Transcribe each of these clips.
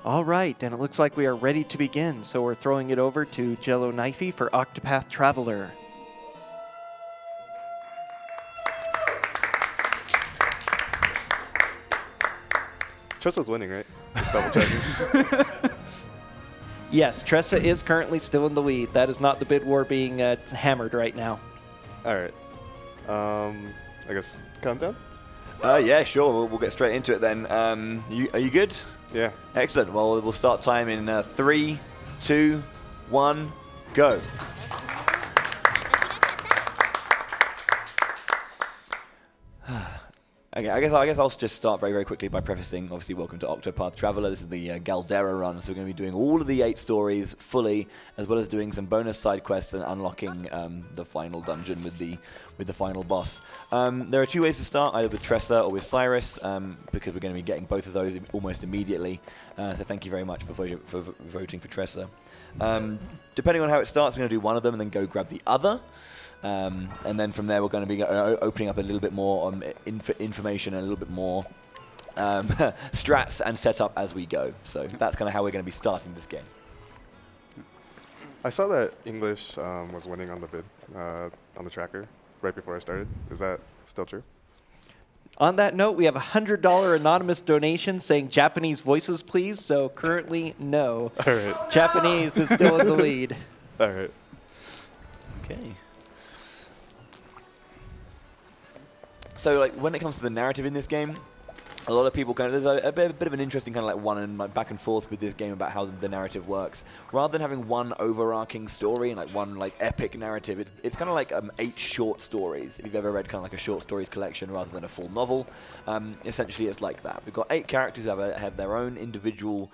All right, and it looks like we are ready to begin, so we're throwing it over to jelloknifee for Octopath Traveler. Tresa's winning, right? Just double checking. Yes, Tresa is currently still in the lead. That is not the bid war being hammered right now. All right. I guess countdown? Yeah, sure. We'll get straight into it then. Are you good? Yeah. Excellent. Well, we'll start time in 3, 2, 1, go. Okay, I guess I'll just start very, very quickly by prefacing, obviously, welcome to Octopath Traveler. This is the Galdera run, so we're going to be doing all of the 8 stories fully, as well as doing some bonus side quests and unlocking the final dungeon with the final boss. There are 2 ways to start, either with Tresa or with Cyrus, because we're going to be getting both of those almost immediately. So thank you very much for voting for Tresa. Depending on how it starts, we're going to do one of them and then go grab the other. And then from there, we're going to be opening up a little bit more information and a little bit more strats and setup as we go. So that's kind of how we're going to be starting this game. I saw that English was winning on the bid, on the tracker, right before I started. Is that still true? On that note, we have a $100 anonymous donation saying Japanese voices, please. So currently, no. All right. Japanese is still in the lead. All right. Okay. So, like, when it comes to the narrative in this game, a lot of people there's a bit of an interesting kind of like back and forth with this game about how the narrative works. Rather than having one overarching story and like one like epic narrative, it's kind of like 8 short stories. If you've ever read kind of like a short stories collection rather than a full novel, essentially it's like that. We've got 8 characters who have their own individual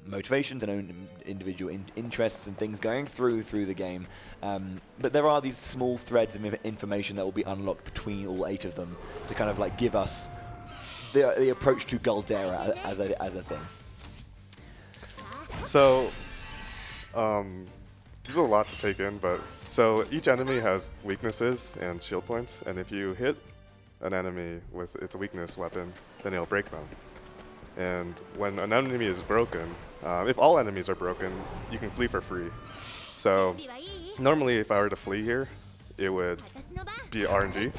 motivations and own individual interests and things going through the game. But there are these small threads of information that will be unlocked between all 8 of them to kind of like give us the approach to Galdera as a thing. So, this is a lot to take in, but so each enemy has weaknesses and shield points, and if you hit an enemy with its weakness weapon, then it'll break them. And when an enemy is broken, if all enemies are broken, you can flee for free. So normally if I were to flee here, it would be RNG,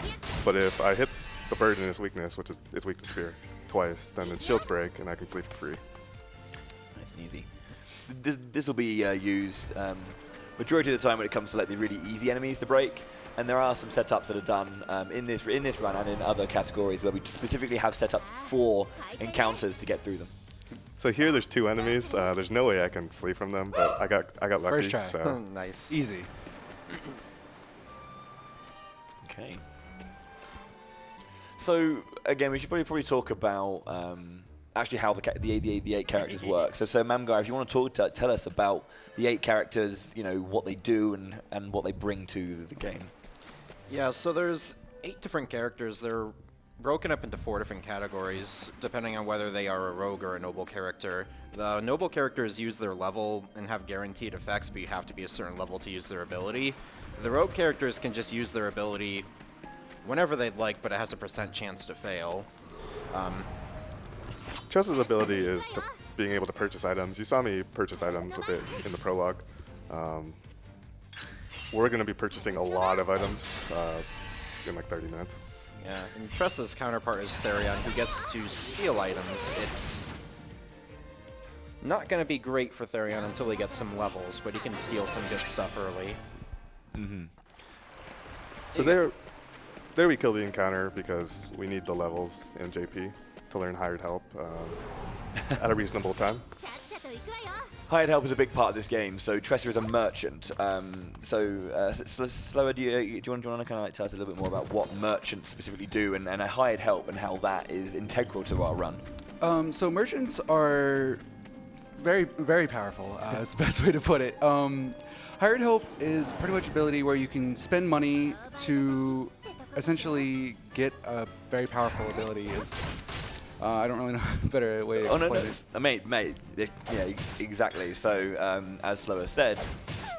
but if I hit the bird in its weakness, which is it's weak to spear, twice, then its shields break and I can flee for free. Nice and easy. This will be used majority of the time when it comes to like the really easy enemies to break. And there are some setups that are done in this run and in other categories where we specifically have set up for encounters to get through them. So here there's 2 enemies. There's no way I can flee from them, but I got lucky. First try. So. Nice. Easy. Okay. So again, we should probably talk about actually how the 8 characters work. So Mamgar, if you want to tell us about the 8 characters, you know, what they do and what they bring to the game. Yeah, so there's 8 different characters. They're broken up into 4 different categories, depending on whether they are a rogue or a noble character. The noble characters use their level and have guaranteed effects, but you have to be a certain level to use their ability. The rogue characters can just use their ability whenever they'd like, but it has a % chance to fail. Tresa's ability is being able to purchase items. You saw me purchase items a bit in the prologue. We're going to be purchasing a lot of items in like 30 minutes. Yeah, and Tresa's counterpart is Therion, who gets to steal items. It's not going to be great for Therion until he gets some levels, but he can steal some good stuff early. Mm-hmm. So there we kill the encounter because we need the levels in JP to learn hired help at a reasonable time. Hired help is a big part of this game. So Tresa is a merchant. Slower, do you want to kind of like tell us a little bit more about what merchants specifically do and a hired help and how that is integral to our run? So merchants are very, very powerful. Is the best way to put it. Hired help is pretty much ability where you can spend money to essentially get a very powerful ability. I don't really know a better way to explain it. Mate, yeah, exactly. So, as Slower said,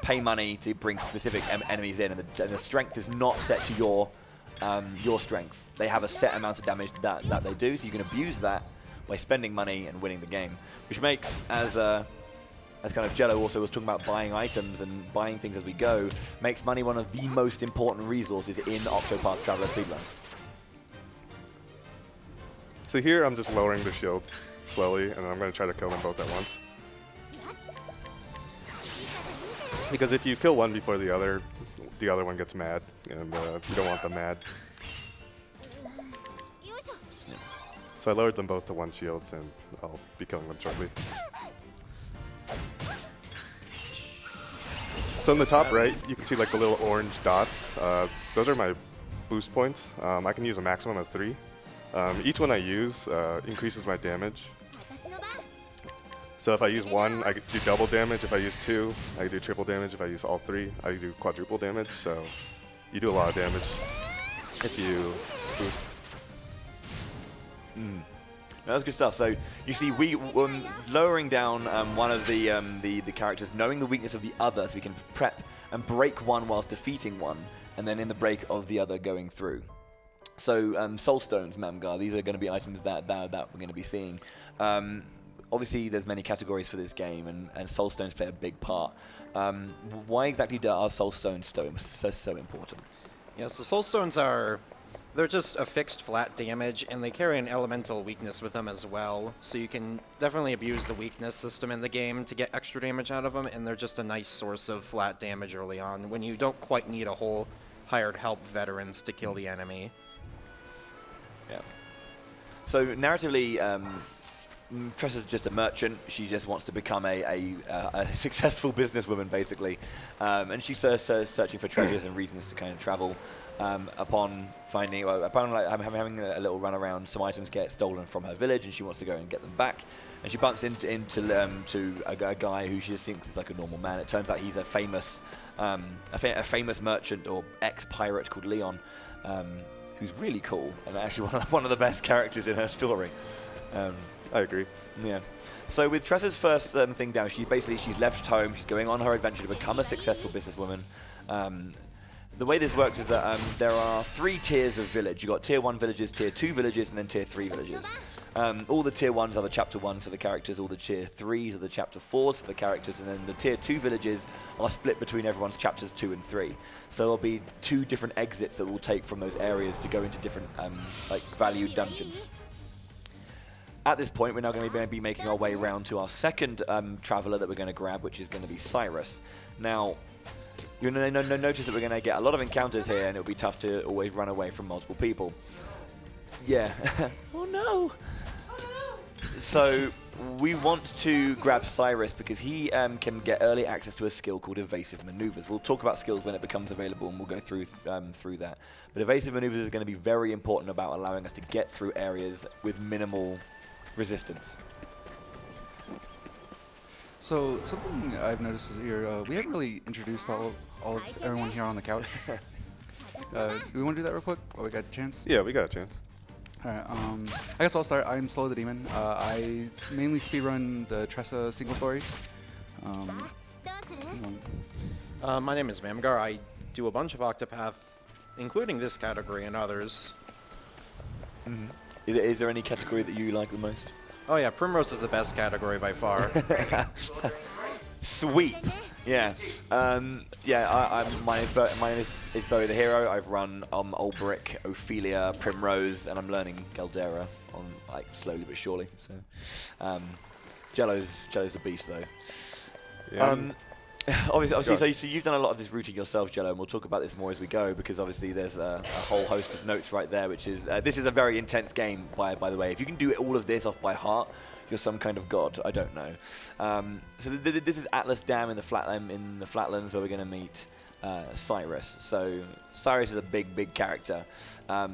pay money to bring specific enemies in, and the strength is not set to your strength. They have a set amount of damage that they do, so you can abuse that by spending money and winning the game, which makes, as kind of Jello also was talking about buying items and buying things as we go, makes money one of the most important resources in Octopath Traveler speedruns. So here I'm just lowering the shields slowly, and I'm going to try to kill them both at once. Because if you kill one before the other one gets mad, and you don't want them mad. So I lowered them both to 1 shields, and I'll be killing them shortly. So in the top right, you can see like the little orange dots. Those are my boost points. I can use a maximum of 3. Each one I use increases my damage. So if I use 1, I do double damage. If I use 2, I do triple damage. If I use all 3, I do quadruple damage. So you do a lot of damage if you boost. No, that's good stuff. So you see, we lowering down one of the characters, knowing the weakness of the other, so we can prep and break one whilst defeating one, and then in the break of the other going through. So Soul Stones, Mamgar, these are going to be items that we're going to be seeing. Obviously, there's many categories for this game, and Soul Stones play a big part. Why exactly are Soul Stones so important? Yeah, so Soul Stones they're just a fixed flat damage, and they carry an elemental weakness with them as well. So you can definitely abuse the weakness system in the game to get extra damage out of them, and they're just a nice source of flat damage early on when you don't quite need a whole hired help veterans to kill the enemy. Yeah. So narratively, Tresa's just a merchant. She just wants to become a successful businesswoman, basically, and she's searching for treasures and reasons to kind of travel. Upon having a little run around, some items get stolen from her village, and she wants to go and get them back. And she bumps into a guy who she just thinks is like a normal man. It turns out he's a famous merchant or ex-pirate called Leon, who's really cool and actually one of the best characters in her story. I agree. Yeah. So with Tresa's first thing down, she's left home. She's going on her adventure to become a successful businesswoman. The way this works is that there are 3 tiers of village. You've got tier 1 villages, tier 2 villages, and then tier 3 villages. All the tier 1s are the chapter 1s for the characters, all the tier 3s are the chapter 4s for the characters, and then the tier 2 villages are split between everyone's chapters 2 and 3. So there'll be 2 different exits that we'll take from those areas to go into different valued dungeons. At this point, we're now going to be making our way around to our second traveler that we're going to grab, which is going to be Cyrus. Now, you're going to notice that we're going to get a lot of encounters here, and it'll be tough to always run away from multiple people. Yeah. Oh no! So we want to grab Cyrus because he can get early access to a skill called Evasive Maneuvers. We'll talk about skills when it becomes available, and we'll go through that. But Evasive Maneuvers is going to be very important about allowing us to get through areas with minimal resistance. So something I've noticed is here, we haven't really introduced all of everyone here on the couch. Do we want to do that real quick while we got a chance? Yeah, we got a chance. Alright, I guess I'll start. I'm Slow the Demon. I mainly speedrun the Tresa single story. My name is Mamgar. I do a bunch of Octopath, including this category and others. Mm-hmm. Is there any category that you like the most? Oh yeah, Primrose is the best category by far. Sweep. Yeah. My name is Bowie the Hero. I've run Ulbrick, Ophilia, Primrose, and I'm learning Galdera on slowly but surely. So, Jello's the beast though. Yeah. Obviously, so you've done a lot of this routing yourself, Jello, and we'll talk about this more as we go, because obviously there's a whole host of notes right there, which is, this is a very intense game, by the way. If you can do all of this off by heart, you're some kind of god, I don't know. So this is Atlas Dam in the Flatlands, where we're going to meet Cyrus. So Cyrus is a big character.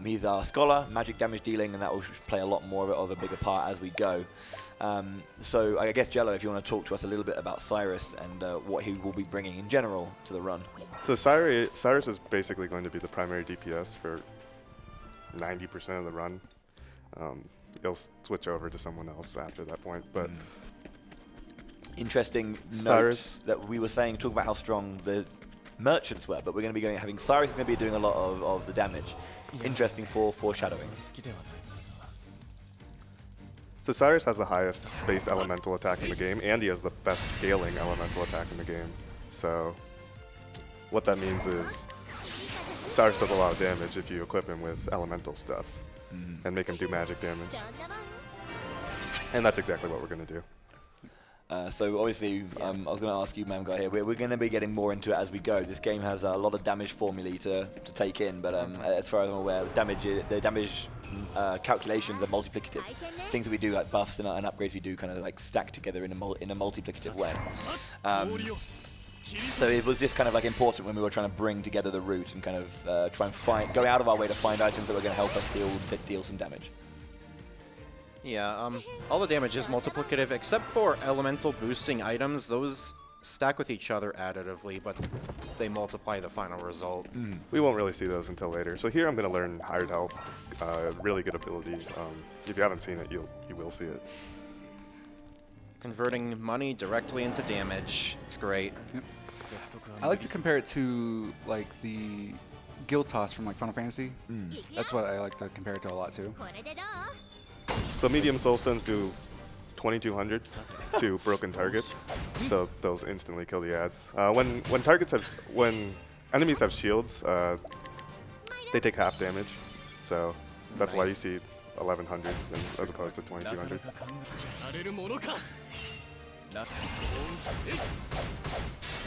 He's our scholar, magic damage dealing, and that will play a lot more of a bigger part as we go. So I guess, Jello, if you want to talk to us a little bit about Cyrus and what he will be bringing in general to the run. So Cyrus is basically going to be the primary DPS for 90% of the run. He'll switch over to someone else after that point, but interesting Cyrus, note that we were saying, talk about how strong the merchants were, but we're going to be having Cyrus is going to be doing a lot of the damage. Interesting for foreshadowing. So Cyrus has the highest base elemental attack in the game, and he has the best scaling elemental attack in the game. So what that means is Cyrus does a lot of damage if you equip him with elemental stuff and make him do magic damage. And that's exactly what we're going to do. So obviously, I was going to ask you, Mamgar, here. We're going to be getting more into it as we go. This game has a lot of damage formulae to take in, but as far as I'm aware, the damage calculations are multiplicative. Things that we do, like buffs and upgrades, we do kind of like stack together in a multiplicative way. So it was just kind of like important when we were trying to bring together the route and kind of try and go out of our way to find items that were going to help us deal some damage. Yeah, all the damage is multiplicative, except for elemental boosting items. Those stack with each other additively, but they multiply the final result. We won't really see those until later. So here I'm going to learn Hired Help, really good ability. If you haven't seen it, you will see it. Converting money directly into damage. It's great. Yep. I like to compare it to like the guild toss from like Final Fantasy. That's what I like to compare it to a lot too. So medium soulstones do 2200 to broken targets, so those instantly kill the ads. When enemies have shields, they take half damage, so that's why you see 1100 as opposed to 2200.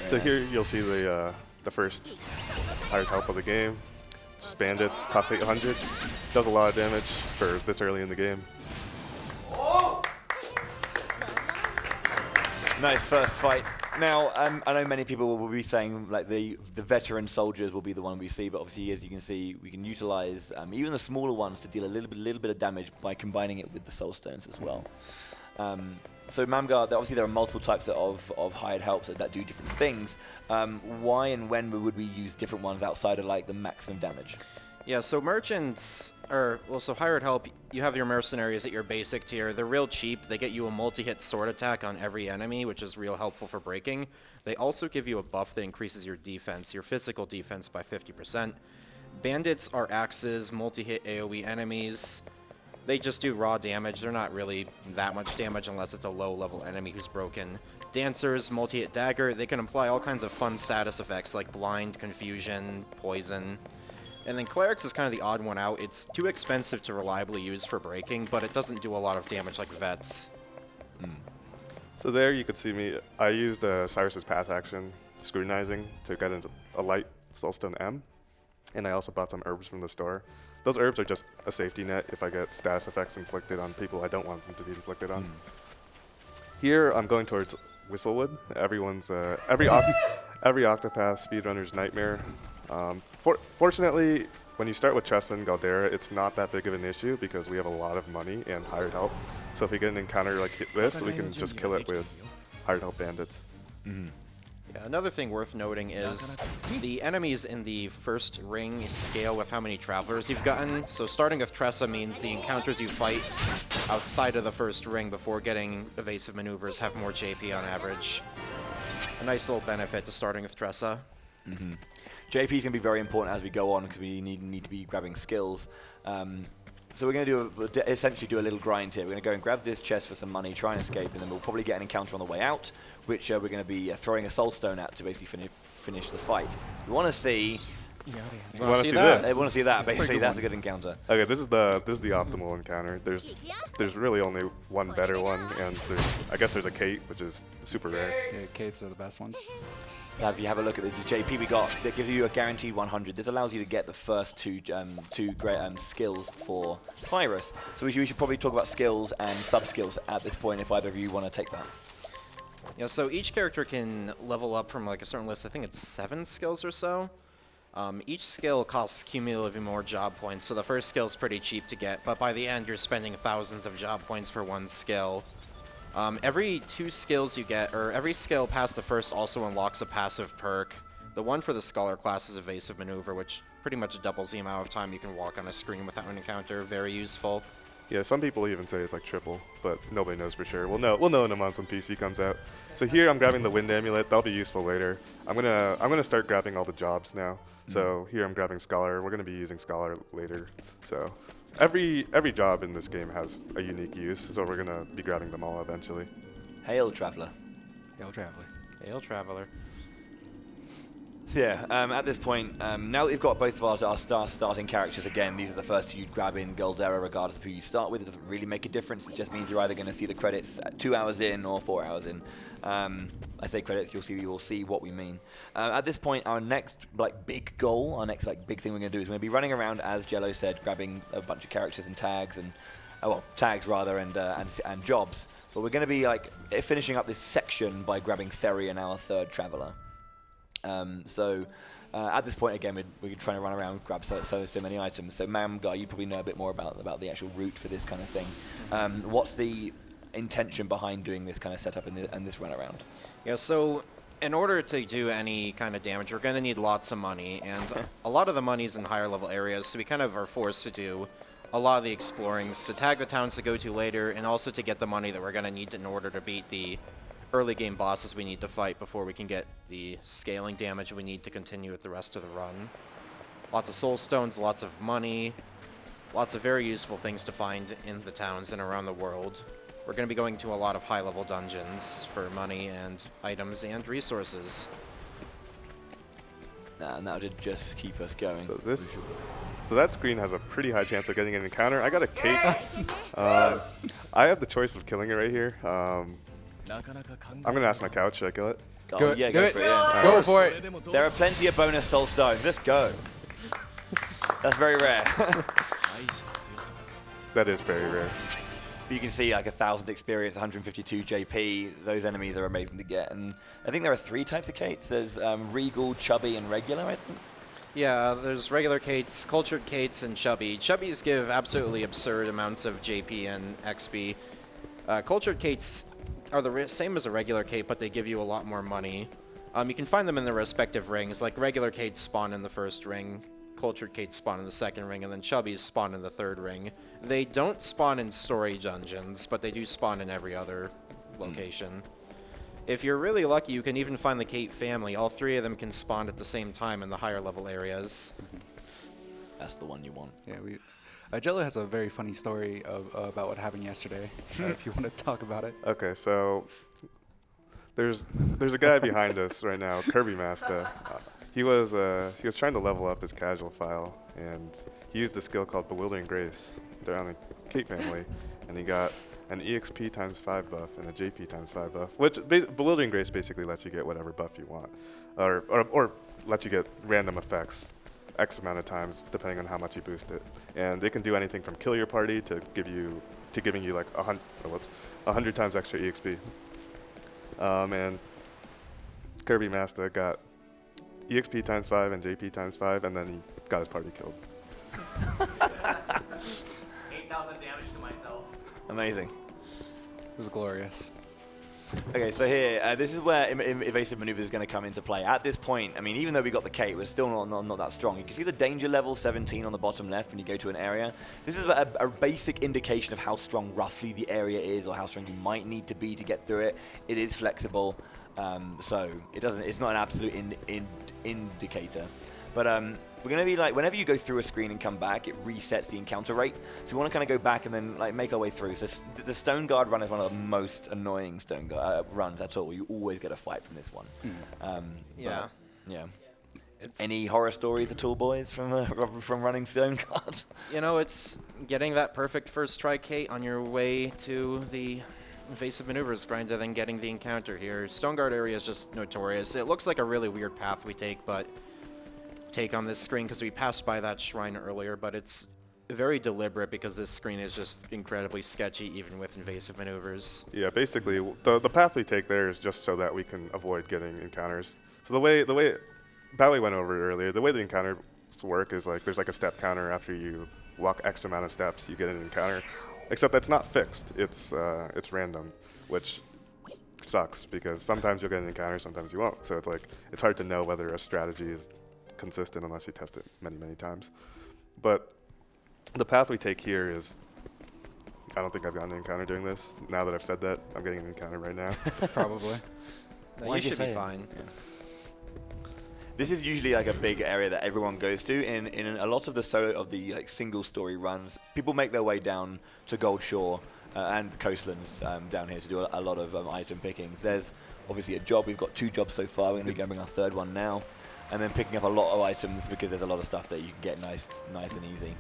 So here you'll see the first hired help of the game. Just bandits, costs 800, does a lot of damage for this early in the game. Nice first fight. Now, I know many people will be saying like the veteran soldiers will be the one we see, but obviously, as you can see, we can utilize even the smaller ones to deal a little bit of damage by combining it with the soul stones as well. So Mamgar, obviously there are multiple types of hired helps that do different things. Why and when would we use different ones outside of like the maximum damage? Yeah, so merchants, so hired help, you have your mercenaries at your basic tier. They're real cheap. They get you a multi-hit sword attack on every enemy, which is real helpful for breaking. They also give you a buff that increases your defense, your physical defense by 50%. Bandits are axes, multi-hit AoE enemies. They just do raw damage. They're not really that much damage unless it's a low-level enemy who's broken. Dancers, multi-hit dagger, they can apply all kinds of fun status effects like blind, confusion, poison. And then clerics is kind of the odd one out. It's too expensive to reliably use for breaking, but it doesn't do a lot of damage like vets. So there you could see me. I used Cyrus's path action, scrutinizing, to get into a light soulstone M. And I also bought some herbs from the store. Those herbs are just a safety net if I get status effects inflicted on people I don't want them to be inflicted on. Here I'm going towards Whistlewood. Everyone's every Octopath speedrunner's nightmare. Fortunately, when you start with Tresa and Galdera, it's not that big of an issue because we have a lot of money and hired help. So if we get an encounter like this, we can just kill it with hired help bandits. Yeah, another thing worth noting is the enemies in the first ring scale with how many travelers you've gotten. So starting with Tresa means the encounters you fight outside of the first ring before getting evasive maneuvers have more JP on average. A nice little benefit to starting with Tresa. JP is going to be very important as we go on because we need to be grabbing skills. So we're going to essentially do a little grind here. We're going to go and grab this chest for some money, try and escape, and then we'll probably get an encounter on the way out, which we're going to be throwing a soul stone at to basically finish the fight. We want to see. You want to see this? They want to see that. Basically, that's a good encounter. Okay, this is the optimal encounter. There's really only one better one, and I guess there's a Kate, which is super rare. Yeah, Kates are the best ones. So if you have a look at the JP we got, that gives you a guaranteed 100. This allows you to get the first two great skills for Cyrus. So we should probably talk about skills and sub-skills at this point if either of you want to take that. Yeah, so each character can level up from like a certain list. I think it's 7 skills or so. Each skill costs cumulatively more job points, so the first skill is pretty cheap to get, but by the end you're spending thousands of job points for one skill. Every 2 skills you get, or every skill past the first also unlocks a passive perk. The one for the Scholar class is Evasive Maneuver, which pretty much doubles the amount of time you can walk on a screen without an encounter. Very useful. Yeah, some people even say it's like triple, but nobody knows for sure. We'll know in a month when PC comes out. So here I'm grabbing the Wind Amulet. That'll be useful later. I'm gonna start grabbing all the jobs now. So here I'm grabbing Scholar. We're gonna be using Scholar later. So every job in this game has a unique use. So we're gonna be grabbing them all eventually. Hail, Traveler. Hail Traveler. Hail Traveler. So yeah, at this point, now that we've got both of our starting characters again, these are the first two you'd grab in Galdera regardless of who you start with. It doesn't really make a difference. It just means you're either going to see the credits at 2 hours in or 4 hours in. I say credits, you'll see what we mean. At this point, our next big goal, our next big thing we're going to do is we're going to be running around, as Jello said, grabbing a bunch of characters and tags and and jobs. But we're going to be finishing up this section by grabbing Therion, our third traveler. At this point, again, we're trying to run around, grab so many items. So, Mamgar, you probably know a bit more about the actual route for this kind of thing. What's the intention behind doing this kind of setup and this run around? Yeah, so in order to do any kind of damage, we're going to need lots of money, and a lot of the money's in higher level areas, so we kind of are forced to do a lot of the explorings to tag the towns to go to later, and also to get the money that we're going to need in order to beat the early game bosses we need to fight before we can get the scaling damage we need to continue with the rest of the run. Lots of soul stones, lots of money, lots of very useful things to find in the towns and around the world. We're going to be going to a lot of high-level dungeons for money and items and resources. And that would just keep us going. So that screen has a pretty high chance of getting an encounter. I got a cape. I have the choice of killing it right here. I'm gonna ask my couch. Should I kill it? Go Go for it. it. Yeah. Go for it. There are plenty of bonus soul stones. Just go. That's very rare. That is very rare. You can see 1,000 experience, 152 JP. Those enemies are amazing to get. And I think there are 3 types of Kates. There's Regal, Chubby, and Regular, I think. Yeah, there's regular Kates, cultured Kates, and Chubby. Chubbies give absolutely absurd amounts of JP and XP. Cultured Kates are the same as a regular Kate, but they give you a lot more money. You can find them in their respective rings. Like regular Kates spawn in the first ring, cultured Kates spawn in the second ring, and then Chubbies spawn in the third ring. They don't spawn in story dungeons, but they do spawn in every other location. If you're really lucky, you can even find the Kate family. All 3 of them can spawn at the same time in the higher level areas. That's the one you want. Yeah, Jello has a very funny story about what happened yesterday. If you want to talk about it. Okay, so there's a guy behind us right now, Kirby Master. He was trying to level up his casual file, and he used a skill called Bewildering Grace down the Kate family, and he got an EXP times 5 buff and a JP times 5 buff, which Bewildering Grace basically lets you get whatever buff you want, or lets you get random effects X amount of times depending on how much you boost it. And it can do anything from kill your party to giving you 100 times extra EXP. And Kirby Master got EXP times 5 and JP times 5, and then he got his party killed. 8,000 damage to myself. Amazing. It was glorious. Okay, so here, this is where evasive maneuvers is going to come into play. At this point, I mean, even though we got the Kate, we're still not that strong. You can see the danger level 17 on the bottom left when you go to an area. This is a basic indication of how strong roughly the area is, or how strong you might need to be to get through it. It is flexible, so it's not an absolute indicator. But we're going to be whenever you go through a screen and come back, it resets the encounter rate. So we want to kind of go back and then make our way through. So the Stone Guard run is one of the most annoying Stone Guard runs at all. You always get a fight from this one. Yeah. Yeah. Any horror stories at all, boys, from running Stone Guard? You know, it's getting that perfect first try Kate on your way to the evasive maneuvers grind, and then getting the encounter here. Stone Guard area is just notorious. It looks like a really weird path we take on this screen because we passed by that shrine earlier, but it's very deliberate because this screen is just incredibly sketchy even with invasive maneuvers. Yeah, basically the path we take there is just so that we can avoid getting encounters. So the way Bowie went over it earlier, the way the encounters work is there's a step counter. After you walk X amount of steps, you get an encounter. Except that's not fixed. It's random, which sucks because sometimes you'll get an encounter, sometimes you won't. So it's hard to know whether a strategy is consistent unless you test it many times. But the path we take here is I don't think I've gotten an encounter doing this. Now that I've said that, I'm getting an encounter right now. Probably. No, Why'd you you should be say it? fine. This is usually like a big area that everyone goes to. In a lot of the like single story runs, people make their way down to Gold Shore and the coastlands down here to do a lot of item pickings. There's obviously a job. We've got 2 jobs so far. We're going to be going our 3rd one now, and then picking up a lot of items because there's a lot of stuff that you can get nice and easy.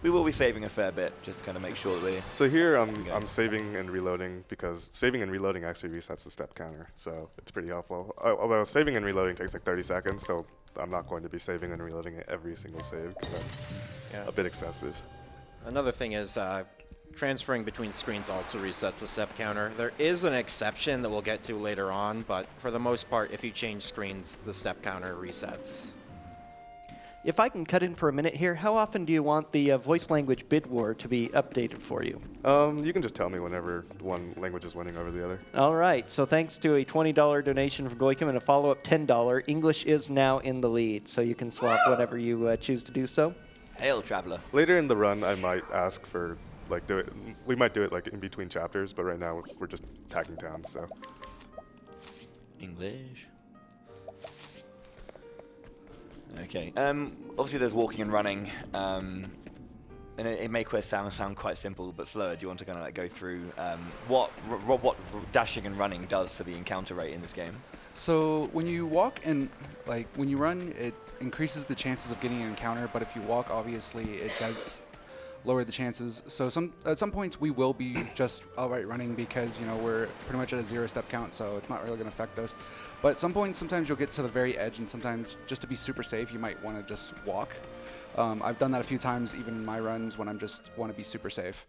We will be saving a fair bit just to kind of make sure that we. So here I'm saving and reloading because saving and reloading actually resets the step counter, so it's pretty helpful. Although saving and reloading takes like 30 seconds, so I'm not going to be saving and reloading at every single save because that's a bit excessive. Another thing is transferring between screens also resets the step counter. There is an exception that we'll get to later on, but for the most part, if you change screens, the step counter resets. If I can cut in for a minute here, how often do you want the voice language bid war to be updated for you? You can just tell me whenever one language is winning over the other. All right, so thanks to a $20 donation from Goikim and a follow-up $10, English is now in the lead, so you can swap whenever you choose to do so. Hail, traveler. Later in the run, I might ask for we might do it like in between chapters, but right now we're just tagging towns, so. English. Okay. Obviously, there's walking and running, and it may sound quite simple, but slower. Do you want to kind of like go through what dashing and running does for the encounter rate in this game? So when you walk and when you run, it increases the chances of getting an encounter. But if you walk, obviously, it does lower the chances. So at some points we will be just outright running because we're pretty much at a 0-step count, so it's not really going to affect us. But at some points, sometimes you'll get to the very edge, and sometimes just to be super safe, you might want to just walk. I've done that a few times, even in my runs, when I'm just want to be super safe.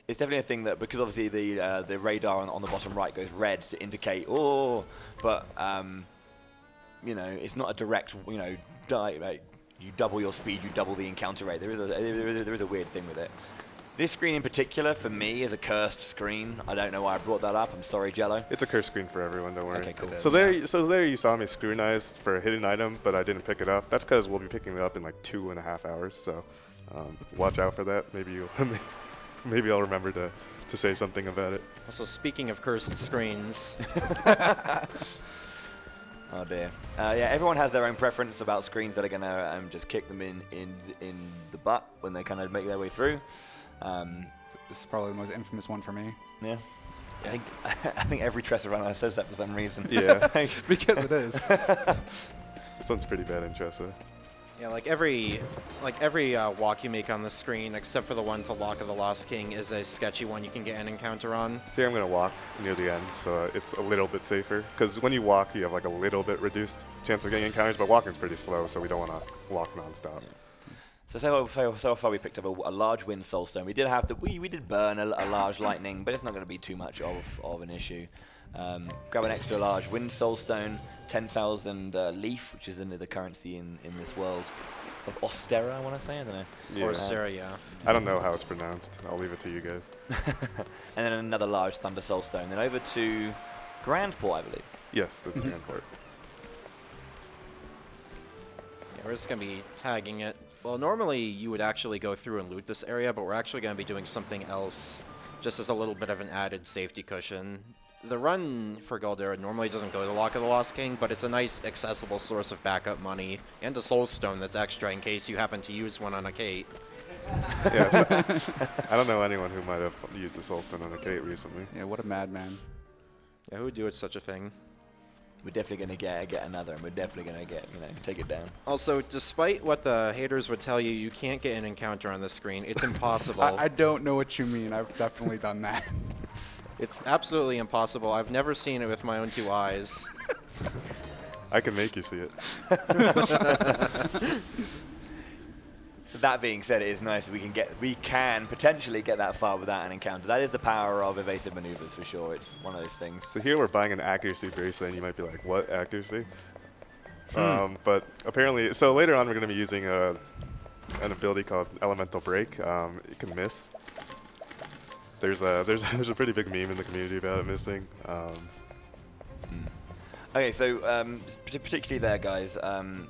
It's definitely a thing that, because obviously the radar on the bottom right goes red to indicate, but it's not a direct, you double your speed, you double the encounter rate. There is a weird thing with it. This screen in particular, for me, is a cursed screen. I don't know why I brought that up. I'm sorry, Jello. It's a cursed screen for everyone, don't worry. Okay, cool. So there you saw me scrutinize for a hidden item, but I didn't pick it up. That's because we'll be picking it up in like 2.5 hours, so watch out for that. Maybe I'll remember to say something about it. Also, speaking of cursed screens, Oh dear. Yeah, everyone has their own preference about screens that are going to just kick them in the butt when they kind of make their way through. This is probably the most infamous one for me. Yeah. I think every Tresa runner says that for some reason. Yeah. Because it is. This one's pretty bad in Tresa. yeah, like every walk you make on the screen, except for the one to Lock of the Lost King, is a sketchy one you can get an encounter on. So here I'm going to walk near the end, so it's a little bit safer. Because when you walk, you have like a little bit reduced chance of getting encounters, but walking's pretty slow, so we don't want to walk nonstop. Yeah. So far we picked up a large wind soulstone. We did have to we did burn a large lightning, but it's not going to be too much of an issue. Grab an extra large wind soulstone, 10,000 leaf, which is the currency in this world of Ostera, I want to say. I don't know. Yeah. Or Sarah, yeah. I don't know how it's pronounced. I'll leave it to you guys. And then another large thunder soulstone. Then over to Grandport, I believe. Yes, this is Grandport. Yeah, we're just going to be tagging it. Well, normally you would actually go through and loot this area, but we're actually going to be doing something else just as a little bit of an added safety cushion. The run for Galdera normally doesn't go to Lock of the Lost King, but it's a nice, accessible source of backup money and a soulstone that's extra in case you happen to use one on a Kate. Yes. I don't know anyone who might have used a soulstone on a Kate recently. Yeah, what a madman. Yeah, who would do it such a thing? We're definitely going to get another, and we're definitely going to take it down. Also, despite what the haters would tell you, you can't get an encounter on the screen. It's impossible. I don't know what you mean. I've definitely done that. It's absolutely impossible. I've never seen it with my own 2 eyes. I can make you see it. That being said, it is nice that we can potentially get that far without an encounter. That is the power of evasive maneuvers for sure. It's one of those things. So here we're buying an accuracy bracelet, and you might be like, what accuracy? But apparently, so later on we're going to be using an ability called Elemental Break. It can miss. There's a pretty big meme in the community about it missing. Okay, so particularly there, guys,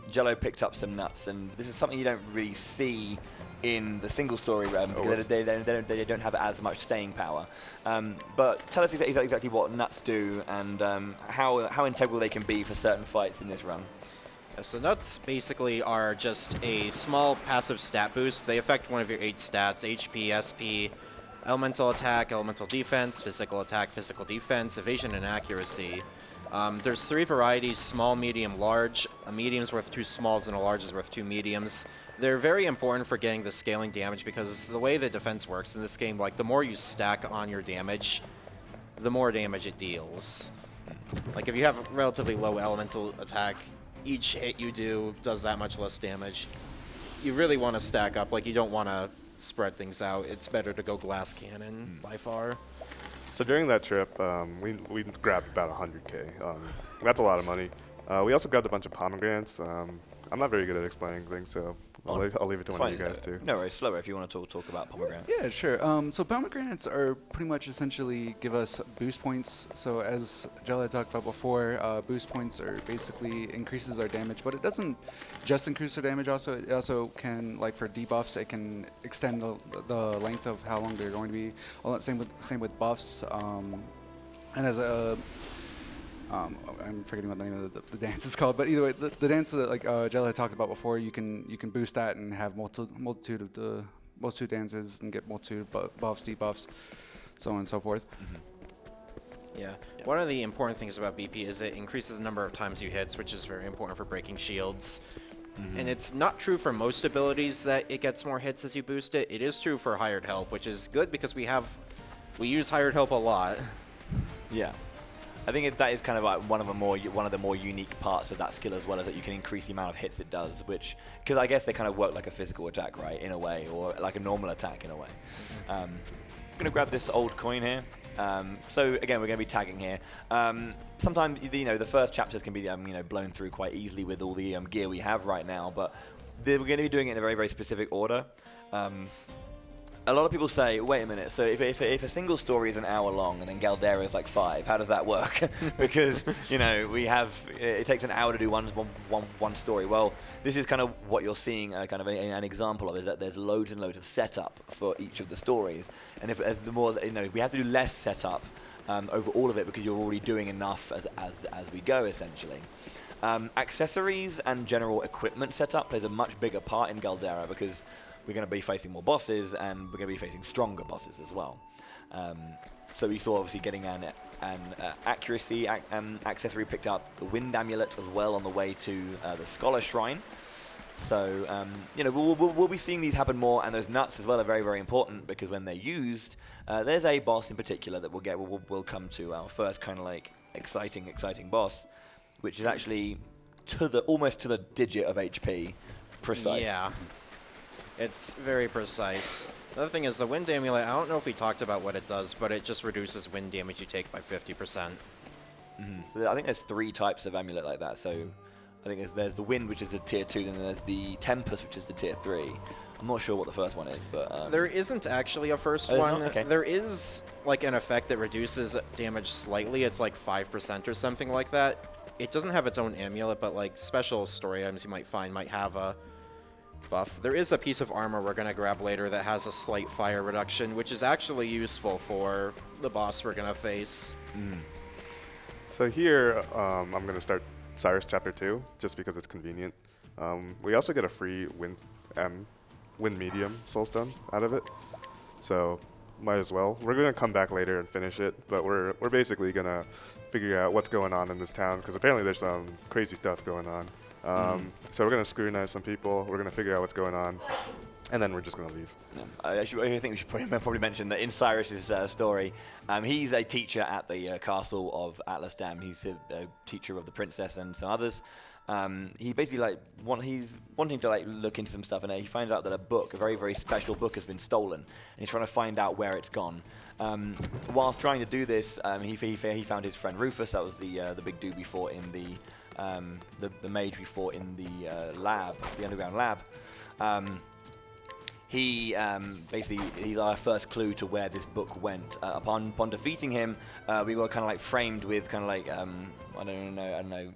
Jello picked up some nuts, and this is something you don't really see in the single story realm because they don't have as much staying power. But tell us exactly what nuts do and how integral they can be for certain fights in this run. So nuts basically are just a small passive stat boost. They affect one of your 8 stats: HP, SP, elemental attack, elemental defense, physical attack, physical defense, evasion, and accuracy. There's 3 varieties: small, medium, large. A medium's worth 2 smalls and a large is worth 2 mediums. They're very important for getting the scaling damage because the way the defense works in this game, like the more you stack on your damage, the more damage it deals. Like if you have a relatively low elemental attack, each hit you do does that much less damage. You really want to stack up, like you don't want to spread things out. It's better to go glass cannon by far. So during that trip, we grabbed about 100K. That's a lot of money. We also grabbed a bunch of pomegranates. I'm not very good at explaining things, so I'll leave it to one of you guys too. No worries, slower if you want to talk about pomegranates. Yeah, sure. So pomegranates are pretty much essentially give us boost points. So as Jell had talked about before, boost points are basically increases our damage, but it doesn't just increase our damage. Also, it also can, like for debuffs, it can extend the length of how long they're going to be. Same with buffs. And as a I'm forgetting what the name of the dance is called, but either way, the dance that like Jell had talked about before, you can boost that and have multitude dances and get multitude buffs, debuffs, so on and so forth. Yeah. One of the important things about BP is it increases the number of times you hits, which is very important for breaking shields. And it's not true for most abilities that it gets more hits as you boost it. It is true for hired help, which is good because we use hired help a lot. Yeah. I think that is kind of like one of the more unique parts of that skill as well, is that you can increase the amount of hits it does, which, because I guess they kind of work like a physical attack, right, in a way, or like a normal attack in a way. I'm going to grab this old coin here. So again, we're going to be tagging here. Sometimes, the first chapters can be blown through quite easily with all the gear we have right now, but we're going to be doing it in a very, very specific order. A lot of people say, wait a minute, so if a single story is an hour long and then Galdera is like 5, how does that work? Because, it takes an hour to do one story. Well, this is kind of what you're seeing kind of an example of, is that there's loads and loads of setup for each of the stories. And we have to do less setup over all of it because you're already doing enough as we go, essentially. Accessories and general equipment setup plays a much bigger part in Galdera because we're going to be facing more bosses, and we're going to be facing stronger bosses as well. So we saw obviously getting an accuracy accessory picked up, the wind amulet as well on the way to the Scholar Shrine. So we'll be seeing these happen more, and those nuts as well are very, very important because when they're used, there's a boss in particular that we'll come to, our first kind of like exciting boss, which is actually almost to the digit of HP precise. Yeah. It's very precise. The other thing is the wind amulet, I don't know if we talked about what it does, but it just reduces wind damage you take by 50%. So I think there's 3 types of amulet like that. So I think there's the wind, which is a tier 2, then there's the tempest, which is the tier 3. I'm not sure what the first one is, but... There isn't actually a first one. Okay. There is like an effect that reduces damage slightly. It's like 5% or something like that. It doesn't have its own amulet, but like special story items you might find might have a buff. There is a piece of armor we're going to grab later that has a slight fire reduction, which is actually useful for the boss we're going to face. So here, I'm going to start Cyrus Chapter 2, just because it's convenient. We also get a free Wind Medium Soulstone out of it, so might as well. We're going to come back later and finish it, but we're basically going to figure out what's going on in this town, because apparently there's some crazy stuff going on. So we're going to scrutinize some people, we're going to figure out what's going on, and then we're just going to leave. I think we should probably mention that in Cyrus's story, he's a teacher at the castle of Atlas Dam. He's a teacher of the princess and some others. He basically he's wanting to look into some stuff, and he finds out that a very, very special book has been stolen, and he's trying to find out where it's gone. Whilst trying to do this, he found his friend Rufus. That was the big dude we fought in the mage we fought in the lab, the underground lab. He's our first clue to where this book went. Upon defeating him, we were kind of like framed with kind of like I don't know.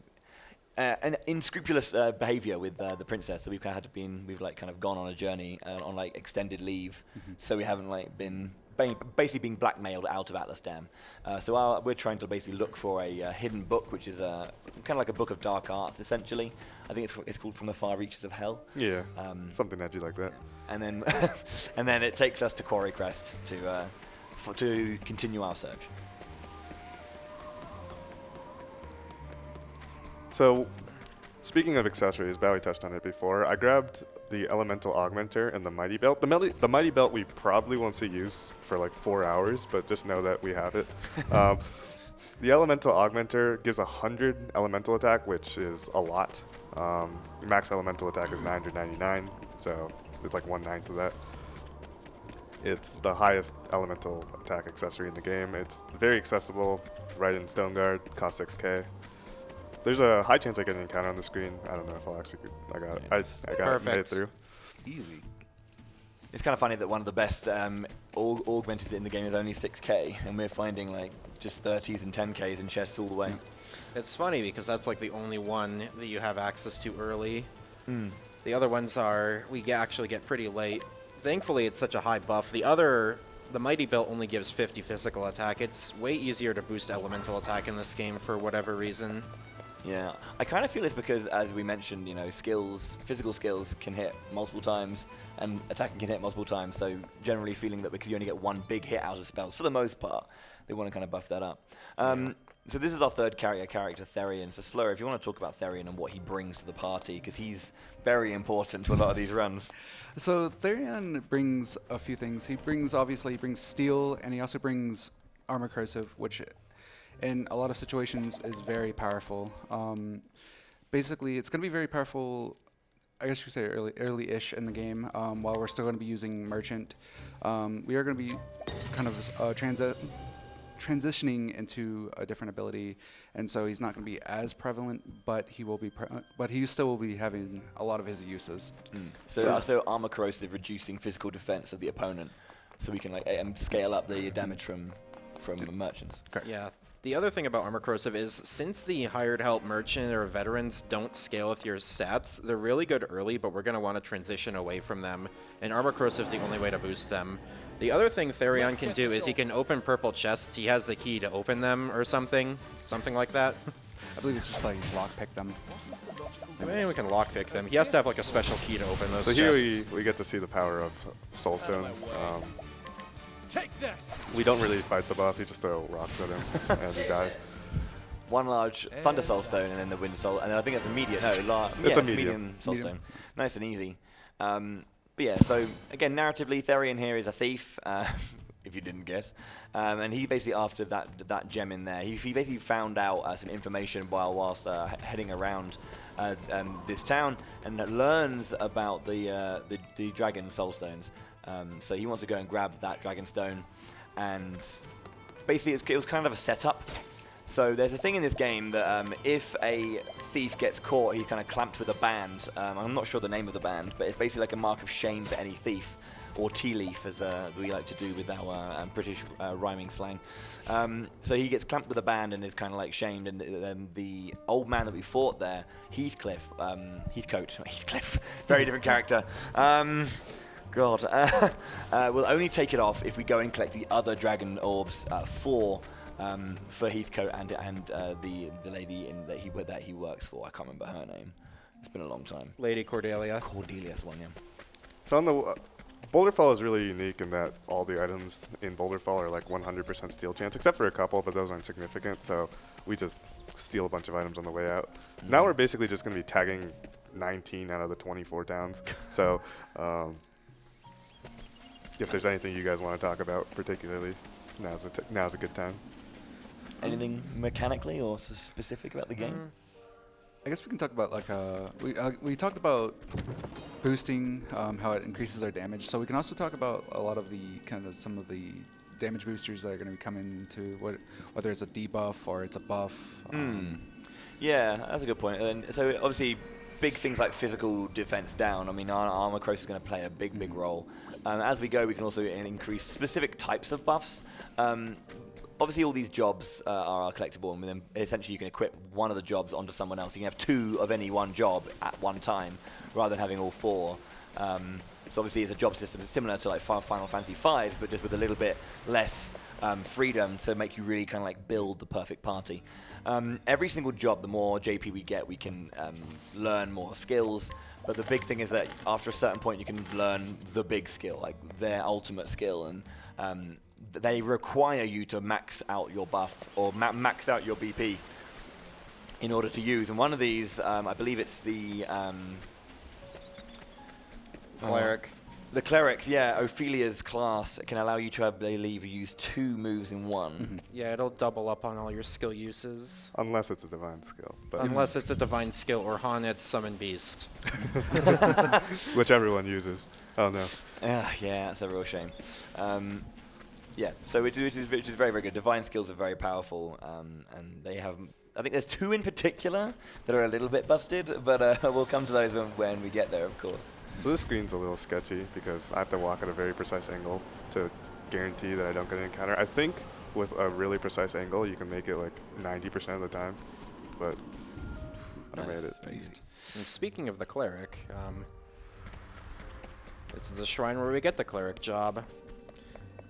an unscrupulous behavior with the princess. So we've kind of gone on a journey on like extended leave. So we haven't like been basically being blackmailed out of Atlas Dam. So we're trying to basically look for a hidden book, which is kind of like a book of dark arts, essentially. I think it's called From the Far Reaches of Hell. Yeah, something edgy like that. And then and then it takes us to Quarry Crest to continue our search. So, speaking of accessories, Bowie touched on it before. I grabbed the Elemental Augmenter and the Mighty Belt. The Mighty Belt we probably won't see use for like 4 hours, but just know that we have it. The Elemental Augmenter gives 100 elemental attack, which is a lot. Max elemental attack is 999, so it's like 1/9 of that. It's the highest elemental attack accessory in the game. It's very accessible, right in Stoneguard, costs 6k. There's a high chance I get an encounter on the screen. I don't know if I'll actually. I got it made it through. Easy. It's kind of funny that one of the best augmenters in the game is only 6k, and we're finding like just 30s and 10ks in chests all the way. It's funny because that's like the only one that you have access to early. The other ones actually get pretty late. Thankfully, it's such a high buff. The Mighty Belt only gives 50 physical attack. It's way easier to boost elemental attack in this game for whatever reason. Yeah, I kind of feel it's because, as we mentioned, physical skills can hit multiple times, and attacking can hit multiple times, so generally feeling that because you only get one big hit out of spells, for the most part, they want to kind of buff that up. So this is our third character, Therion. So Slur, if you want to talk about Therion and what he brings to the party, because he's very important to a lot of these runs. So Therion brings a few things. He brings steel, and he also brings armor corrosive, which in a lot of situations is very powerful. Basically, it's going to be very powerful, I guess you could say early-ish in the game, while we're still going to be using Merchant. We are going to be kind of transitioning into a different ability, and so he's not going to be as prevalent, but he will be but he still will be having a lot of his uses. So armor corrosive reducing physical defense of the opponent, so we can like scale up the damage from merchants. Correct. Yeah. The other thing about armor corrosive is since the hired help merchant or veterans don't scale with your stats, they're really good early, but we're going to want to transition away from them, and armor corrosive is the only way to boost them. The other thing Therion can do is he can open purple chests. He has the key to open them or something like that. I believe it's just like lockpick them. I mean, we can lockpick them. He has to have like a special key to open those So chests. here we get to see the power of soul stones. Take this. We don't really fight the boss. We just throw rocks at him as he dies. One large Thunder Soul Stone and then the Wind Soul, and then I think it's a medium. No, It's a medium Soul Medium. Stone. Nice and easy. But yeah, so again, narratively, Therion here is a thief, if you didn't guess. And he basically, after that gem in there, he basically found out some information whilst heading around this town, and learns about the Dragon Soul Stones. So he wants to go and grab that Dragon Stone, and basically it was kind of a setup. So there's a thing in this game that if a thief gets caught, he's kind of clamped with a band. I'm not sure the name of the band, but it's basically like a mark of shame for any thief, or tea leaf, as we like to do with our British rhyming slang. So he gets clamped with a band and is kind of like shamed. And the old man that we fought there, Heathcliff, very different character. God, we'll only take it off if we go and collect the other dragon orbs for Heathcote and the lady that he works for. I can't remember her name. It's been a long time. Lady Cordelia. Cordelia's one, yeah. So on the Boulderfall is really unique in that all the items in Boulderfall are like 100% steal chance, except for a couple, but those aren't significant. So we just steal a bunch of items on the way out. Now we're basically just going to be tagging 19 out of the 24 towns. So if there's anything you guys want to talk about particularly, now's a good time. Anything mechanically or specific about the game? I guess we can talk about like we talked about boosting, how it increases our damage. So we can also talk about a lot of the some of the damage boosters that are going to be coming into whether it's a debuff or it's a buff. Yeah, that's a good point. And so obviously big things like physical defense down, I mean, our armor cross is going to play a big role. As we go, we can also increase specific types of buffs. Obviously, all these jobs are collectible, and then essentially you can equip one of the jobs onto someone else. You can have 2 of any one job at one time, rather than having all 4. So obviously, it's a job system similar to like Final Fantasy V, but just with a little bit less freedom to make you really kind of like build the perfect party. Every single job, the more JP we get, we can learn more skills. But the big thing is that after a certain point, you can learn the big skill, like their ultimate skill, and they require you to max out your buff or max out your BP in order to use. And one of these, I believe it's the Cleric. The clerics, yeah, Ophilia's class can allow you to, I believe, use 2 moves in one. Yeah, it'll double up on all your skill uses. Unless it's a divine skill. But Unless it's a divine skill or Haunted Summon Beast. which everyone uses. Oh no. Yeah, that's a real shame. Yeah, so which is very, very good. Divine skills are very powerful, and they have. I think there's 2 in particular that are a little bit busted, but we'll come to those when we get there, of course. So this screen's a little sketchy because I have to walk at a very precise angle to guarantee that I don't get an encounter. I think with a really precise angle, you can make it like 90% of the time, but I made it. Easy. And speaking of the Cleric, this is the shrine where we get the Cleric job.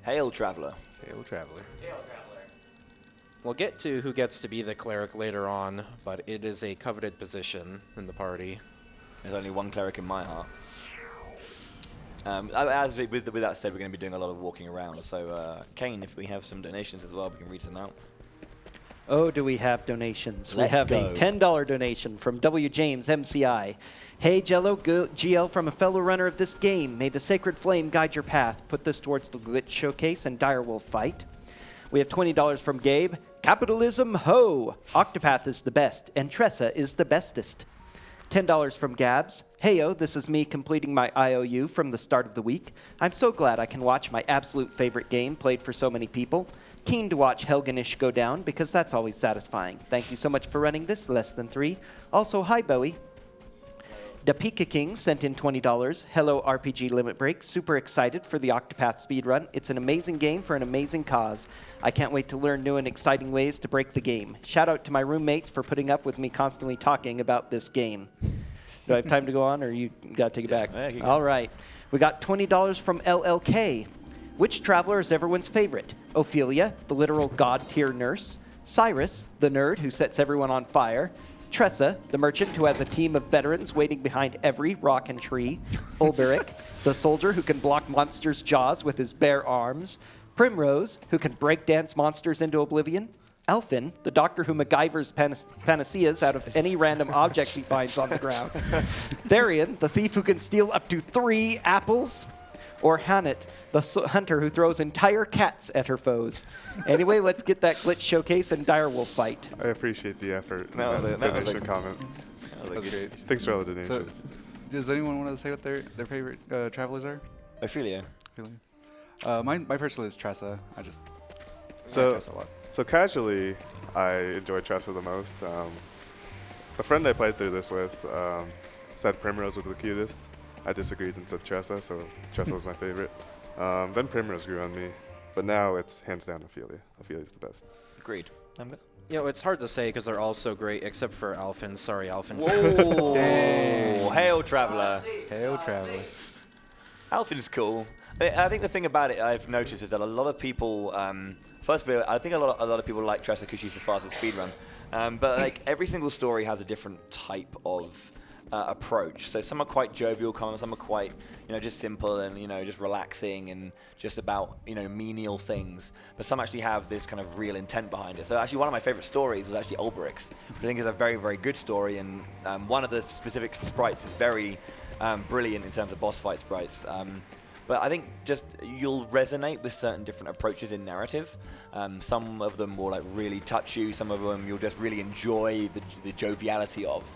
Hail, Traveler. Hail, Traveler. We'll get to who gets to be the Cleric later on, but it is a coveted position in the party. There's only one cleric in my heart. With that said, we're going to be doing a lot of walking around. So, Kane, if we have some donations as well, we can read some out. Oh, do we have donations? Let's we have go. a $10 donation from W. James, MCI. Hey, Jello, GL from a fellow runner of this game. May the sacred flame guide your path. Put this towards the Glitch Showcase and Direwolf fight. We have $20 from Gabe. Capitalism, ho! Octopath is the best, and Tresa is the bestest. $10 from Gabs. Heyo, this is me completing my IOU from the start of the week. I'm so glad I can watch my absolute favorite game played for so many people. Keen to watch Helganish go down because that's always satisfying. Thank you so much for running this, Less Than 3. Also, hi, Bowie. Da Pika King sent in $20. Hello, RPG Limit Break. Super excited for the Octopath speedrun. It's an amazing game for an amazing cause. I can't wait to learn new and exciting ways to break the game. Shout out to my roommates for putting up with me constantly talking about this game. Do I have time to go on, or you got to take it back? Yeah, All right. We got $20 from LLK. Which traveler is everyone's favorite? Ophilia, the literal god-tier nurse. Cyrus, the nerd who sets everyone on fire. Tresa, the merchant who has a team of veterans waiting behind every rock and tree. Ulberic, the soldier who can block monsters' jaws with his bare arms. Primrose, who can breakdance monsters into oblivion. Alphen, the doctor who MacGyvers panaceas out of any random objects he finds on the ground. Therion, the thief who can steal up to 3 apples. Or Hannet, the hunter who throws entire cats at her foes. Anyway, let's get that Glitch Showcase and Direwolf fight. I appreciate the effort. in That was that a- that was donation a- comment. That's great. Thanks for all the So, donations. does anyone want to say what their favorite travelers are? Ophilia. Really? My personal is Tresa. I like So, Tresa a lot. so casually, I enjoy Tresa the most. The friend I played through this with said Primrose was the cutest. I disagreed and said Tresa, so Tresa was my favorite. Then Primrose grew on me, but now it's hands down Ophilia. Ophilia's the best. Agreed. Amber? You know, it's hard to say because they're all so great, except for Alphen. Sorry, Alphen. Whoa! Hail, Traveler. Hail, Traveler. Alphen's cool. I think the thing about it I've noticed is that a lot of people, first of all, I think a lot of people like Tresa because she's the fastest speedrun. But like every single story has a different type of approach. So some are quite jovial, some are quite, just simple and, just relaxing and just about, menial things. But some actually have this kind of real intent behind it. So actually one of my favorite stories was actually Ulberic's, which I think is a very, very good story. And one of the specific sprites is very brilliant in terms of boss fight sprites. But I think just you'll resonate with certain different approaches in narrative. Some of them will like really touch you. Some of them you'll just really enjoy the joviality of.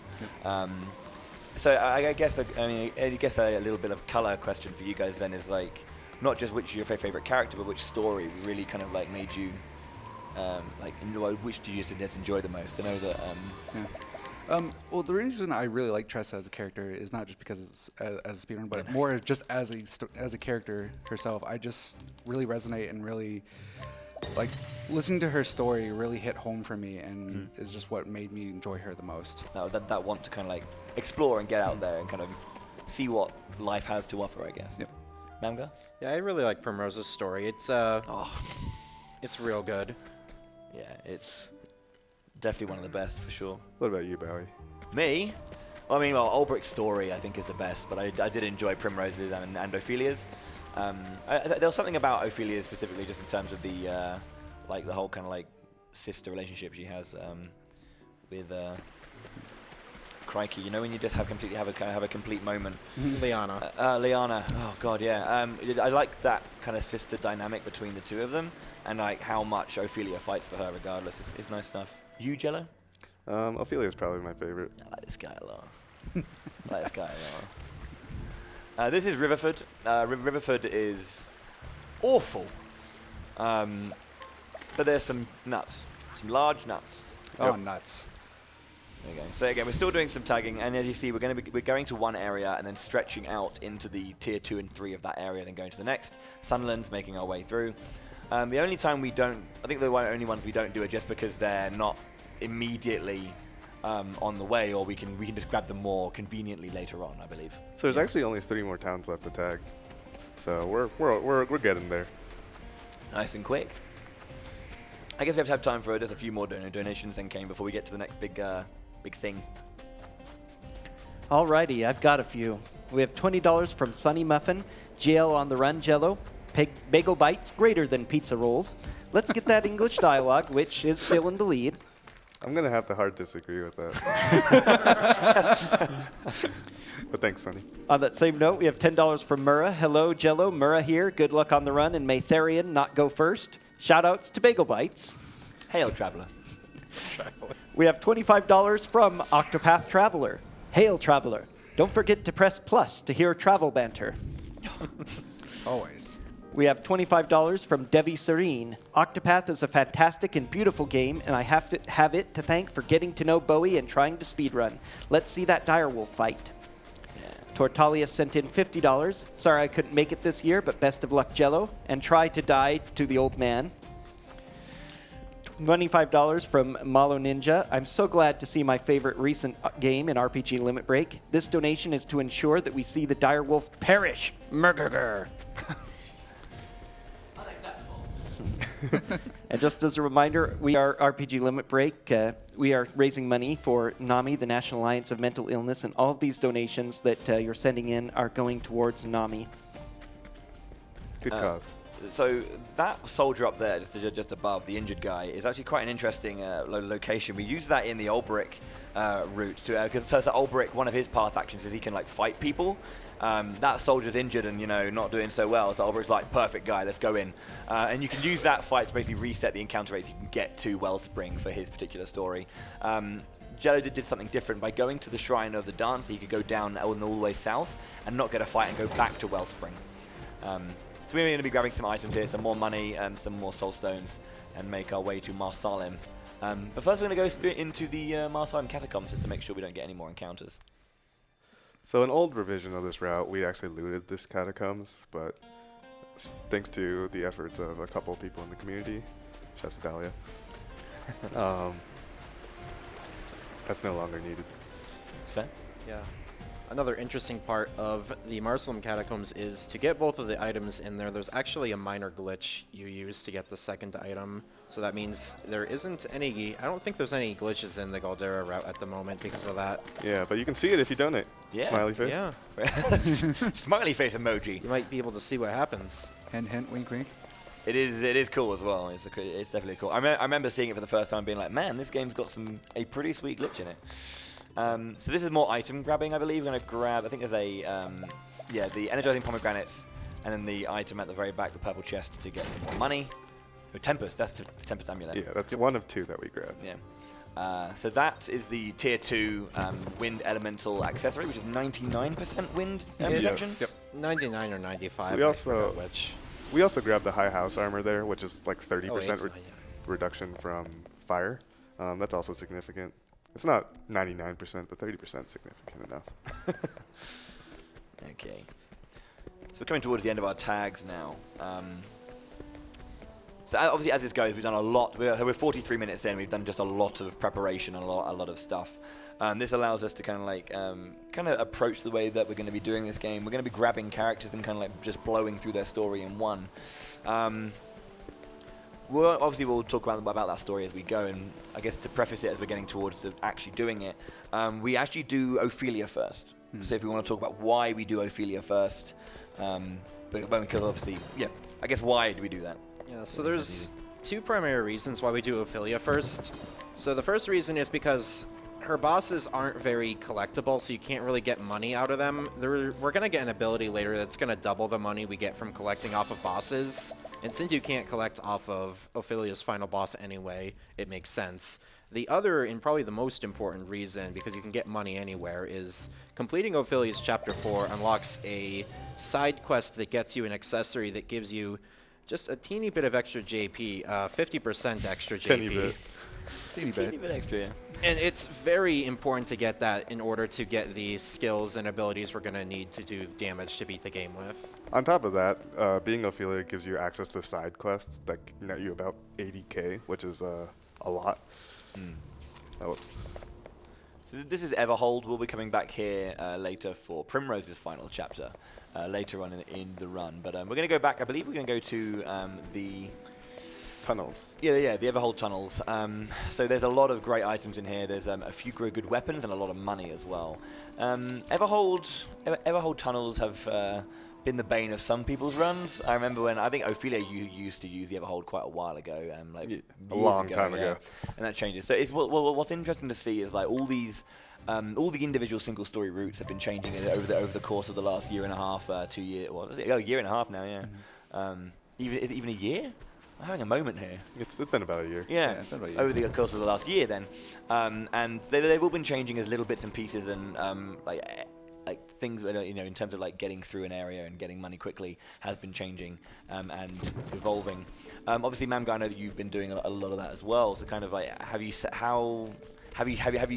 So I guess a little bit of color question for you guys then is like not just which is your favorite character, but which story really kind of like made you which do you just enjoy the most? I know that. Well, the reason I really like Tresa as a character is not just because it's as a speedrunner, but more just as a character herself. I just really resonate and really like listening to her story really hit home for me, and is just what made me enjoy her the most. That want to kind of like explore and get out there and kind of see what life has to offer, I guess. Yep. Mamga? Yeah, I really like Primrose's story. It's it's real good. Yeah, it's definitely one of the best for sure. What about you, Bowie? Me? Well, I mean, Ulbricht's story I think is the best, but I did enjoy Primrose's and Ophilia's. There was something about Ophilia specifically, just in terms of the like the whole kind of like sister relationship she has with Crikey. You know when you just have a complete moment. Liana. Liana. Oh god, yeah. I like that kind of sister dynamic between the two of them, and like how much Ophilia fights for her regardless. It's nice stuff. You, Jello? Ophilia is probably my favorite. I like this guy a lot. I like this guy a lot. This is Riverford. Riverford is awful. But there's some nuts. Some large nuts. Oh, nuts. There you go. So again, we're still doing some tagging, and as you see, we're going to one area and then stretching out into the tier 2 and 3 of that area, then going to the next. Sunlands, making our way through. The only time we don't, I think the only ones we don't do are just because they're not immediately on the way, or we can just grab them more conveniently later on, I believe. So there's actually only 3 more towns left to tag. So we're getting there. Nice and quick. I guess we have time for just a few more donations then, Kane, before we get to the next big thing. Alrighty, I've got a few. We have $20 from Sunny Muffin, GL on the Run Jello, Bagel Bites greater than pizza rolls. Let's get that English dialogue, which is still in the lead. I'm going to have to hard disagree with that. But thanks, Sonny. On that same note, we have $10 from Murrah. Hello, Jello. Murrah here. Good luck on the run, and may Therion not go first. Shoutouts to Bagel Bites. Hail, Traveler. We have $25 from Octopath Traveler. Hail, Traveler. Don't forget to press plus to hear travel banter. Always. We have $25 from Devi Serene. Octopath is a fantastic and beautiful game, and I have it to thank for getting to know Bowie and trying to speedrun. Let's see that direwolf fight. Tortalia sent in $50. Sorry I couldn't make it this year, but best of luck, Jello. And try to die to the old man. $25 from Malo Ninja. I'm so glad to see my favorite recent game in RPG Limit Break. This donation is to ensure that we see the direwolf perish. Murgurger. And just as a reminder, we are RPG Limit Break. We are raising money for NAMI, the National Alliance of Mental Illness, and all of these donations that you're sending in are going towards NAMI. Good cause. So that soldier up there, just above the injured guy, is actually quite an interesting location. We use that in the Ulbricht route because so Ulbricht, one of his path actions is he can like fight people. That soldier's injured and not doing so well, so Ulbricht's like, perfect guy, let's go in. And you can use that fight to basically reset the encounter rates. You can get to Wellspring for his particular story. Jello did something different. By going to the Shrine of the Dancer, he could go down all the way south and not get a fight and go back to Wellspring. So we're going to be grabbing some items here, some more money, some more soul stones, and make our way to Mar Salim. But first we're going to go straight into the Mar Salim catacombs just to make sure we don't get any more encounters. So an old revision of this route, we actually looted this catacombs, but thanks to the efforts of a couple of people in the community, shouts to Dahlia, that's no longer needed. Is that? Yeah. Another interesting part of the Marsalim Catacombs is to get both of the items in there, there's actually a minor glitch you use to get the second item. So that means there isn't any, I don't think there's any glitches in the Galdera route at the moment because of that. Yeah, but you can see it if you donate. Yeah. Smiley face. Yeah. Smiley face emoji. You might be able to see what happens. Hint, hint, wink, wink. It is cool as well. It's definitely cool. I remember seeing it for the first time and being like, man, this game's got a pretty sweet glitch in it. So this is more item grabbing, I believe. We're going to grab, I think there's the energizing pomegranates, and then the item at the very back, the purple chest, to get some more money. Oh, Tempest, that's the Tempest amulet. Yeah, that's one of 2 that we grabbed. Yeah. So that is the tier 2 wind elemental accessory, which is 99% wind protection. Yes. Yep. 99 or 95. So we also which. We also grabbed the high house armor there, which is like 30% Oh, reduction from fire. That's also significant. It's not 99%, but 30% significant enough. Okay. So we're coming towards the end of our tags now. So obviously, as this goes, we've done a lot. We're 43 minutes in. We've done just a lot of preparation, a lot of stuff. This allows us to kind of approach the way that we're going to be doing this game. We're going to be grabbing characters and kind of like just blowing through their story in one. We'll talk about that story as we go, and I guess to preface it as we're getting towards actually doing it, we actually do Ophilia first. So if we want to talk about why we do Ophilia first, because obviously, I guess why do we do that? Yeah, so there's two primary reasons why we do Ophilia first. So the first reason is because her bosses aren't very collectible, so you can't really get money out of them. We're going to get an ability later that's going to double the money we get from collecting off of bosses. And since you can't collect off of Ophilia's final boss anyway, it makes sense. The other, and probably the most important reason, because you can get money anywhere, is completing Ophilia's Chapter 4 unlocks a side quest that gets you an accessory that gives you just a teeny bit of extra JP, 50% extra JP. Teeny bit. Teeny bit extra, yeah. And it's very important to get that in order to get the skills and abilities we're going to need to do damage to beat the game with. On top of that, being Ophilia gives you access to side quests that net you about 80k, which is a lot. So this is Everhold. We'll be coming back here later for Primrose's final chapter, later on in the run. But we're going to go back. I believe we're going to go to the tunnels. Yeah, the Everhold tunnels. So there's a lot of great items in here. There's a few good weapons and a lot of money as well. Everhold tunnels have been the bane of some people's runs. I remember when, I think Ophilia used to use the Everhold quite a while ago, a long time ago. And that changes. So it's what's interesting to see is like all the individual single story routes have been changing over the course of the last year and a half, 2 years. What was it? Oh, a year and a half now, yeah. Is it even a year? I'm having a moment here. It's been about a year. Yeah, it's been about a year. over the course of the last year then. And they've all been changing as little bits and pieces and like things that in terms of like getting through an area and getting money quickly has been changing and evolving. Obviously, Mamga, I know that you've been doing a lot of that as well. So kind of like, have you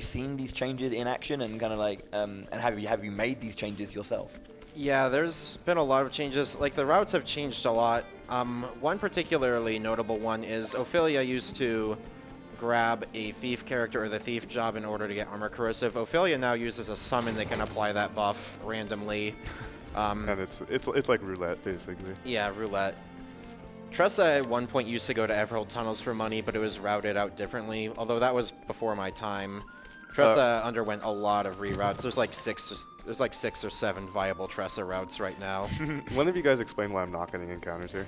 seen these changes in action and kind of like and have you made these changes yourself? Yeah, there's been a lot of changes. Like, the routes have changed a lot. One particularly notable one is Ophilia used to grab a thief character or the thief job in order to get armor corrosive. Ophilia now uses a summon that can apply that buff randomly. And it's like roulette, basically. Yeah, roulette. Tresa at one point used to go to Everhold tunnels for money, but it was routed out differently, although that was before my time. Tresa underwent a lot of reroutes. There's like 6 or 7 viable Tresa routes right now. When have you guys explained why I'm not getting encounters here?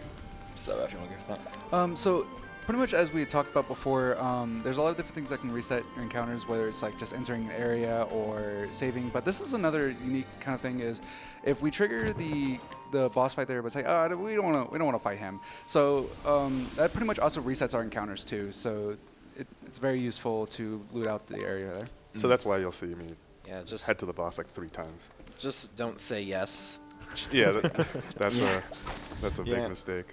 So if you want to go for that. So pretty much as we talked about before, there's a lot of different things that can reset your encounters, whether it's like just entering an area or saving. But this is another unique kind of thing: is if we trigger the boss fight there, but say, oh, we don't want to fight him. So that pretty much also resets our encounters too. So it's very useful to loot out the area there. So that's why you'll see me just head to the boss like 3 times. Just don't say yes. Yeah, that's a big mistake.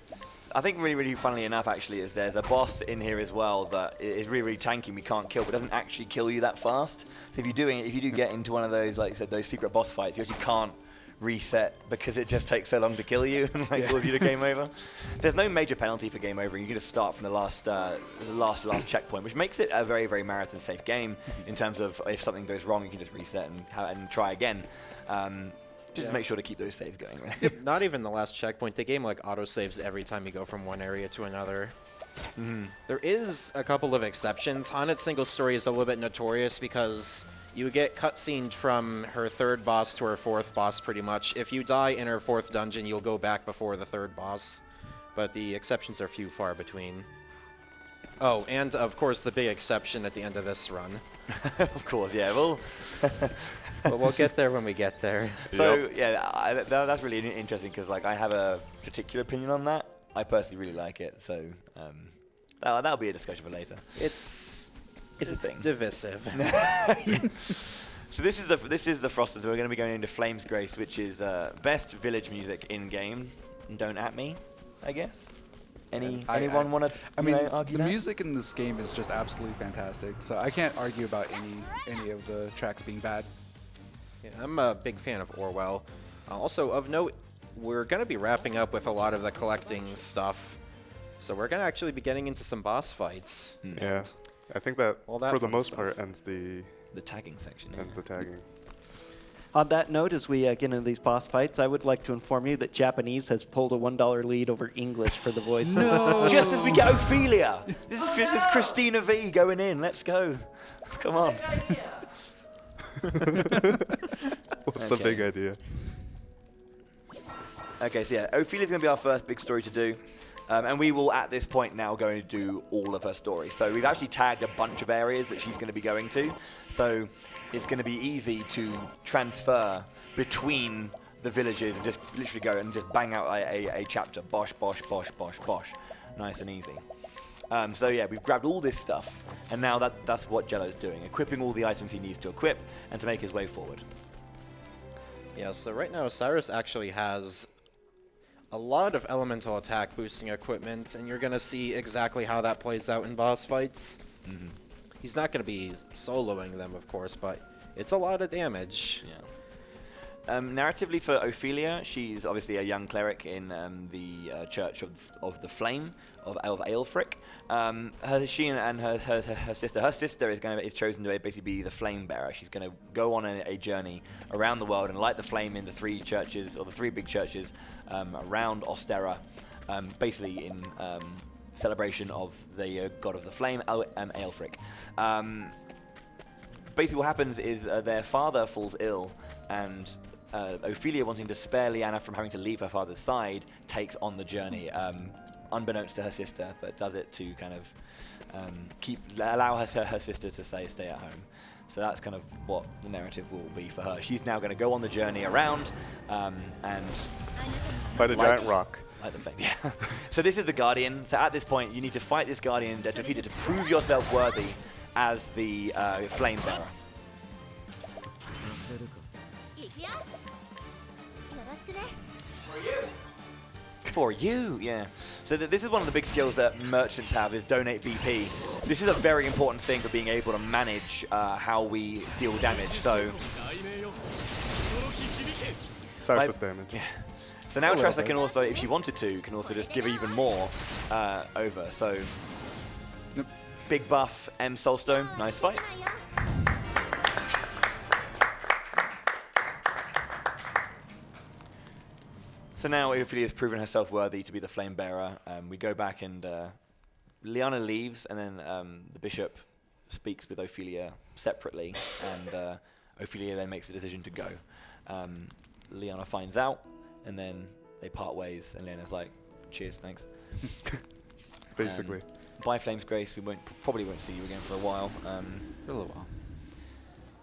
I think really funnily enough actually is there's a boss in here as well that is really tanky, we can't kill, but doesn't actually kill you that fast. So if you do get into one of those, like I said, those secret boss fights, you actually can't reset because it just takes so long to kill you and cause you to game over. There's no major penalty for game over. You can just start from the last checkpoint, which makes it a very, very marathon safe game in terms of if something goes wrong, you can just reset and try again. Just make sure to keep those saves going. Right? Not even the last checkpoint. The game autosaves every time you go from one area to another. There is a couple of exceptions. Haunted single story is a little bit notorious because you get cutscened from her 3rd boss to her 4th boss pretty much. If you die in her 4th dungeon, you'll go back before the 3rd boss. But the exceptions are few far between. Oh, and of course the big exception at the end of this run. Of course, yeah. Well, but we'll get there when we get there. So yeah, that's really interesting because I have a particular opinion on that. I personally really like it, so that'll be a discussion for later. It's a thing. Divisive. So this is the Frosted. We're going to be going into Flame's Grace, which is best village music in game. Don't at me, I guess. Anyone want to argue the that? music in this game is just absolutely fantastic, so I can't argue about any of the tracks being bad. Yeah, I'm a big fan of Orwell. Also, of note, we're going to be wrapping up with a lot of the collecting stuff, so we're going to actually be getting into some boss fights. Yeah, I think that all that for the fun most stuff. part ends the tagging section. ends the tagging. On that note, as we get into these boss fights, I would like to inform you that Japanese has pulled a $1 lead over English for the voices. Just as we get Ophilia. This is Christina V going in. Let's go. Come on. What's the big idea? Okay, so yeah, Ophilia's going to be our first big story to do. And we will, at this point now, go and do all of her story. So we've actually tagged a bunch of areas that she's going to be going to. So it's going to be easy to transfer between the villages and just literally go and just bang out a chapter. Bosh, bosh, bosh, bosh, bosh. Nice and easy. So yeah, we've grabbed all this stuff, and now that's what Jello's doing, equipping all the items he needs to equip and to make his way forward. Yeah, so right now Cyrus actually has a lot of elemental attack boosting equipment, and you're going to see exactly how that plays out in boss fights. Mm-hmm. He's not going to be soloing them, of course, but it's a lot of damage. Yeah. Narratively for Ophilia, she's obviously a young cleric in the Church of the Flame of Aelfric. She and her sister. Her sister is chosen to basically be the flame bearer. She's going to go on a journey around the world and light the flame in the three churches, or the three big churches around Ostera, basically in celebration of the god of the flame, Aelfric. Basically what happens is their father falls ill, and Ophilia, wanting to spare Lyanna from having to leave her father's side, takes on the journey, unbeknownst to her sister, but does it to kind of allow her sister to stay at home. So that's kind of what the narrative will be for her. She's now going to go on the journey around and Fight a giant rock. Like the flame, yeah. So this is the Guardian. So at this point, you need to fight this Guardian, defeat it to prove yourself worthy as the flame bearer. For you, yeah. So this is one of the big skills that merchants have, is donate BP. This is a very important thing for being able to manage how we deal damage. So Cyrus damage. Yeah. So now Tresa can also, if she wanted to, can also just give even more over. So big buff, M Soulstone, nice fight. So now Ophilia has proven herself worthy to be the flame bearer. We go back and Lyanna leaves, and then the bishop speaks with Ophilia separately, and Ophilia then makes the decision to go. Lyanna finds out, and then they part ways, and Lyanna's like, cheers, thanks. Basically. Bye, Flame's Grace. We probably won't see you again for a while. For a little while.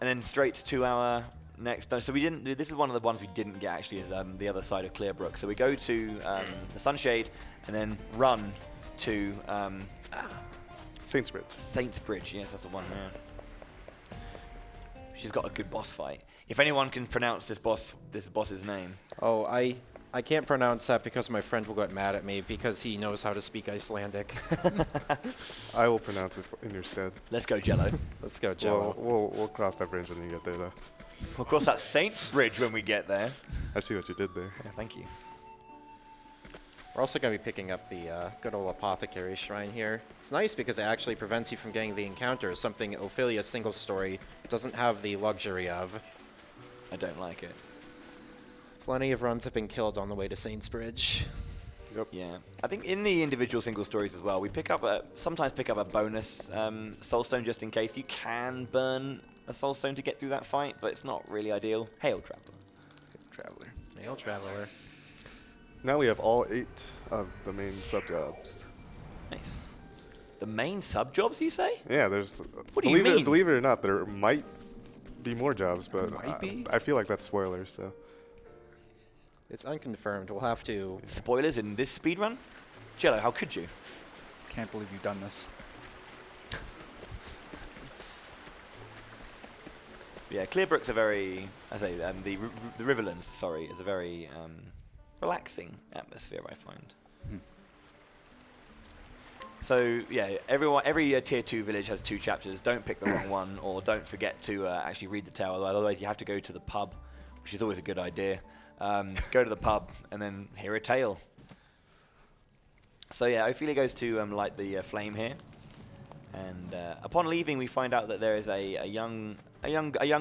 And then straight to our next. So we didn't. This is one of the ones we didn't get actually. Is the other side of Clearbrook. So we go to the Sunshade, and then run to Saints Bridge. Saints Bridge. Yes, that's the one. Yeah. She's got a good boss fight. If anyone can pronounce this boss's name. Oh, I can't pronounce that because my friend will get mad at me because he knows how to speak Icelandic. I will pronounce it in your stead. Let's go, Jello. Let's go, Jello. We'll cross that bridge when you get there, though. We'll cross that Saints Bridge when we get there. I see what you did there. Yeah, thank you. We're also going to be picking up the good old Apothecary Shrine here. It's nice because it actually prevents you from getting the encounters, something Ophilia's single story doesn't have the luxury of. I don't like it. Plenty of runs have been killed on the way to Saints Bridge. Yep. Yeah, I think in the individual single stories as well, we sometimes pick up a bonus soulstone just in case. You can burn a soulstone to get through that fight, but it's not really ideal. Hail Traveler. Hail Traveler. Now we have all 8 of the main sub-jobs. Nice. The main sub-jobs, you say? Yeah, there's... What do you mean? Believe it or not, there might be more jobs, but Might be? I feel like that's spoilers, so... It's unconfirmed. We'll have to... Spoilers in this speedrun? Jello, how could you? Can't believe you've done this. Yeah, Clearbrook's a very... I say, the Riverlands, sorry, is a very relaxing atmosphere, I find. So yeah, every tier 2 village has 2 chapters. Don't pick the wrong one, or don't forget to actually read the tale. Otherwise, you have to go to the pub, which is always a good idea. Go to the pub and then hear a tale. So yeah, Ophilia goes to light the flame here, and upon leaving, we find out that there is a young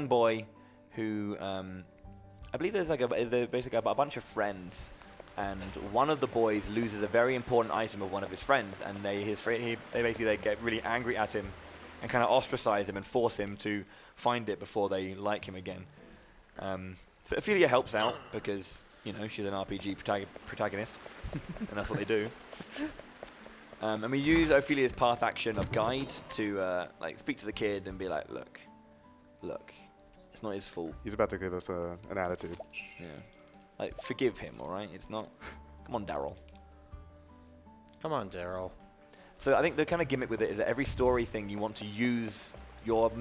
boy who I believe there's like basically a bunch of friends. And one of the boys loses a very important item of one of his friends, and they get really angry at him and kind of ostracize him and force him to find it before they like him again. So Ophilia helps out because, you know, she's an RPG protagonist, and that's what they do. And we use Ophilia's path action of guide to like speak to the kid and be like, look, it's not his fault. He's about to give us an attitude. Yeah. Like, forgive him, all right? It's not... Come on, Daryl. Come on, Daryl. So I think the kind of gimmick with it is that every story thing you want to use your...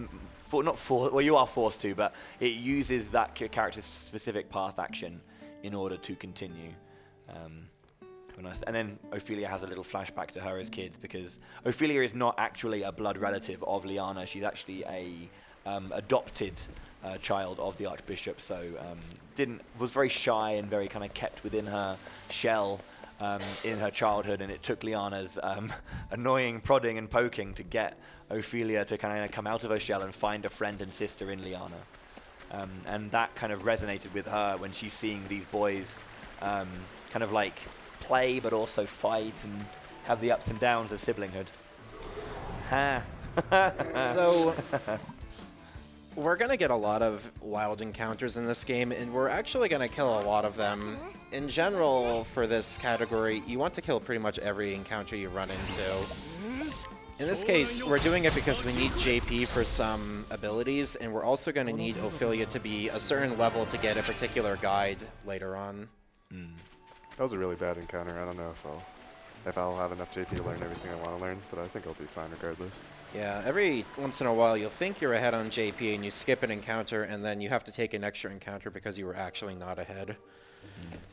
well, you are forced to, but it uses that character's specific path action in order to continue. And then Ophilia has a little flashback to her as kids, because Ophilia is not actually a blood relative of Liana. She's actually a adopted child of the Archbishop, so was very shy and very kind of kept within her shell in her childhood, and it took Liana's annoying prodding and poking to get Ophilia to kind of come out of her shell and find a friend and sister in Liana. And that kind of resonated with her when she's seeing these boys kind of like play but also fight and have the ups and downs of siblinghood. So we're going to get a lot of wild encounters in this game, and we're actually going to kill a lot of them. In general, for this category, you want to kill pretty much every encounter you run into. In this case, we're doing it because we need JP for some abilities, and we're also going to need Ophilia to be a certain level to get a particular guide later on. That was a really bad encounter. I don't know if I'll have enough JP to learn everything I want to learn, but I think I'll be fine regardless. Yeah, every once in a while you'll think you're ahead on JP and you skip an encounter, and then you have to take an extra encounter because you were actually not ahead.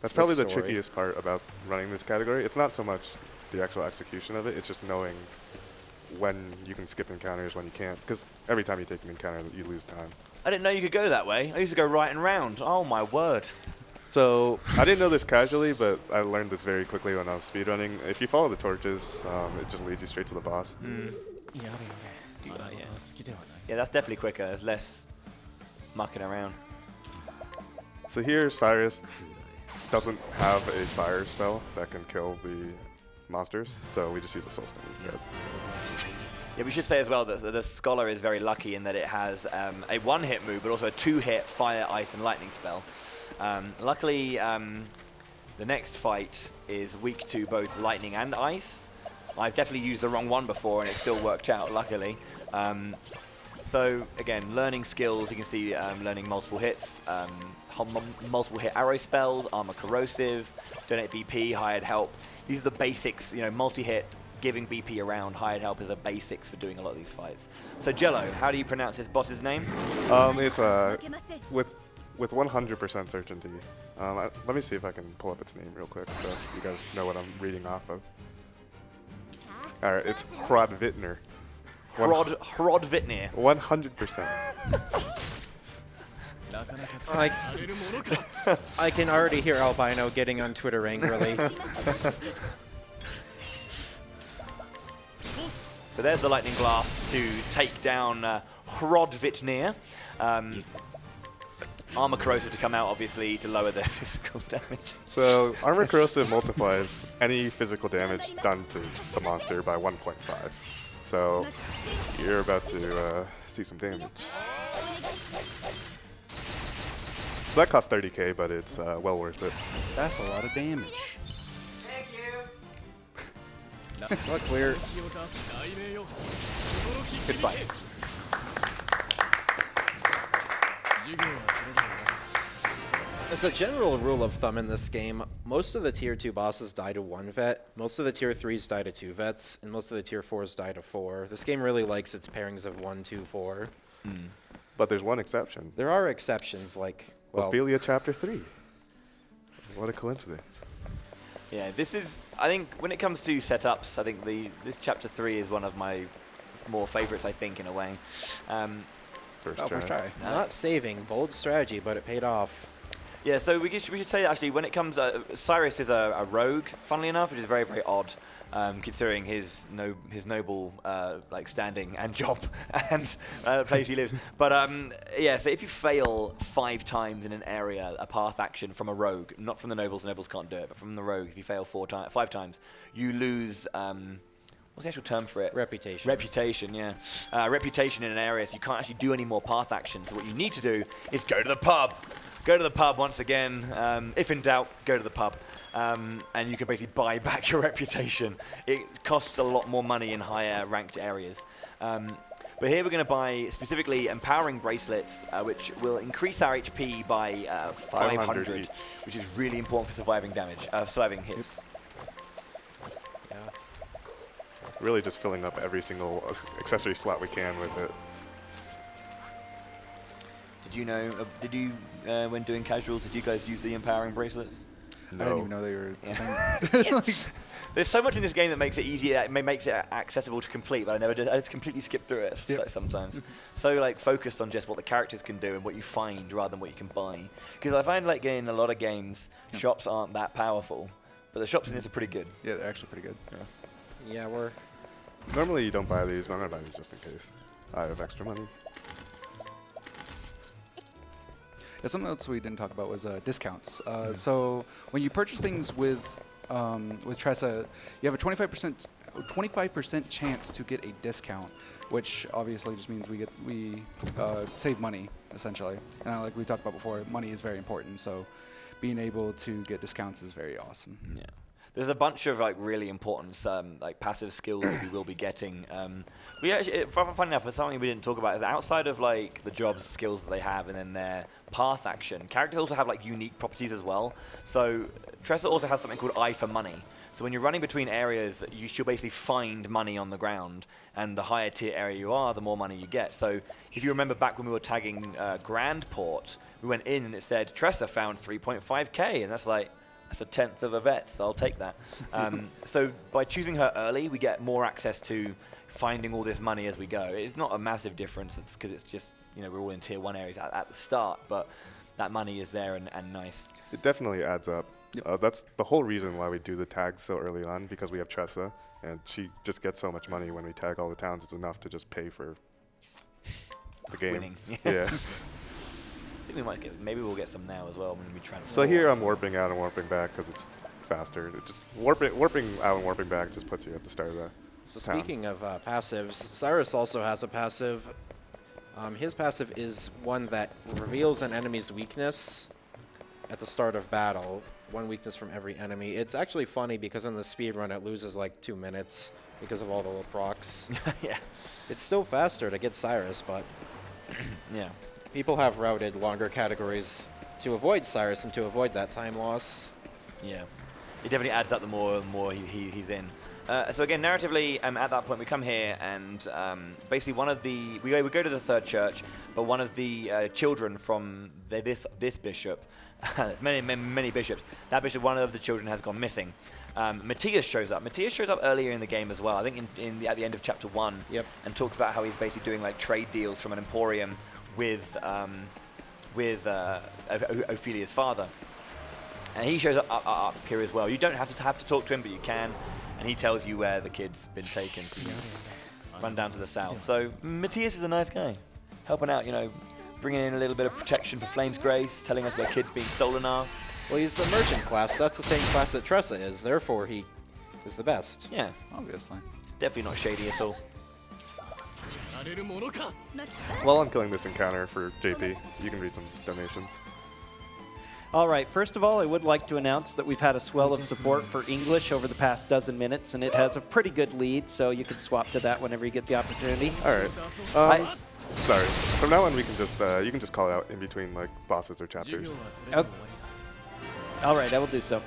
That's probably the trickiest part about running this category. It's not so much the actual execution of it, it's just knowing when you can skip encounters, when you can't, because every time you take an encounter, you lose time. I didn't know you could go that way. I used to go right and round. Oh my word. So, I didn't know this casually, but I learned this very quickly when I was speedrunning. If you follow the torches, it just leads you straight to the boss. Yeah, that's definitely quicker. There's less mucking around. So here, Cyrus doesn't have a fire spell that can kill the monsters, so we just use a soul stone instead. Yeah, we should say as well that the Scholar is very lucky in that it has a one-hit move, but also a two-hit fire, ice, and lightning spell. Luckily, the next fight is weak to both lightning and ice. I've definitely used the wrong one before, and it still worked out, luckily. So, again, learning skills, you can see learning multiple hits, multiple hit arrow spells, armor corrosive, donate BP, hired help. These are the basics, you know, multi-hit, giving BP around, hired help is the basics for doing a lot of these fights. So, Jello, how do you pronounce this boss's name? It's with 100% certainty. Let me see if I can pull up its name real quick so you guys know what I'm reading off of. Alright, it's Hrodvitnir. Hrodvitnir. 100%. I can already hear Albino getting on Twitter angrily. So there's the lightning blast to take down Hrodvitnir. Armor corrosive to come out, obviously, to lower their physical damage. So armor corrosive multiplies any physical damage done to the monster by 1.5. So you're about to see some damage. So that costs 30k, but it's well worth it. That's a lot of damage. Look, we're... Good fight. As a general rule of thumb in this game, most of the Tier 2 bosses die to 1 vet, most of the Tier 3s die to 2 vets, and most of the Tier 4s die to 4. This game really likes its pairings of 1, 2, 4. But there's one exception. There are exceptions, like, well... Ophilia Chapter 3. What a coincidence. Yeah, this is, I think, when it comes to setups, I think this Chapter 3 is one of my more favorites, I think, in a way. First try. Not saving, bold strategy, but it paid off. Yeah, so we should say, actually, when it comes, Cyrus is a rogue, funnily enough, which is very, very odd, considering his noble like standing and job and place he lives. But yeah, so if you fail 5 times in an area, a path action from a rogue, not from the nobles can't do it, but from the rogue, if you fail 5 times, you lose. What's the actual term for it? Reputation. Reputation, yeah. Reputation in an area, so you can't actually do any more path actions. So what you need to do is go to the pub. Go to the pub once again. If in doubt, go to the pub. And you can basically buy back your reputation. It costs a lot more money in higher ranked areas. But here we're going to buy specifically empowering bracelets, which will increase our HP by 500, each. which is really important for surviving damage, surviving hits. Really just filling up every single accessory slot we can with it. Did you know, when doing casuals, did you guys use the empowering bracelets? No. I didn't even know they were. Yeah. There's so much in this game that makes it easy, makes it accessible to complete, but I just completely skip through it sometimes. So like focused on just what the characters can do and what you find rather than what you can buy. Because I find like in a lot of games, shops aren't that powerful, but the shops in this are pretty good. Yeah, they're actually pretty good. Yeah, we're... Normally you don't buy these, but I'm going to buy these just in case I have extra money. Yeah, something else we didn't talk about was discounts. So when you purchase things with Tresa, you have a 25% chance to get a discount, which obviously just means we save money essentially. And like we talked about before, money is very important. So being able to get discounts is very awesome. Yeah. There's a bunch of like really important like passive skills that we will be getting. We actually, funny enough, something we didn't talk about is outside of like the job skills that they have and then their path action, characters also have like unique properties as well. So Tresa also has something called Eye for Money. So when you're running between areas, you should basically find money on the ground, and the higher tier area you are, the more money you get. So if you remember back when we were tagging Grandport, we went in and it said Tresa found 3.5k, and that's like, that's a 1/10 of a vet, so I'll take that. So by choosing her early, we get more access to finding all this money as we go. It's not a massive difference because it's just, we're all in tier 1 areas at the start, but that money is there and nice. It definitely adds up. That's the whole reason why we do the tags so early on, because we have Tresa, and she just gets so much money when we tag all the towns. It's enough to just pay for the game. Winning. Yeah. I think we might maybe we'll get some now as well when we transfer. So here I'm warping out and warping back because it's faster. It just warping out and warping back just puts you at the start of the So town. speaking of passives, Cyrus also has a passive. His passive is one that reveals an enemy's weakness at the start of battle. One weakness from every enemy. It's actually funny because in the speedrun it loses like 2 minutes because of all the little procs. Yeah. It's still faster to get Cyrus, but Yeah. people have routed longer categories to avoid Cyrus and to avoid that time loss. Yeah. It definitely adds up the more he's in. So again, narratively, at that point we come here and basically we go to the third church, but one of the children from this bishop, many bishops, that bishop, one of the children has gone missing. Matthias shows up. Matthias shows up earlier in the game as well. I think at the end of chapter 1, Yep. and talks about how he's basically doing like trade deals from an emporium with Ophilia's father. And he shows up here as well. You don't have to talk to him, but you can. And he tells you where the kid's been taken. So you run down to the south. So Matthias is a nice guy. Helping out, bringing in a little bit of protection for Flame's Grace, telling us where kids being stolen are. Well, he's the merchant class. That's the same class that Tresa is. Therefore, he is the best. Yeah, Obviously. definitely not shady at all. While I'm killing this encounter for JP, you can read some donations. All right, first of all, I would like to announce that we've had a swell of support for English over the past dozen minutes, and it has a pretty good lead, so you can swap to that whenever you get the opportunity. All right. Sorry. From now on, we can just you can just call it out in between like bosses or chapters. Oh. All right, I will do so.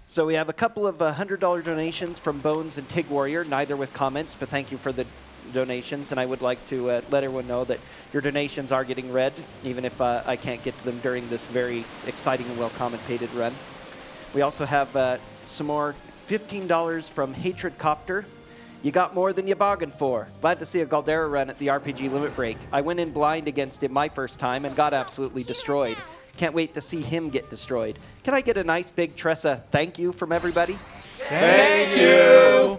So we have a couple of $100 donations from Bones and Tig Warrior, neither with comments, but thank you for the donations, and I would like to let everyone know that your donations are getting read, even if I can't get to them during this very exciting and well-commentated run. We also have some more $15 from Hatred Copter. You got more than you bargained for. Glad to see a Galdera run at the RPG Limit Break. I went in blind against him my first time and got absolutely destroyed. Can't wait to see him get destroyed. Can I get a nice big Tresa thank you from everybody? Thank you!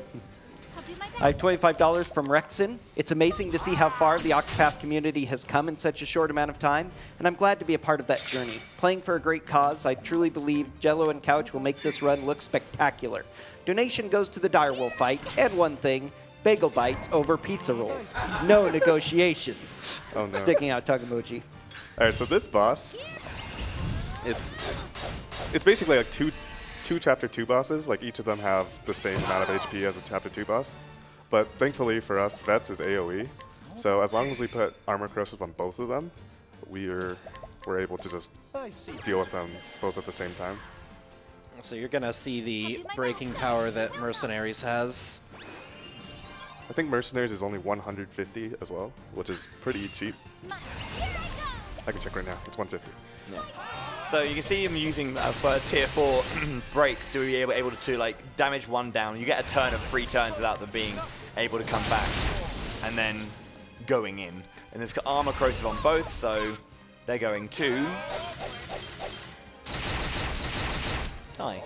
I have $25 from Rexon. It's amazing to see how far the Octopath community has come in such a short amount of time, and I'm glad to be a part of that journey. Playing for a great cause, I truly believe Jello and Couch will make this run look spectacular. Donation goes to the direwolf fight, and one thing, bagel bites over pizza rolls. No negotiation. Oh, no. Sticking out tongue emoji. All right, so this boss, it's basically like two Chapter 2 bosses. Like each of them have the same amount of HP as a Chapter 2 boss. But thankfully for us, Vets is AoE. So as long as we put Armor Corrosive on both of them, we're able to just deal with them both at the same time. So you're going to see the breaking power that Mercenaries has. I think Mercenaries is only 150 as well, which is pretty cheap. I can check right now. It's 150. Yeah. So you can see him using for tier 4 breaks to be able to like damage one down. You get a turn of 3 turns without them being able to come back, and then going in. And there's got armor corrosive on both, so they're going to die.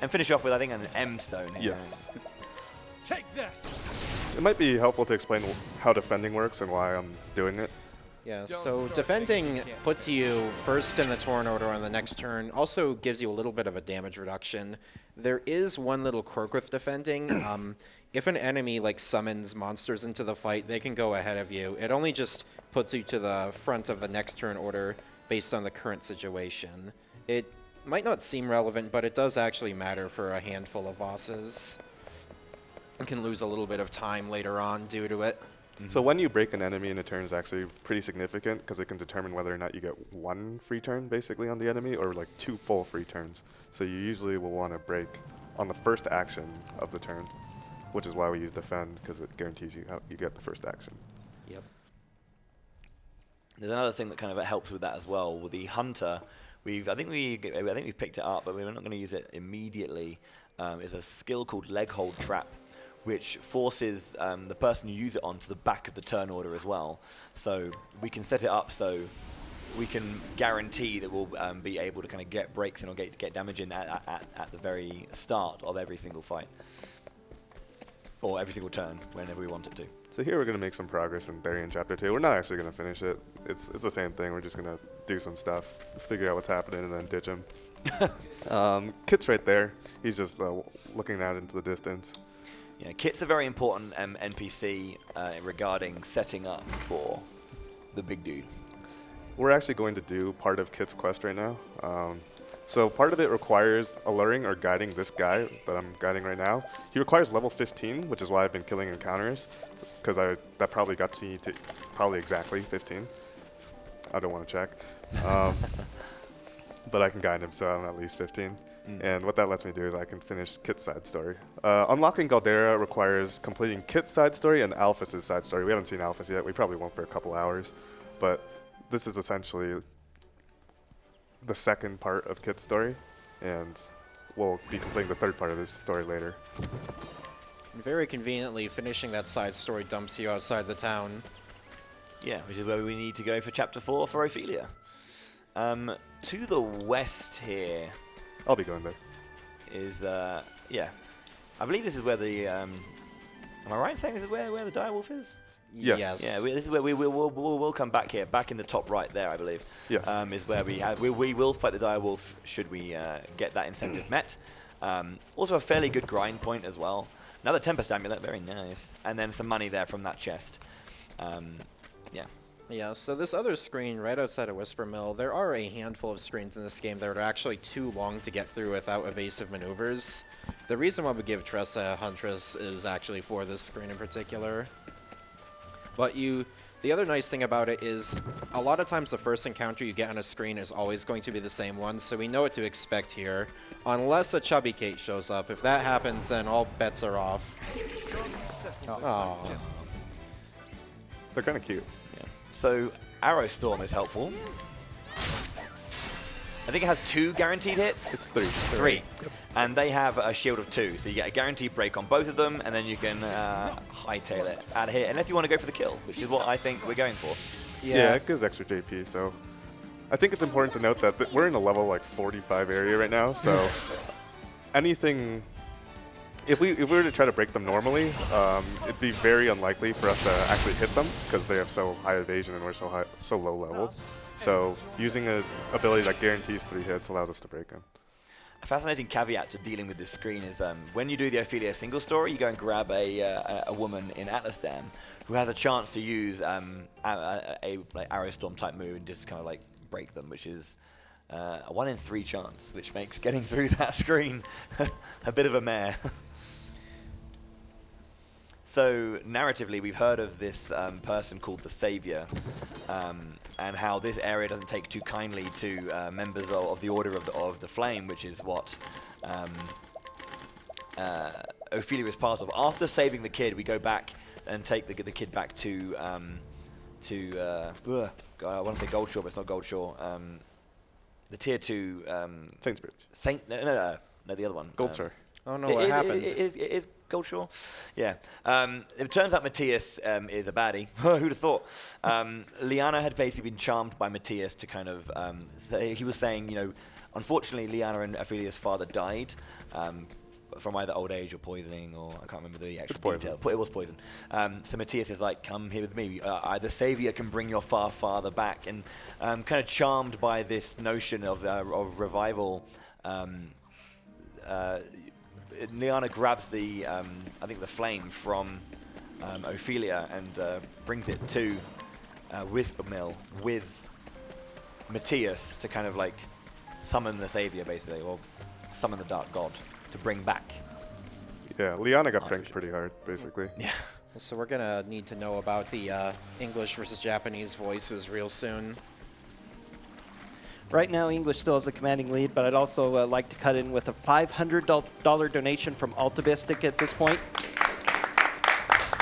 And finish off with, I think, an M stone here. Yes. Take this. It might be helpful to explain how defending works and why I'm doing it. Yeah, so defending puts you first in the turn order on the next turn, also gives you a little bit of a damage reduction. There is one little quirk with defending. If an enemy like summons monsters into the fight, they can go ahead of you. It only just puts you to the front of the next turn order based on the current situation. It might not seem relevant, but it does actually matter for a handful of bosses. You can lose a little bit of time later on due to it. So when you break an enemy in a turn is actually pretty significant because it can determine whether or not you get 1 free turn basically on the enemy or like 2 full free turns. So you usually will want to break on the first action of the turn, which is why we use defend, because it guarantees you you get the first action. Yep. There's another thing that kind of helps with that as well. With the hunter, I think we've picked it up, but we're not going to use it immediately. Is a skill called leg hold trap, which forces the person you use it on to the back of the turn order as well. So we can set it up so we can guarantee that we'll be able to kind of get breaks in or get damage in at the very start of every single fight. Or every single turn, whenever we want it to. So here we're going to make some progress in Therion Chapter 2. We're not actually going to finish it. It's the same thing. We're just going to do some stuff, figure out what's happening, and then ditch him. Kit's right there. He's just looking out into the distance. Yeah, Kit's a very important NPC regarding setting up for the big dude. We're actually going to do part of Kit's quest right now. So part of it requires alluring or guiding this guy that I'm guiding right now. He requires level 15, which is why I've been killing encounters, because that probably got me to probably exactly 15. I don't want to check. But I can guide him, so I'm at least 15. And what that lets me do is I can finish Kit's side story. Unlocking Galdera requires completing Kit's side story and Alphys' side story. We haven't seen Alphys yet. We probably won't for a couple hours. But this is essentially the second part of Kit's story, and we'll be completing the third part of his story later. Very conveniently, finishing that side story dumps you outside the town. Yeah, which is where we need to go for Chapter 4 for Ophilia. To the west here I'll be going there. is, yeah. I believe this is where the, am I right in saying this is where the direwolf is? Yes. Yeah, this is where we'll come back here, back in the top right there, I believe. Yes. Is where we will fight the direwolf should we get that incentive met. Also a fairly good grind point as well. Another Tempest Amulet, very nice. And then some money there from that chest. Yeah. Yeah, so this other screen right outside of Whisper Mill, there are a handful of screens in this game that are actually too long to get through without evasive maneuvers. The reason why we give Tresa a Huntress is actually for this screen in particular. But the other nice thing about it is a lot of times the first encounter you get on a screen is always going to be the same one, so we know what to expect here. Unless a Chubby Kate shows up. If that happens, then all bets are off. Oh. They're kind of cute. Yeah. So Arrow Storm is helpful. I think it has 2 guaranteed hits. It's 3. 3. And they have a shield of 2, so you get a guaranteed break on both of them, and then you can hightail it out of here, unless you want to go for the kill, which is what I think we're going for. Yeah, it gives extra JP, so I think it's important to note that we're in a level like 45 area right now, so anything, if we were to try to break them normally, it'd be very unlikely for us to actually hit them because they have so high evasion and we're so low level. So using an ability that guarantees 3 hits allows us to break them. A fascinating caveat to dealing with this screen is when you do the Ophilia single story, you go and grab a woman in Atlas Dam who has a chance to use a like Arrow Storm type move and just kind of like break them, which is a 1 in 3 chance, which makes getting through that screen a bit of a mare. So narratively, we've heard of this person called the Savior, and how this area doesn't take too kindly to members of the Order of the Flame, which is what Ophilia is part of. After saving the kid, we go back and take the kid back to I want to say Goldshore, but it's not Goldshore. The tier 2 Saintsbridge. No, the other one. Goldshore. Oh no, what happened? It is Goldshore? Yeah. It turns out Matthias is a baddie. Who'd have thought? Liana had basically been charmed by Matthias to kind of say, he was saying, you know, unfortunately Liana and Ophilia's father died from either old age or poisoning, or I can't remember the actual detail. It was poison. So Matthias is like, come here with me. The Savior can bring your father back. And kind of charmed by this notion of revival, Liana grabs the, I think the flame from Ophilia and brings it to Whisper Mill with Matthias to kind of like summon the Savior, basically, or summon the Dark God to bring back. Yeah, Liana got pranked pretty hard, basically. Yeah. So we're gonna need to know about the English versus Japanese voices real soon. Right now, English still has a commanding lead, but I'd also like to cut in with a $500 donation from Altabistic at this point.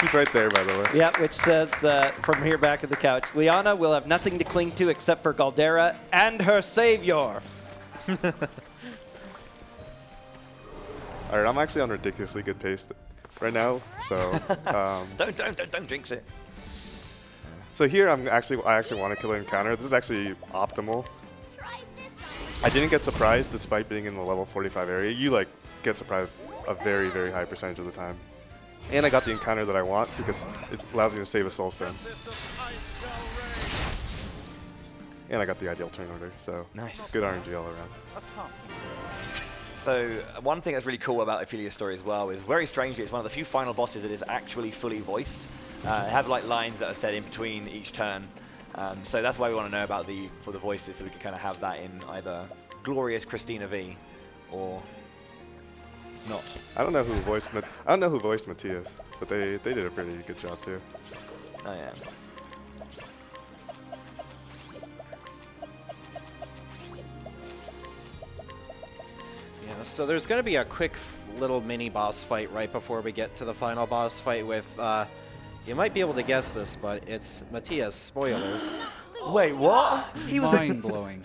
He's right there, by the way. Yeah, which says, from here back at the couch, Liana will have nothing to cling to except for Galdera and her savior. All right, I'm actually on ridiculously good pace right now, so Don't jinx it. so here I actually want to kill an encounter. This is actually optimal. I didn't get surprised despite being in the level 45 area. You like get surprised a very, very high percentage of the time. And I got the encounter that I want because it allows me to save a soul stone. And I got the ideal turn order, so Nice. good RNG all around. So one thing that's really cool about Ophilia's story as well is, very strangely, it's one of the few final bosses that is actually fully voiced. It have like lines that are said in between each turn. So that's why we want to know about the voices, so we can kind of have that in either glorious Christina V or not. I don't know who voiced Matthias, but they did a pretty good job too. Oh yeah. Yeah, so there's going to be a quick little mini boss fight right before we get to the final boss fight with, you might be able to guess this, but it's Matthias. Spoilers. Wait, what? He was Mind-blowing.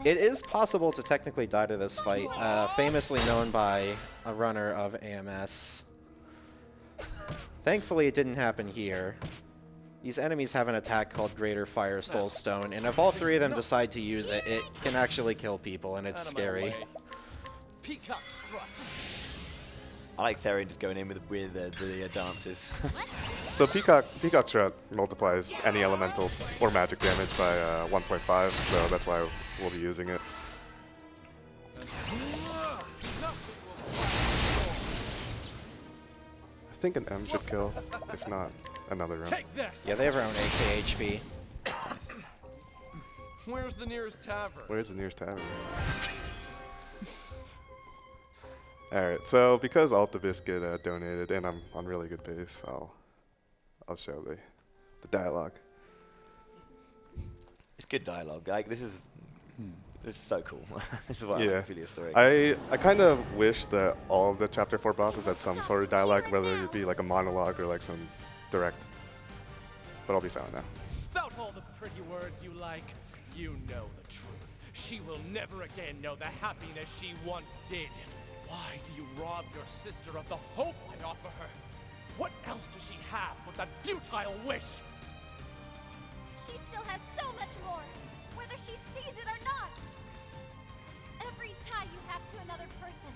It is possible to technically die to this fight, famously known by a runner of AMS. Thankfully, it didn't happen here. These enemies have an attack called Greater Fire Soul Stone, and if all 3 of them decide to use it, it can actually kill people, and it's scary. Peacock strut. I like Therion just going in with the dances. So Peacock Strut multiplies any elemental or magic damage by 1.5, so that's why we'll be using it. I think an M should kill, if not another round. Take this. Yeah, they have their own AK HP. Where's the nearest tavern? Where's the nearest tavern? Alright, so because Altabiscuit donated, and I'm on really good pace, I'll show the dialogue. It's good dialogue. Like this is so cool. This is why I Yeah, like Ophilia's story. I kind of wish that all of the Chapter 4 bosses had some sort of dialogue, whether it be like a monologue or like some direct. But I'll be silent now. Spout all the pretty words you like. You know the truth. She will never again know the happiness she once did. Why do you rob your sister of the hope I offer her? What else does she have but that futile wish? She still has so much more, whether she sees it or not. Every tie you have to another person,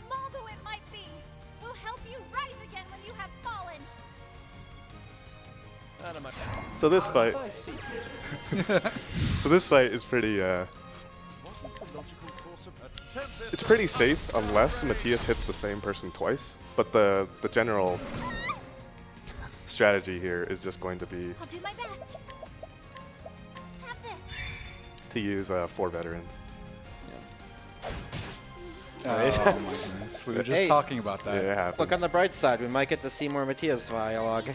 small though it might be, will help you rise again when you have fallen. So this fight, I see. so this fight is pretty. It's pretty safe unless Matthias hits the same person twice. But the general strategy here is just going to be I'll do my best. Have this. to use 4 veterans. Oh my goodness. We were just Hey. talking about that. Yeah, it happens. Look on the bright side, we might get to see more Matthias dialogue.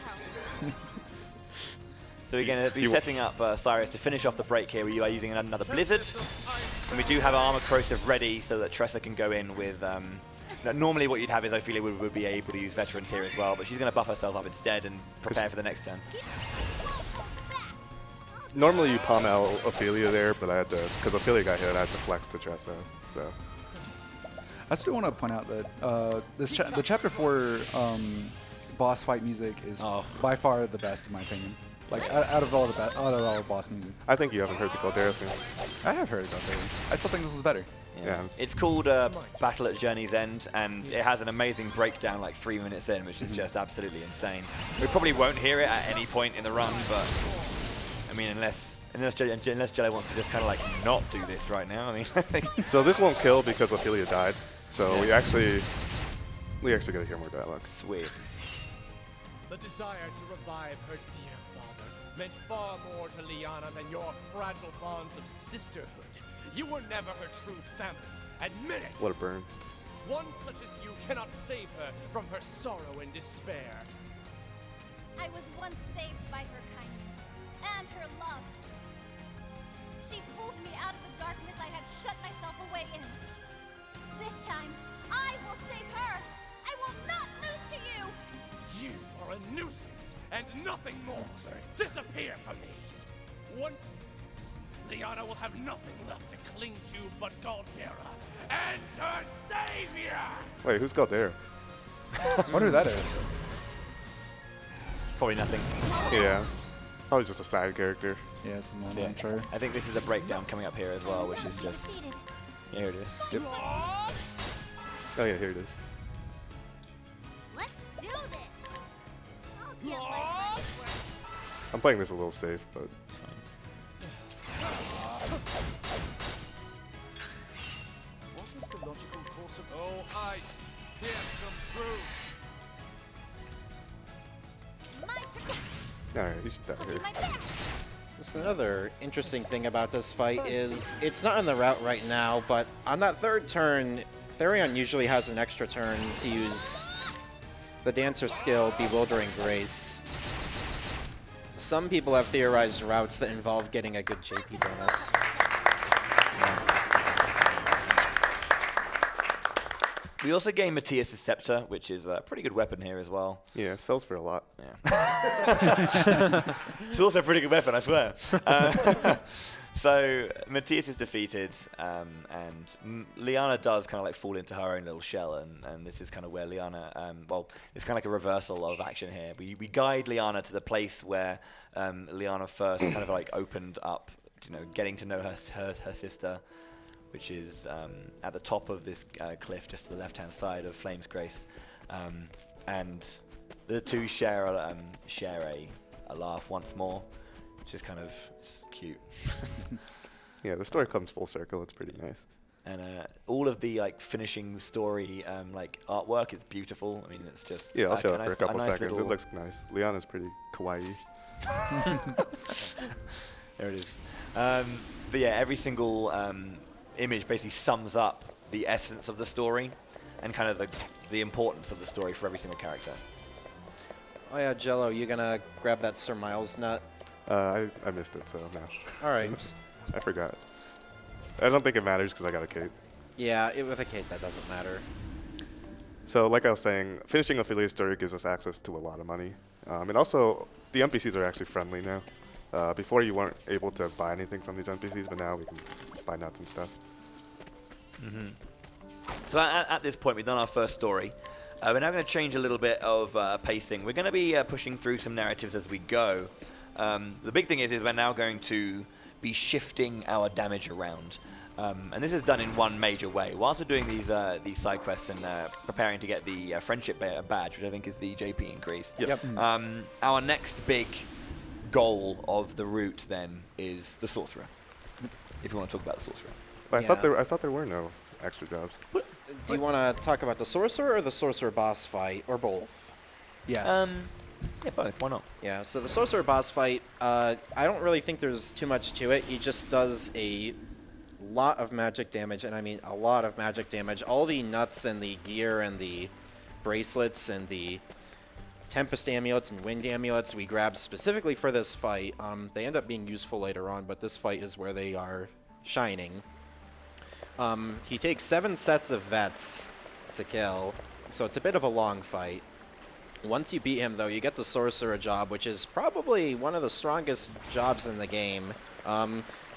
So we're going to be You- setting up Cyrus to finish off the break here. We are using another Blizzard. And we do have Armor Corrosive ready so that Tresa can go in with... normally what you'd have is Ophilia would be able to use veterans here as well, but she's going to buff herself up instead and prepare for the next turn. Normally you palm out Ophilia there, but I had to, because Ophilia got hit, I had to flex to Tresa. So I still want to point out that the Chapter 4 boss fight music is by far the best in my opinion. Like out of all the boss music. I think you haven't heard the Galdera thing. I have heard about that. I still think this was better. Yeah. It's called Battle at Journey's End, and it has an amazing breakdown like 3 minutes in, which is just absolutely insane. We probably won't hear it at any point in the run, but I mean, unless Jello wants to just kind of like not do this right now. I mean, I think So this won't kill because Ophilia died. So we actually got to hear more dialogue. sweet. The desire to revive her dear father meant far more to Liana than your fragile bonds of sisterhood. You were never her true family. Admit it. What a burn. One such as you cannot save her from her sorrow and despair. I was once saved by her kindness and her love. She pulled me out of the darkness I had shut myself away in. This time, I will save her. I will not lose to you. You are a nuisance and nothing more. Sorry. Disappear from me. Once Liana will have nothing left to cling to but Galdera and her savior. Wait, who's Galdera? I wonder who that is. Probably nothing. Yeah. Probably just a side character. Yeah, someone, Yeah. I'm sure. I think this is a breakdown coming up here as well, which is just... Defeated. Yeah, here it is. Yep. Oh yeah, here it is. Let's do this. I'll get my money's worth. I'm playing this a little safe, but It's fine. What is the logical course of... Oh, ice! Pierce them through! My turn. alright, you should die I'll here. do my best. Just another interesting thing about this fight is it's not in the route right now, but on that third turn, Therion usually has an extra turn to use the dancer skill, Bewildering Grace. Some people have theorized routes that involve getting a good JP bonus. We also gain Matthias' Scepter, which is a pretty good weapon here as well. Yeah, it sells for a lot. Yeah. It's also a pretty good weapon, I swear. So Matthias is defeated, and Liana does kind of like fall into her own little shell, and this is kind of where Liana, well, it's kind of like a reversal of action here. We guide Liana to the place where Liana first kind of like opened up, getting to know her sister, which is at the top of this cliff, just to the left-hand side of Flame's Grace, and the two share a laugh once more, which is kind of cute. Yeah, the story comes full circle. It's pretty nice. And all of the like finishing story like artwork is beautiful. I mean, it's just Yeah, I'll like show it for a couple nice seconds. It little- looks nice. Liana's pretty kawaii. There it is. But yeah, every single image basically sums up the essence of the story and kind of the importance of the story for every single character. Oh yeah, Jello, you gonna grab that Sir Miles nut? I missed it, so no. All right. I forgot. I don't think it matters because I got a cape. Yeah, with a Kate, that doesn't matter. So like I was saying, finishing Ophilia's story gives us access to a lot of money. And also, the NPCs are actually friendly now. Before you weren't able to buy anything from these NPCs, but now we can buy nuts and stuff. So at this point, we've done our first story. We're now going to change a little bit of pacing. We're going to be pushing through some narratives as we go. The big thing is we're now going to be shifting our damage around. And this is done in one major way. Whilst we're doing these side quests and preparing to get the friendship badge, which I think is the JP increase. Yes. Our next big goal of the route then is the Sorcerer. If you want to talk about the Sorcerer. But I thought there were no extra jobs. Do you want to talk about the Sorcerer or the Sorcerer boss fight, or both? Yes. Yeah, both. Why not? Yeah, so the Sorcerer boss fight, I don't really think there's too much to it. He just does a lot of magic damage, and I mean a lot of magic damage. All the nuts and the gear and the bracelets and the Tempest amulets and Wind amulets we grabbed specifically for this fight, they end up being useful later on, but this fight is where they are shining. He takes 7 sets of vets to kill, so it's a bit of a long fight. Once you beat him, though, you get the Sorcerer Job, which is probably one of the strongest jobs in the game.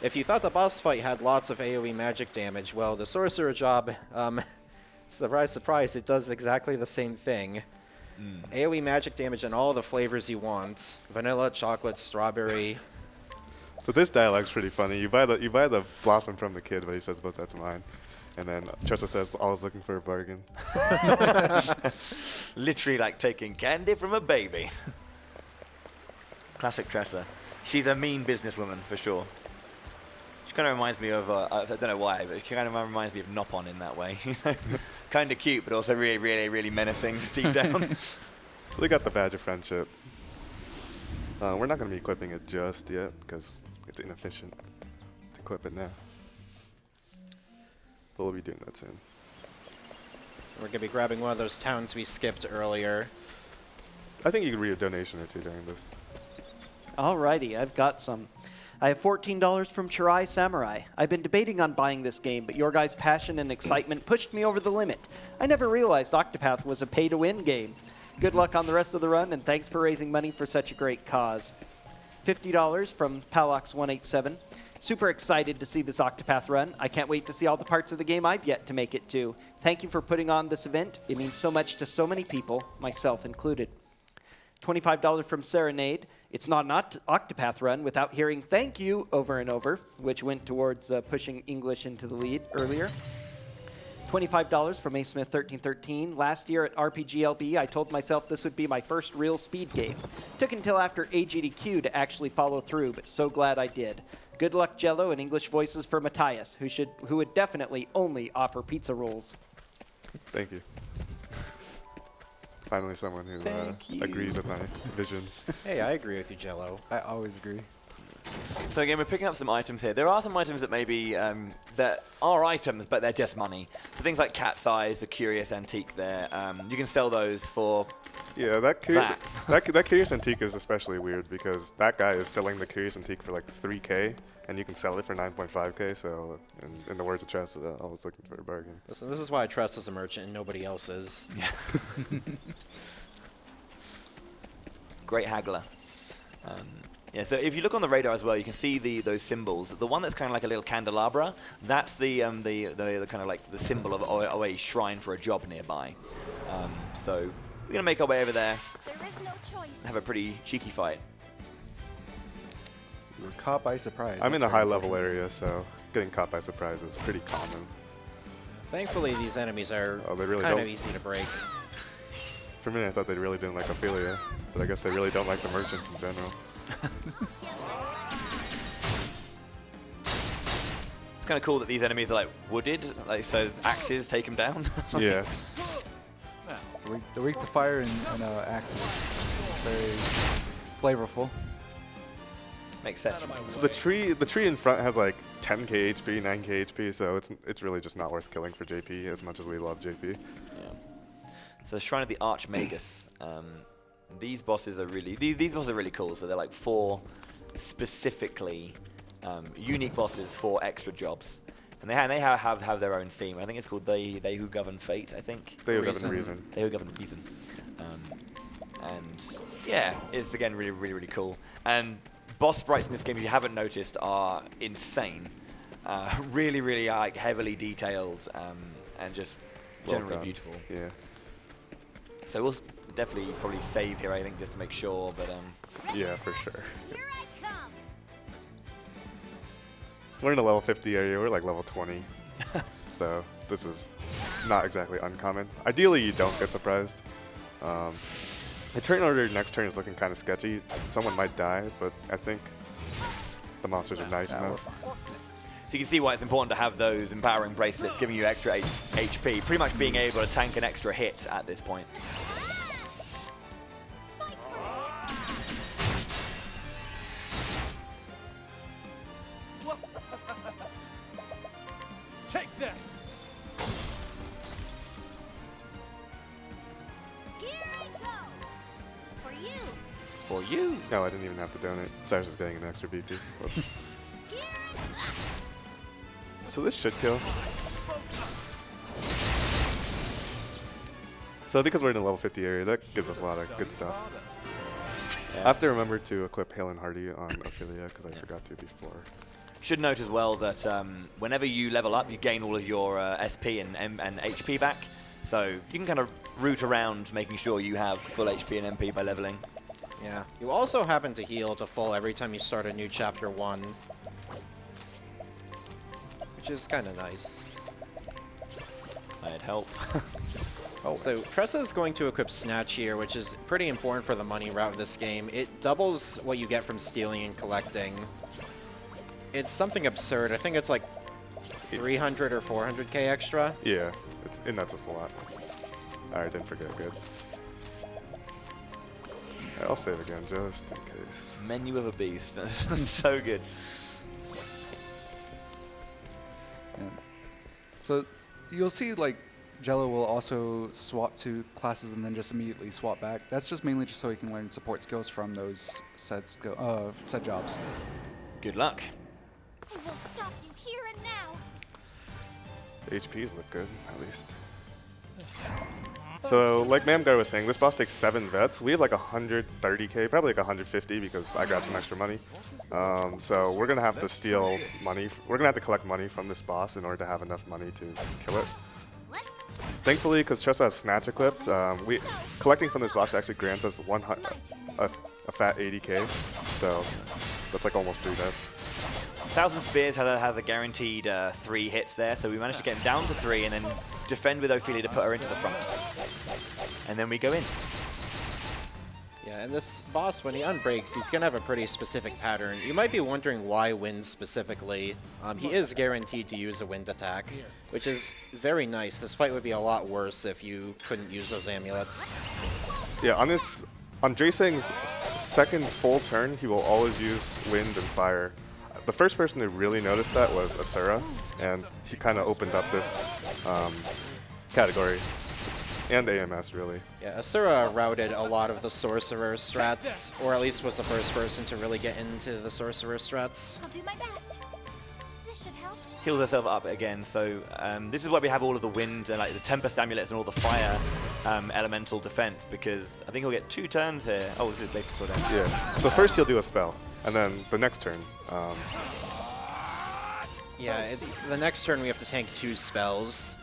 If you thought the boss fight had lots of AoE magic damage, well, the Sorcerer Job, surprise, surprise, it does exactly the same thing. AoE magic damage in all the flavors you want. Vanilla, chocolate, strawberry. So this dialogue's pretty funny. You buy the blossom from the kid, but he says, "But that's mine." And then Tresa says, "Always looking for a bargain." Literally like taking candy from a baby. Classic Tresa. She's a mean businesswoman for sure. She kind of reminds me of, I don't know why, but she kind of reminds me of Nopon in that way. Kind of cute, but also really, really, really menacing deep down. So we got the Badge of Friendship. We're not going to be equipping it just yet, because it's inefficient to equip it now. But we'll be doing that soon. We're going to be grabbing one of those towns we skipped earlier. I think you could read a donation or two during this. Alrighty, I've got some. I have $14 from Chirai Samurai. I've been debating on buying this game, but your guys' passion and excitement pushed me over the limit. I never realized Octopath was a pay-to-win game. Good luck on the rest of the run, and thanks for raising money for such a great cause. $50 from Palox187. Super excited to see this Octopath run. I can't wait to see all the parts of the game I've yet to make it to. Thank you for putting on this event. It means so much to so many people, myself included. $25 from Serenade. It's not an Octopath run without hearing thank you over and over, which went towards pushing English into the lead earlier. $25 from A Smith 1313. Last year at RPGLB, I told myself this would be my first real speed game. Took until after AGDQ to actually follow through, but so glad I did. Good luck, Jello, and English voices for Matthias, who would definitely only offer pizza rolls. Thank you. Finally someone who agrees with my visions. Hey, I agree with you, Jello. I always agree. So again, we're picking up some items here. There are some items that maybe that are items, but they're just money. So things like Cat's Eyes, the Curious Antique there, you can sell those for Yeah, that Curious Antique is especially weird because that guy is selling the Curious Antique for like 3K, and you can sell it for 9.5K, so in the words of Tresa, I was looking for a bargain. Listen, this is why I trust as a merchant and nobody else is. Yeah. Great haggler. Yeah, so if you look on the radar as well, you can see those symbols. The one that's kind of like a little candelabra, that's the kind of like the symbol of a shrine for a job nearby. So we're gonna make our way over there. There is no choice. Have a pretty cheeky fight. We were caught by surprise. I'm in That's a very high-level area, so getting caught by surprise is pretty common. Thankfully, these enemies are Oh, they really kind of don't. easy to break. For a minute, I thought they really didn't like Ophilia, but I guess they really don't like the merchants in general. It's kind of cool that these enemies are like wooded, like so axes take them down. Yeah. They're weak to fire and axes. It's very flavorful. Makes sense. So the tree in front has like 10k HP, 9k HP, so it's really just not worth killing for JP as much as we love JP. Yeah. So Shrine of the Archmagus. These bosses are really these bosses are really cool. So they're like 4 specifically unique bosses for extra jobs, and they have their own theme. I think it's called They Who Govern Fate. I think They Who Govern Reason. They Who Govern Reason. And yeah, it's again really cool. And boss sprites in this game, if you haven't noticed, are insane. Really, really like heavily detailed and just generally done. beautiful. Yeah. So we'll definitely probably save here, I think, just to make sure. But Yeah, for sure. Here I come. We're in the level 50 area. We're like level 20. So this is not exactly uncommon. Ideally, you don't get surprised. The turn order next turn is looking kind of sketchy. Someone might die, but I think the monsters are nice enough. so you can see why it's important to have those empowering bracelets, giving you extra HP, pretty much being able to tank an extra hit at this point. Take this! Here I go. For you. For you. No, I didn't even have to donate. Cyrus is getting an extra BP. Whoops. Here I go. So this should kill. So because we're in the level 50 area, that gives us a lot of good stuff. Yeah. I have to remember to equip Hail and Hardy on Ophilia because I forgot to before. Should note as well that whenever you level up, you gain all of your SP and HP back. So you can kind of root around making sure you have full HP and MP by leveling. Yeah. You also happen to heal to full every time you start a new chapter 1. Which is kind of nice. That'd help. So Tresa is going to equip Snatch here, which is pretty important for the money route of this game. It doubles what you get from stealing and collecting. It's something absurd. I think it's like 300 or 400k extra. Yeah, and that's just a lot. Alright, didn't forget. Good. I'll save again just in case. Menu of a beast. That's so good. Yeah. So you'll see like Jello will also swap to classes and then just immediately swap back. That's just mainly just so he can learn support skills from those set jobs. Good luck. I will stop you here and now. The HPs look good, at least. So, like Mamgar was saying, this boss takes 7 vets. We have like 130k, probably like 150 because I grabbed some extra money. So we're gonna have to steal money. We're gonna have to collect money from this boss in order to have enough money to kill it. Thankfully, because Tresa has Snatch equipped, collecting from this boss actually grants us a fat 80k. So that's like almost 3 vets. 1,000 Spears has a guaranteed 3 hits there, so we managed to get him down to 3 and then defend with Ophilia to put her into the front. And then we go in. Yeah, and this boss, when he unbreaks, he's going to have a pretty specific pattern. You might be wondering why wind specifically. He is guaranteed to use a wind attack, which is very nice. This fight would be a lot worse if you couldn't use those amulets. Yeah, on Drasang's second full turn, he will always use wind and fire. The first person to really notice that was Asura, and he kind of opened up this category. And AMS, really. Yeah, Asura routed a lot of the Sorcerer strats, or at least was the first person to really get into the Sorcerer strats. I'll do my best. This should help. Heals herself up again, so this is why we have all of the wind and like the Tempest amulets and all the fire elemental defense, because I think he'll get 2 turns here. Oh, this is basically cooldown. Yeah. So first he'll do a spell, and then the next turn. Yeah, it's the next turn we have to tank 2 spells.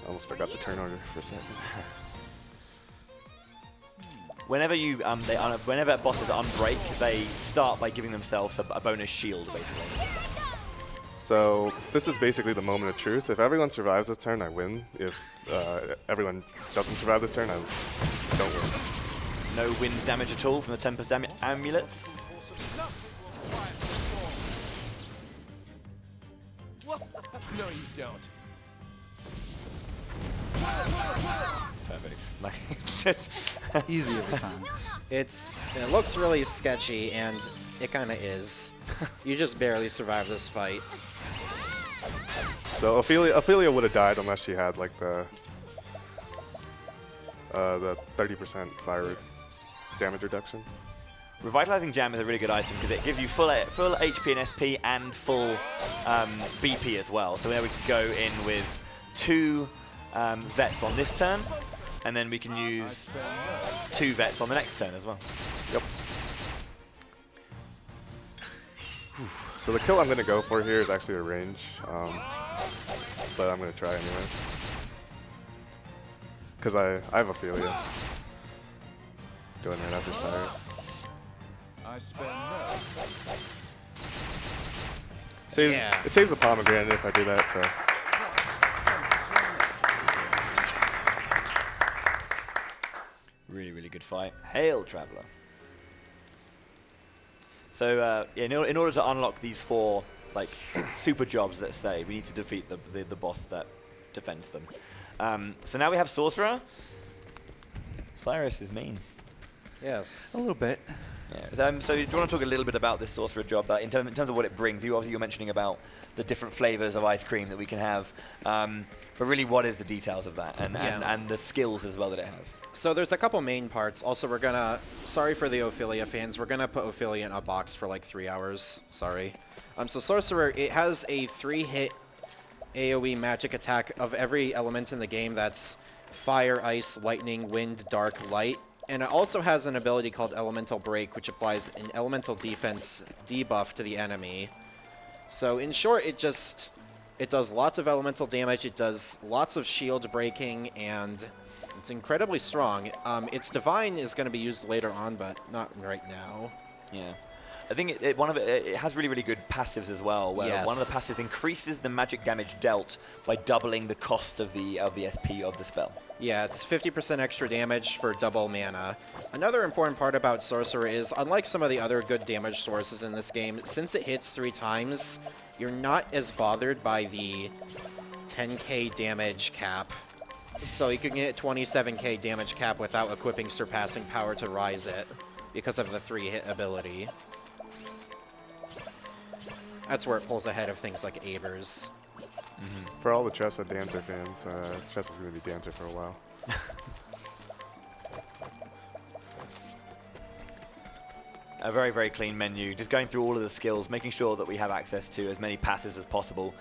I almost forgot the turn order for a second. Whenever whenever bosses unbreak, they start by giving themselves a bonus shield, basically. So this is basically the moment of truth. If everyone survives this turn, I win. If everyone doesn't survive this turn, I don't win. No wind damage at all from the Tempest amulets. No, you don't. Perfect. Easy every time. It looks really sketchy, and it kind of is. You just barely survive this fight. So Ophilia would have died unless she had like the 30% fire damage reduction. Revitalizing Jam is a really good item because it gives you full HP and SP and full BP as well. So there we could go in with 2 vets on this turn, And then we can use 2 vets on the next turn as well. Yep. So the kill I'm going to go for here is actually a range, but I'm going to try anyways. Because I have Ophilia. Going right after Cyrus. It saves a pomegranate if I do that, so. Really, really good fight. Hail, Traveler. So yeah, in order to unlock these 4 like super jobs, let's say, we need to defeat the boss that defends them. So now we have Sorcerer. Cyrus is mean. Yes. A little bit. Yeah. So do you want to talk a little bit about this Sorcerer job, in terms of what it brings? You're mentioning about the different flavors of ice cream that we can have, but really, what is the details of that, and the skills as well that it has? So there's a couple main parts. Also, we're gonna, sorry for the Ophilia fans, we're gonna put Ophilia in a box for like 3 hours. Sorry. So Sorcerer, it has a 3-hit AoE magic attack of every element in the game. That's fire, ice, lightning, wind, dark, light. And it also has an ability called Elemental Break, which applies an elemental defense debuff to the enemy. So in short, it does lots of elemental damage, it does lots of shield breaking, and it's incredibly strong. Its Divine is going to be used later on, but not right now. Yeah. I think it has really, really good passives as well, where one of the passives increases the magic damage dealt by doubling the cost of the SP of the spell. Yeah, it's 50% extra damage for double mana. Another important part about Sorcerer is, unlike some of the other good damage sources in this game, since it hits 3 times, you're not as bothered by the 10k damage cap. So you can get 27k damage cap without equipping Surpassing Power to rise it, because of the 3-hit ability. That's where it pulls ahead of things like Abers. For all the Tresa Dancer fans, Tresa's going to be Dancer for a while. A very, very clean menu. Just going through all of the skills, making sure that we have access to as many passives as possible.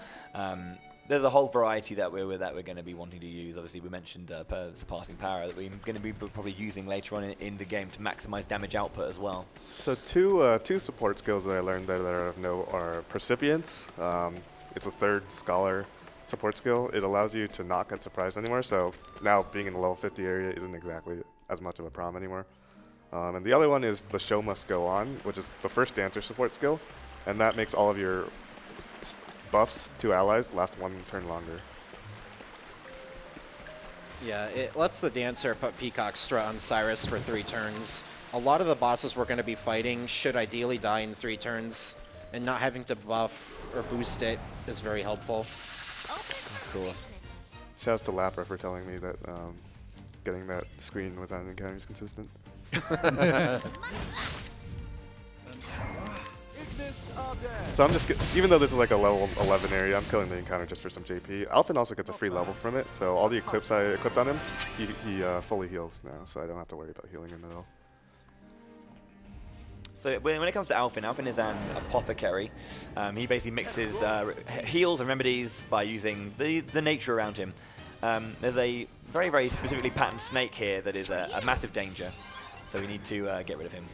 There's a whole variety that we're going to be wanting to use. Obviously, we mentioned Surpassing Power that we're going to be probably using later on in the game to maximize damage output as well. So two support skills that I learned that are of note are Percipience. It's a 3rd Scholar support skill. It allows you to not get surprised anymore, so now being in the level 50 area isn't exactly as much of a problem anymore. And the other one is the Show Must Go On, which is the 1st Dancer support skill, and that makes all of your buffs to allies last 1 turn longer. Yeah, it lets the Dancer put Peacock Strut on Cyrus for 3 turns. A lot of the bosses we're going to be fighting should ideally die in 3 turns, and not having to buff or boost it is very helpful. Of course. Shouts to Lapra for telling me that getting that screen without an encounter is consistent. So I'm just, even though this is like a level 11 area, I'm killing the encounter just for some JP. Alphen also gets a free level from it, so all the equips I equipped on him, he fully heals now, so I don't have to worry about healing him at all. So when it comes to Alphen is an apothecary. He basically mixes heals and remedies by using the nature around him. There's a very, very specifically patterned snake here that is a massive danger, so we need to get rid of him.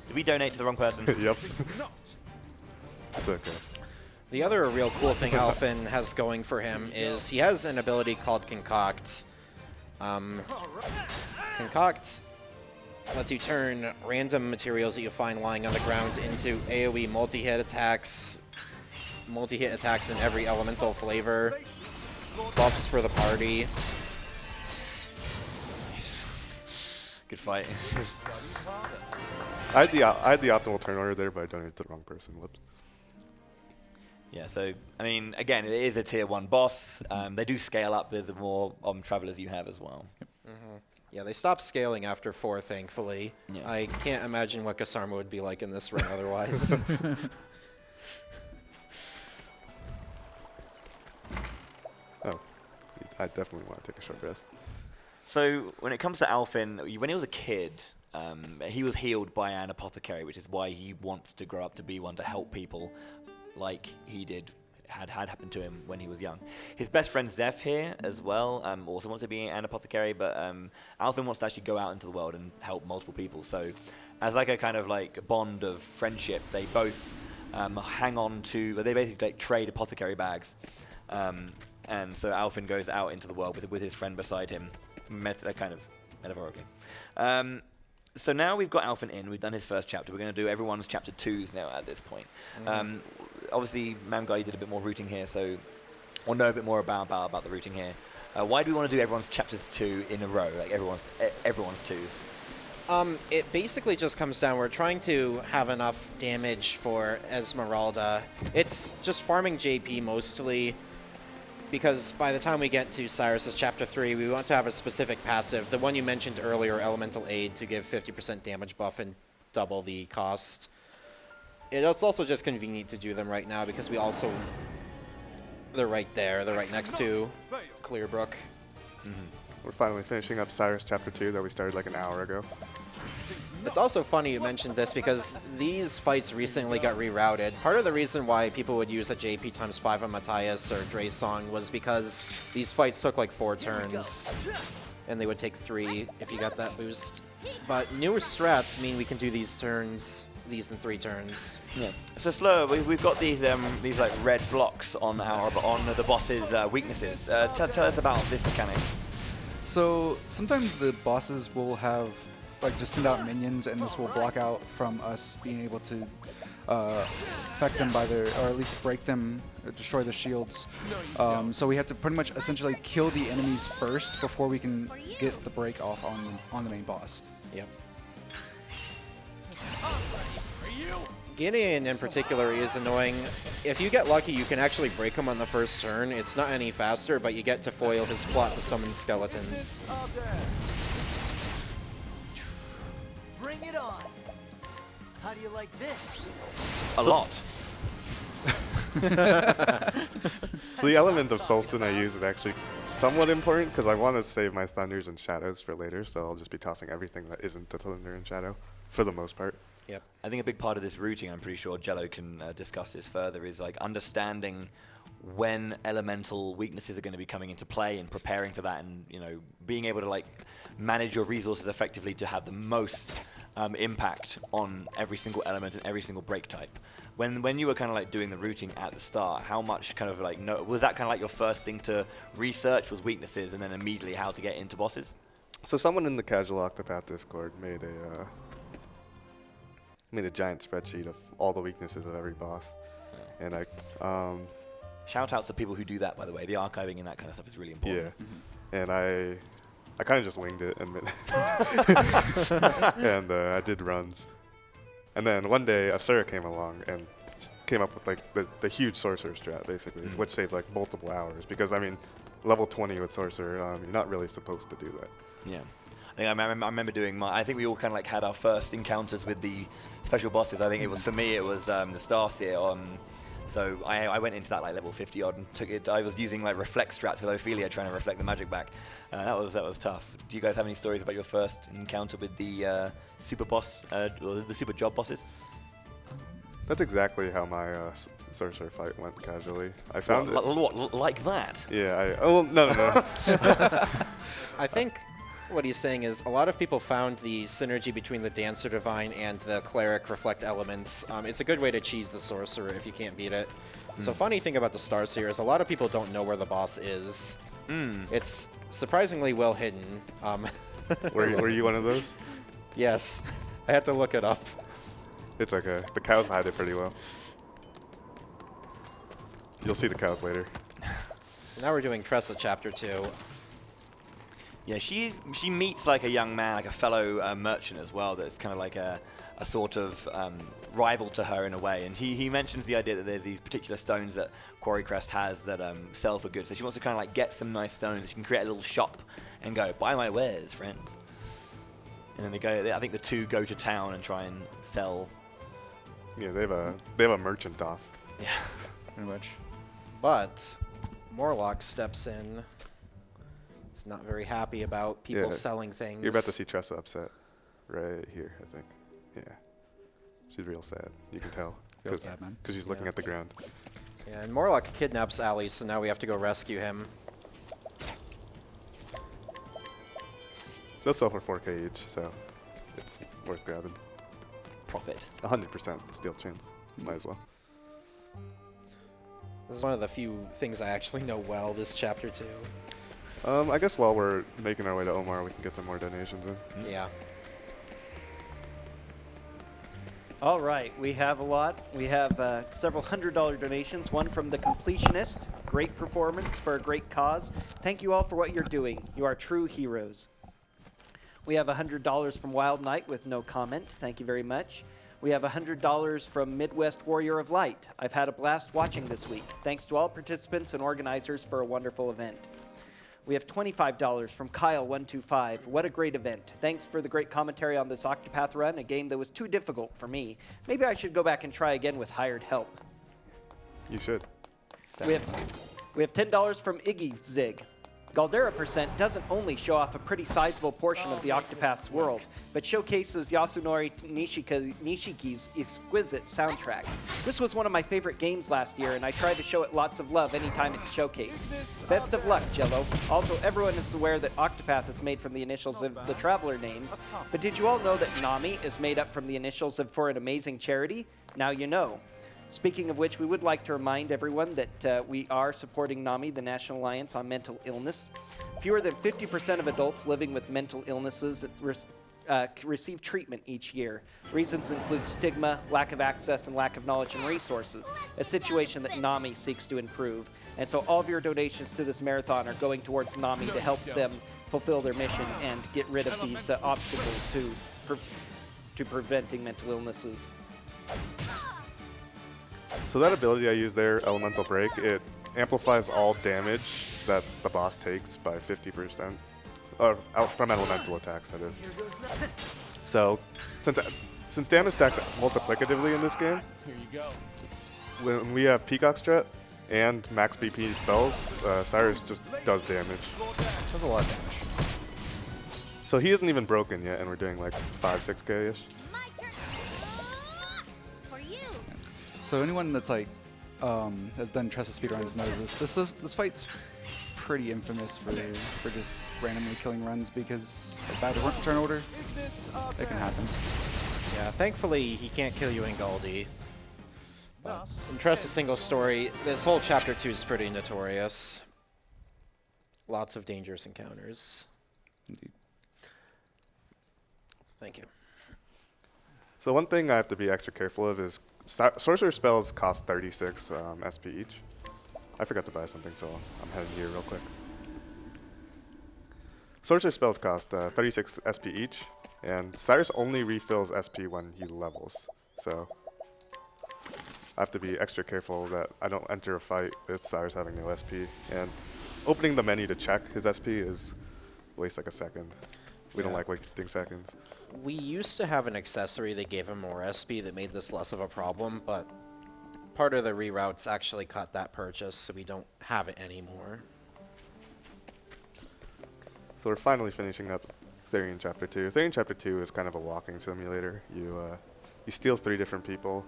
Did we donate to the wrong person? Yep. It's okay. The other real cool thing Alphen has going for him is he has an ability called Concoct. Concoct lets you turn random materials that you find lying on the ground into AoE multi-hit attacks in every elemental flavor, buffs for the party. Good fight. I had the optimal turn order there, but I donated to the wrong person. Whoops. Yeah, so, I mean, again, it is a tier 1 boss. They do scale up with the more travelers you have as well. Yeah, they stopped scaling after 4, thankfully. Yeah. I can't imagine what Kasarma would be like in this run otherwise. Oh, I definitely want to take a short rest. So, when it comes to Alphen, when he was a kid, he was healed by an apothecary, which is why he wants to grow up to be one to help people like he did had happened to him when he was young. His best friend Zeph here as well also wants to be an apothecary, but Alphen wants to actually go out into the world and help multiple people. So as like a kind of like bond of friendship, they both hang on to, they basically like trade apothecary bags. And so Alphen goes out into the world with his friend beside him, kind of metaphorically. So now we've got Alphen in, we've done his first chapter. We're going to do everyone's chapter 2s now at this point. Obviously, Mamguy, you did a bit more routing here, so we'll know a bit more about the routing here. Why do we want to do everyone's chapters 2 in a row, like everyone's 2s? It basically just comes down, we're trying to have enough damage for Esmeralda. It's just farming JP mostly, because by the time we get to Cyrus's chapter 3, we want to have a specific passive, the one you mentioned earlier, Elemental Aid, to give 50% damage buff and double the cost. It's also just convenient to do them right now, because we also... They're right there, they're right next to Clearbrook. We're finally finishing up Cyrus chapter 2 that we started like an hour ago. It's also funny you mentioned this because these fights recently got rerouted. Part of the reason why people would use a JP times 5 on Matthias or Draesong was because these fights took like 4 turns, and they would take 3 if you got that boost. But newer strats mean we can do these in 3 turns. Yeah. So slow. We've got these like red blocks on the boss's weaknesses. Tell us about this mechanic. So sometimes the bosses will have like just send out minions, and this will block out from us being able to affect them by their, or at least break them, destroy their shields. So we have to pretty much essentially kill the enemies first before we can get the break off on the main boss. Yep. Gideon in particular is annoying. If you get lucky, you can actually break him on the first turn. It's not any faster, but you get to foil his plot to summon skeletons. Bring it on. How do you like this? A lot. So the element of Sultan I use is actually somewhat important because I want to save my Thunders and Shadows for later, so I'll just be tossing everything that isn't a Thunder and Shadow for the most part. Yep. I think a big part of this routing, I'm pretty sure Jello can discuss this further, is like understanding when elemental weaknesses are going to be coming into play and preparing for that, and being able to like manage your resources effectively to have the most impact on every single element and every single break type. When you were kind of like doing the routing at the start, how much kind of like was that kind of like your first thing to research, was weaknesses, and then immediately how to get into bosses? So someone in the casual Octopath Discord made a giant spreadsheet of all the weaknesses of every boss, and Shout outs to people who do that, by the way. The archiving and that kind of stuff is really important. Yeah, and I kind of just winged it, and I did runs, and then one day Asura came along and came up with like the huge sorcerer strat basically, which saved like multiple hours because I mean, level 20 with sorcerer, you're not really supposed to do that. Yeah. I remember doing I think we all kind of like had our first encounters with the special bosses. I think it was, for me, it was the Starseer. So I went into that like level 50 odd and took it. I was using like reflect strats with Ophilia trying to reflect the magic back. That was tough. Do you guys have any stories about your first encounter with the super boss, or the super job bosses? That's exactly how my sorcerer fight went casually. I found it. What, like that? Yeah. No. I think what he's saying is a lot of people found the synergy between the Dancer Divine and the Cleric Reflect elements. It's a good way to cheese the Sorcerer if you can't beat it. So funny thing about the Starseer is a lot of people don't know where the boss is. It's surprisingly well hidden. Were you one of those? Yes. I had to look it up. It's okay. The cows hide it pretty well. You'll see the cows later. So now we're doing Tresa chapter 2. Yeah, she meets like a young man, like a fellow merchant as well, that's kind of like a sort of rival to her in a way. And he mentions the idea that there's these particular stones that Quarrycrest has that sell for good. So she wants to kind of like get some nice stones. She can create a little shop and go, buy my wares, friends. And then they go, I think the two go to town and try and sell. Yeah, they have a merchant off. Yeah, Pretty much. But Morlock steps in. He's not very happy about people selling things. You're about to see Tresa upset right here, I think. Yeah. She's real sad. You can tell. Feels bad, man. Because she's looking at the ground. Yeah, and Morlock kidnaps Ali, so now we have to go rescue him. They'll sell for 4K each, so it's worth grabbing. Profit. 100% steal chance. Might as well. This is one of the few things I actually know well this chapter 2. I guess while we're making our way to Omar, we can get some more donations in. Yeah. All right, we have a lot. We have several $100 donations, one from the Completionist. Great performance for a great cause. Thank you all for what you're doing. You are true heroes. We have $100 from Wild Knight with no comment. Thank you very much. We have $100 from Midwest Warrior of Light. I've had a blast watching this week. Thanks to all participants and organizers for a wonderful event. We have $25 from Kyle125. What a great event. Thanks for the great commentary on this Octopath run, a game that was too difficult for me. Maybe I should go back and try again with hired help. You should. We have $10 from Iggy Zig. Galdera percent doesn't only show off a pretty sizable portion of the Octopath's world, but showcases Yasunori Nishiki's exquisite soundtrack. This was one of my favorite games last year, and I try to show it lots of love anytime it's showcased. Best of luck, Jello. Also, everyone is aware that Octopath is made from the initials of the Traveler names, but did you all know that NAMI is made up from the initials of For an Amazing Charity? Now you know. Speaking of which, we would like to remind everyone that we are supporting NAMI, the National Alliance on Mental Illness. Fewer than 50% of adults living with mental illnesses receive treatment each year. Reasons include stigma, lack of access, and lack of knowledge and resources, a situation that NAMI seeks to improve. And so all of your donations to this marathon are going towards NAMI to help them fulfill their mission and get rid of these obstacles to preventing mental illnesses. So that ability I used there, Elemental Break, it amplifies all damage that the boss takes by 50%. Out from elemental attacks, that is. So, since damage stacks multiplicatively in this game, Here you go. when we have Peacock Strut and max BP spells, Cyrus just does damage. That's a lot of damage. So he isn't even broken yet, and we're doing like 5-6K-ish. My turn. For you. So anyone that's like has done Tresa speedruns knows this fight's pretty infamous for just randomly killing runs because of bad turn order. It can happen. Yeah, thankfully he can't kill you in Galdi. But in Tresa's single story, this whole chapter 2 is pretty notorious. Lots of dangerous encounters. Indeed. Thank you. So one thing I have to be extra careful of is sorcerer spells cost 36 SP each. I forgot to buy something, so I'm heading here real quick. Sorcerer spells cost 36 SP each, and Cyrus only refills SP when he levels. So I have to be extra careful that I don't enter a fight with Cyrus having no SP. And opening the menu to check his SP is waste like a second. We don't like wasting seconds. We used to have an accessory that gave him more SP that made this less of a problem, but part of the reroutes actually cut that purchase, so we don't have it anymore. So we're finally finishing up Therion Chapter 2. Therion Chapter 2 is kind of a walking simulator. You steal 3 different people.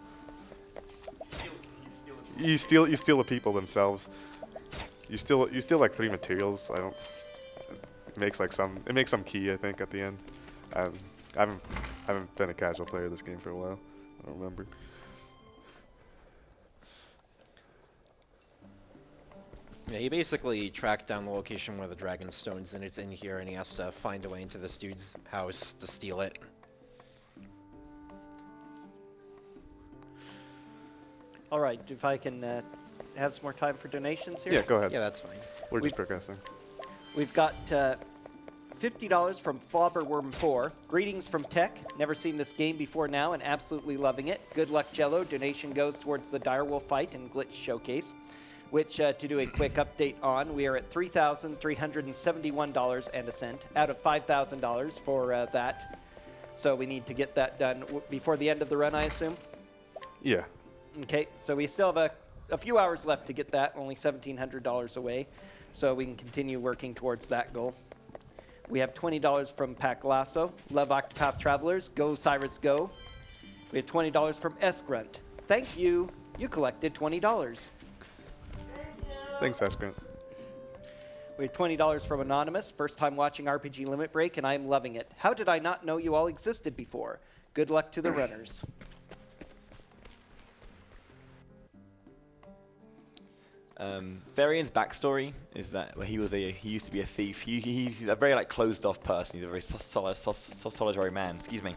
You steal the people themselves. You steal like 3 materials. It makes some key, I think, at the end. I haven't been a casual player of this game for a while. I don't remember. Yeah, he basically tracked down the location where the dragon stone's, and it's in here, and he has to find a way into this dude's house to steal it. All right, if I can have some more time for donations here. Yeah, go ahead. Yeah, that's fine. We're just progressing. We've got $50 from Flobberworm4. Greetings from Tech. Never seen this game before now and absolutely loving it. Good luck, Jello. Donation goes towards the Direwolf fight and Glitch Showcase, which, to do a quick update on, we are at $3,371.01 out of $5,000 for that. So we need to get that done before the end of the run, I assume? Yeah. Okay, so we still have a few hours left to get that, only $1,700 away. So we can continue working towards that goal. We have $20 from Pac Lasso. Love Octopath Travelers. Go Cyrus, go. We have $20 from S Grunt. Thank you. You collected $20. Thanks, Eskrant. We have $20 from Anonymous. First time watching RPG Limit Break, and I am loving it. How did I not know you all existed before? Good luck to the runners. Therion's backstory is that he used to be a thief. He's a very closed off person. He's a very solitary man. Excuse me.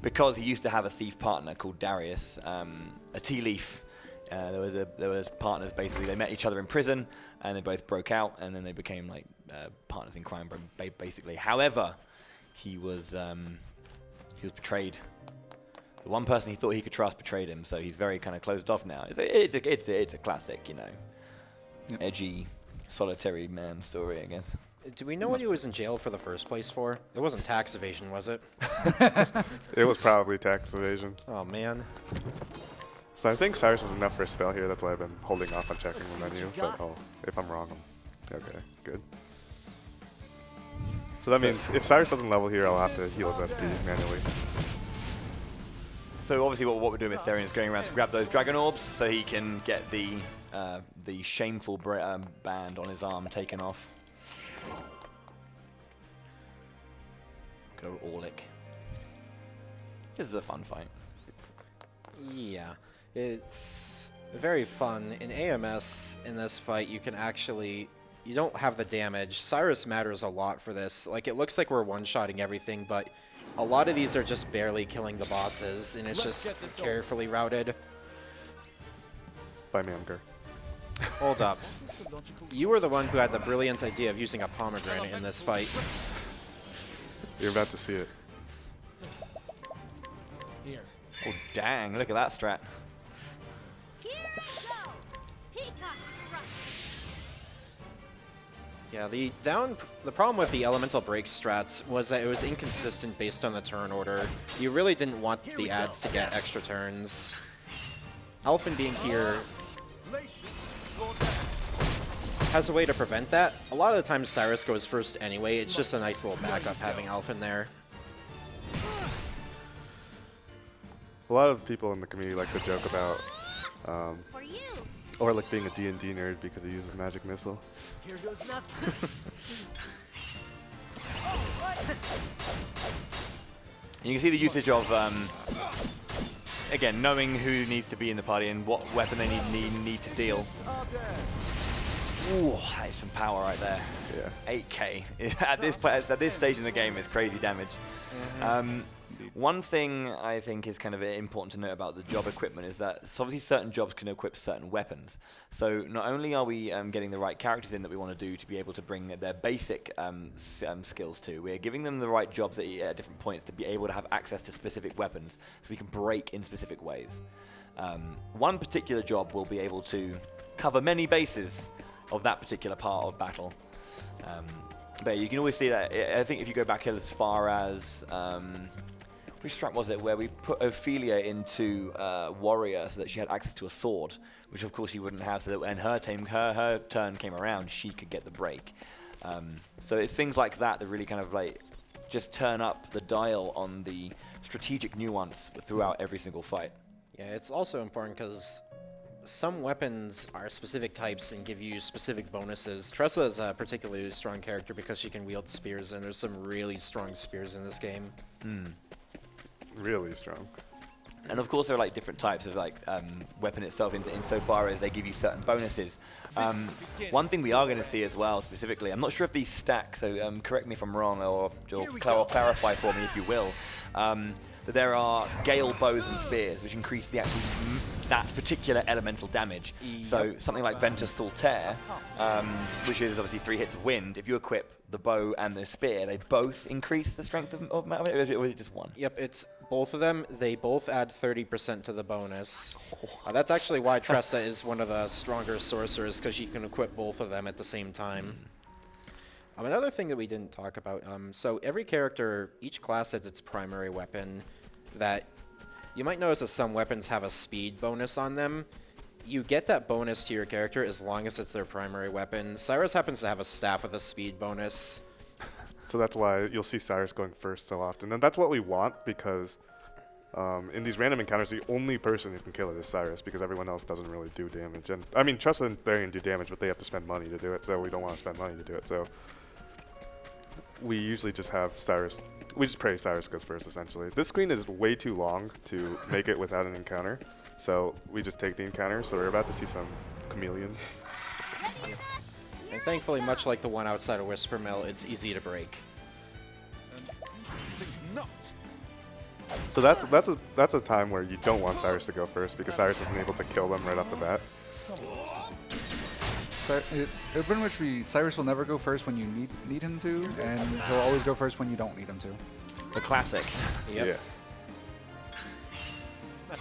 Because he used to have a thief partner called Darius, a tea leaf. There was partners basically. They met each other in prison, and they both broke out, and then they became partners in crime, basically. However, he was betrayed. The one person he thought he could trust betrayed him, so he's very kind of closed off now. It's a classic, edgy, solitary man story, I guess. Do we know what he was in jail for the first place for? It wasn't tax evasion, was it? It was probably tax evasion. Oh, man. So I think Cyrus is enough for a spell here. That's why I've been holding off on checking the menu. But if I'm wrong, okay, good. So that means if Cyrus doesn't level here, I'll have to heal his SP manually. So obviously what we're doing with Therion is going around to grab those dragon orbs so he can get the shameful band on his arm taken off. Go Orlick. This is a fun fight. Yeah, it's very fun. In AMS, in this fight, you can actually... You don't have the damage. Cyrus matters a lot for this. It looks like we're one-shotting everything, but a lot of these are just barely killing the bosses, and it's just carefully routed. By Mamger. Hold up. You were the one who had the brilliant idea of using a pomegranate in this fight. You're about to see it. Here. Oh, dang. Look at that strat. Yeah, the problem with the elemental break strats was that it was inconsistent based on the turn order. You really didn't want the ads to get extra turns. Alphen being here has a way to prevent that. A lot of the times Cyrus goes first anyway. It's just a nice little backup having Alphen there. A lot of people in the community like to joke about Orlick being a D&D nerd because he uses magic missile. Here goes nothing. You can see the usage of, again, knowing who needs to be in the party and what weapon they need to deal. Ooh, that is some power right there. Yeah. 8k. At this stage in the game, it's crazy damage. One thing I think is kind of important to note about the job equipment is that obviously certain jobs can equip certain weapons. So not only are we getting the right characters in that we want to do to be able to bring their basic skills to, we're giving them the right jobs at different points to be able to have access to specific weapons so we can break in specific ways. One particular job will be able to cover many bases of that particular part of battle. But you can always see that, I think if you go back as far as... which strat was it where we put Ophilia into Warrior so that she had access to a sword, which of course she wouldn't have, so that when her turn came around, she could get the break. So it's things like that that really kind of just turn up the dial on the strategic nuance throughout every single fight. Yeah, it's also important because some weapons are specific types and give you specific bonuses. Tresa is a particularly strong character because she can wield spears, and there's some really strong spears in this game. Really strong. And of course there are different types of weapon itself insofar as they give you certain bonuses. One thing we are going to see as well specifically, I'm not sure if these stack, so correct me if I'm wrong or clarify for me if you will, that there are Gale bows and spears which increase the actual that particular elemental damage. Yep. So something like Ventus Saltaire, which is obviously 3 hits of wind, if you equip the bow and the spear, they both increase the strength of it, or is it just one? Yep, it's both of them. They both add 30% to the bonus. That's actually why Tresa is one of the stronger sorcerers, because you can equip both of them at the same time. Another thing that we didn't talk about, so every character, each class has its primary weapon that you might notice that some weapons have a speed bonus on them. You get that bonus to your character as long as it's their primary weapon. Cyrus happens to have a staff with a speed bonus. So that's why you'll see Cyrus going first so often. And that's what we want, because In these random encounters, the only person who can kill it is Cyrus, because everyone else doesn't really do damage. And I mean, Tresa and Therion do damage, but they have to spend money to do it, so we don't want to spend money to do it. So we usually just have Cyrus. We just pray Cyrus goes first, essentially. This screen is way too long to make it without an encounter, so we just take the encounter. So we're about to see some chameleons. And thankfully, much like the one outside of Whisper Mill, it's easy to break. So that's a time where you don't want Cyrus to go first, because Cyrus isn't able to kill them right off the bat. It would pretty much be Cyrus will never go first when you need him to, and he'll always go first when you don't need him to. The classic. Yep. Yeah.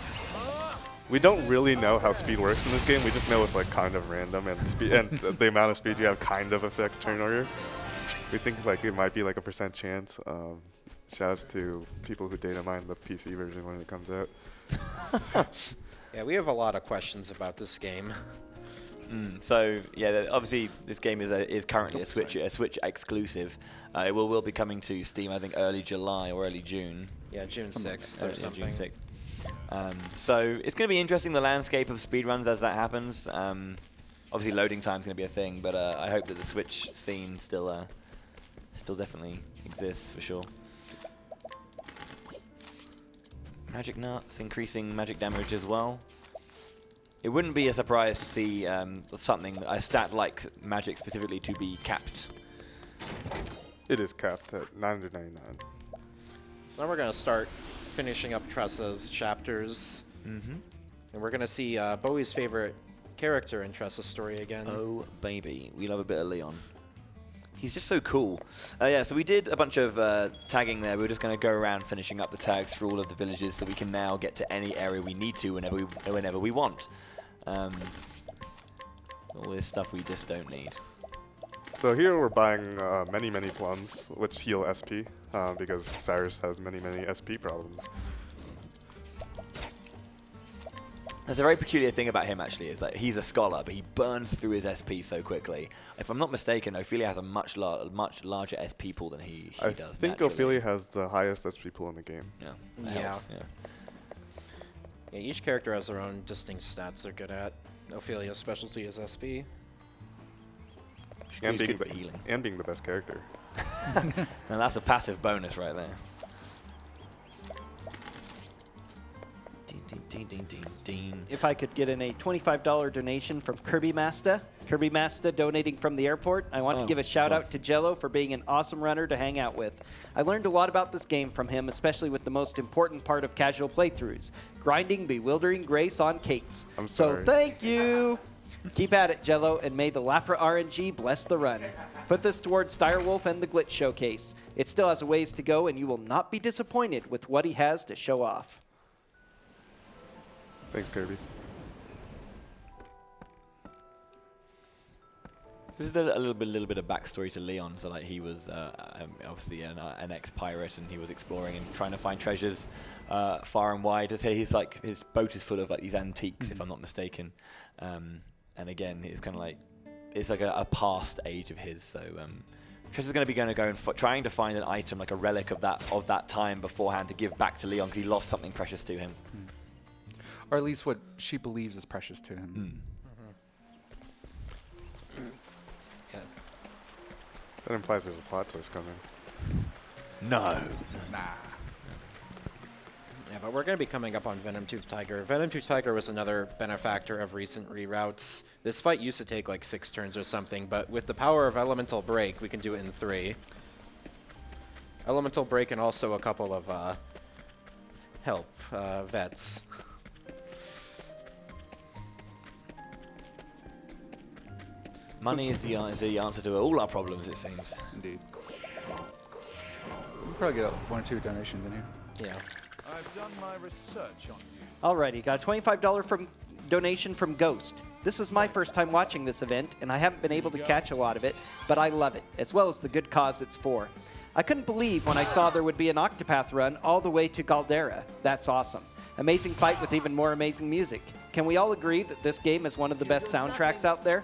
We don't really know how speed works in this game. We just know it's like kind of random, and speed and the amount of speed you have kind of affects turn order. We think like it might be like a % chance. Shouts to people who data mine the PC version when it comes out. Yeah, we have a lot of questions about this game. So yeah, obviously this game is currently a Switch exclusive. It will be coming to Steam, I think, early July or early June. Yeah, June 6th or something. June 6th. So it's going to be interesting, the landscape of speedruns as that happens. Obviously loading time is going to be a thing, but I hope that the Switch scene still definitely exists for sure. Magic nuts, increasing magic damage as well. It wouldn't be a surprise to see a stat like magic specifically to be capped. It is capped at 999. So now we're going to start finishing up Tresa's chapters. And we're going to see Bowie's favorite character in Tresa's story again. Oh, baby. We love a bit of Leon. He's just so cool. Yeah, so we did a bunch of tagging there. We were just going to go around finishing up the tags for all of the villages so we can now get to any area we need to whenever we want. All this stuff we just don't need. So here we're buying many plums, which heal SP, because Cyrus has many SP problems. There's a very peculiar thing about him, actually, is that he's a scholar, but he burns through his SP so quickly. If I'm not mistaken, Ophilia has a much larger SP pool than he does. I think naturally. Ophilia has the highest SP pool in the game. Yeah. Yeah. Helps, yeah. Yeah, each character has their own distinct stats they're good at. Ophilia's specialty is SP. And He's being, good for healing. and being the best character. Now that's a passive bonus right there. If I could get in a $25 donation from Kirby Masta. Kirby Masta donating from the airport. I want to give a shout out to Jello for being an awesome runner to hang out with. I learned a lot about this game from him, especially with the most important part of casual playthroughs, grinding bewildering grace on Kates. I'm so sorry. thank you. Keep at it, Jello, and may the Lapra RNG bless the run. Put this towards Direwolf and the Glitch Showcase. It still has a ways to go, and you will not be disappointed with what he has to show off. Thanks, Kirby. This is a little bit of backstory to Leon. So like he was obviously an ex-pirate, and he was exploring and trying to find treasures far and wide. I'd say his boat is full of like these antiques, if I'm not mistaken. And again, it's kind of like it's like a past age of his. So Tresa's going to go and trying to find an item, like a relic of that time beforehand, to give back to Leon because he lost something precious to him. Or at least what she believes is precious to him. Yeah. That implies there's a plot twist coming. No. Nah. Yeah, but we're going to be coming up on Venomtooth Tiger. Venomtooth Tiger was another benefactor of recent reroutes. This fight used to take like 6 turns or something, but with the power of Elemental Break, we can do it in 3. Elemental Break and also a couple of vets. Money is the answer to all our problems, it seems. Indeed. We'll probably get 1 or 2 donations in here. Yeah. I've done my research on you. Alrighty, got a $25 donation from Ghost. This is my first time watching this event, and I haven't been able to catch a lot of it, but I love it, as well as the good cause it's for. I couldn't believe when I saw there would be an Octopath run all the way to Galdera. That's awesome. Amazing fight with even more amazing music. Can we all agree that this game is one of the best soundtracks out there?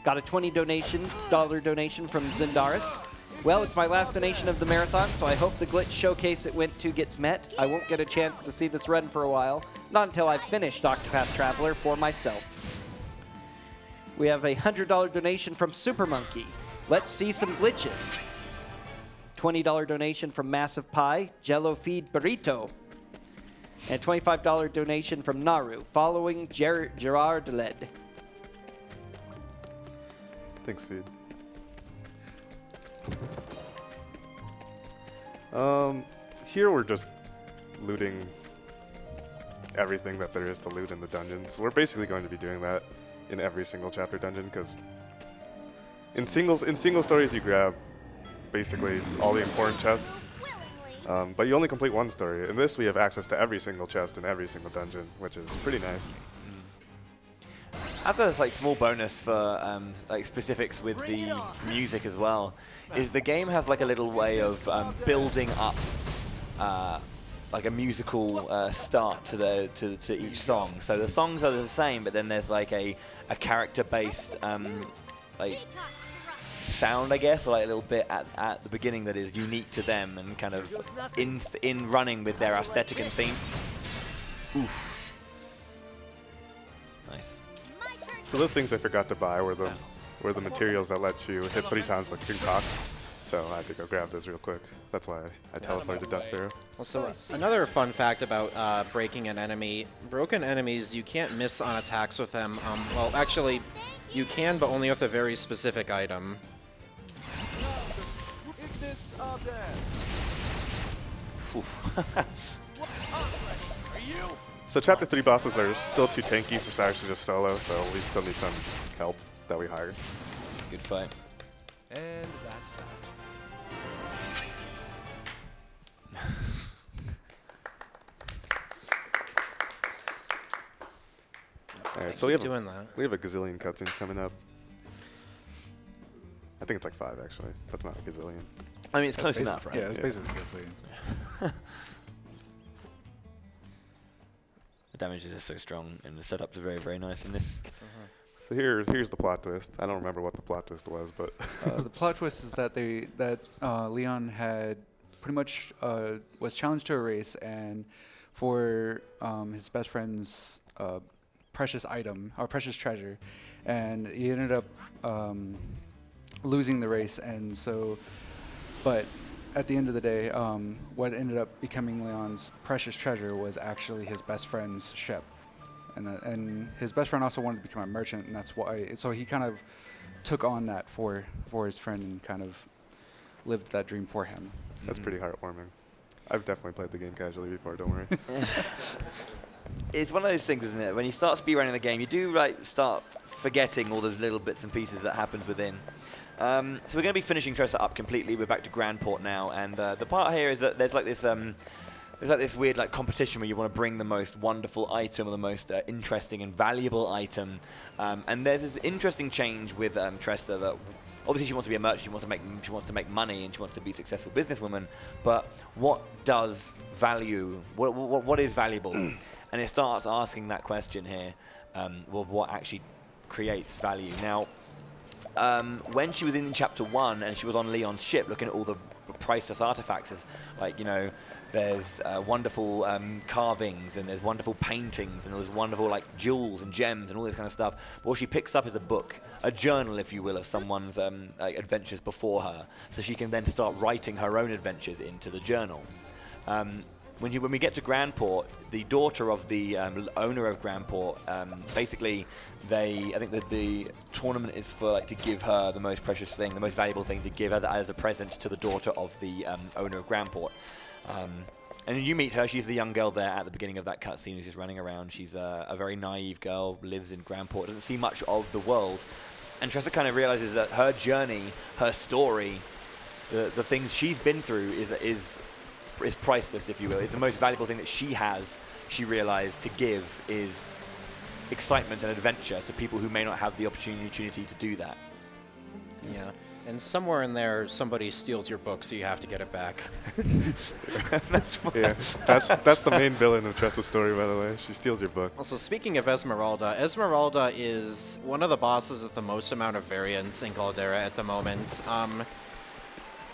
Got a $20 donation from Zindaris. Well, it's my last donation of the marathon, so I hope the glitch showcase it went to gets met. I won't get a chance to see this run for a while, not until I've finished Octopath Traveler for myself. We have a $100 donation from Super Monkey. Let's see some glitches. $20 donation from Massive Pie, Jello Feed Burrito. And $25 donation from Naru, following Gerard Led. Thanks, Seed. Here we're just looting everything that there is to loot in the dungeons. We're basically going to be doing that in every single chapter dungeon, because in single stories you grab basically all the important chests, but you only complete one story. In this we have access to every single chest in every single dungeon, which is pretty nice. I have this like small bonus for like specifics with the music as well. Is the game has like a little way of building up like a musical start to each song. So the songs are the same, but then there's like a character-based like sound, I guess, or like a little bit at the beginning that is unique to them and kind of in running with their aesthetic and theme. Oof. Nice. So those things I forgot to buy were the materials that let you hit 3 times like King Cock. So I had to go grab those real quick. That's why I teleported to Dust Sparrow. Also, another fun fact about breaking an enemy: broken enemies, you can't miss on attacks with them. Well, actually, you can, but only with a very specific item. So chapter 3 bosses are still too tanky for Cyrus to just solo, so we still need some help that we hire. Good fight. And that's that. Alright, so we have a gazillion cutscenes coming up. I think it's like 5 actually. That's not a gazillion. I mean, it's close enough, right? Yeah, it's basically gazillion. The damage is just so strong, and the setups are very, very nice in this. So here's the plot twist. I don't remember what the plot twist was, but The plot twist is that Leon had pretty much was challenged to a race, and for his best friend's precious item or precious treasure, and he ended up losing the race, and so, but at the end of the day, what ended up becoming Leon's precious treasure was actually his best friend's ship. And his best friend also wanted to become a merchant, and that's why. So he kind of took on that for his friend and kind of lived that dream for him. that's pretty heartwarming. I've definitely played the game casually before, don't worry. It's one of those things, isn't it? When you start speedrunning the game, you do start forgetting all those little bits and pieces that happens within. So we're going to be finishing Tresa up completely. We're back to Grandport now, and the part here is that there's like this weird like competition where you want to bring the most wonderful item or the most interesting and valuable item. And there's this interesting change with Tresa that obviously she wants to be a merchant, she wants to make money, and she wants to be a successful businesswoman. But what does value? What is valuable? And it starts asking that question here. Well, what actually creates value? Now, when she was in chapter 1 and she was on Leon's ship looking at all the priceless artifacts, as like, you know, there's wonderful carvings, and there's wonderful paintings, and there's wonderful like jewels and gems and all this kind of stuff. But what she picks up is a book, a journal, if you will, of someone's like adventures before her, so she can then start writing her own adventures into the journal. When we get to Grandport, the daughter of the owner of Grandport, basically, I think that the tournament is for like to give her the most precious thing, the most valuable thing to give her as a present to the daughter of the owner of Grandport. And you meet her. She's the young girl there at the beginning of that cutscene who's just running around. She's a very naive girl, lives in Grandport, doesn't see much of the world. And Tresa kind of realizes that her journey, her story, the things she's been through is priceless, if you will. It's the most valuable thing that she has, she realized, to give is excitement and adventure to people who may not have the opportunity to do that. Yeah. And somewhere in there, somebody steals your book, so you have to get it back. Yeah, that's the main villain of Tresa's story, by the way. She steals your book. Also, speaking of Esmeralda, Esmeralda is one of the bosses with the most amount of variance in Galdera at the moment.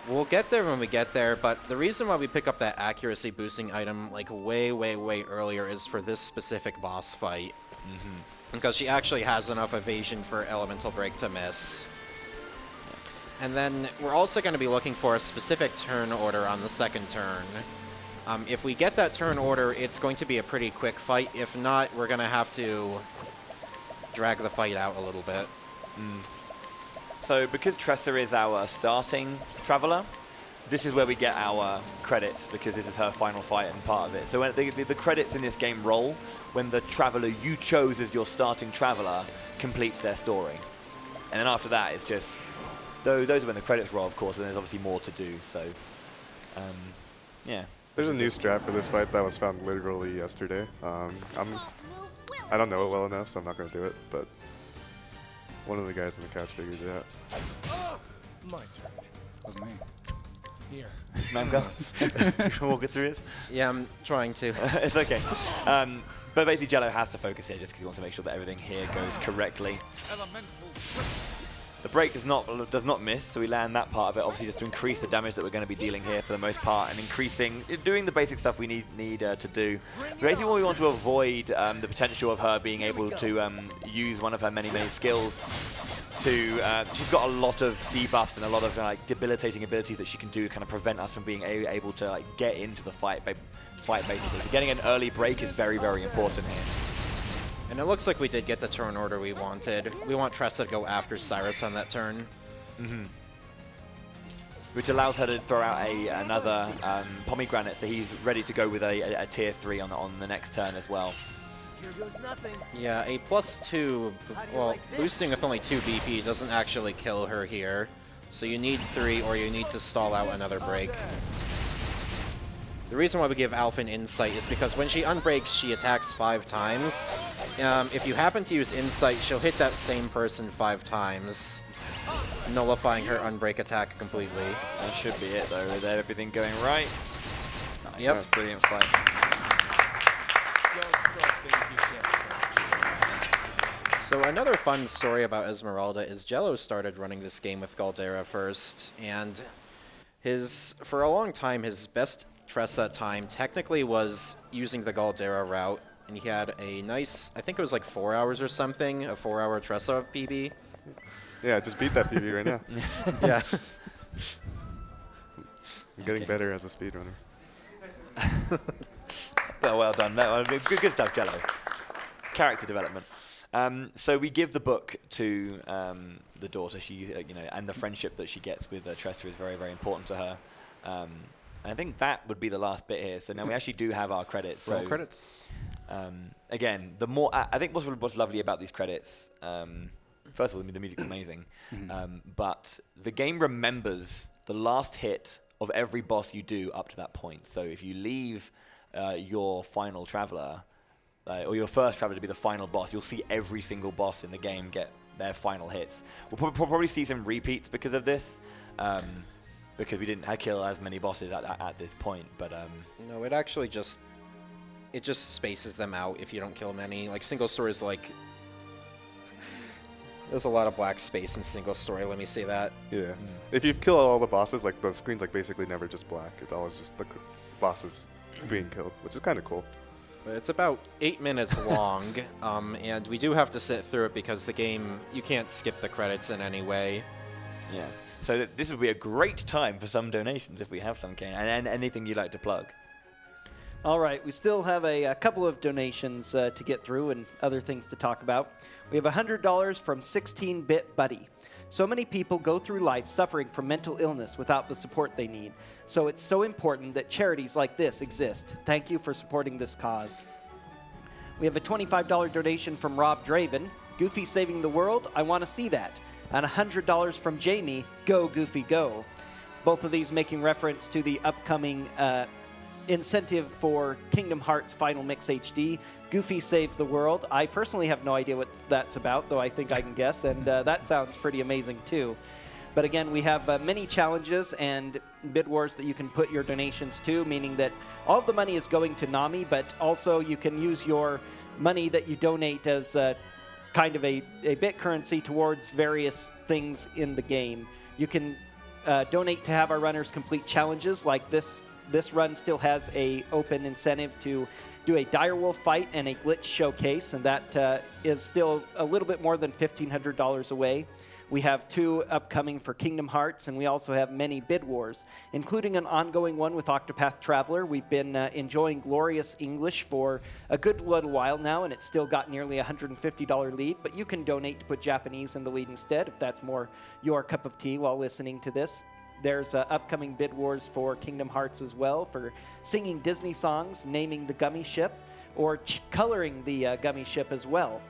We'll get there when we get there, but the reason why we pick up that accuracy boosting item like way, way, way earlier is for this specific boss fight. Because she actually has enough evasion for Elemental Break to miss. And then we're also going to be looking for a specific turn order on the second turn. If we get that turn order, it's going to be a pretty quick fight. If not, we're going to have to drag the fight out a little bit. So because Tresa is our starting Traveler, this is where we get our credits, because this is her final fight and part of it. So when the credits in this game roll when the Traveler you chose as your starting Traveler completes their story. And then after that, it's just... Those are when the credits roll, of course, but there's obviously more to do, so... yeah. There's a new strat for this fight that was found literally yesterday. I don't know it well enough, so I'm not going to do it, but one of the guys in the couch figured it out. My turn. Wasn't me. Here. Mamka, you can walk it through it? Yeah, I'm trying to. It's okay. But basically, Jello has to focus here just because he wants to make sure that everything here goes correctly. The break does not miss, so we land that part of it, obviously just to increase the damage that we're going to be dealing here for the most part, and doing the basic stuff we need to do. Basically, what we want to avoid the potential of her being able to use one of her many skills to. She's got a lot of debuffs and a lot of like debilitating abilities that she can do to kind of prevent us from being able to like get into the fight basically. So getting an early break is very, very important here. And it looks like we did get the turn order we wanted. We want Tresa to go after Cyrus on that turn. Which allows her to throw out another pomegranate, so he's ready to go with a tier 3 on the next turn as well. Here goes nothing. Yeah, a +2, well, boosting with only 2 BP doesn't actually kill her here. So you need 3 or you need to stall out another break. The reason why we give Alphen Insight is because when she unbreaks, she attacks 5 times. If you happen to use Insight, she'll hit that same person 5 times, nullifying her unbreak attack completely. That should be it, though. With everything going right. Yep. Brilliant fight. So another fun story about Esmeralda is Jello started running this game with Galdera first, and for a long time, his best Tresa time technically was using the Galdera route, and he had a nice, I think it was like 4 hours or something, a 4-hour Tresa PB. Yeah, just beat that PB right now. Yeah. I'm getting better as a speedrunner. Well done. No, good stuff, Jello. Character development. So we give the book to the daughter. She, and the friendship that she gets with Tresa is very, very important to her. I think that would be the last bit here. So now we actually do have our credits. Roll so, credits. Again, the more I think what's lovely about these credits. First of all, the music's amazing, but the game remembers the last hit of every boss you do up to that point. So if you leave your final Traveler, or your first Traveler to be the final boss, you'll see every single boss in the game get their final hits. We'll probably see some repeats because of this. Because we didn't kill as many bosses at this point, but No, it actually just spaces them out if you don't kill many. Like single story is like there's a lot of black space in single story. Let me say that. Yeah. If you kill all the bosses, like the screen's like basically never just black. It's always just the bosses being killed, which is kind of cool. But it's about 8 minutes long, and we do have to sit through it because the game, you can't skip the credits in any way. yeah. So this would be a great time for some donations if we have some, Kane, and anything you'd like to plug. All right, we still have a couple of donations to get through and other things to talk about. We have $100 from 16-Bit Buddy. So many people go through life suffering from mental illness without the support they need. So it's so important that charities like this exist. Thank you for supporting this cause. We have a $25 donation from Rob Draven. Goofy saving the world, I want to see that. And $100 from Jamie, go Goofy go. Both of these making reference to the upcoming incentive for Kingdom Hearts Final Mix HD. Goofy saves the world. I personally have no idea what that's about, though I think I can guess, and that sounds pretty amazing too. But again, we have many challenges and bid wars that you can put your donations to, meaning that all of the money is going to Nami, but also you can use your money that you donate as kind of a bit currency towards various things in the game. You can donate to have our runners complete challenges, like this run still has a open incentive to do a direwolf fight and a glitch showcase, and that is still a little bit more than $1,500 away. We have 2 upcoming for Kingdom Hearts, and we also have many bid wars, including an ongoing one with Octopath Traveler. We've been enjoying glorious English for a good little while now, and it's still got nearly a $150 lead, but you can donate to put Japanese in the lead instead if that's more your cup of tea while listening to this. There's upcoming bid wars for Kingdom Hearts as well, for singing Disney songs, naming the gummy ship, or coloring the gummy ship as well.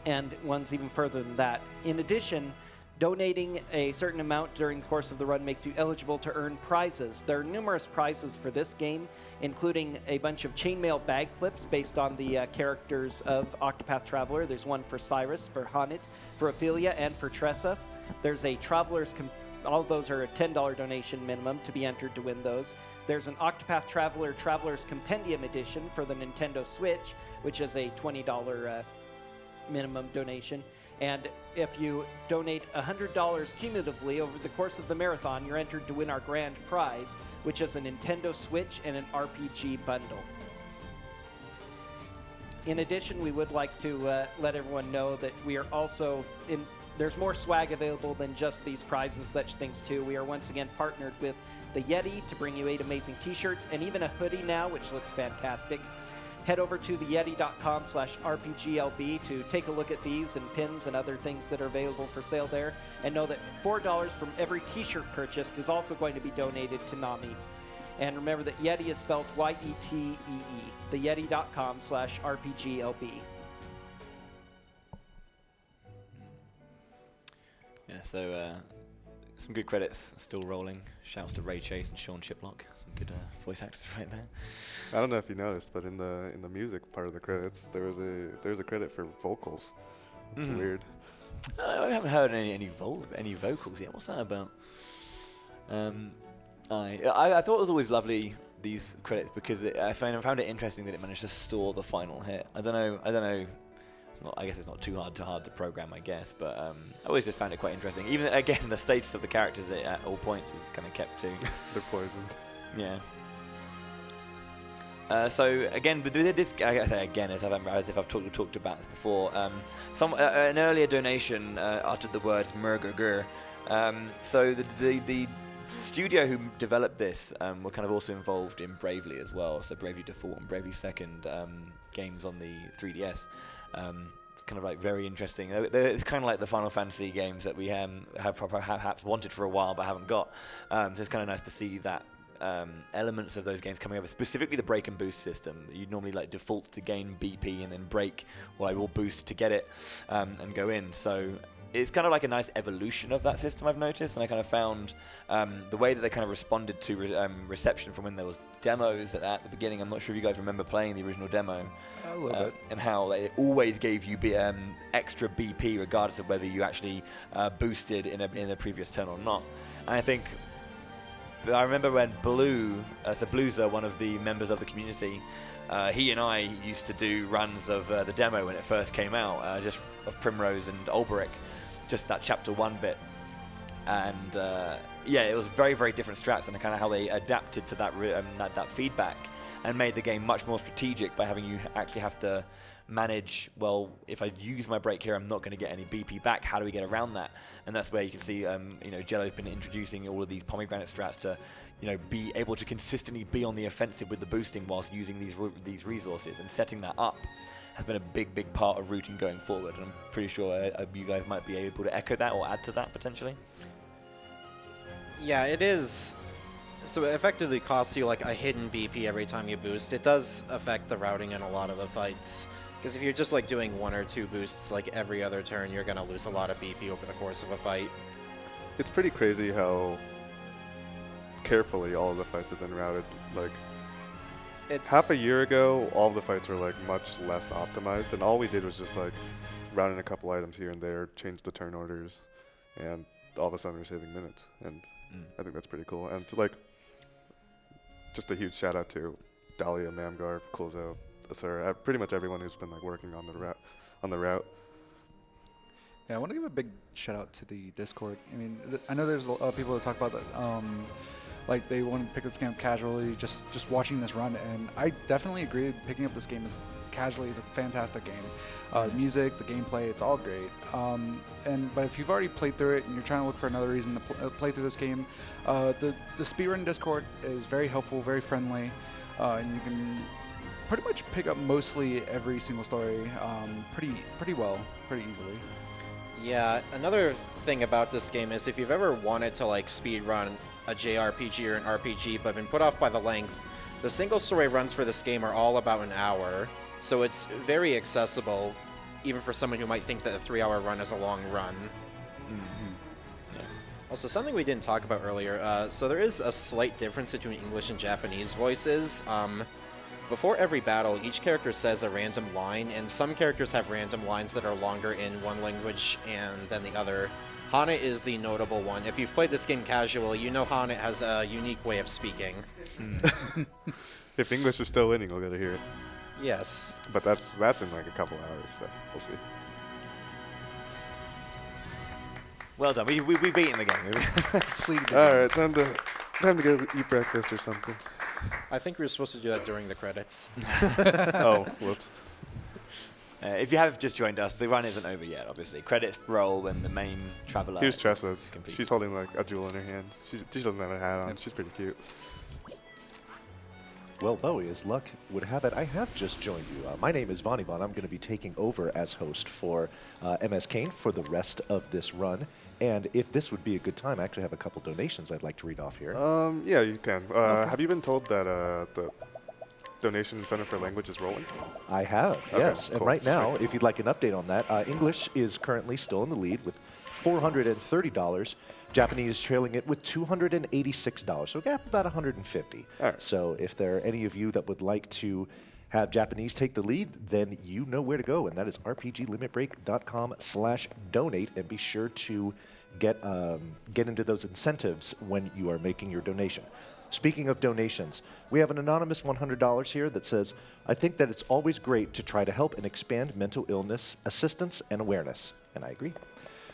And one's even further than that. In addition, donating a certain amount during the course of the run makes you eligible to earn prizes. There are numerous prizes for this game, including a bunch of chainmail bag clips based on the characters of Octopath Traveler. There's one for Cyrus, for Hanit, for Ophilia, and for Tresa. There's a all of those are a $10 donation minimum to be entered to win those. There's an Octopath Traveler Traveler's Compendium Edition for the Nintendo Switch, which is a $20 minimum donation. And if you donate $100 cumulatively over the course of the marathon, you're entered to win our grand prize, which is a Nintendo Switch and an RPG bundle. In addition, we would like to let everyone know that we are also there's more swag available than just these prizes and such things too. We are once again partnered with the Yeti to bring you 8 amazing t-shirts and even a hoodie now, which looks fantastic. Head over to theyeti.com/RPGLB to take a look at these and pins and other things that are available for sale there. And know that $4 from every t-shirt purchased is also going to be donated to Nami. And remember that Yeti is spelled Y-E-T-E-E. Theyeti.com/RPGLB. Yeah, so some good credits still rolling. Shouts to Ray Chase and Sean Chiplock. Some good voice actors right there. I don't know if you noticed, but in the music part of the credits, there's a credit for vocals. It's weird. I haven't heard any vocals yet. What's that about? I thought it was always lovely, these credits, because I found it interesting that it managed to store the final hit. I don't know. Well, I guess it's not too hard to program, I guess, but I always just found it quite interesting. Even again, the status of the characters at all points is kind of kept to. They're poisoned. Yeah. So again, with this, I say again, as if I've talked about this before. An earlier donation uttered the words "murger." So the studio who developed this were kind of also involved in Bravely as well. So Bravely Default and Bravely Second games on the 3DS. It's kind of like very interesting. It's kind of like the Final Fantasy games that we have perhaps wanted for a while but haven't got. So it's kind of nice to see that elements of those games coming over, specifically the break and boost system. You'd normally like default to gain BP and then break, or I will boost to get it and go in. So it's kind of like a nice evolution of that system, I've noticed, and I kind of found the way that they kind of responded to reception from when there was demos at the beginning. I'm not sure if you guys remember playing the original demo. A little bit. And how they always gave you extra BP regardless of whether you actually boosted in a previous turn or not. And I think I remember when Bluezer, one of the members of the community, he and I used to do runs of the demo when it first came out, just of Primrose and Olberic, just that chapter 1 bit. And it was very, very different strats, and kind of how they adapted to that feedback and made the game much more strategic by having you actually have to manage, well, if I use my break here, I'm not going to get any BP back. How do we get around that? And that's where you can see, Jello's been introducing all of these pomegranate strats to, be able to consistently be on the offensive with the boosting whilst using these resources, and setting that up has been a big, big part of routing going forward. And I'm pretty sure you guys might be able to echo that or add to that potentially. Yeah, it is. So it effectively costs you like a hidden BP every time you boost. It does affect the routing in a lot of the fights. Because if you're just like doing 1 or 2 boosts like every other turn, you're going to lose a lot of BP over the course of a fight. It's pretty crazy how carefully all of the fights have been routed. Like, half a year ago, all of the fights were like much less optimized, and all we did was just like route in a couple items here and there, change the turn orders, and all of a sudden we're saving minutes, and I think that's pretty cool. And like, just a huge shout out to Dahlia, Mamgar, Kulzo, Asura, pretty much everyone who's been like working on the route. Yeah, I want to give a big shout out to the Discord. I mean, I know there's a lot of people that talk about that, like they want to pick this game up casually, just watching this run, and I definitely agree. Picking up this game is casually is a fantastic game. The music, the gameplay, it's all great. But if you've already played through it and you're trying to look for another reason to play through this game, the speedrun Discord is very helpful, very friendly, and you can pretty much pick up mostly every single story pretty well, pretty easily. Yeah, another thing about this game is if you've ever wanted to like speedrun a JRPG or an RPG but been put off by the length, the single story runs for this game are all about an hour, so it's very accessible even for someone who might think that a 3-hour run is a long run. Yeah. Also, something we didn't talk about earlier, so there is a slight difference between English and Japanese voices. Before every battle, each character says a random line, and some characters have random lines that are longer in one language than the other. Hana is the notable one. If you've played this game casually, you know Hana has a unique way of speaking. If English is still winning, we'll get to hear it. Yes. But that's in like a couple hours, so we'll see. Well done. We've beaten the game. All right, time to go eat breakfast or something. I think we were supposed to do that during the credits. Oh, whoops. If you have just joined us, the run isn't over yet, obviously. Credits roll when the main traveler. Here's Tresa's. competes. She's holding like a jewel in her hand. She doesn't have a hat on. She's pretty cute. Well, Bowie, as luck would have it, I have just joined you. My name is Vonibon. I'm going to be taking over as host for MS Kane for the rest of this run. And if this would be a good time, I actually have a couple donations I'd like to read off here. Yeah, you can. Have you been told that the donation center for language is rolling? I have, Okay, yes. cool. And right now, if you'd like an update on that, English is currently still in the lead with $430. Japanese is trailing it with $286. So gap about $150. All right. So if there are any of you that would like to have Japanese take the lead, then you know where to go, and that is rpglimitbreak.com/donate, and be sure to get into those incentives when you are making your donation. Speaking of donations, we have an anonymous $100 here that says, I think that it's always great to try to help and expand mental illness assistance and awareness. And I agree.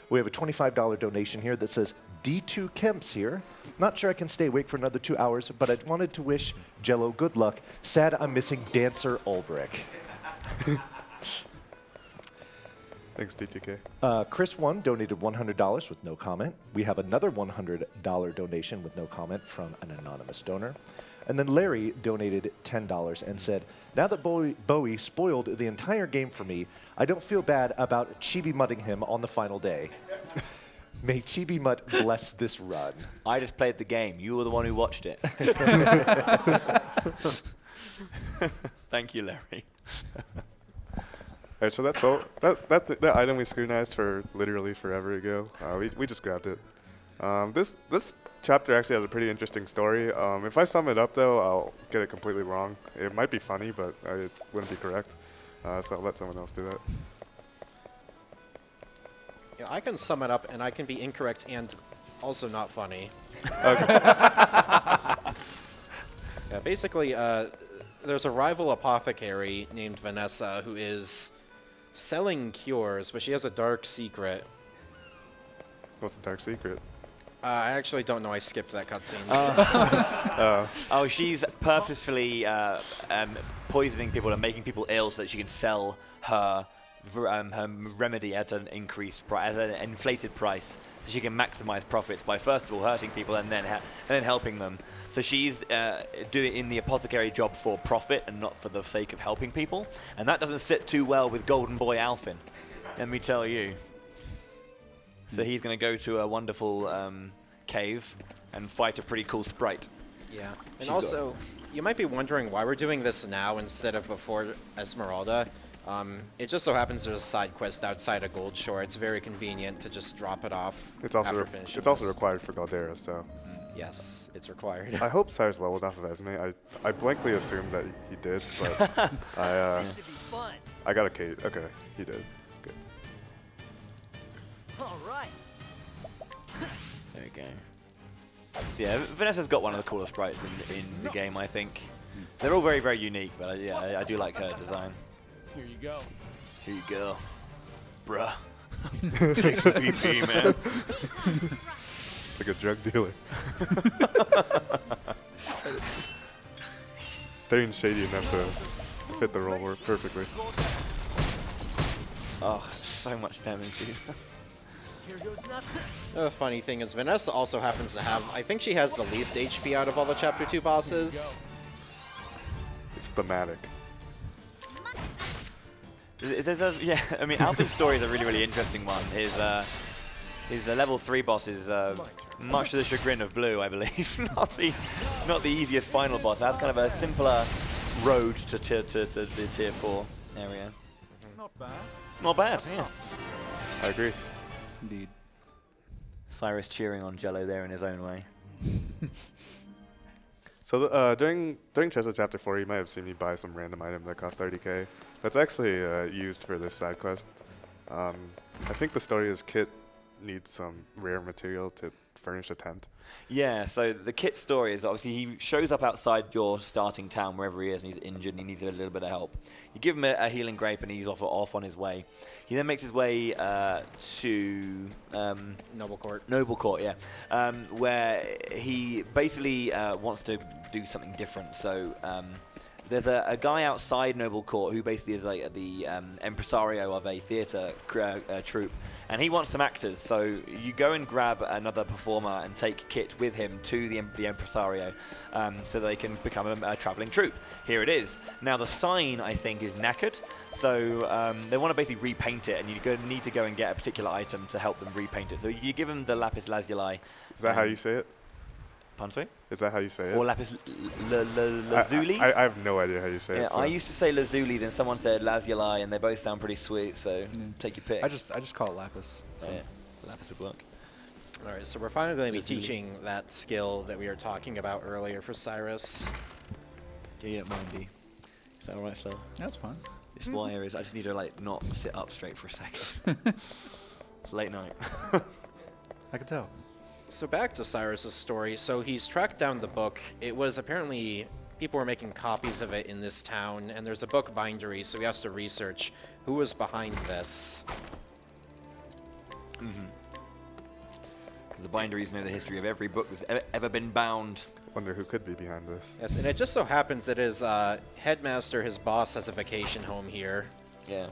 We have a $25 donation here that says, D2 Kemps here. Not sure I can stay awake for another 2 hours, but I wanted to wish Jello good luck. Sad I'm missing Dancer Ulbrich. Thanks, D2K. Chris 1 donated $100 with no comment. We have another $100 donation with no comment from an anonymous donor. And then Larry donated $10 and said, now that Bowie spoiled the entire game for me, I don't feel bad about chibi-mudding him on the final day. May Chibi Mutt bless this run. I just played the game. You were the one who watched it. Thank you, Larry. All right, so that's all. That item we scrutinized for literally forever ago. We just grabbed it. This chapter actually has a pretty interesting story. If I sum it up, though, I'll get it completely wrong. It might be funny, but it wouldn't be correct. So I'll let someone else do that. Yeah, I can sum it up, and I can be incorrect and also not funny. Yeah, basically, there's a rival apothecary named Vanessa who is selling cures, but she has a dark secret. What's the dark secret? I actually don't know. I skipped that cutscene. Oh, she's purposefully poisoning people and making people ill so that she can sell her remedy at an increased price, at an inflated price, so she can maximize profits by first of all hurting people and then helping them. So she's doing in the apothecary job for profit and not for the sake of helping people, and that doesn't sit too well with Golden Boy Alphen, let me tell you. So he's going to go to a wonderful cave and fight a pretty cool sprite. Yeah, and also, you might be wondering why we're doing this now instead of before Esmeralda. It just so happens there's a side quest outside of Goldshore. It's very convenient to just drop it off. It's also after finishing it's also this. required for Galdera, so. Yes, it's required. I hope Cyrus leveled off of Esme. I blankly assumed that he did, but Should be fun. I got a Kate. Okay, he did. Good. All right. we go. So yeah, Vanessa's got one of the coolest sprites in the game, I think. They're all very, very unique, but yeah, I do like her design. Here you go. Here you go. Bruh. Take some PP, man. It's like a drug dealer. Therion's shady enough to fit the role perfectly. Oh, so much damage, dude. Here goes nothing. The funny thing is, Vanessa also happens to have, I think she has the least HP out of all the Chapter 2 bosses. It's thematic. Yeah, I mean, Alphen's story is a really, really interesting one. His level 3 boss is much to the chagrin of Blue, I believe. not the easiest final boss. That's kind of a simpler road to the tier 4 area. Not bad. Not bad, yeah. I agree. Indeed. Cyrus cheering on Jello there in his own way. So during Tresa Chapter 4, you might have seen me buy some random item that cost 30k. That's actually used for this side quest. I think the story is Kit needs some rare material to furnish a tent. Yeah, so the Kit story is obviously he shows up outside your starting town, wherever he is, and he's injured and he needs a little bit of help. You give him a healing grape and he's off on his way. He then makes his way to Noble Court. Noble Court, yeah, where he basically wants to do something different. So there's a guy outside Noble Court who basically is like the impresario of a theatre troupe, and he wants some actors. So you go and grab another performer and take Kit with him to the impresario, so they can become a travelling troupe. Here it is. Now the sign, I think, is knackered, so they want to basically repaint it, and you need to go and get a particular item to help them repaint it. So you give them the lapis lazuli. Is that how you say it? Pardon? Is that how you say it? Or lapis lazuli? I have no idea how you say Yeah, it. So. I used to say lazuli, then someone said lazuli, and they both sound pretty sweet, so take your pick. I just call it lapis. So. Yeah, lapis would work. All right, so we're finally going to be Lazuli. teaching that skill that we were talking about earlier for Cyrus. Yeah, you don't mind, D. Is that alright, Slow? That's fine. This wire is, I just need to like not sit up straight for a second. It's late night. I can tell. So back to Cyrus's story. So he's tracked down the book. It was apparently people were making copies of it in this town, and there's a book bindery, so he has to research who was behind this. Because the binderies know the history of every book that's ever been bound. Wonder who could be behind this. Yes, and it just so happens that his headmaster, his boss, has a vacation home here. Yeah.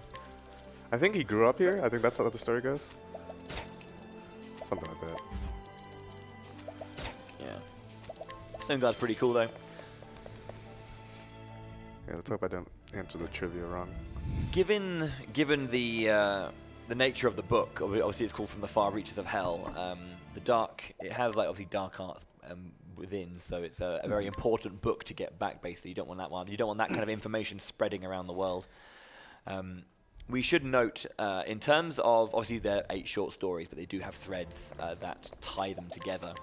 I think he grew up here. I think that's how the story goes. Something like that. Yeah. Stone Guard's pretty cool, though. Yeah, let's hope I don't answer the trivia wrong. Given the nature of the book, obviously it's called From the Far Reaches of Hell. It has like obviously dark arts within, so it's a very important book to get back. Basically, you don't want that one. You don't want that kind of information spreading around the world. We should note, in terms of obviously they're 8 short stories, but they do have threads that tie them together.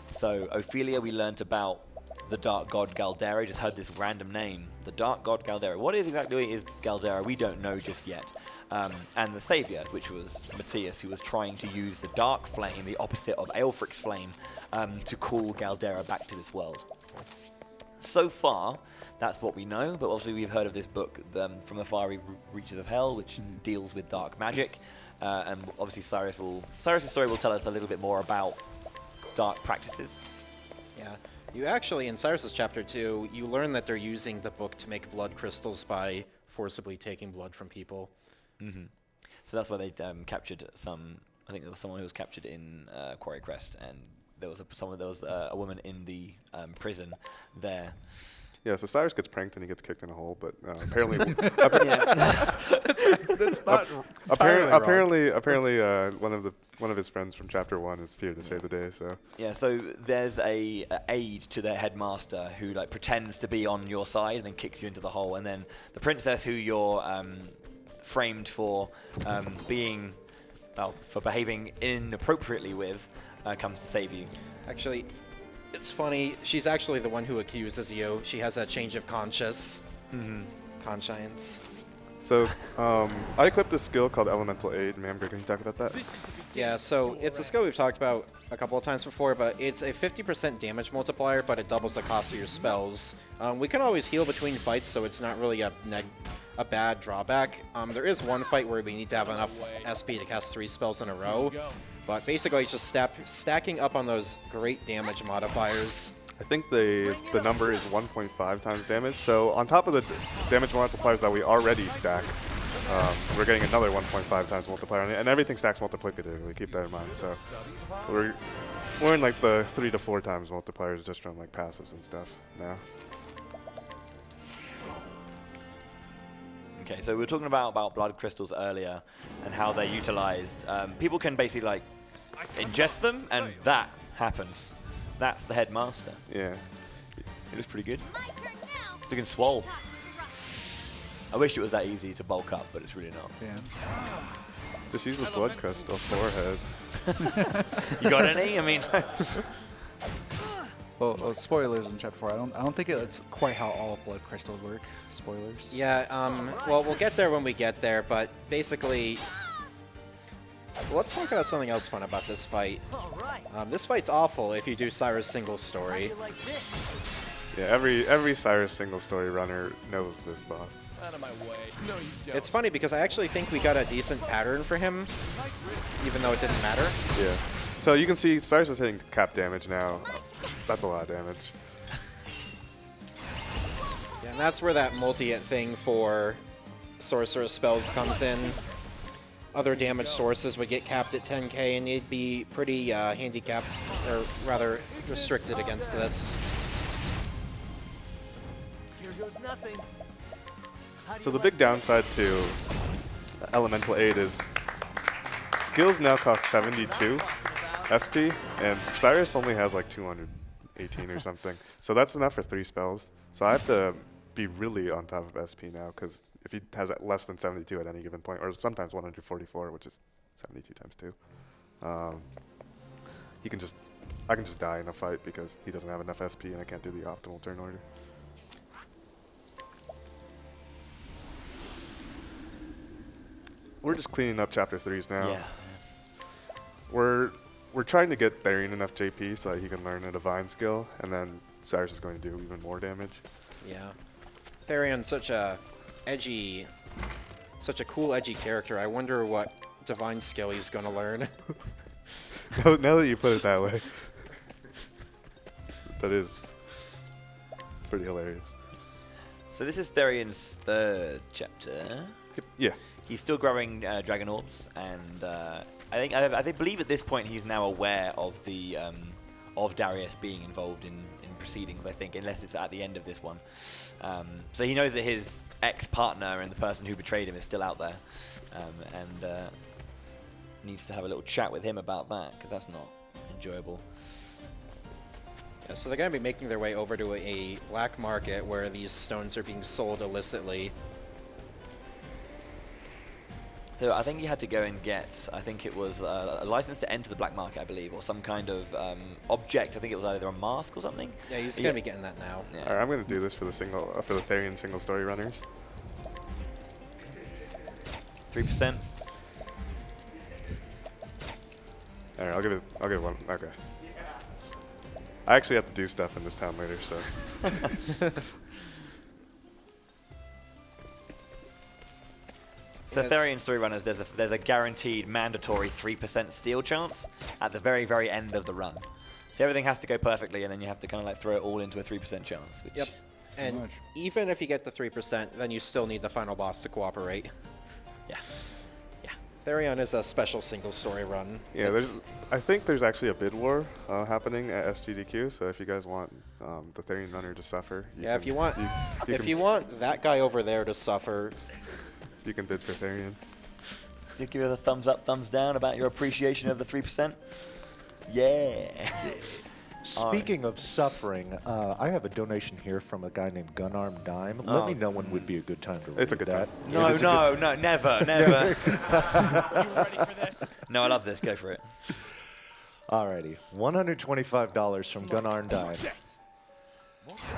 So Ophilia, we learnt about the Dark God Galdera. Just heard this random name, the Dark God Galdera. What exactly is Galdera? We don't know just yet. And the Savior, which was Matthias, who was trying to use the Dark Flame, the opposite of Aelfric's Flame, to call Galdera back to this world. So far, that's what we know, but obviously we've heard of this book, From the Far Reaches of Hell, which deals with dark magic. And obviously Cyrus's story will tell us a little bit more about dark practices. Yeah. You actually, in Cyrus's chapter 2, you learn that they're using the book to make blood crystals by forcibly taking blood from people. So that's why they captured some. I think there was someone who was captured in Quarry Crest, and there was a woman in the prison there. Yeah, so Cyrus gets pranked and he gets kicked in a hole, but apparently, That's not entirely wrong. apparently, one of his friends from chapter 1 is here to save the day. So Yeah, so there's a aide to their headmaster who like pretends to be on your side and then kicks you into the hole, and then the princess who you're framed for for behaving inappropriately with comes to save you. Actually, it's funny. She's actually the one who accuses you. She has a change of conscience. So I equipped a skill called Elemental Aid. Mamber, can you talk about that? This is the Yeah, so it's a skill we've talked about a couple of times before, but it's a 50% damage multiplier, but it doubles the cost of your spells. We can always heal between fights, so it's not really a bad drawback. There is one fight where we need to have enough SP to cast 3 spells in a row, but basically it's just stacking up on those great damage modifiers. I think the number is 1.5 times damage. So on top of the damage multipliers that we already stack, we're getting another 1.5 times multiplier, and everything stacks multiplicatively. Keep that in mind. So we're in like the 3 to 4 times multipliers just from like passives and stuff now. Okay, so we were talking about blood crystals earlier and how they're utilized. People can basically like ingest them, and that happens. That's the headmaster. Yeah. It looks pretty good. My turn now. You can swallow. I wish it was that easy to bulk up, but it's really not. Yeah. Just use the blood crystal forehead. You got any? I mean, Well, spoilers in Chapter 4. I don't think it's quite how all blood crystals work. Spoilers. Yeah, well, we'll get there when we get there, but basically, let's talk about something else fun about this fight. All right. This fight's awful if you do Cyrus single How story. do you like this? Yeah, every Cyrus single story runner knows this boss. Out of my way. No, you don't. It's funny because I actually think we got a decent pattern for him, even though it didn't matter. Yeah. So you can see Cyrus is hitting cap damage now. That's a lot of damage. Yeah, and that's where that multi-hit thing for Sorcerer spells comes in. Other damage sources would get capped at 10k, and you'd be pretty handicapped, or rather restricted against this. Here goes nothing. How do So you the like big downside to Elemental Aid is skills now cost 72 SP, and Cyrus only has like 218 or something. So that's enough for 3 spells. So I have to be really on top of SP now, because if he has less than 72 at any given point, or sometimes 144, which is 72 times 2, I can just die in a fight because he doesn't have enough SP and I can't do the optimal turn order. We're just cleaning up chapter 3s now. yeah. We're trying to get Therion enough JP so that he can learn a divine skill, and then Cyrus is going to do even more damage. Yeah. Therion's such a cool, edgy character. I wonder what divine skill he's going to learn. Now that you put it that way, that is pretty hilarious. So this is Therion's 3rd chapter. Yeah. He's still growing dragon orbs, and I believe at this point he's now aware of the of Darius being involved in proceedings. I think, unless it's at the end of this one. So he knows that his ex-partner and the person who betrayed him is still out there, and needs to have a little chat with him about that, because that's not enjoyable. Yeah, so they're going to be making their way over to a black market where these stones are being sold illicitly. So I think you had to go and get, I think it was a license to enter the black market, I believe, or some kind of object. I think it was either a mask or something. Yeah, he's going to be getting that now. Yeah. All right, I'm going to do this for the Therion single story runners. 3%. All right, I'll give it one. Okay. I actually have to do stuff in this town later, so. So Yes. Therion story runners, there's a guaranteed mandatory 3% steal chance at the very, very end of the run. So everything has to go perfectly, and then you have to kind of like throw it all into a 3% chance. Which Yep. And much. even if you get the 3%, then you still need the final boss to cooperate. Yeah. Yeah. Therion is a special single story run. Yeah, It's- I think there's actually a bid war happening at SGDQ. So if you guys want the Therion runner to suffer, yeah, if you want, if can- you want that guy over there to suffer, you can bid for Therion. Do you give it a thumbs up, thumbs down about your appreciation of the 3%? Yeah. Speaking of suffering, I have a donation here from a guy named Gunarm Dime. Let me know when would be a good time to read It's a good that. time. No, It's a no, no, never, never. You ready for this? No, I love this. Go for it. Alrighty, $125 from Gunarm Dime. Yes.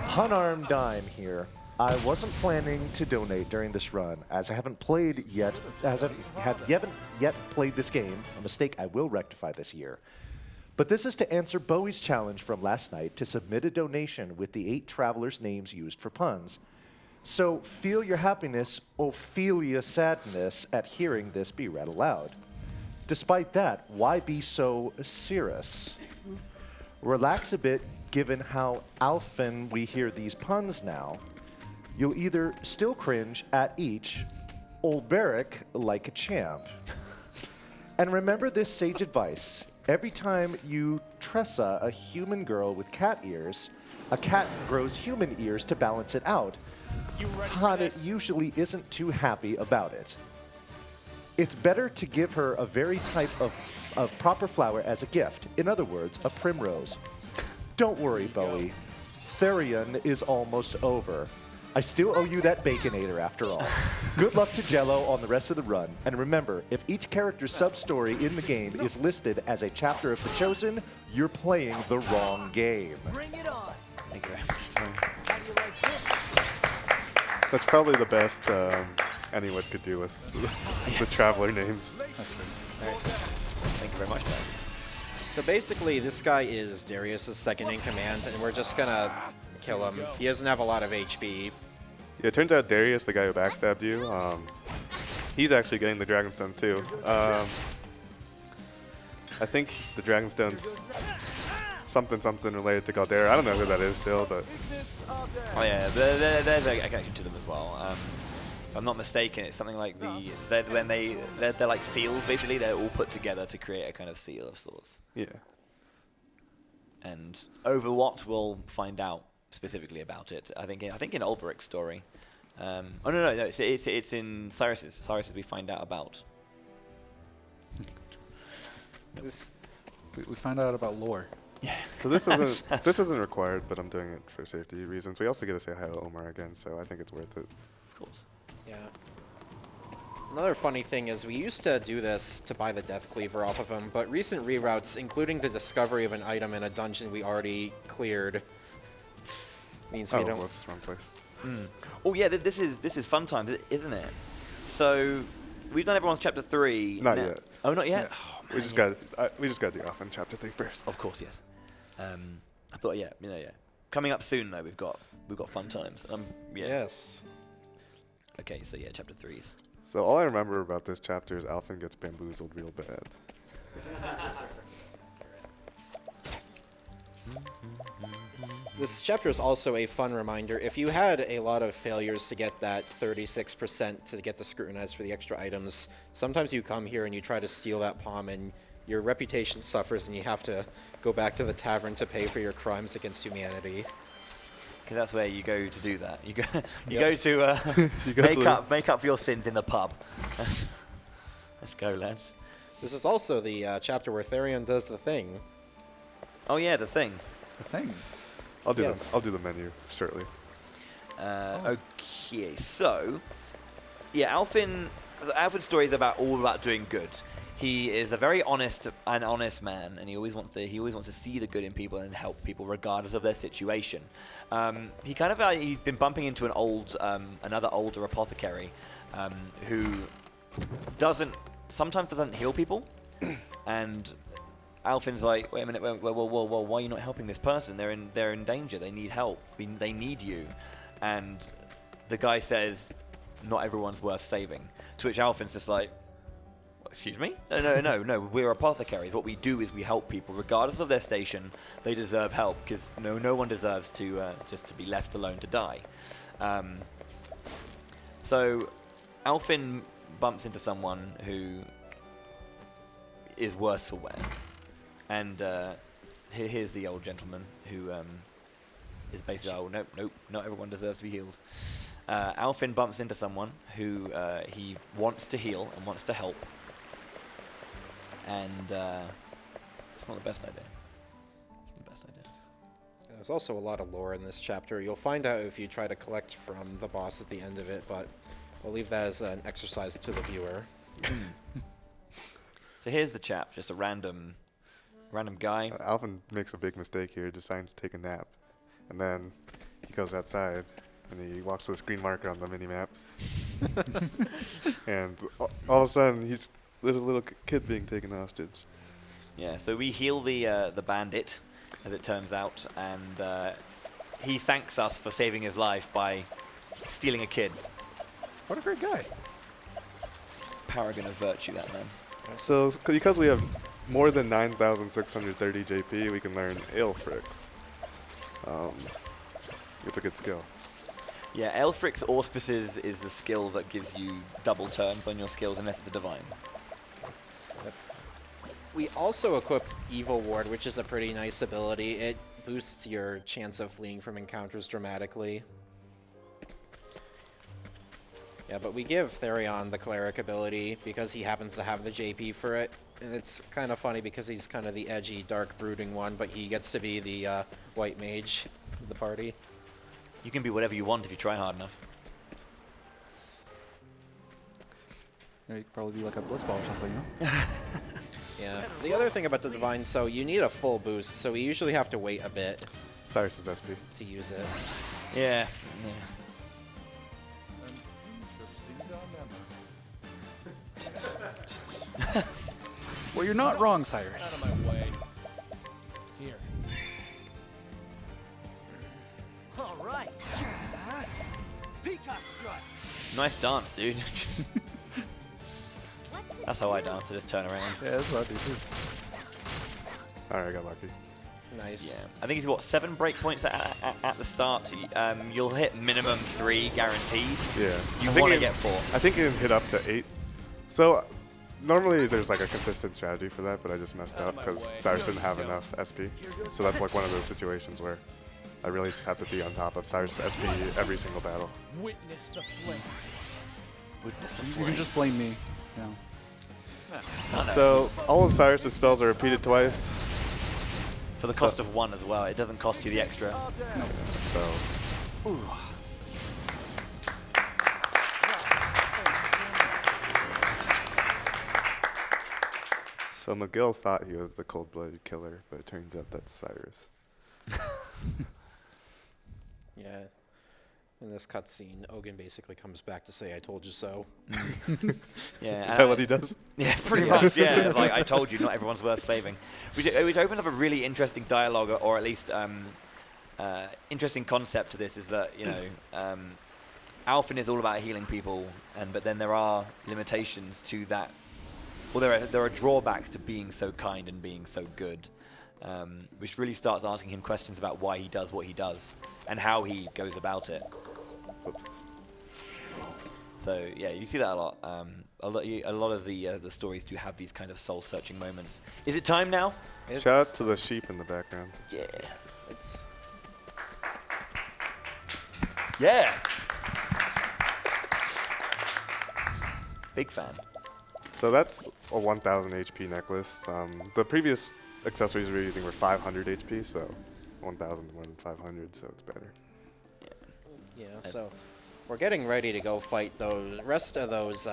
Hunarm Dime here. I wasn't planning to donate during this run, as I haven't played yet, haven't yet played this game, a mistake I will rectify this year. But this is to answer Bowie's challenge from last night to submit a donation with the 8 travelers' names used for puns. So feel your happiness, Ophilia sadness, at hearing this be read aloud. Despite that, why be so serious? Relax a bit, given how Alphen we hear these puns now. You'll either still cringe at each, old Barrack like a champ. And remember this sage advice. Every time you Tresa a human girl with cat ears, a cat grows human ears to balance it out. Hana usually isn't too happy about it. It's better to give her a very type of proper flower as a gift. In other words, a primrose. Don't worry, Bowie. Therion is almost over. I still owe you that Baconator after all. Good luck to Jello on the rest of the run. And remember, if each character's sub-story in the game is listed as a chapter of The Chosen, you're playing the wrong game. Bring it on. Thank you very much. How do you like this? That's probably the best anyone could do with the traveler names. Thank you very much, man. So basically, this guy is Darius's second in command, and we're just gonna kill him. He doesn't have a lot of HP. Yeah, it turns out Darius, the guy who backstabbed you, he's actually getting the Dragonstone too. I think the Dragonstone's something related to Galdera. I don't know who that is still, but Oh yeah, there's a connection to them as well. If I'm not mistaken, it's something like they're like seals. Basically, they're all put together to create a kind of seal of sorts. yeah. And over what we'll find out specifically about it. I think in Ulbricht's story. Oh no, it's in Cyrus's. Cyrus's we find out about. We find out about lore. So this isn't required, but I'm doing it for safety reasons. We also get to say hi to Omar again, so I think it's worth it. Of course. Yeah. Another funny thing is we used to do this to buy the Death Cleaver off of him, but recent reroutes, including the discovery of an item in a dungeon we already cleared, means we don't. Whoops, wrong place. Oh yeah, this is fun times, isn't it? So we've done everyone's chapter 3. Not now. yet. Oh, not yet. Yeah. Oh, We man, just yeah. got to do Alphen chapter 3 first. Of course, yes. I thought, yeah. Coming up soon though, we've got fun times. Yeah. Yes. Okay, so yeah, chapter 3s. So all I remember about this chapter is Alphen gets bamboozled real bad. This chapter is also a fun reminder. If you had a lot of failures to get that 36% to get the scrutinized for the extra items, sometimes you come here and you try to steal that palm and your reputation suffers and you have to go back to the tavern to pay for your crimes against humanity. Because that's where you go to do that. You go Yep. to make up for your sins in the pub. Let's go, lads. This is also the chapter where Therion does the thing. Oh yeah, the thing. The thing. I'll do Yes. I'll do the menu shortly. Okay, so yeah, Alphen's story is all about doing good. He is a very honest man, and he always wants to see the good in people and help people regardless of their situation. He's been bumping into another older apothecary who sometimes doesn't heal people, and Alphen's like, wait a minute, whoa, why are you not helping this person? They're in danger. They need help. They need you. And the guy says, not everyone's worth saving. To which Alphen's just like, excuse me? No. We're apothecaries. What we do is we help people, regardless of their station. They deserve help because no one deserves to just to be left alone to die. So Alphen bumps into someone who is worse for wear. And here's the old gentleman who is basically, nope, not everyone deserves to be healed. Alphen bumps into someone who he wants to heal and wants to help. And it's not the best idea. There's also a lot of lore in this chapter. You'll find out if you try to collect from the boss at the end of it, but we'll leave that as an exercise to the viewer. So here's the chap, just a random guy. Alphen makes a big mistake here, deciding to take a nap, and then he goes outside, and he walks to the screen marker on the mini map. And all of a sudden, there's a little kid being taken hostage. Yeah, so we heal the bandit, as it turns out, and he thanks us for saving his life by stealing a kid. What a great guy. Paragon of virtue, that man. So because we have more than 9,630 JP, we can learn Aelfric's. It's a good skill. Yeah, Aelfric's Auspices is the skill that gives you double turns on your skills unless it's a divine. We also equip Evil Ward, which is a pretty nice ability. It boosts your chance of fleeing from encounters dramatically. Yeah, but we give Therion the Cleric ability because he happens to have the JP for it. And it's kind of funny because he's kind of the edgy, dark, brooding one, but he gets to be the white mage of the party. You can be whatever you want if you try hard enough. Yeah, you could probably be like a blitzball or something, you know? Yeah. The other thing about the Divine, so you need a full boost, so we usually have to wait a bit Cyrus's SP. to use it. Yeah. Well, you're not wrong, Cyrus. Out of my way. Here. All right. Peacock strike. Nice dance, dude. That's how I dance, I just turn around. Yeah, that's what I do too. Alright, I got lucky. Nice. Yeah, I think he's got 7 breakpoints at the start. You'll hit minimum 3 guaranteed. Yeah. You I think want to you- get 4. I think you can hit up to 8. So normally there's like a consistent strategy for that, but I just messed up because Cyrus didn't have enough SP. So that's like one of those situations where I really just have to be on top of Cyrus' SP every single battle. Witness the flame. Witness the You flame. can just blame me. Yeah. So all of Cyrus' spells are repeated twice. For the cost of 1 as well. It doesn't cost you the extra. So So McGill thought he was the cold-blooded killer, but it turns out that's Cyrus. Yeah. In this cutscene, Ogun basically comes back to say, "I told you so." Yeah. Is that what he does? Yeah, pretty much. Yeah, like I told you, not everyone's worth saving. Which opens up a really interesting dialogue, or at least interesting concept to this. Is that Alphen is all about healing people, but then there are limitations to that. Well, there are drawbacks to being so kind and being so good, which really starts asking him questions about why he does what he does and how he goes about it. So yeah, you see that a lot. A lot of the stories do have these kind of soul-searching moments. Is it time now? Shout out to the sheep in the background. Yeah. It's Yeah. Big fan. So that's a 1,000 HP necklace. The previous accessories we were using were 500 HP, so 1,000 more than 500, so it's better. yeah. So we're getting ready to go fight those rest of those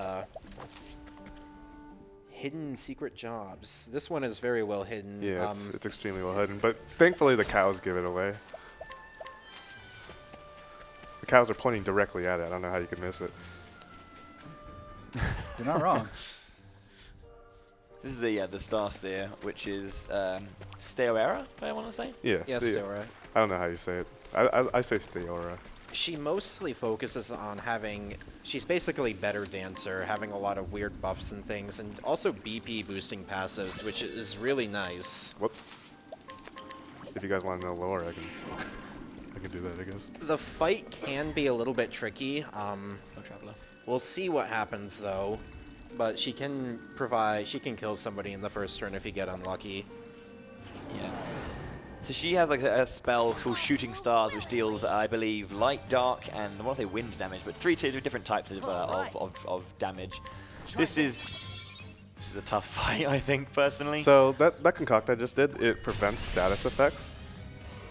hidden secret jobs. This one is very well hidden. Yeah, it's extremely well hidden, but thankfully the cows give it away. The cows are pointing directly at it. I don't know how you could miss it. You're not wrong. This is the Star Seer, which is Steoera, I want to say. Yeah, Yes, Dora. I don't know how you say it. I say Steora. She mostly focuses on having. She's basically better dancer, having a lot of weird buffs and things, and also BP boosting passives, which is really nice. Whoops. If you guys want to know lore, I can do that, I guess. The fight can be a little bit tricky. No Traveler. We'll see what happens though, but she can kill somebody in the first turn if you get unlucky. Yeah. So she has like a spell called Shooting Stars, which deals, I believe, light, dark, and I want to say wind damage, but 3 different types of damage. This is a tough fight, I think, personally. So that concoct I just did, it prevents status effects.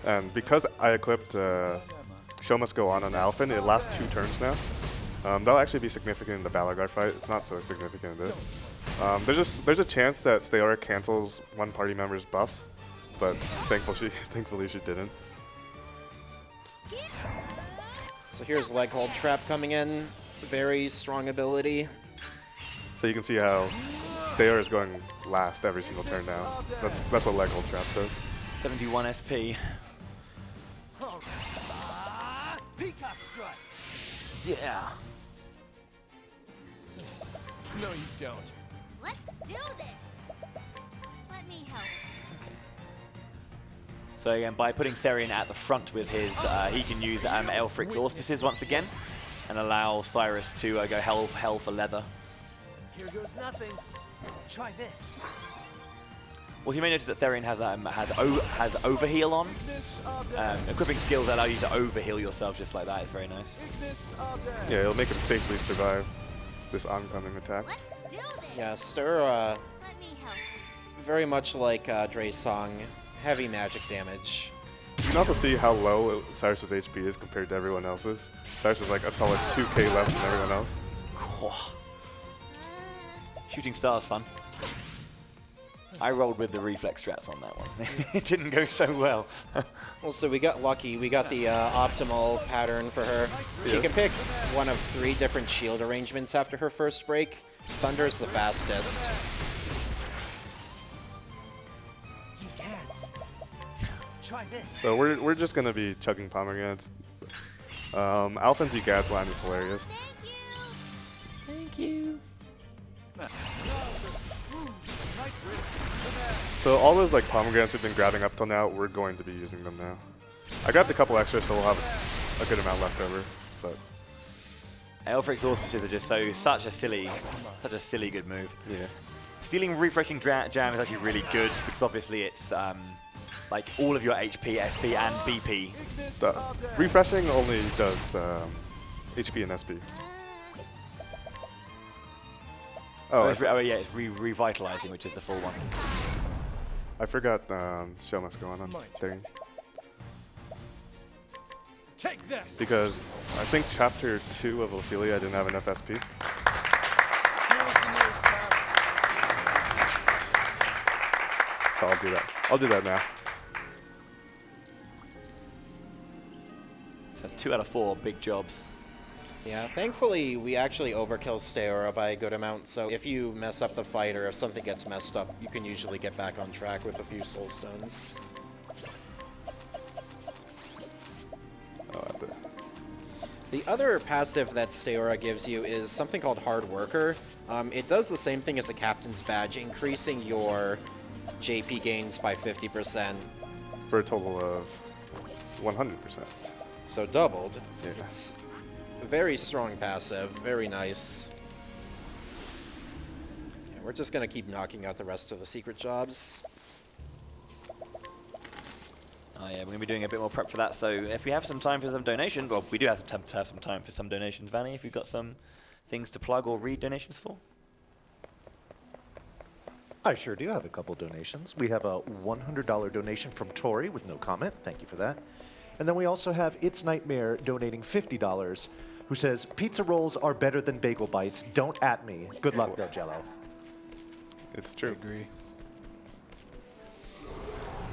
And because I equipped Show Must Go On Alphen, it lasts 2 turns now. That'll actually be significant in the Balagard fight. It's not so significant in this. There's a chance that Steora cancels one party member's buffs, but thankfully she didn't. So here's leg hold trap coming in. Very strong ability. So you can see how Stayer is going last every single turn now. That's what leg hold trap does. 71 SP. Peacock strike. Yeah. No, you don't. Let's do this. Let me help. So again, by putting Therion at the front with his, he can use Aelfric's Auspices once again and allow Cyrus to go hell for leather. Here goes nothing. Try this. Also, you may notice that Therion has overheal on. Equipping skills that allow you to overheal yourself just like that is very nice. Yeah, it'll make him safely survive this oncoming attack. Let's do this. Yeah, Stir, Let me help. very much like Dre's song, heavy magic damage. You can also see how low Cyrus's HP is compared to everyone else's. Cyrus is like a solid 2k less than everyone else. Shooting stars fun. I rolled with the reflex strats on that one. It didn't go so well. Also, we got lucky. We got the optimal pattern for her. She Yeah. can pick one of 3 different shield arrangements after her first break. Thunder's the fastest. You can't. Try this. So we're just gonna be chugging pomegranates. Alphen's Egad's line is hilarious. Thank you. So all those like pomegranates we've been grabbing up till now, we're going to be using them now. I grabbed a couple extra, so we'll have a good amount left over. But Aelfric's Auspices are just such a silly good move. yeah, Stealing Refreshing Jam is actually really good because obviously it's like all of your HP, SP, and BP. the refreshing only does HP and SP. Oh, Yeah, it's revitalizing, which is the full one. I forgot show must go on there. Take this. Because I think chapter 2 of Ophilia didn't have enough SP. So I'll do that. I'll do that now. So that's 2 out of 4 big jobs. Yeah, thankfully, we actually overkill Steora by a good amount, so if you mess up the fight or if something gets messed up, you can usually get back on track with a few soul stones. Oh, at the The other passive that Steora gives you is something called Hard Worker. It does the same thing as a Captain's Badge, increasing your JP gains by 50%. for a total of 100%. So doubled. Yeah. It's a very strong passive, very nice. Yeah, we're just going to keep knocking out the rest of the secret jobs. Oh yeah, we're going to be doing a bit more prep for that, so if we have some time for some donation, well, we do have some time for some donations. Vanny, if you've got some things to plug or read donations for? I sure do have a couple donations. We have a $100 donation from Tori with no comment. Thank you for that. And then we also have It's Nightmare donating $50, who says, pizza rolls are better than bagel bites. Don't at me. Good luck, though, Jello. It's true. Agree.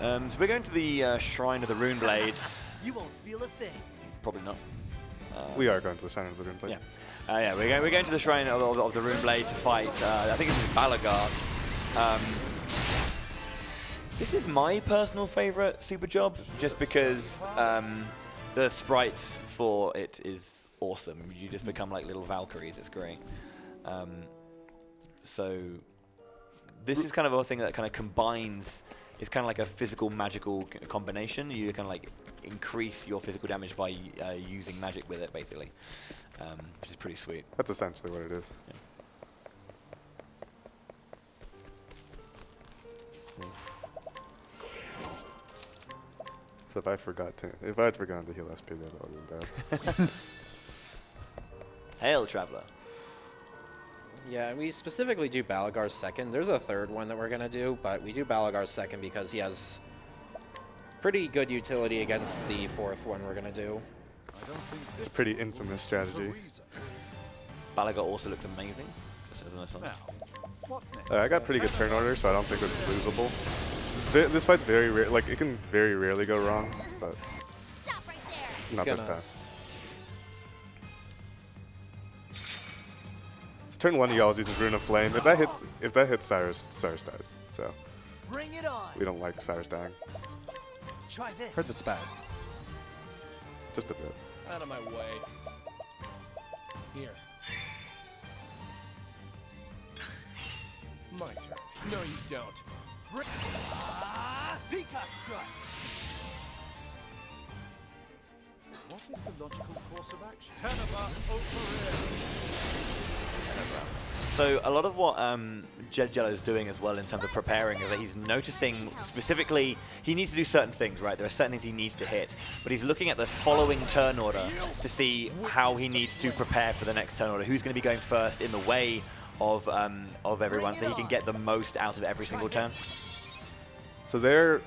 So we're going to the Shrine of the Rune Blade. You won't feel a thing. Probably not. We are going to the Shrine of the Rune Blade. Yeah, we're going to the Shrine of the Rune Blade to fight, I think it's Balagard. This is my personal favorite super job, just because the sprites for it is awesome. You just become like little Valkyries, it's great. So this is kind of a thing that kind of combines, it's kind of like a physical magical combination. You kind of like increase your physical damage by using magic with it, basically, which is pretty sweet. That's essentially what it is. Yeah. So if I had forgotten to heal SP, that would have been bad. Hail, Traveler. Yeah, we specifically do Balagar's second. There's a third one that we're going to do, but we do Balagar's second because he has pretty good utility against the fourth one we're going to do. It's a pretty infamous strategy. Balagard also looks amazing. I got pretty good turn order, so I don't think it's losable. This fight's very rare. Like, it can very rarely go wrong, but Stop right there. not this gonna- time. turn 1 he always uses Rune of Flame. If that hits Cyrus, Cyrus dies. So Bring it on. we don't like Cyrus dying. Try this. Heard that's bad. Just a bit. Out of my way. Here. My turn. No, you don't. Peacock strike. What is the logical course of action? Teneba So a lot of what Jello's doing as well in terms of preparing is that he's noticing specifically he needs to do certain things, right? There are certain things he needs to hit, but he's looking at the following turn order to see how he needs to prepare for the next turn order. Who's going to be going first in the way of everyone, so he can get the most out of every single turn. So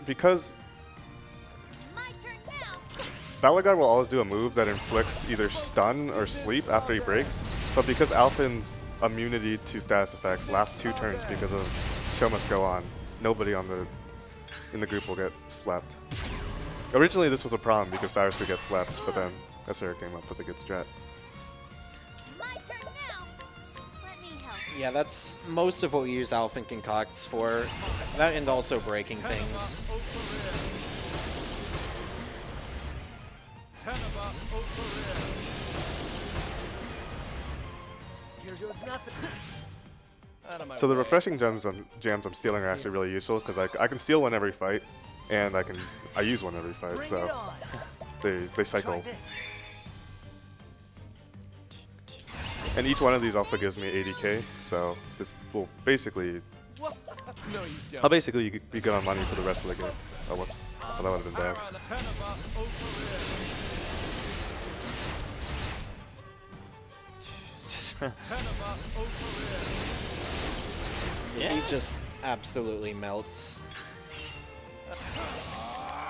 because My turn now. Balagard will always do a move that inflicts either stun or sleep after he breaks, but because Alphen's immunity to status effects lasts 2 turns because of Show Must Go On, nobody in the group will get slept. Originally this was a problem because Cyrus would get slept, but then Essera came up with a good strat. My turn now. Let me help. Yeah, that's most of what we use Alphen concocts for. That and also breaking things. Here goes nothing. Out of my So the way. refreshing jams I'm stealing are actually really useful because I can steal one every fight, and I use one every fight, Bring it so on. they Try cycle. this. And each one of these also gives me 80k, so this will basically No, you don't. I'll basically be good on money for the rest of the game. Oh, whoops. Oh, that would have been bad. He just absolutely melts.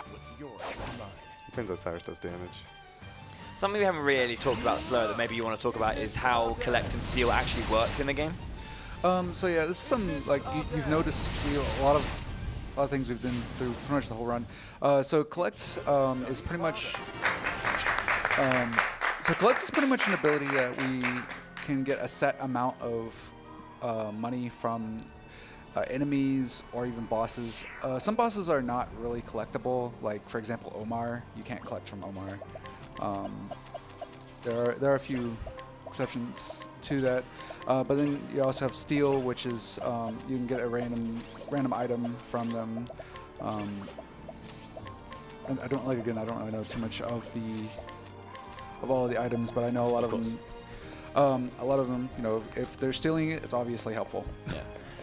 What's yours is mine. It turns out Cyrus does damage. Something we haven't really talked about slow that maybe you want to talk about is how collect and steal actually works in the game. So yeah, this is some like you've noticed a lot of things we've been through pretty much the whole run. So collect is pretty much an ability that we can get a set amount of money from enemies or even bosses. Some bosses are not really collectible. Like for example, Omar, you can't collect from Omar. There are a few exceptions to that. But then you also have steal, which is you can get a random item from them. And I don't really know too much of all of the items, but I know a lot of them. You know, if they're stealing it, it's obviously helpful.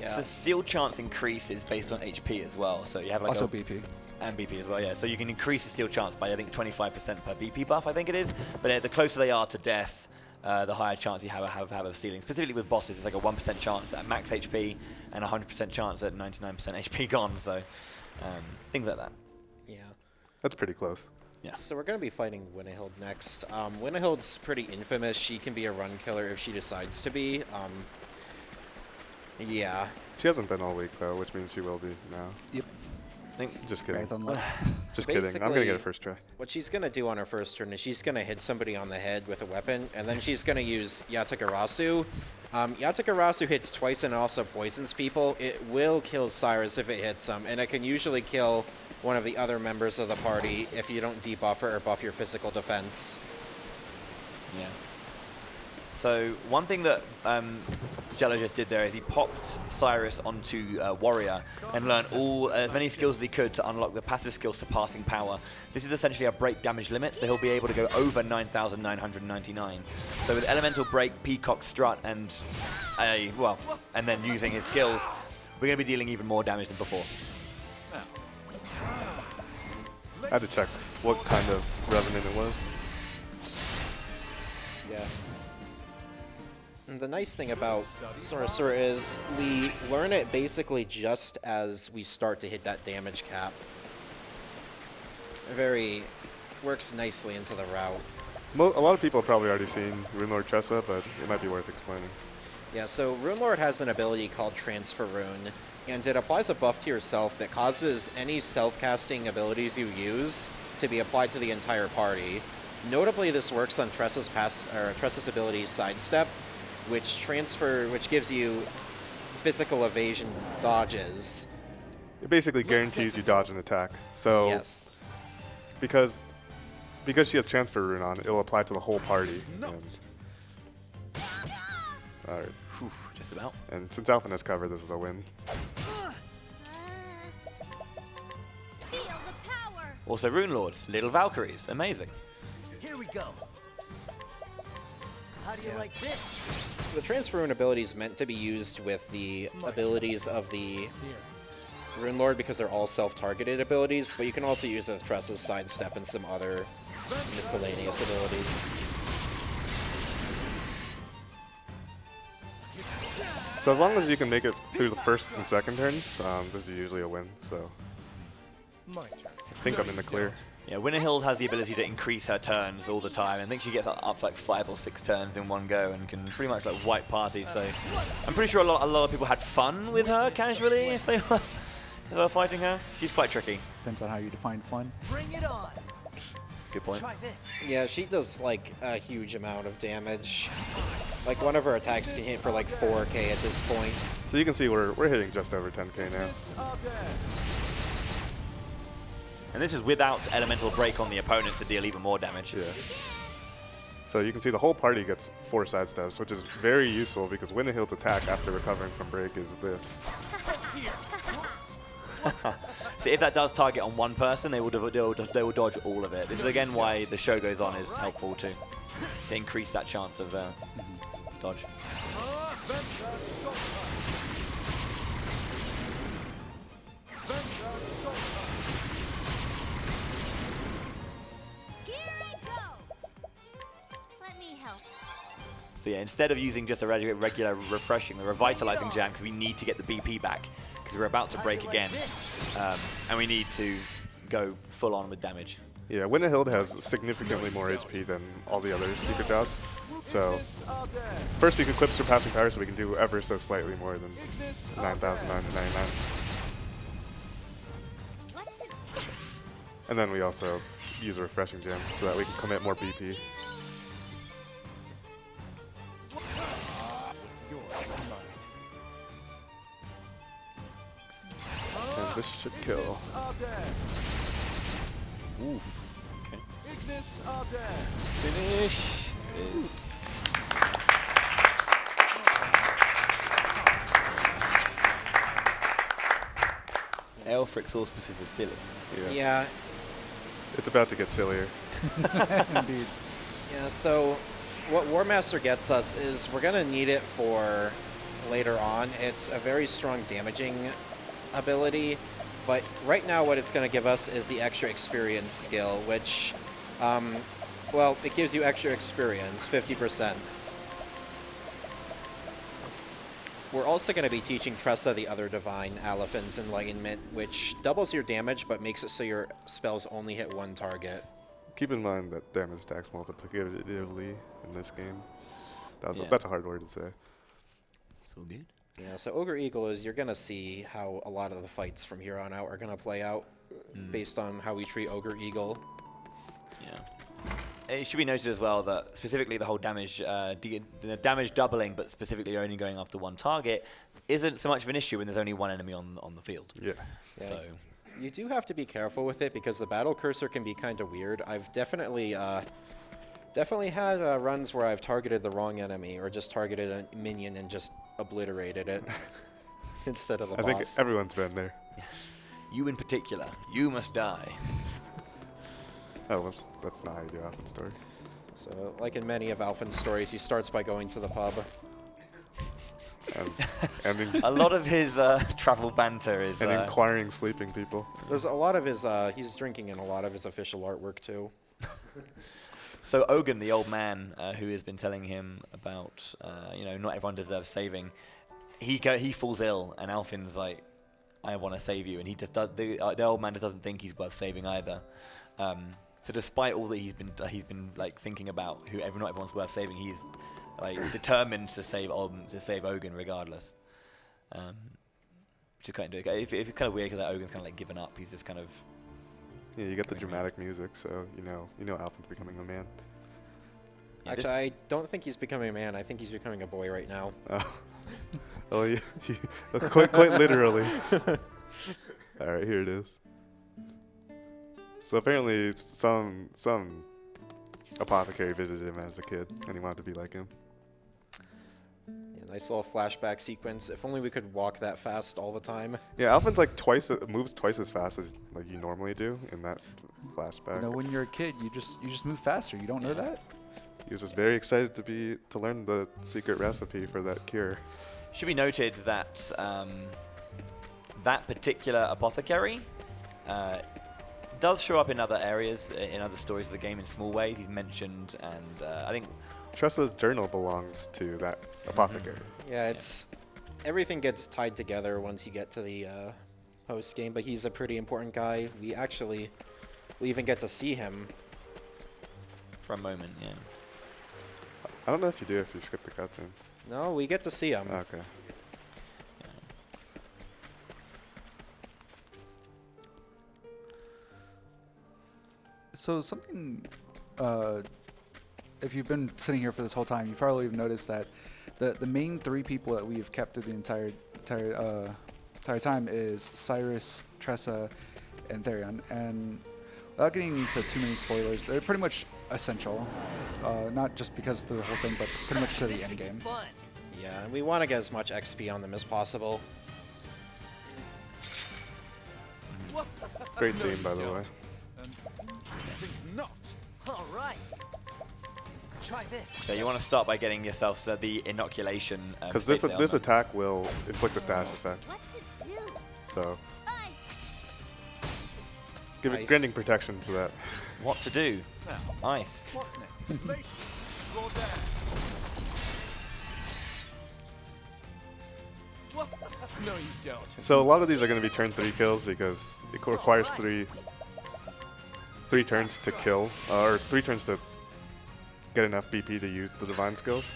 Yeah. So steal chance increases based on HP as well. So you have like Also BP. and BP as well, yeah. So you can increase the steal chance by I think 25% per BP buff, I think it is. But the closer they are to death, the higher chance you have of stealing. Specifically with bosses, it's like a 1% chance at max HP and a 100% chance at 99% HP gone. So things like that. Yeah. That's pretty close. Yeah. So we're going to be fighting Winnehild next. Winnehild's pretty infamous. She can be a run killer if she decides to be. Yeah. She hasn't been all week though, which means she will be now. Yep. I think Just kidding. Marathon luck. Just kidding. I'm gonna get a Basically, first try. What she's going to do on her first turn is she's going to hit somebody on the head with a weapon, and then she's going to use Yatagarasu. Yatagarasu hits twice and also poisons people. It will kill Cyrus if it hits him, and it can usually kill one of the other members of the party if you don't debuff her or buff your physical defense. Yeah. So one thing that Jello just did there is he popped Cyrus onto Warrior and learned as many skills as he could to unlock the passive skill Surpassing Power. This is essentially a break damage limit, so he'll be able to go over 9,999. So with Elemental Break, Peacock Strut, and then using his skills, we're going to be dealing even more damage than before. I had to check what kind of Revenant it was. Yeah. And the nice thing about Sorcerer is we learn it basically just as we start to hit that damage cap. Works nicely into the route. A lot of people have probably already seen Rune Lord Tresa, but it might be worth explaining. Yeah, so Rune Lord has an ability called Transfer Rune, and it applies a buff to yourself that causes any self-casting abilities you use to be applied to the entire party. Notably, this works on Tresa's ability Sidestep, which gives you physical evasion dodges. It basically guarantees you dodge an attack. So Yes. because she has transfer rune on, it'll apply to the whole party. All right. Whew, just about. And since Alphen has cover, this is a win. Feel the power. Also, Rune Lords, little Valkyries, amazing. Here we go. How do you like this? The transfer rune ability is meant to be used with the abilities of the Rune Lord because they're all self-targeted abilities, but you can also use it with Tresa's sidestep and some other miscellaneous abilities. So as long as you can make it through the first and second turns, this is usually a win. So My turn. I think I'm in the clear. Yeah, Winterhild has the ability to increase her turns all the time. I think she gets up to like 5 or 6 turns in one go and can pretty much like wipe parties. So I'm pretty sure a lot of people had fun with her casually if they were fighting her. She's quite tricky. Depends on how you define fun. Bring it on. Good point. Try this. Yeah, she does like a huge amount of damage. Like one of her attacks can hit for like 4k at this point. So you can see we're hitting just over 10k now. And this is without Elemental Break on the opponent to deal even more damage. Yeah. So you can see the whole party gets 4 sidesteps, which is very useful because Winterhild's attack after recovering from break is this. So if that does target on one person, they will dodge all of it. This is again why the show goes on is helpful too, to increase that chance of dodge. Here I go. Let me help. So yeah, instead of using just a regular refreshing, the revitalizing jam, because we need to get the BP back, because we're about to break again, and we need to go full on with damage. Yeah, Winterhild has significantly more HP than all the other secret jobs. So first we can equip surpassing power so we can do ever so slightly more than 9,999. What to do? And then we also use a refreshing gem so that we can commit more BP. And this should kill. Ooh. Okay. Finish is. Elfric's auspices is silly. Yeah, It's about to get sillier. Indeed. yeah, so what War Master gets us is we're going to need it for later on. It's a very strong damaging ability, but right now what it's going to give us is the extra experience skill, which, well, it gives you extra experience, 50%. We're also going to be teaching Tresa the other divine, Alphen's Enlightenment, which doubles your damage but makes it so your spells only hit one target. Keep in mind that damage stacks multiplicatively in this game. Yeah. That's a hard word to say. It's all good. Yeah, so Ogre Eagle is, you're going to see how a lot of the fights from here on out are going to play out based on how we treat Ogre Eagle. Yeah. It should be noted as well that specifically the whole damage, the damage doubling, but specifically only going after one target, isn't so much of an issue when there's only one enemy on the field. Yeah. Yeah. So You do have to be careful with it because the battle cursor can be kind of weird. I've definitely had runs where I've targeted the wrong enemy or just targeted a minion and just obliterated it instead of the I boss. think everyone's been there. you in particular, you must die. Oh, that's not how you do Alphen's story. So, like in many of Alphen's stories, he starts by going to the pub. And A lot of his travel banter is. and inquiring sleeping people. There's a lot of his, he's drinking in a lot of his official artwork too. So Ogun, the old man who has been telling him about, not everyone deserves saving, he falls ill, and Alphen's like, I want to save you, and he just does. The old man just doesn't think he's worth saving either. So despite all that he's been like thinking about not everyone's worth saving, he's like determined to save Ogun regardless. Which is kind of it's kind of weird because Ogun's kind of like given up. He's just kind of. Yeah, you get the dramatic music, so you know Alphen's becoming a man. Actually, I don't think he's becoming a man. I think he's becoming a boy right now. Oh, yeah. quite literally. All right, here it is. So apparently, some apothecary visited him as a kid, and he wanted to be like him. Yeah, nice little flashback sequence. If only we could walk that fast all the time. Yeah, Alphen's like moves twice as fast as like you normally do in that flashback. You know, when you're a kid, you just move faster. You don't know that? He was just very excited to learn the secret recipe for that cure. Should be noted that that particular apothecary does show up in other areas, in other stories of the game in small ways. He's mentioned, and I think Tresa's journal belongs to that apothecary. Yeah, everything gets tied together once you get to the post game. But he's a pretty important guy. We even get to see him for a moment. Yeah. I don't know if you do if you skip the cutscene. No, we get to see him. Okay. So something, if you've been sitting here for this whole time, you probably have noticed that the main three people that we have kept through the entire time is Cyrus, Tresa, and Therion. And without getting into too many spoilers, they're pretty much essential, not just because of the whole thing, but pretty much to the end game. Yeah, and we want to get as much XP on them as possible. Great theme, by the way. Not. All right. Try this. So you want to start by getting yourself the inoculation. Because this attack will inflict a status effect. What to do? So Ice. give it granting protection to that. What to do? Ice. What's next? Roll down. No, you don't. So a lot of these are going to be turn 3 kills because it requires three turns to kill, or 3 turns to get enough BP to use the divine skills.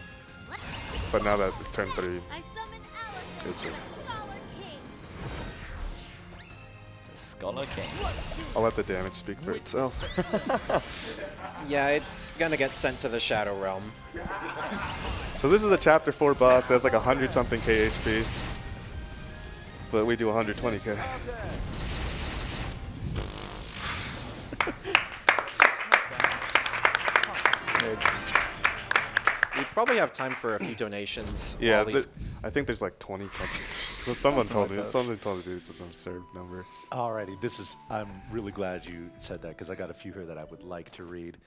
But now that it's turn 3, I summon Alphen, it's just. Scholar King. I'll let the damage speak for itself. Yeah, it's gonna get sent to the Shadow Realm. So this is a chapter 4 boss. It has like 100 something KHP, but we do 120k. We probably have time for a few donations. Yeah, while these I think there's like 20 countries. So someone told me this is an absurd number. Alrighty, I'm really glad you said that because I got a few here that I would like to read.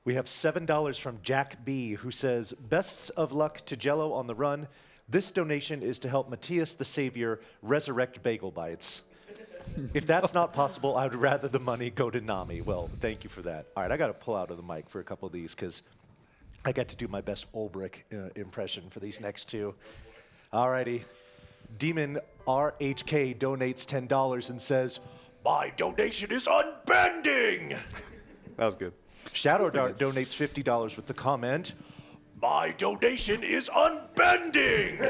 We have $7 from Jack B, who says, "Best of luck to Jello on the run. This donation is to help Matthias the Savior resurrect Bagel Bites. If that's not possible, I would rather the money go to Nami." Well, thank you for that. All right, I got to pull out of the mic for a couple of these because I got to do my best Ulbrich impression for these next two. Alrighty. Demon RHK donates $10 and says, "My donation is unbending." That was good. Shadow Dart donates $50 with the comment, "My donation is unbending."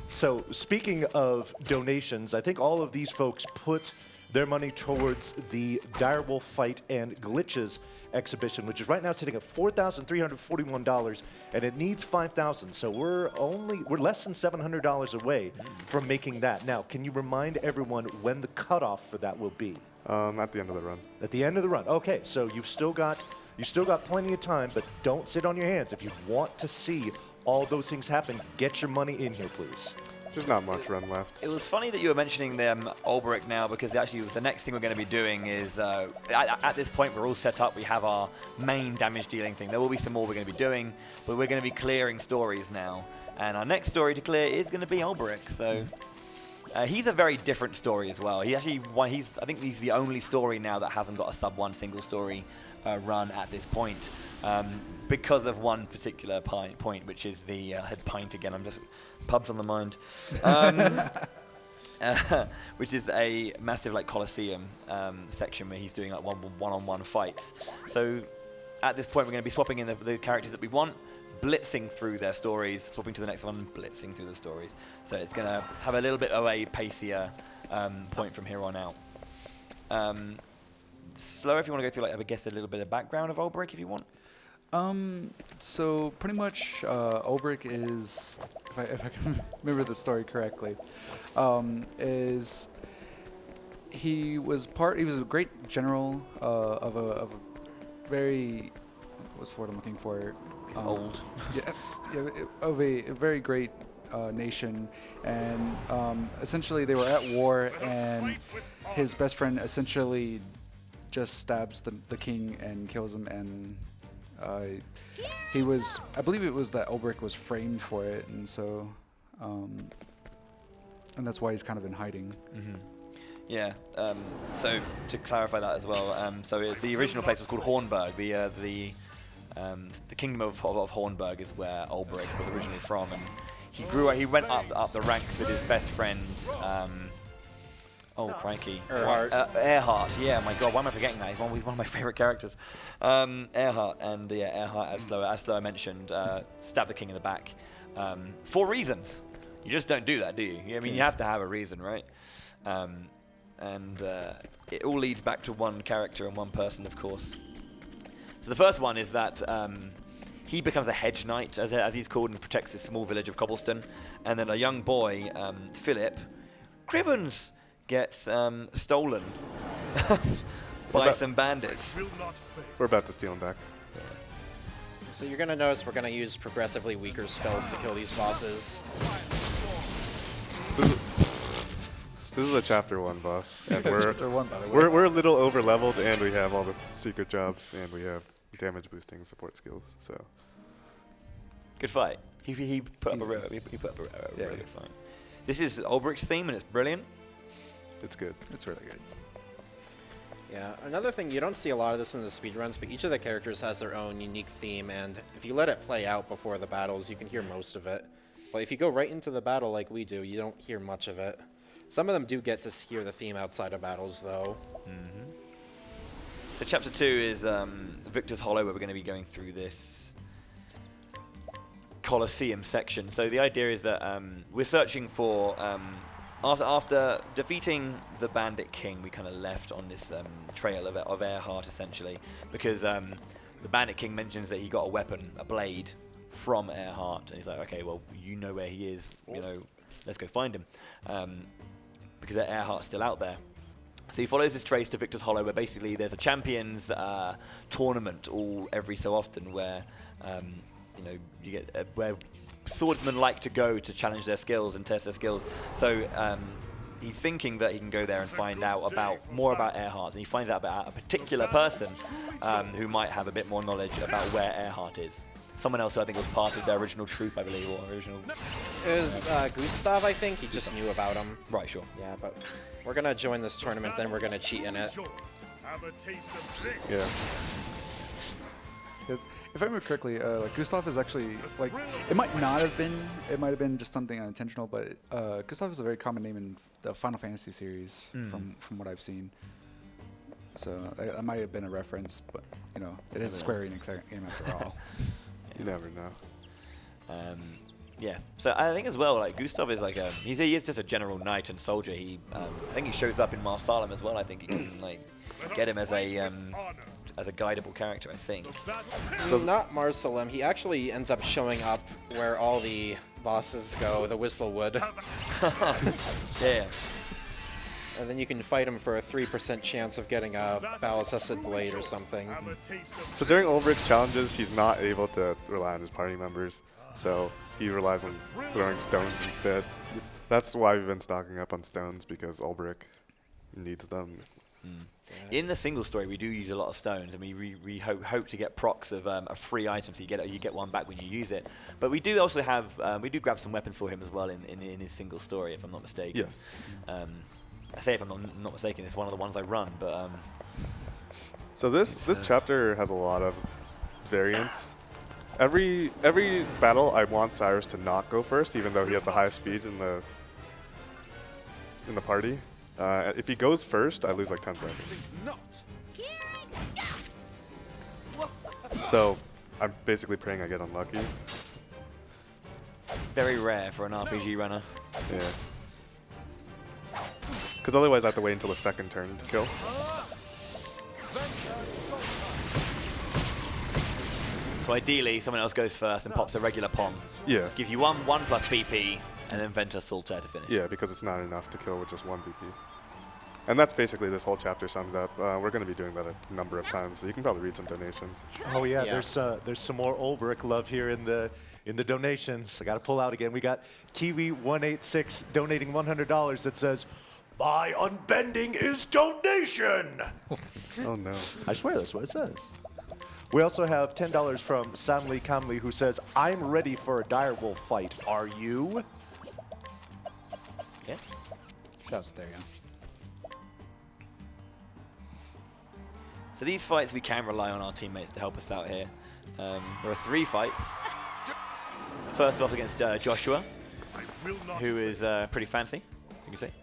So speaking of donations, I think all of these folks put their money towards the Direwolf Fight and Glitches exhibition, which is right now sitting at $4,341, and it needs $5,000. So we're less than $700 away from making that. Now, can you remind everyone when the cutoff for that will be? At the end of the run. At the end of the run. Okay, so you've still got plenty of time, but don't sit on your hands. If you want to see all those things happen, get your money in here, please. There's not much run left. It was funny that you were mentioning them Ulbrich now, because actually the next thing we're going to be doing is, at this point we're all set up, we have our main damage dealing thing. There will be some more we're going to be doing, but we're going to be clearing stories now. And our next story to clear is going to be Ulbrich, so he's a very different story as well. I think he's the only story now that hasn't got a sub-1 single story run at this point. Because of one particular point, which is the pint again. I'm just pubs on the mind, which is a massive like Colosseum section where he's doing like one-on-one fights. So at this point, we're going to be swapping in the characters that we want, blitzing through their stories, swapping to the next one, blitzing through the stories. So it's going to have a little bit of a pacier point from here on out. slower if you want to go through, like, I guess, a little bit of background of Ulbrich if you want. So pretty much, Ulbrich is, if I can remember the story correctly, is he was a great general of a very, what's the word I'm looking for? He's old. Of a very great nation, and essentially they were at war, and his best friend essentially just stabs the king and kills him, and he was, I believe it was that Ulbrich was framed for it, and so, and that's why he's kind of in hiding. Mm-hmm. Yeah. So to clarify that as well, so the original place was called Hornburg. The kingdom of Hornburg is where Ulbrich was originally from, and he went up the ranks with his best friend. Oh crikey! Earhart. Yeah, my God, why am I forgetting that? He's one of my favorite characters. Earhart, and Earhart, as though I mentioned, stabbed the king in the back for reasons. You just don't do that, do you? I mean, you have to have a reason, right? And it all leads back to one character and one person, of course. So the first one is that he becomes a hedge knight, as he's called, and protects this small village of Cobblestone. And then a young boy, Philip Crivens, gets stolen by some bandits. We're about to steal him back. So you're going to notice we're going to use progressively weaker spells to kill these bosses. This is a chapter 1 boss, and Chapter 1, by the way. we're a little over leveled, and we have all the secret jobs, and we have damage boosting support skills. So Good fight. He put up a really good fight. This is Ulbrich's theme, and it's brilliant. it's good. It's really good. Yeah, another thing, you don't see a lot of this in the speedruns, but each of the characters has their own unique theme, and if you let it play out before the battles, you can hear most of it. But if you go right into the battle like we do, you don't hear much of it. Some of them do get to hear the theme outside of battles, though. Mm-hmm. So chapter 2 is Victor's Hollow, where we're going to be going through this Colosseum section. So the idea is that we're searching for... After defeating the Bandit King, we kind of left on this trail of Earhart, essentially, because the Bandit King mentions that he got a weapon, a blade, from Earhart, and he's like, okay, well, you know where he is, you know, let's go find him, because Earhart's still out there. So he follows this trace to Victor's Hollow, where basically there's a champions tournament every so often, where you know, you get where swordsmen like to go to challenge their skills and test their skills. So he's thinking that he can go there and find out more about Earhart, and he finds out about a particular person who might have a bit more knowledge about where Earhart is. Someone else who I think was part of their original troop, I believe, or original... It was Gustav, I think. He just knew about him. Right, sure. Yeah, but we're going to join this tournament, then we're going to cheat in it. Yeah. If I remember correctly, like Gustav is actually like it might have been just something unintentional, but Gustav is a very common name in the Final Fantasy series from what I've seen. So that might have been a reference, but you know, it is a Square Enix game after all. You never know. Yeah. So I think as well, like Gustav is like he is just a general knight and soldier. He I think he shows up in Mar Salem as well. I think you can like get him as a guidable character, I think. So not Mar Salem. He actually ends up showing up where all the bosses go, the Whistlewood. Yeah. And then you can fight him for a 3% chance of getting a battle-tested blade or something. So during Ulbrich's challenges, he's not able to rely on his party members, so he relies on throwing stones instead. That's why we've been stocking up on stones, because Ulbrich needs them. In the single story, we do use a lot of stones, and we hope to get procs of a free item, so you get one back when you use it. But we do also have we do grab some weapons for him as well in his single story, if I'm not mistaken. Yes. I say if I'm not mistaken, it's one of the ones I run, but... So this chapter has a lot of variance. Every battle, I want Cyrus to not go first, even though he has the highest speed in the party. If he goes first, I lose like 10 seconds. So I'm basically praying I get unlucky. Very rare for an RPG runner. Yeah. Because otherwise I have to wait until the second turn to kill. So ideally, someone else goes first and pops a regular Pom. Yes. Gives you 1 plus PP, and then Ventus Salter to finish. Yeah, because it's not enough to kill with just 1 PP. And that's basically this whole chapter summed up. We're going to be doing that a number of times, so you can probably read some donations. Oh yeah, there's some more Ulbrich love here in the donations. I got to pull out again. We got Kiwi186 donating $100 that says, "My unbending is donation." Oh no. I swear that's what it says. We also have $10 from Samli Kamli who says, "I'm ready for a direwolf fight. Are you?" Yeah. Shouts to Therion. So these fights, we can rely on our teammates to help us out here. There are 3 fights. First off against Joshua, who is pretty fancy, you can see.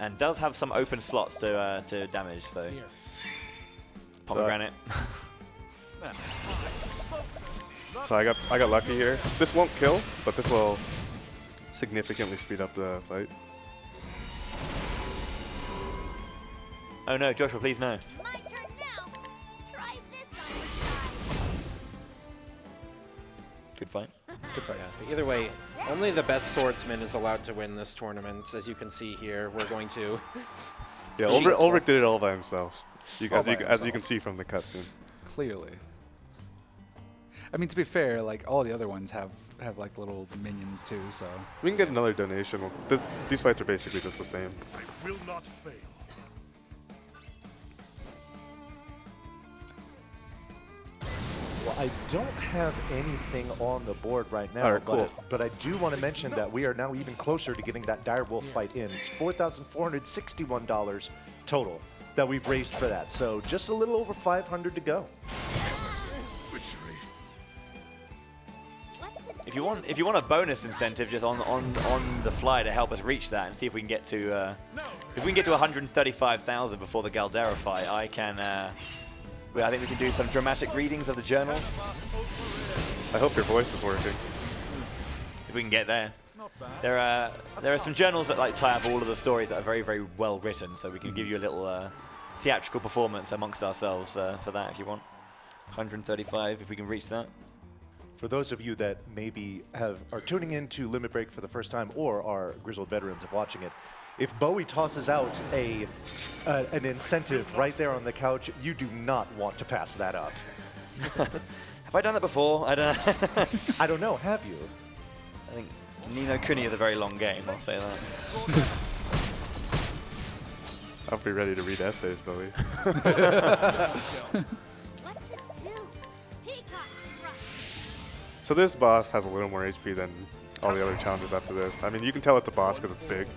And does have some open slots to damage, so... Pomegranate. So I got lucky here. This won't kill, but this will significantly speed up the fight. Oh no, Joshua, please no. My turn now. Try this on your side. Good fight. Good fight. Either way, only the best swordsman is allowed to win this tournament. As you can see here, we're going to... Yeah, cheat Ulrich stuff. did it all by himself. All by As you himself. can see from the cutscene. Clearly. I mean, to be fair, like all the other ones have like little minions too. So We can get another donation. These fights are basically just the same. I will not fail. Well, I don't have anything on the board right now, All right, cool. but I do want to mention that we are now even closer to getting that direwolf fight in. It's $4,461 total that we've raised for that. So just a little over 500 to go. If you want a bonus incentive just on the fly to help us reach that and see if we can get to 135,000 before the Galdera fight, I think we can do some dramatic readings of the journals I hope your voice is working. if we can get there. There are some journals that like tie up all of the stories that are very, very well written, so we can give you a little theatrical performance amongst ourselves for that if you want. 135 if we can reach that. For those of you that maybe are tuning in to Limit Break for the first time or are grizzled veterans of watching it, if Bowie tosses out an incentive right there on the couch, you do not want to pass that up. Have I done that before? I don't know. I don't know, have you? I think Nino Kuni is a very long game, I'll say that. I'll be ready to read essays, Bowie. What to do? Peacock's rush. So this boss has a little more HP than all the other challenges after this. I mean, you can tell it's a boss because it's big.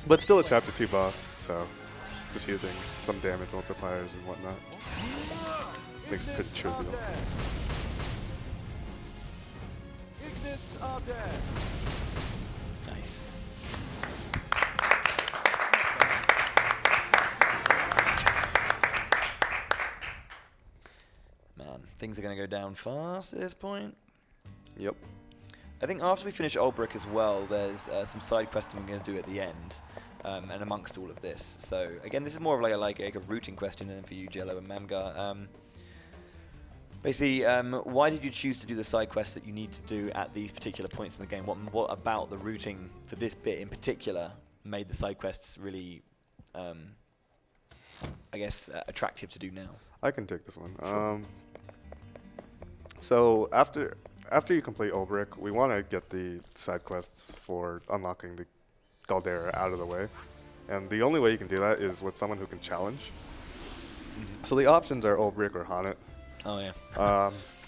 But still a chapter 2 boss, so just using some damage multipliers and whatnot. Makes it pretty trivial. Nice. Man, things are going to go down fast at this point. Yep. I think after we finish Ulbrich as well, there's some side questing we're going to do at the end, and amongst all of this. So again, this is more of like a routing question than for you, Jello and Mamgar. Basically, why did you choose to do the side quests that you need to do at these particular points in the game? What about the routing for this bit in particular made the side quests really, I guess, attractive to do now? I can take this one. So after you complete Ulbrich, we want to get the side quests for unlocking the Galdera out of the way. And the only way you can do that is with someone who can challenge. So the options are Ulbrich or Haunted. Oh, yeah.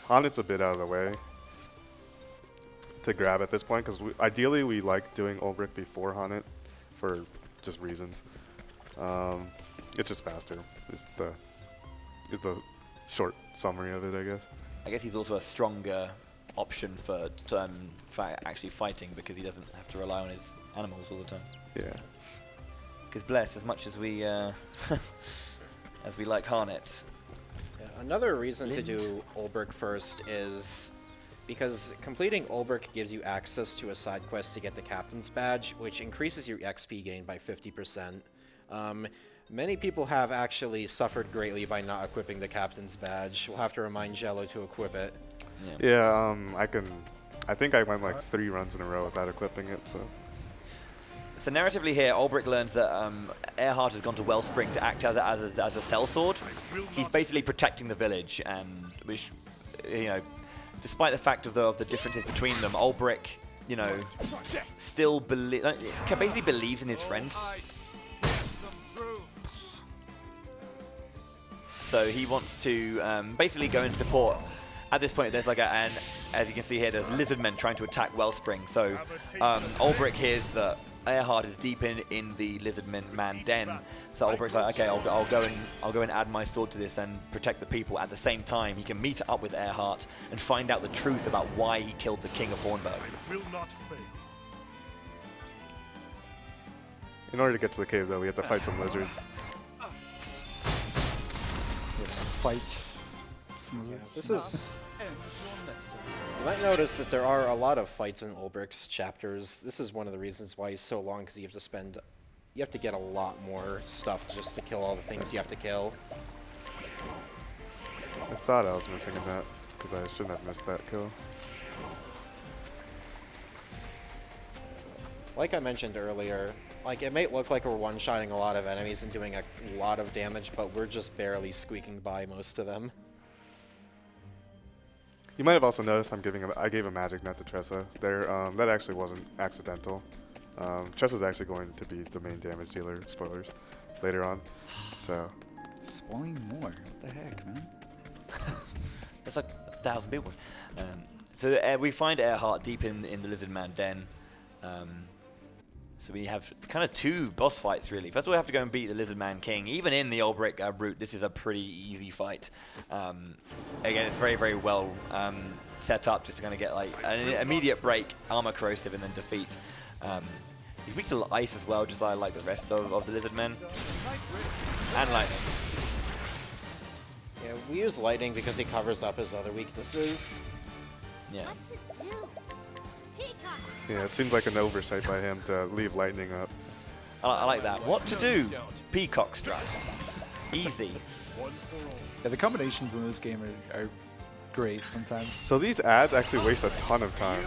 Haunted's a bit out of the way to grab at this point, because ideally we like doing Ulbrich before Haunted for just reasons. It's just faster. Is the short summary of it, I guess. I guess he's also a stronger option for actually fighting because he doesn't have to rely on his animals all the time. Yeah. Because bless, as much as we as we like Harnett. Yeah, another reason to do Ulbrich first is because completing Ulbrich gives you access to a side quest to get the Captain's Badge, which increases your XP gain by 50%. Many people have actually suffered greatly by not equipping the captain's badge. We'll have to remind Jello to equip it. Yeah, I think I went like 3 runs in a row without equipping it, so. So narratively here, Ulbrich learns that Earhart has gone to Wellspring to act as a sellsword. He's basically protecting the village, and which, you know, despite the fact of the differences between them, Ulbrich, you know, still basically believes in his friend. So he wants to basically go and support. At this point, there's like as you can see here, there's lizard men trying to attack Wellspring. So Ulbrich hears that Earhart is deep in the lizard man den. So Ulbrich's like, okay, I'll go and add my sword to this and protect the people. At the same time, he can meet up with Earhart and find out the truth about why he killed the king of Hornburg. Will not fail. In order to get to the cave, though, we have to fight some lizards. Fights. This is... You might notice that there are a lot of fights in Ulbrich's chapters. This is one of the reasons why he's so long, because you have to get a lot more stuff just to kill all the things you have to kill. I thought I was missing in that, because I shouldn't have missed that kill. Like I mentioned earlier, like it may look like we're one-shotting a lot of enemies and doing a lot of damage, but we're just barely squeaking by most of them. You might have also noticed I gave a magic net to Tresa. That actually wasn't accidental. Tresa's actually going to be the main damage dealer, spoilers, later on. So. Spoiling more. What the heck, man? There's like 1,000 people. So we find Earhart deep in the lizard man den. So we have kind of 2 boss fights, really. First of all, we have to go and beat the Lizard Man King. Even in the Ulbrich route, this is a pretty easy fight. Again, it's very, very well set up just to kind of get like an immediate break, armor corrosive, and then defeat. He's weak to ice as well, just like the rest of the Lizard Men. And lightning. Yeah, we use lightning because he covers up his other weaknesses. Yeah. What to do? Peacock. Yeah, it seems like an oversight by him to leave lightning up. I like that. What to do? Peacock strut. Easy. Yeah, the combinations in this game are great sometimes. So these ads actually waste a ton of time.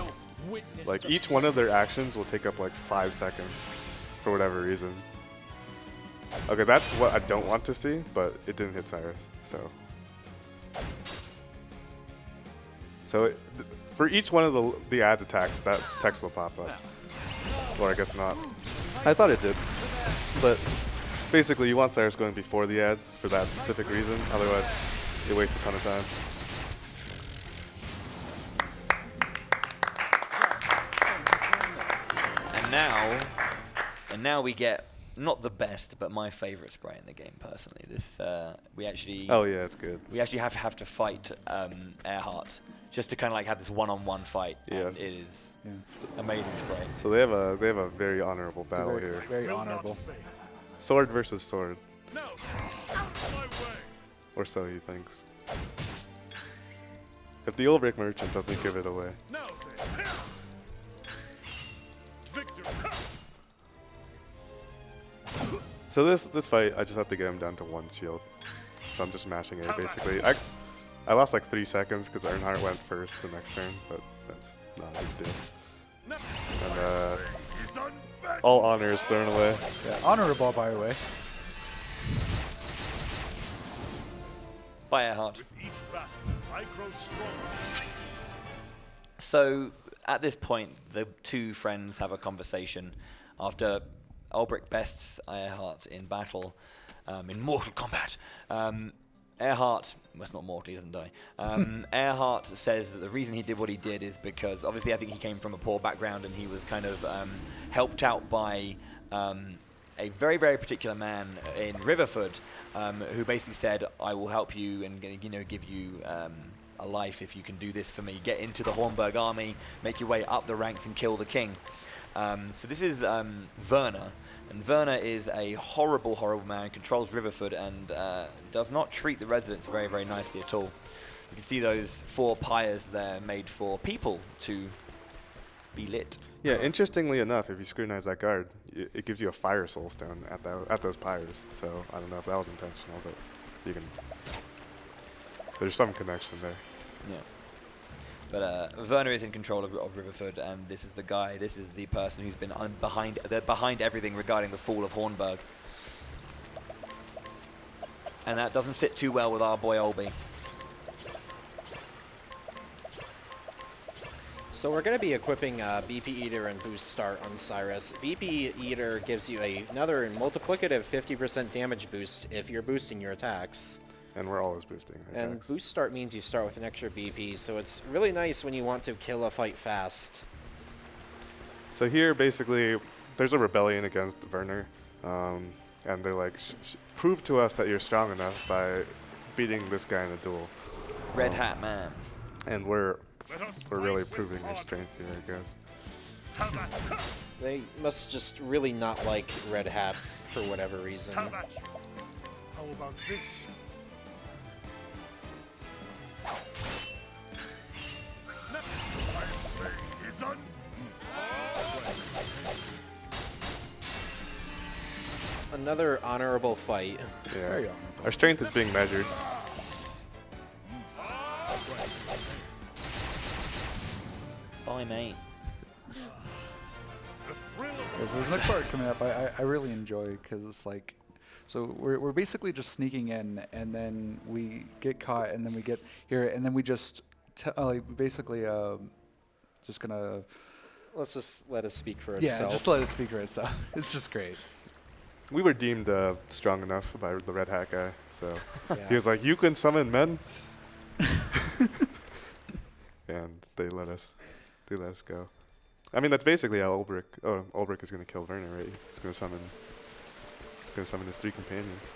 Like each one of their actions will take up like 5 seconds for whatever reason. Okay, that's what I don't want to see, but it didn't hit Cyrus, so. For each one of the ads attacks, that text will pop up. Or I guess not. I thought it did. But basically you want Cyrus going before the ads for that specific reason, otherwise you waste a ton of time. And now we get not the best, but my favorite spray in the game personally. This we actually. Oh yeah, it's good. We actually have to fight Earhart just to kind of like have this one-on-one fight. Yes. And it is amazing spray. So they have a very honorable battle here. Very honorable. Sword versus sword. No. Out of my way. Or so he thinks. If the Ulbrich merchant doesn't give it away. No. Victor. So this fight, I just have to get him down to 1 shield. So I'm just mashing A basically. I lost like 3 seconds because Earnhardt went first the next turn, but that's not a big deal. And all honor is thrown away. Yeah, honorable, by the way. By Earhart. With each battle, I grow stronger. So at this point, the 2 friends have a conversation after Ulbrich bests Earhart in battle, in mortal combat. Earhart, well, it's not mortal, he doesn't die. Earhart says that the reason he did what he did is because, obviously, I think he came from a poor background and he was kind of helped out by a very, very particular man in Riverford who basically said, I will help you and give you a life if you can do this for me. Get into the Hornburg army, make your way up the ranks and kill the king. So this is Werner. And Werner is a horrible, horrible man, controls Riverford and does not treat the residents very, very nicely at all. You can see those 4 pyres there made for people to be lit. Yeah, interestingly enough, if you scrutinize that guard, it gives you a fire soul stone at those pyres. So I don't know if that was intentional, but you can. There's some connection there. Yeah. But Werner is in control of Riverford, and this is the guy. This is the person who's been behind everything regarding the fall of Hornburg. And that doesn't sit too well with our boy Olby. So we're going to be equipping BP Eater and Boost Start on Cyrus. BP Eater gives you another multiplicative 50% damage boost if you're boosting your attacks. And we're always boosting. And Boost Start means you start with an extra BP, so it's really nice when you want to kill a fight fast. So here, basically, there's a rebellion against Werner, and they're like, prove to us that you're strong enough by beating this guy in a duel. Red Hat Man. And we're really proving your strength here, I guess. They must just really not like red hats for whatever reason. How about this? Another honorable fight. Yeah. Our strength is being measured. Bye, mate. Yeah, so this next part coming up, I really enjoy because it's like, so we're basically just sneaking in, and then we get caught, and then we get here, and then we just basically just gonna. Let's just let it speak for itself. Yeah, just let it speak for itself. It's just great. We were deemed strong enough by the Red Hat guy, so Yeah. he was like, "You can summon men," and they let us go. I mean, that's basically how Ulbrich is going to kill Werner, right? He's going to summon his 3 companions.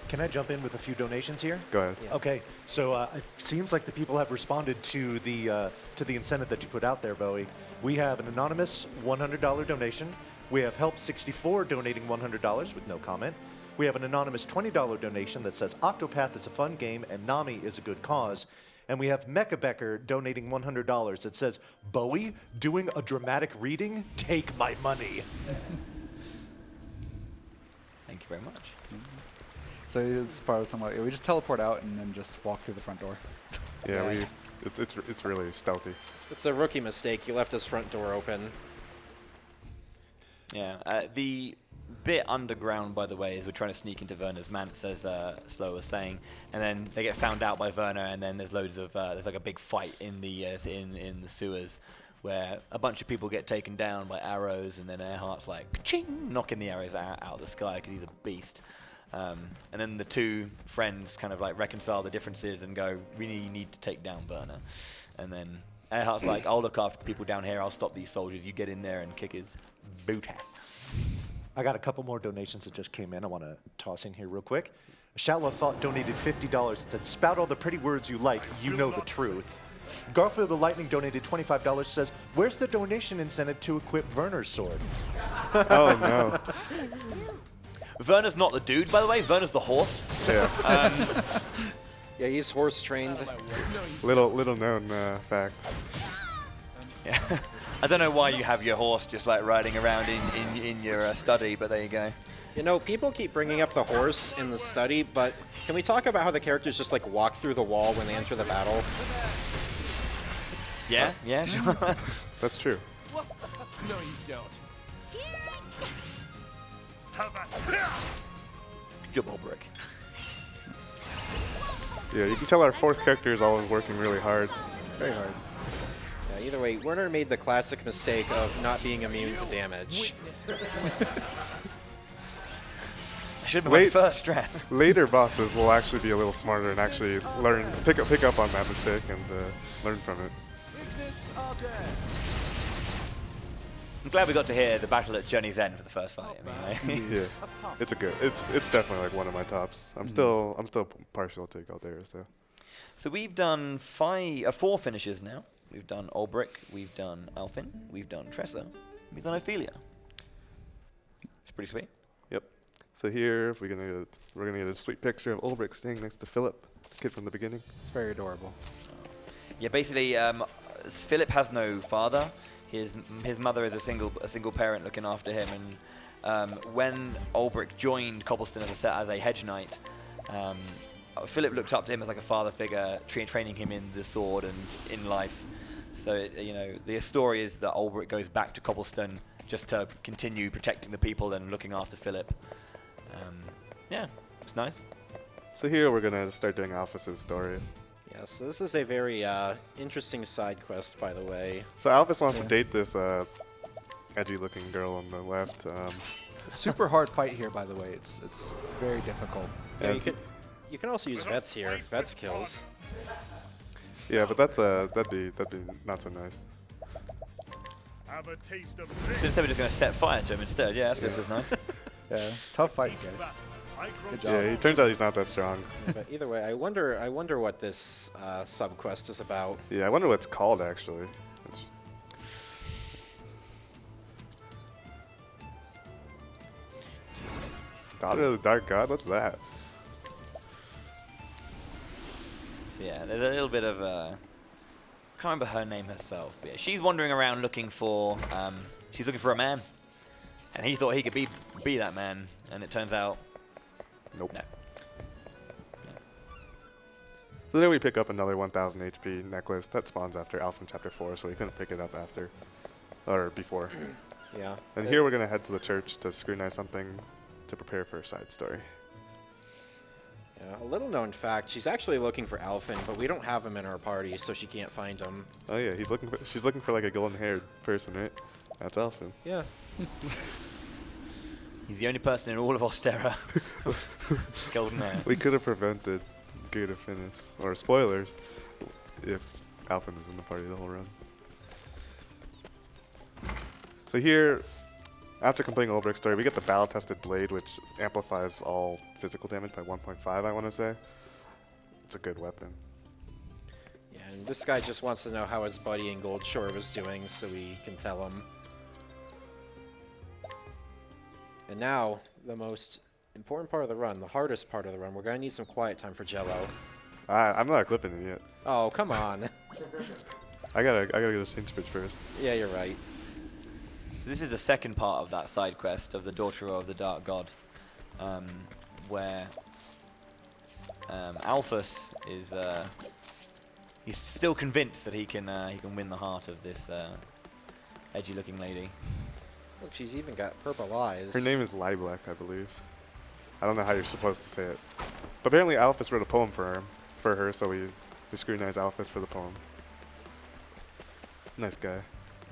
Can I jump in with a few donations here? Go ahead. Yeah. Okay, so it seems like the people have responded to the incentive that you put out there, Bowie. We have an anonymous $100 donation. We have Help64 donating $100 with no comment. We have an anonymous $20 donation that says Octopath is a fun game and NAMI is a good cause. And we have Mecha Becker donating $100 that says, Bowie, doing a dramatic reading? Take my money. Thank you very much. So it's part of something like we just teleport out and then just walk through the front door. Yeah, it's really stealthy. It's a rookie mistake. You left his front door open. Yeah, the bit underground, by the way, is we're trying to sneak into Werner's manse, as Slow was saying, and then they get found out by Werner, and then there's loads of there's like a big fight in the in the sewers, where a bunch of people get taken down by arrows, and then Earhart's like ka-ching, knocking the arrows out of the sky because he's a beast. And then the two friends kind of like reconcile the differences and go, we need to take down Werner. And then Earhart's like, I'll look after the people down here, I'll stop these soldiers, you get in there and kick his boot ass. I got a couple more donations that just came in. I want to toss in here real quick. Shallow Thought donated $50 and said, spout all the pretty words you like, you know the truth. Garfield the Lightning donated $25, says, where's the donation incentive to equip Werner's sword? Oh, no. Werner's not the dude, by the way. Werner's the horse. Yeah. Yeah, he's horse trained. Little known fact. Yeah. I don't know why you have your horse just like riding around in your study, but there you go. You know, people keep bringing up the horse in the study, but can we talk about how the characters just like walk through the wall when they enter the battle? Yeah, yeah, sure. That's true. No, you don't. Good job, Ulbrich. Yeah, you can tell our 4th character is always working really hard. Very hard. Yeah, either way, Werner made the classic mistake of not being immune to damage. I should have been my first strat. Later bosses will actually be a little smarter and actually pick up on that mistake and learn from it. I'm glad we got to hear the battle at Journey's End for the first fight. I mean, Yeah, it's definitely like one of my tops. I'm still partial to Galdera, so. So we've done 4 finishes now. We've done Ulbrich, we've done Alphen, we've done Tresa, we've done Ophilia. It's pretty sweet. Yep. So here we're gonna get a sweet picture of Ulbrich standing next to Philip, the kid from the beginning. It's very adorable. Yeah, basically, Philip has no father. his mother is a single parent looking after him, and when Ulbrich joined Cobblestone as a hedge knight, Philip looked up to him as like a father figure, training him in the sword and in life. So you know, the story is that Ulbrich goes back to Cobblestone just to continue protecting the people and looking after Philip. Yeah, it's nice. So here we're gonna start doing Alphys' story. Yeah, so this is a very interesting side quest, by the way. So Alphys wants to date this edgy-looking girl on the left. Super hard fight here, by the way. It's very difficult. Yeah, you can also use vets here. Vets kills. Yeah, but that's that'd be not so nice. Have a taste of So instead we're just going to set fire to him instead. Yeah, that's just as nice. Yeah, tough fight, guys. Good job. Yeah, it turns out he's not that strong. But either way, I wonder what this sub quest is about. Yeah, I wonder what it's called actually. Daughter of the Dark God? What's that? So yeah, there's a little bit of I can't remember her name herself, but yeah, she's wandering around looking for she's looking for a man, and he thought he could be that man, and it turns out Nope. no. So then we pick up another 1000 HP necklace that spawns after Alphen Chapter 4, so we couldn't pick it up after or before. Yeah. And here we're gonna head to the church to scrutinize something to prepare for a side story. Yeah, a little known fact, she's actually looking for Alphen, but we don't have him in our party, so she can't find him. Oh yeah, she's looking for like a golden-haired person, right? That's Alphen. Yeah. He's the only person in all of Ostera. Golden hair. We could have prevented Gate of Finis, or spoilers, if Alphen was in the party the whole run. So here, after completing Ulbrich's story, we get the battle-tested blade, which amplifies all physical damage by 1.5, I want to say. It's a good weapon. Yeah, and this guy just wants to know how his buddy in Goldshore was doing, so we can tell him. And now, the most important part of the run, the hardest part of the run. We're going to need some quiet time for Jello. I'm not equipping it yet. Oh, come on. I gotta get a Saint Switch first. Yeah, you're right. So this is the second part of that side quest of the Daughter of the Dark God, where Alphys is he's still convinced that he can win the heart of this edgy-looking lady. Look, she's even got purple eyes. Her name is Lilac, I believe. I don't know how you're supposed to say it. But apparently Alphys wrote a poem for her, so we scrutinize Alphys for the poem. Nice guy.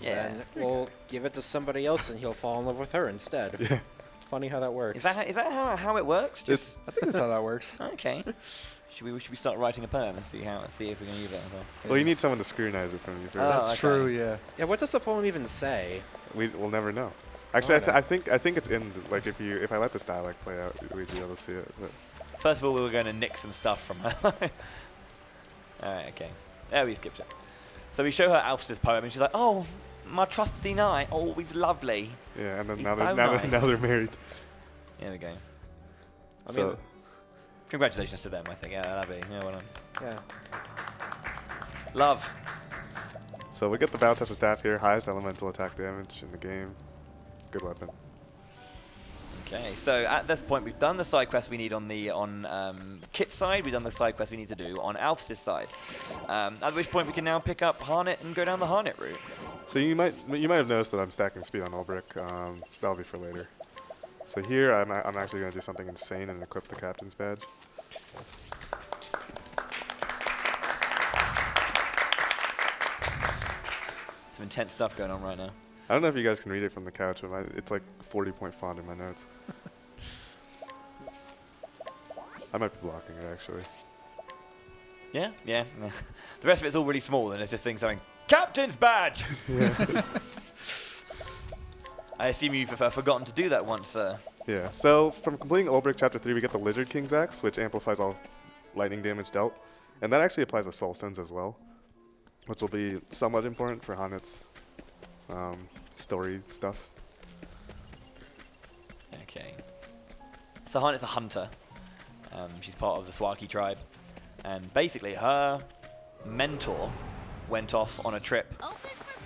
Yeah. Then we'll give it to somebody else and he'll fall in love with her instead. Yeah. Funny how that works. Is that how it works? Just I think that's how that works. okay. Should we start writing a poem and see if we can use it as well? Well, you need someone to scrutinize it from you first. Oh, That's okay. true, yeah. Yeah, what does the poem even say? We'll never know. Actually, Okay. I think it's in like if I let this dialogue play out, we'd be able to see it. But First of all, we were going to nick some stuff from her. Alright, okay. There we skipped it. So we show her Alphys' poem and she's like, oh, my trusty knight, always lovely. yeah, and then He's now so they're nice. married. There we go. I So mean, Congratulations to them, I think. Yeah, that'd be. Yeah, well done. yeah. Love. so we get the battle tested staff here, highest elemental attack damage in the game. Good weapon. Okay, so at this point, we've done the side quest we need on Kit's side. We've done the side quest we need to do on Alphys' side. At which point, we can now pick up Harnett and go down the Harnett route. So you might have noticed that I'm stacking speed on Ulbrich. That'll be for later. So here I'm actually going to do something insane and equip the captain's badge. Some intense stuff going on right now. I don't know if you guys can read it from the couch, but it's like 40-point font in my notes. I might be blocking it actually. Yeah, yeah. The rest of it's all really small, and it's just things saying, Captain's badge! I assume you've forgotten to do that once, Yeah, so from completing Ulbrich Chapter 3, we get the Lizard King's Axe, which amplifies all lightning damage dealt. And that actually applies to Soulstones as well, which will be somewhat important for Hannett's story stuff. Okay. So Harnett's a hunter. She's part of the Swaki tribe. And basically, her mentor went off on a trip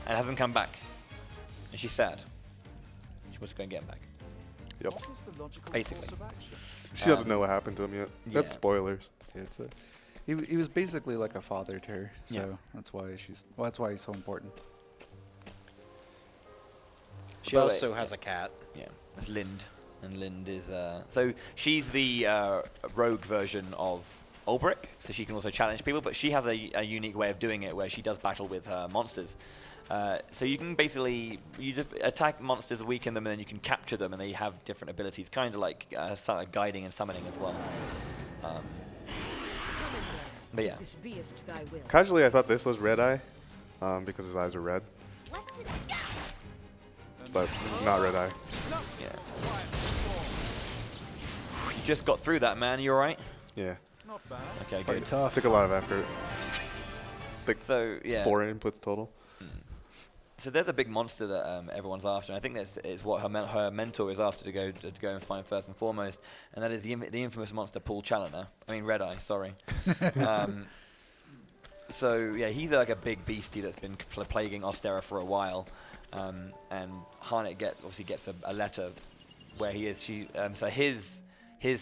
and hasn't come back. And she's sad. She wants to go and get him back. Yep. What is the logical Basically. course of action? She doesn't know what happened to him yet. That's Yeah. spoilers. It's He was basically like a father to her, so Yeah. that's why that's why he's so important. She But also has a cat. Yeah, that's Lind. And Lind is... so she's the rogue version of Ulbrich, so she can also challenge people, but she has a unique way of doing it where she does battle with monsters. So you can basically... You just attack monsters, weaken them, and then you can capture them, and they have different abilities, kind of like guiding and summoning as well. But yeah. This beest thy will. casually, I thought this was Red Eye, because his eyes are red. But this is not Red Eye. Yeah. You just got through that, man. You alright? Yeah. Not bad. Okay, Pretty good. tough. Took a lot of effort. Like So, yeah. 4 inputs total. So there's a big monster that everyone's after, and I think that's what her mentor is after to go and find first and foremost, and that is the infamous monster Paul Challoner. I mean Red Eye, sorry. So yeah, he's like a big beastie that's been plaguing Ostera for a while, and Harnett obviously gets a letter where he is. So his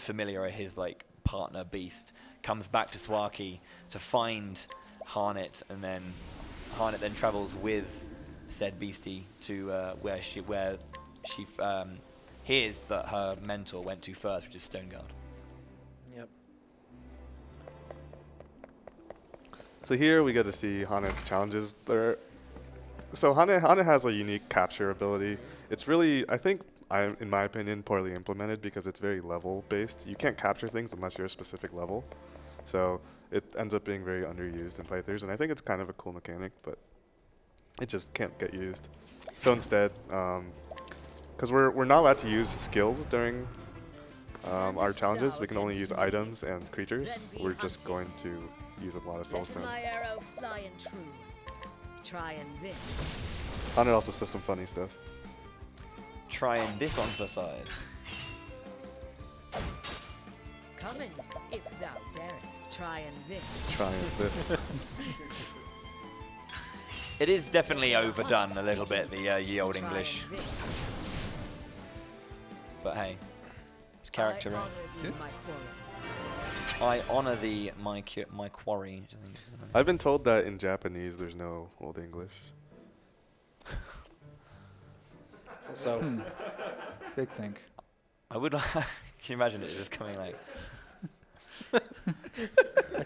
familiar, or his like partner beast, comes back to Swaki to find Harnett, and then Harnett then travels with said beastie to where she hears that her mentor went to first, which is Stoneguard. Yep. So here we get to see Hanett's challenges. So Hanett has a unique capture ability. It's really, I think, in my opinion, poorly implemented because it's very level based. You can't capture things unless you're a specific level. So it ends up being very underused in playthroughs, and I think it's kind of a cool mechanic, but it just can't get used. So instead, because we're not allowed to use skills during our challenges, we can only use items and creatures. We're just going to use a lot of soul Let stones. my arrow fly and true. Try and this. Hanett also says some funny stuff. Try and this on the side. Come in, if thou darest. Try and this. Trying this. It is definitely overdone a little bit, the ye old Try English, and this. but hey, it's character, I right? honor thee, my quarry. I honor thee, my quarry. I think is the name. I've been told that in Japanese there's no Old English. So Big think. I would. Can you imagine it just coming like? I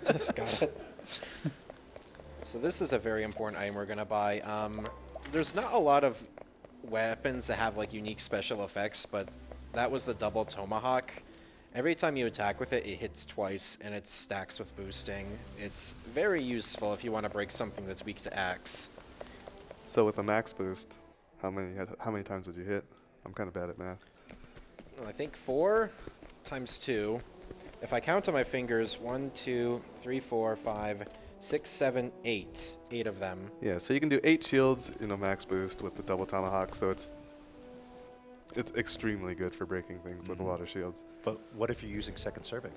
just got it. So this is a very important item we're gonna buy. There's not a lot of weapons that have like unique special effects, but that was the double tomahawk. Every time you attack with it, it hits twice, and it stacks with boosting. It's very useful if you want to break something that's weak to axe. So with a max boost, how many times would you hit? I'm kind of bad at math. I think 4 times 2. If I count on my fingers, 1, 2, 3, 4, 5, 6, 7, 8. 8 of them. Yeah, so you can do 8 shields in a max boost with the double tomahawk. So it's extremely good for breaking things with a lot of shields. But what if you're using second serving?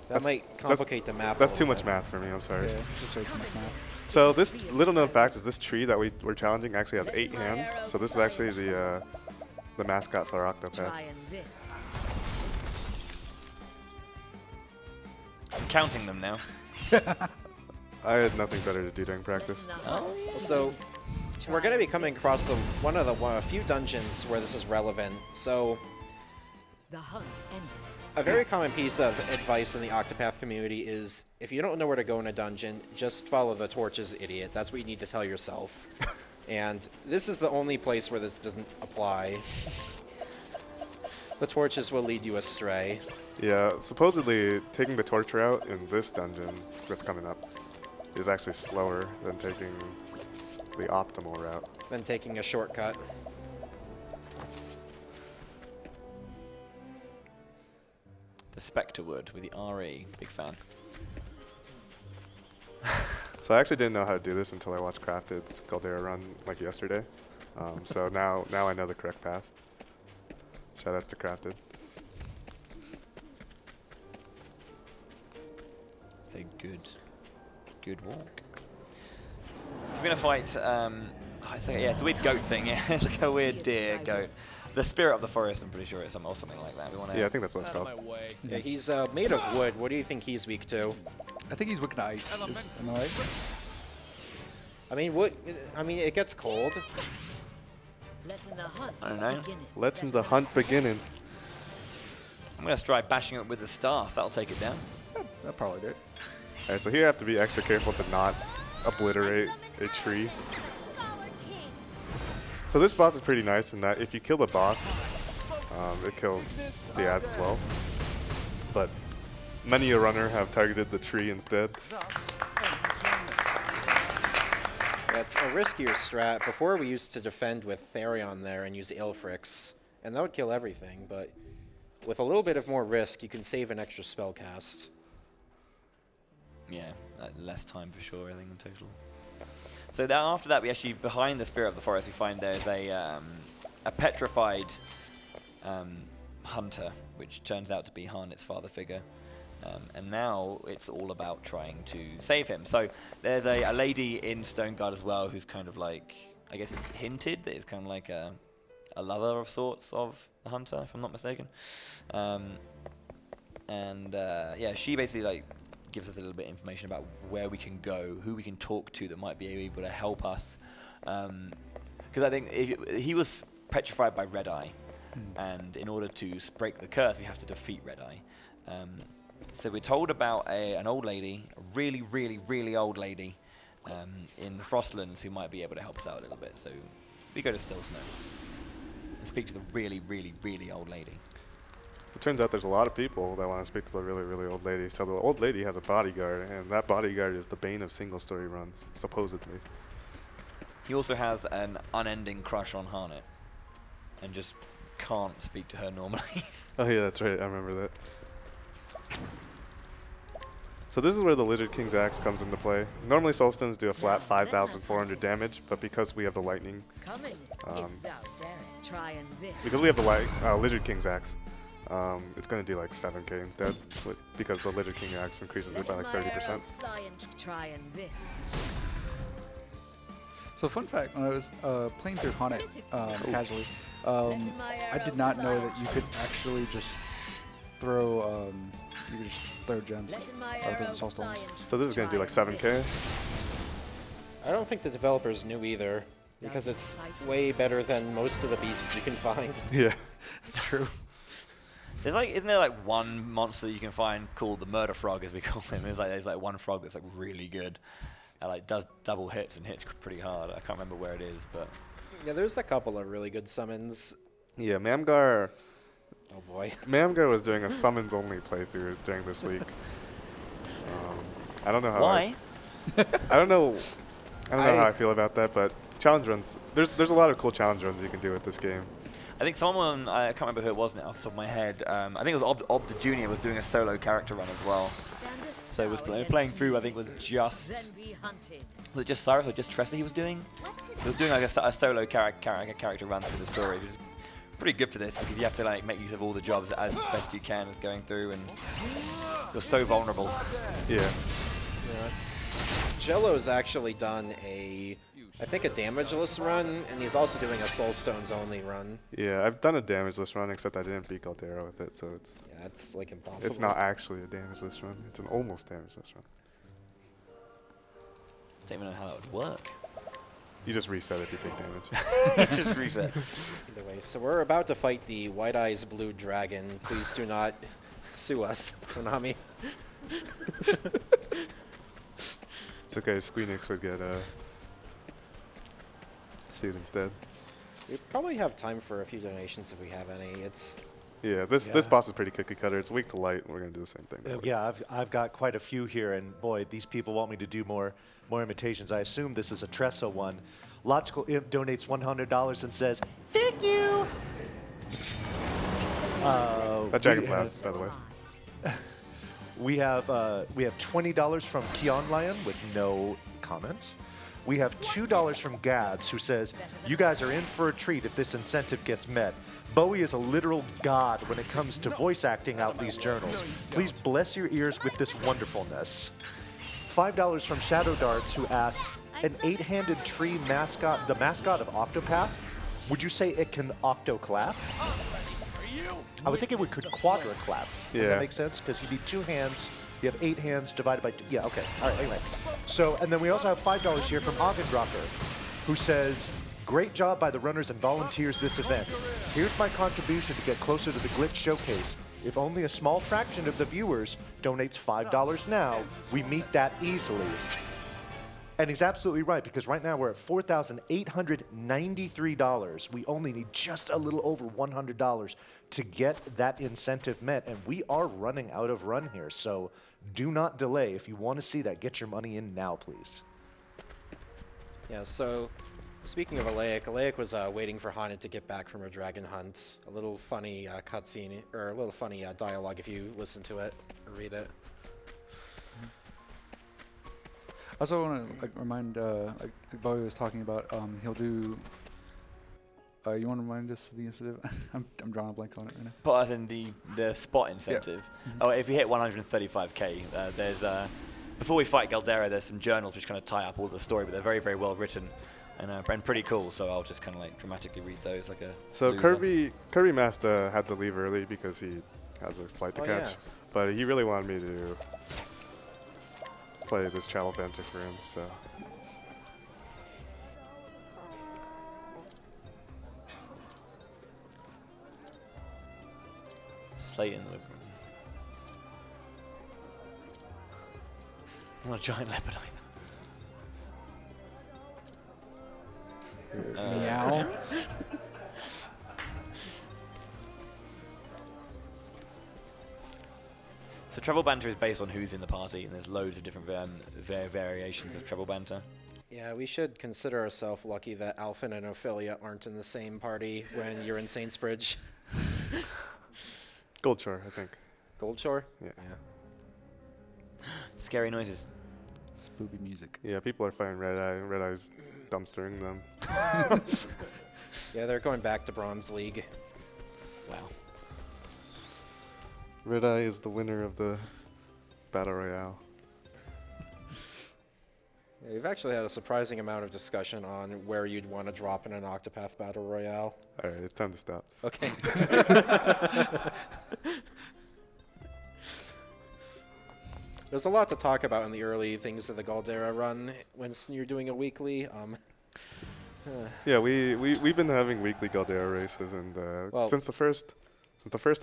That might complicate the math. a That's too little much bit. math for me. I'm sorry. Yeah, just way too much math. So this little known fact is this tree that we're challenging actually has 8 hands. So this is actually the mascot for Octopath. Try and this. I'm counting them now. I had nothing better to do during practice. So we're going to be coming across one of the few dungeons where this is relevant. So The hunt endeth. a very common piece of advice in the Octopath community is if you don't know where to go in a dungeon, just follow the torches, idiot. That's what you need to tell yourself. And this is the only place where this doesn't apply. The torches will lead you astray. Yeah, supposedly taking the torch route in this dungeon that's coming up is actually slower than taking the optimal route. Then taking a shortcut. The Spectre Wood with the RE. Big fan. So I actually didn't know how to do this until I watched Crafted's Galdera run like yesterday. So now I know the correct path. Shoutouts to Crafted. It's a good walk. So we're gonna fight it's a weird goat thing. Yeah, it's like a weird deer goat. The spirit of the forest. I'm pretty sure it's or something like that. We want to. Yeah, I think that's what it's called. Yeah, he's made of wood. What do you think he's weak to? I think he's weak to ice. Am I right? I mean, what? I mean, it gets cold. Letting the hunt I don't know. begin. Letting the hunt beginning. I'm gonna try bashing it with the staff. That'll take it down. That probably did. Alright, so here I have to be extra careful to not obliterate a tree. So this boss is pretty nice in that if you kill the boss, it kills the ads as well. But many a runner have targeted the tree instead. That's a riskier strat. Before we used to defend with Therion there and use Ilfrix, and that would kill everything, but with a little bit of more risk, you can save an extra spell cast. Yeah, less time for sure, I think, in total. So then after that, we actually, behind the Spirit of the Forest, we find there's a petrified hunter, which turns out to be Harnet's father figure. And now it's all about trying to save him. So there's a lady in Stoneguard as well who's kind of like, I guess it's hinted that it's kind of like a lover of sorts of the hunter, if I'm not mistaken. Yeah, she basically like gives us a little bit of information about where we can go, who we can talk to that might be able to help us. Because I think he was petrified by Red Eye, and in order to break the curse, we have to defeat Red Eye. So we're told about an old lady, a really, really, really old lady in the Frostlands who might be able to help us out a little bit. So we go to Still Snow and speak to the really, really, really old lady. It turns out there's a lot of people that want to speak to the really, really old lady. So the old lady has a bodyguard, and that bodyguard is the bane of single-story runs, supposedly. He also has an unending crush on Harnet and just can't speak to her normally. Oh yeah, that's right. I remember that. So this is where the Lizard King's Axe comes into play. Normally Soulstones do a flat 5,400 damage, but because we have the lightning, because we have the Lizard King's Axe, it's going to do like 7k instead, because the Lizard King Axe increases it by like 30%. So fun fact, when I was playing through Haunted casually, I did not know that you could actually just throw gems or the soul stones. So this is going to do like 7k. I don't think the developers knew either, because it's way better than most of the beasts you can find. Yeah, that's true. Isn't there like one monster that you can find called the Murder Frog, as we call him? There's like one frog that's like really good, and like does double hits and hits pretty hard. I can't remember where it is, but yeah, there's a couple of really good summons. Yeah, Mamgar. Oh boy, Mamgar was doing a summons only playthrough during this week. I don't know how. Why? I don't know how I feel about that, but challenge runs. There's a lot of cool challenge runs you can do with this game. I think someone, I can't remember who it was now off the top of my head, I think it was Ob the Junior was doing a solo character run as well. So it was playing through, I think was it just Cyrus or just Tresa he was doing? He was doing like a solo character run through the story, which is pretty good for this because you have to like make use of all the jobs as best you can as going through, and you're so vulnerable. Yeah. Jello's actually done I think a damageless run, and he's also doing a Soulstones only run. Yeah, I've done a damageless run, except I didn't beat Galdera with it, so it's... Yeah, it's like impossible. It's not actually a damageless run. It's an almost damageless run. I don't even know how that would work. You just reset if you take damage. You just reset. Either way, so we're about to fight the White Eyes Blue Dragon. Please do not sue us, Konami. It's okay, Squeenix would get sued instead. We probably have time for a few donations if we have any. Yeah, this boss is pretty cookie cutter. It's weak to light, and we're gonna do the same thing. Yeah, I've got quite a few here, and boy, these people want me to do more imitations. I assume this is a Tresa one. Logical Imp donates $100 and says, "Thank you." That dragon blast, by the way. We have $20 from Keon Lion with no comment. We have $2 from Gabs, who says, "You guys are in for a treat if this incentive gets met. Bowie is a literal god when it comes to voice acting out these journals. Please bless your ears with this wonderfulness." $5 from Shadow Darts, who asks, an 8-handed tree mascot, the mascot of Octopath, would you say it can octoclap? I would think it could quadroclap. Does Yeah. that make sense? Because you need 2 hands. You have 8 hands divided by 2. Yeah, okay. All right, anyway. So, and then we also have $5 here from Augendrocker, who says, great job by the runners and volunteers this event. Here's my contribution to get closer to the Glitch Showcase. If only a small fraction of the viewers donates $5 now, we meet that easily. And he's absolutely right, because right now we're at $4,893. We only need just a little over $100 to get that incentive met, and we are running out of run here, so do not delay. If you want to see that, get your money in now, please. Yeah, so speaking of Alaic was waiting for Haunted to get back from her dragon hunt. A little funny cutscene, or a little funny dialogue if you listen to it or read it. I also want to remind, like Bowie was talking about, he'll do. You want to remind us of the incentive? I'm drawing a blank on it right now. Put us in the spot incentive. Oh, if you hit 135k, there's before we fight Galdera, there's some journals which kind of tie up all the story, but they're very, very well written and pretty cool. So I'll just kind of like dramatically read those like a. So loser. Kirby Master had to leave early because he has a flight to catch, but he really wanted me to play this travel banter for him. So. Slate in the not a giant leopard either. Meow. So travel banter is based on who's in the party, and there's loads of different variations of travel banter. Yeah, we should consider ourselves lucky that Alphen and Ophilia aren't in the same party when you're in Saintsbridge. Goldshore, I think. Goldshore? Yeah. Scary noises. Spooky music. Yeah, people are fighting Red Eye. Red Eye's dumpstering them. Yeah, they're going back to Bronze League. Wow. Red Eye is the winner of the Battle Royale. Yeah, we've actually had a surprising amount of discussion on where you'd want to drop in an Octopath Battle Royale. All right, it's time to stop. Okay. There's a lot to talk about in the early things of the Galdera run when you're doing a weekly. Yeah, we've been having weekly Galdera races, and Well, since the first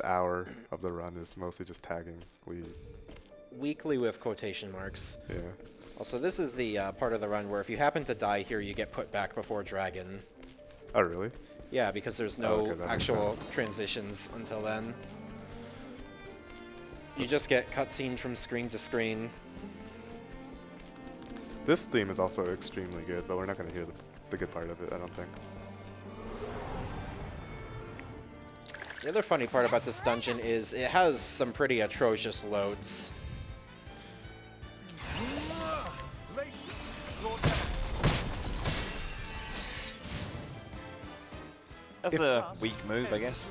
hour of the run is mostly just tagging. Weekly with quotation marks. Yeah. Also, this is the part of the run where if you happen to die here, you get put back before Dragon. Oh, really? Yeah, because there's no Okay, that makes actual sense. transitions until then. You just get cutscene from screen to screen. This theme is also extremely good, but we're not going to hear the good part of it, I don't think. The other funny part about this dungeon is it has some pretty atrocious loads. That's a weak move, I guess.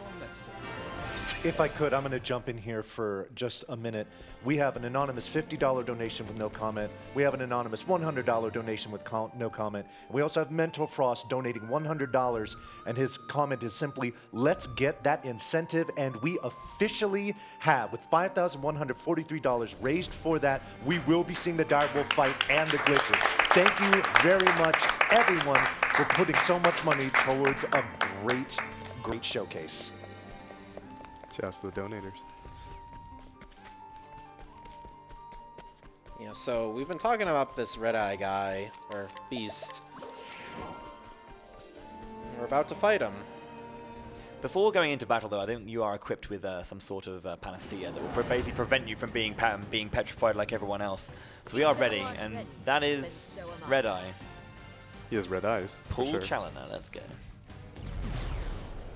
If I could, I'm going to jump in here for just a minute. We have an anonymous $50 donation with no comment. We have an anonymous $100 donation with no comment. And we also have Mental Frost donating $100, and his comment is simply, let's get that incentive, and we officially have, with $5,143 raised for that, we will be seeing the direwolf fight and the glitches. Thank you very much, everyone, for putting so much money towards a great showcase. Shouts to the donators. Yeah, so we've been talking about this Red Eye guy, or beast. We're about to fight him. Before going into battle, though, I think you are equipped with some sort of panacea that will basically prevent you from being petrified like everyone else. So we are ready, and that is Red Eye. He has red eyes. for Paul sure. Challoner, let's go.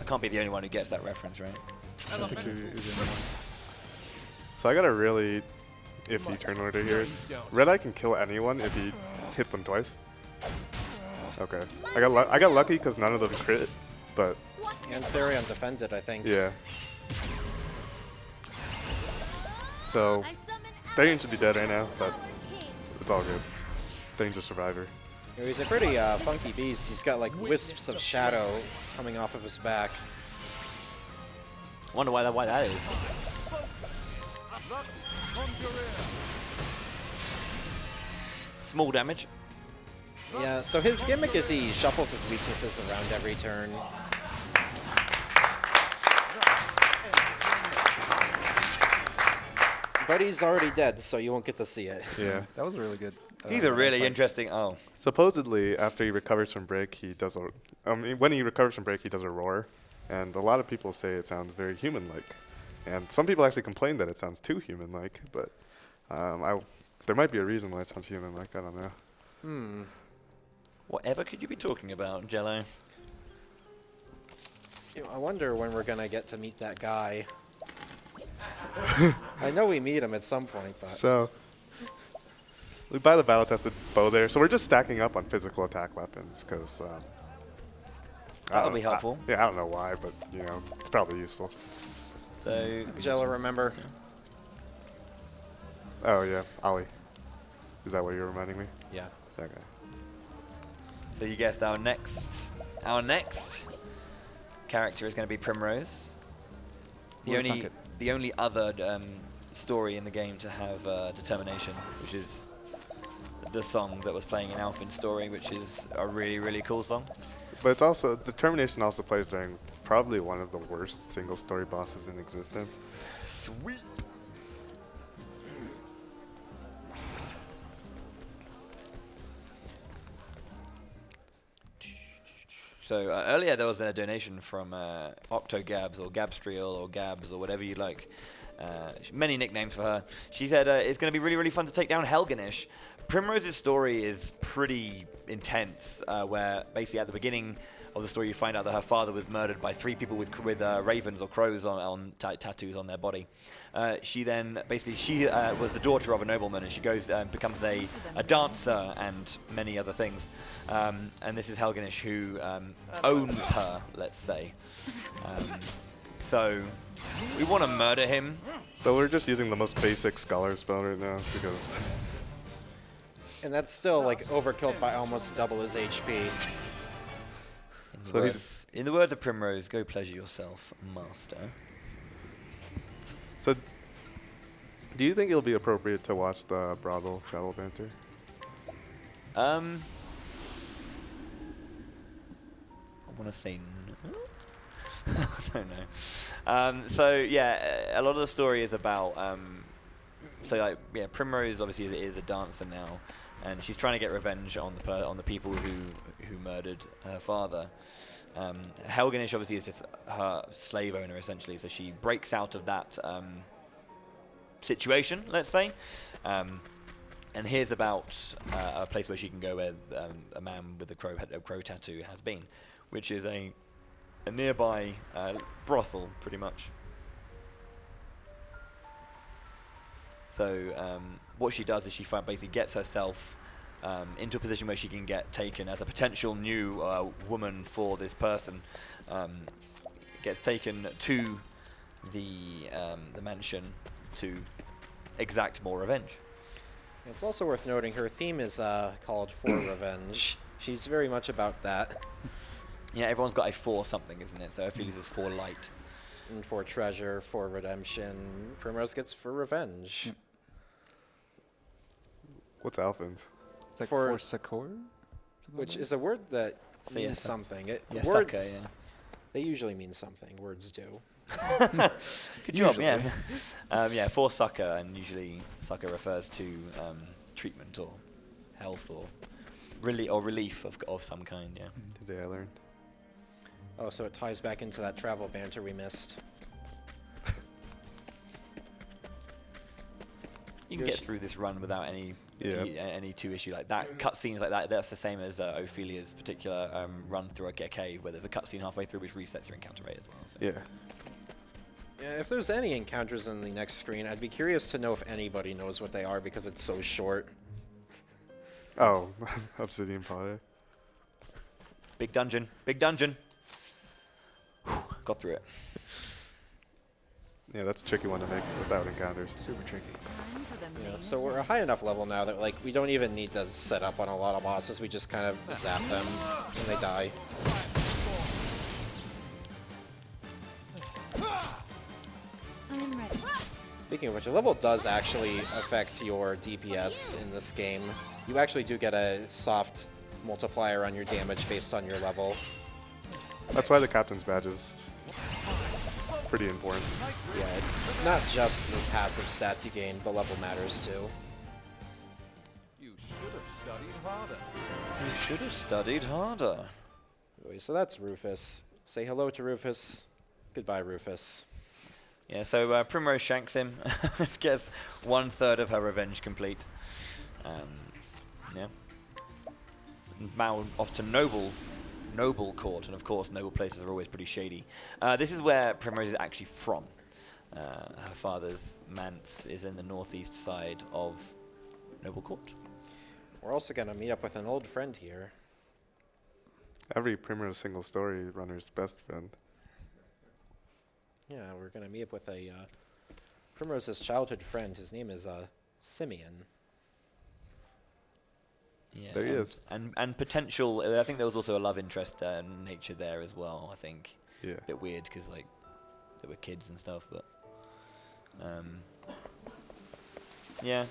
I can't be the only one who gets that reference, right? I don't think you're the only one. So I got a really iffy turn order here. Red Eye can kill anyone if he hits them twice. Okay. I got lucky because none of them crit, but And Therion defended, I think. yeah. So Therion should be dead right now, but it's all good. Therian's a survivor. He's a pretty funky beast. He's got like wisps of shadow coming off of his back. I wonder why that is. Small damage. Yeah, so his gimmick is he shuffles his weaknesses around every turn. But he's already dead, so you won't get to see it. Yeah. That was really good. He's a really interesting. Oh, Supposedly, after he recovers from break, he does a. When he recovers from break, he does a roar, and a lot of people say it sounds very human-like, and some people actually complain that it sounds too human-like. But there might be a reason why it sounds human-like. I don't know. whatever could you be talking about, Jello? I wonder when we're gonna get to meet that guy. I know we meet him at some point, but So we buy the battle-tested bow there. So we're just stacking up on physical attack weapons because That'll be helpful. I don't know why, but it's probably useful. So Jello, remember? Oh yeah, Ollie. Is that what you're reminding me? Yeah. Okay. So you guessed our next character is going to be Primrose. The only other story in the game to have determination, which is the song that was playing in Alphen's story, which is a really, really cool song. But it's also determination also plays during probably one of the worst single story bosses in existence. Sweet. So earlier there was a donation from Octogabs or Gabstriel or Gabs or whatever you like. Many nicknames for her. She said it's going to be really, really fun to take down Helganish. Primrose's story is pretty intense, where basically at the beginning of the story you find out that her father was murdered by 3 people with ravens or crows on tattoos on their body. She then basically was the daughter of a nobleman, and she goes and becomes a dancer and many other things. And this is Helganish who owns her, let's say. So we want to murder him. So we're just using the most basic scholar spell right now because. And that's still like overkilled by almost double his HP. In the words of Primrose, go pleasure yourself, master. So, do you think it'll be appropriate to watch the brothel travel banter? I want to say no. I don't know. So yeah, a lot of the story is about. Primrose obviously is a dancer now, and she's trying to get revenge on the people who murdered her father. Helganish obviously is just her slave owner essentially, so she breaks out of that situation, let's say, and hears about a place where she can go where a man with a crow tattoo has been, which is a nearby brothel, pretty much. So what she does is she basically gets herself into a position where she can get taken as a potential new woman for this person. Gets taken to the mansion to exact more revenge. It's also worth noting her theme is called For Revenge. She's very much about that. Yeah, everyone's got a for something, isn't it? So Ophilia's is for light. And for treasure, for redemption. Primrose gets for revenge. Yep. What's Alphen's? It's like For- for Sakor? Which is a word that So yeah, means suck- something. Yeah, Words, sucker, yeah. they usually mean something. Words do. Good job, yeah. For succor, and usually succor refers to treatment or health or relief of some kind, yeah. Today I learned. Oh, so it ties back into that travel banter we missed. You can get through this run without any two issue like that. Cutscenes like that, that's the same as Ophilia's particular run through a cave, where there's a cutscene halfway through which resets your encounter rate as well. So. Yeah. Yeah, if there's any encounters in the next screen, I'd be curious to know if anybody knows what they are because it's so short. Oh, Obsidian Potter. Big dungeon. Whew, got through it. Yeah, that's a tricky one to make without encounters. Super tricky. Time for the Yeah, main so we're a high enough level now that like we don't even need to set up on a lot of bosses. We just kind of zap them and they die. I'm ready. Speaking of which, a level does actually affect your DPS in this game. You actually do get a soft multiplier on your damage based on your level. That's why the captain's badge is pretty important. Yeah, it's not just the passive stats you gain, the level matters too. You should have studied harder. You should have studied harder. Anyway, so that's Rufus. Say hello to Rufus. Goodbye, Rufus. Yeah, so Primrose shanks him, gets 1/3 of her revenge complete. Yeah. Now off to Noble Court, and of course noble places are always pretty shady. This is where Primrose is actually from. Her father's manse is in the northeast side of Noble Court. We're also going to meet up with an old friend here. Every Primrose single story runner's best friend. Yeah, we're going to meet up with a Primrose's childhood friend. His name is Simeon. Yeah, There he is. And potential, I think there was also a love interest nature there as well, I think. Yeah. A bit weird because like there were kids and stuff, but yeah.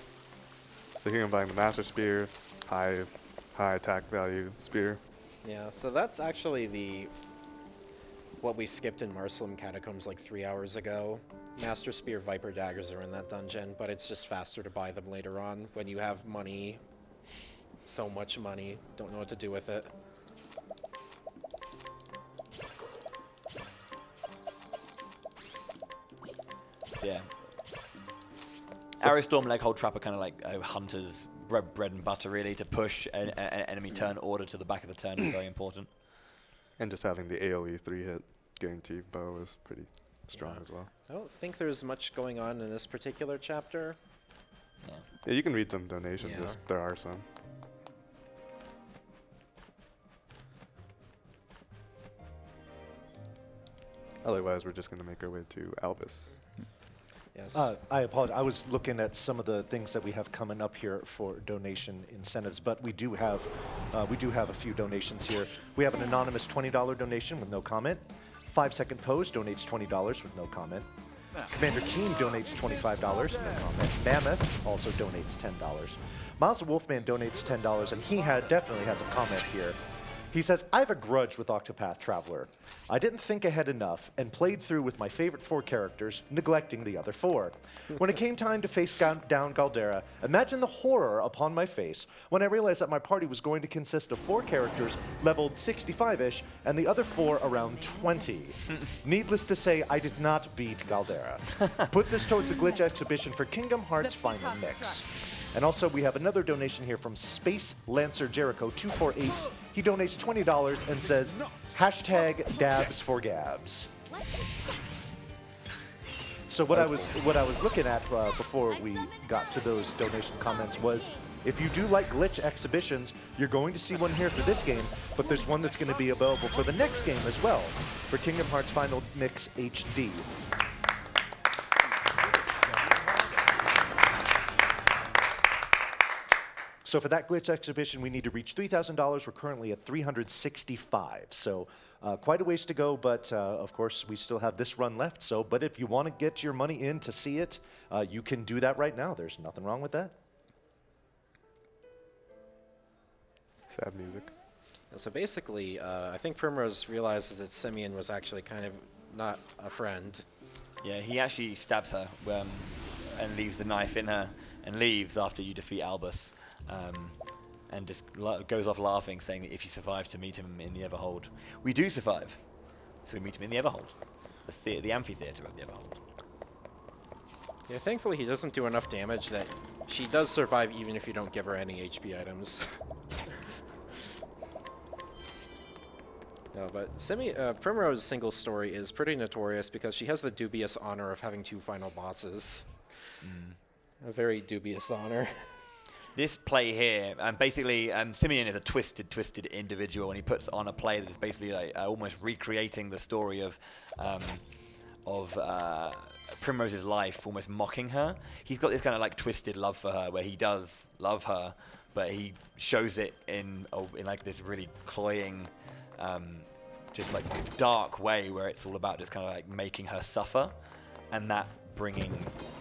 So here I'm buying the Master Spear, high attack value spear. Yeah, so that's actually what we skipped in Marcelm Catacombs like 3 hours ago. Master Spear Viper Daggers are in that dungeon, but it's just faster to buy them later on when you have money. So much money, don't know what to do with it. Yeah. Arrow Storm, Leghold Trap are kind of like hunters' bread and butter, really, to push an enemy turn order to the back of the turn is very important. And just having the AoE 3-hit guarantee bow is pretty strong as well. I don't think there's much going on in this particular chapter. Yeah. Yeah, you can read some donations Yeah. if there are some. Otherwise, we're just going to make our way to Albus. Yes. I apologize. I was looking at some of the things that we have coming up here for donation incentives, but we do have a few donations here. We have an anonymous $20 donation with no comment. 5 Second Pose donates $20 with no comment. Commander Keen donates $25, no comment. Mammoth also donates $10. Miles the Wolfman donates $10, and he definitely has a comment here. He says, I have a grudge with Octopath Traveler. I didn't think ahead enough and played through with my favorite 4 characters, neglecting the other 4. When it came time to face down Galdera, imagine the horror upon my face when I realized that my party was going to consist of 4 characters leveled 65-ish and the other 4 around 20. Needless to say, I did not beat Galdera. Put this towards the glitch exhibition for Kingdom Hearts Final Mix. And also, we have another donation here from Space Lancer Jericho 248. He donates $20 and says, #dabs4gabs. So what I was looking at before we got to those donation comments was, if you do like glitch exhibitions, you're going to see one here for this game, but there's one that's going to be available for the next game as well, for Kingdom Hearts Final Mix HD. So for that glitch exhibition, we need to reach $3,000. We're currently at $365. So quite a ways to go, but of course, we still have this run left. But if you want to get your money in to see it, you can do that right now. There's nothing wrong with that. Sad music. So basically, I think Primrose realizes that Simeon was actually kind of not a friend. Yeah, he actually stabs her and leaves the knife in her and leaves after you defeat Albus. And just goes off laughing, saying that if you survive to meet him in the Everhold. We do survive, so we meet him in the Everhold, the amphitheater of the Everhold. Yeah, thankfully he doesn't do enough damage that she does survive even if you don't give her any HP items. No, but Primrose's single story is pretty notorious because she has the dubious honor of having 2 final bosses. A very dubious honor. This play here, basically, Simeon is a twisted individual, and he puts on a play that is basically like, almost recreating the story of Primrose's life, almost mocking her. He's got this kind of like twisted love for her, where he does love her, but he shows it in like this really cloying, just like dark way, where it's all about just kind of like making her suffer, and that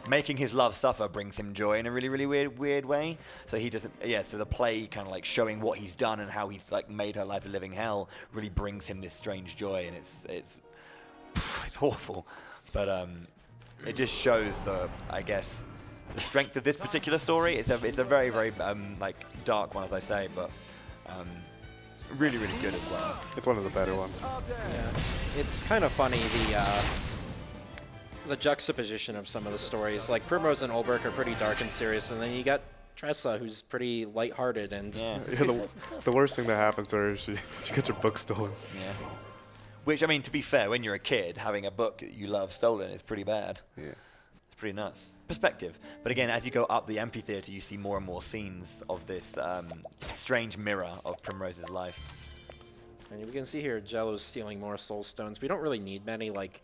making his love suffer brings him joy in a really, really weird way. So he doesn't, so the play kind of like showing what he's done and how he's like made her life a living hell really brings him this strange joy, and it's awful, but it just shows the strength of this particular story. It's a very, very like dark one, as I say, but really, really good as well. It's one of the better ones. Yeah, it's kind of funny the juxtaposition of some of the stories. Like Primrose and Olberg are pretty dark and serious, and then you got Tresa, who's pretty lighthearted and. Yeah, the worst thing that happens to her is she gets her book stolen. Yeah. Which, I mean, to be fair, when you're a kid, having a book that you love stolen is pretty bad. Yeah. It's pretty nuts. Perspective. But again, as you go up the amphitheater, you see more and more scenes of this strange mirror of Primrose's life. And we can see here Jello's stealing more soul stones. We don't really need many. Like,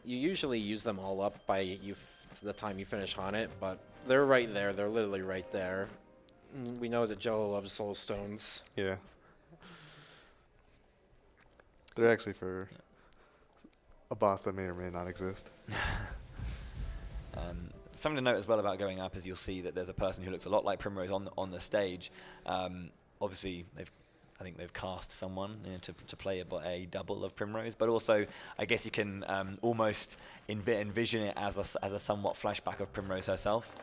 you usually use them all up by the time you finish on it, but they're right there. They're literally right there. We know that Jello loves soul stones. Yeah. They're actually for a boss that may or may not exist. Something to note as well about going up is you'll see that there's a person who looks a lot like Primrose on the stage. Obviously, I think they've cast someone to play a double of Primrose, but also I guess you can almost envision it as a somewhat flashback of Primrose herself,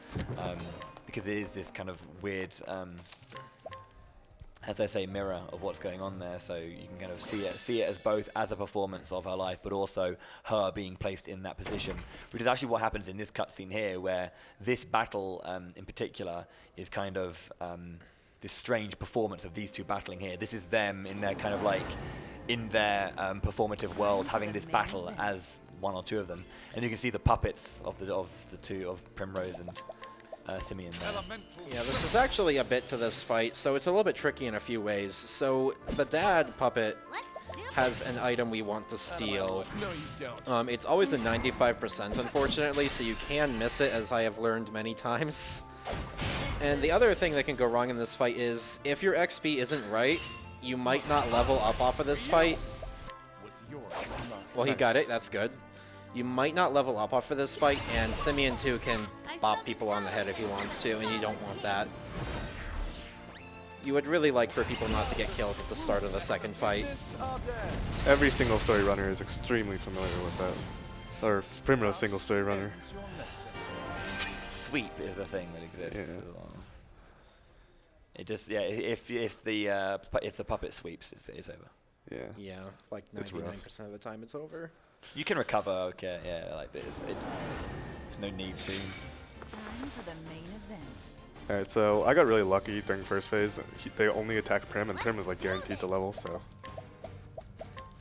because it is this kind of weird, as I say, mirror of what's going on there. So you can kind of see it as both as a performance of her life, but also her being placed in that position, which is actually what happens in this cutscene here, where this battle in particular is kind of this strange performance of these two battling here. This is them in their kind of like, in their performative world, having this battle as one or two of them, and you can see the puppets of the two of Primrose and Simeon there. Yeah, this is actually a bit to this fight, so it's a little bit tricky in a few ways. So the dad puppet has an item we want to steal. No, you don't. It's always a 95%, unfortunately, so you can miss it, as I have learned many times. And the other thing that can go wrong in this fight is, if your XP isn't right, you might not level up off of this fight. What's yours? Well, he got it. That's good. You might not level up off of this fight, and Simeon, too, can bop people on the head if he wants to, and you don't want that. You would really like for people not to get killed at the start of the second fight. Every single story runner is extremely familiar with that. Or Primrose single story runner. Sweep is the thing that exists. Yeah. As well. It just if the puppet sweeps, it's over. Yeah. Yeah, like 99% of the time it's over. You can recover, okay, yeah, like this. There's no need to. Time for the main event. Alright, so I got really lucky during first phase. They only attacked Prim, and Prim was like guaranteed to level, so.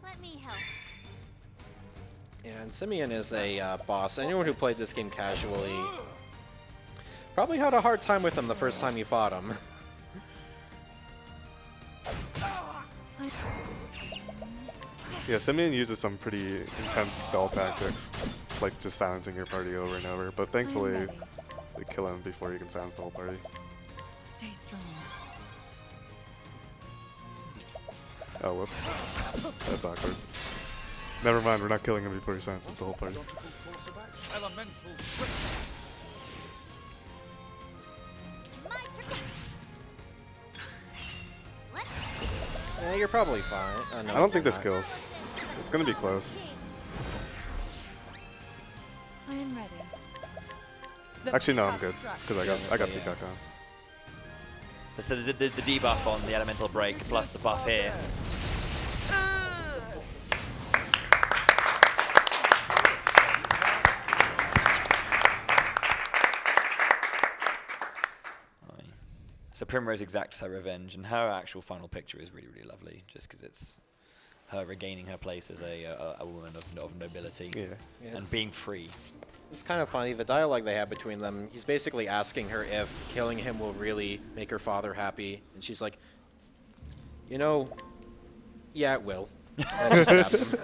Let me help. And Simeon is a boss. Anyone who played this game casually probably had a hard time with him the first time you fought him. Yeah, Simeon uses some pretty intense stall tactics, like just silencing your party over and over, but thankfully they kill him before you can silence the whole party. Stay strong. Oh, whoops. That's awkward. Never mind, we're not killing him before he silences the whole party. Elemental. My turn. Yeah, you're probably fine. No, I don't think you're this not. kills. It's gonna be close. I am ready. Actually, no, I'm good, because I got Peacock on. So the debuff on the elemental break plus the buff here. So Primrose exacts her revenge, and her actual final picture is really, really lovely, just because it's her regaining her place as a woman of nobility and being free. It's kind of funny, the dialogue they have between them, he's basically asking her if killing him will really make her father happy, and she's like, you know, yeah, it will. And she stabs him.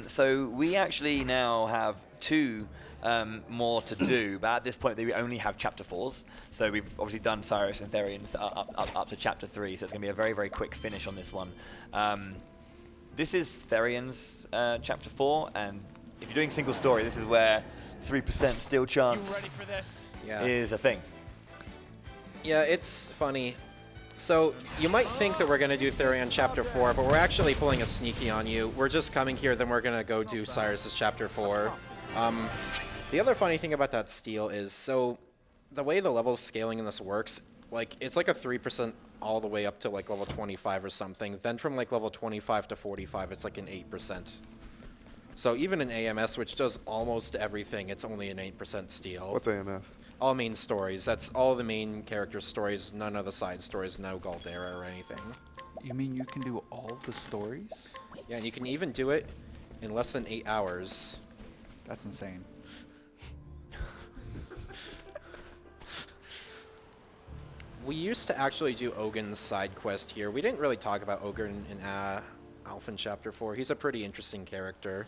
So we actually now have 2 more to do, but at this point we only have chapter 4s. So we've obviously done Cyrus and Therion up to chapter 3, so it's going to be a very, very quick finish on this one. This is Therion's chapter 4, and if you're doing single story, this is where 3% still chance You ready for this? is a thing. Yeah, it's funny. So, you might think that we're going to do Therion Chapter 4, but we're actually pulling a sneaky on you. We're just coming here, then we're going to go do Cyrus's Chapter 4. The other funny thing about that steal is, so, the way the level scaling in this works, like, it's like a 3% all the way up to, like, level 25 or something. Then from, like, level 25 to 45, it's like an 8%. So even in AMS, which does almost everything, it's only an 8% steal. What's AMS? All main stories. That's all the main character stories, none of the side stories, no Galdera or anything. You mean you can do all the stories? Yeah, and you can even do it in less than 8 hours. That's insane. We used to actually do Ogun's side quest here. We didn't really talk about Ogun in Alphen Chapter 4. He's a pretty interesting character.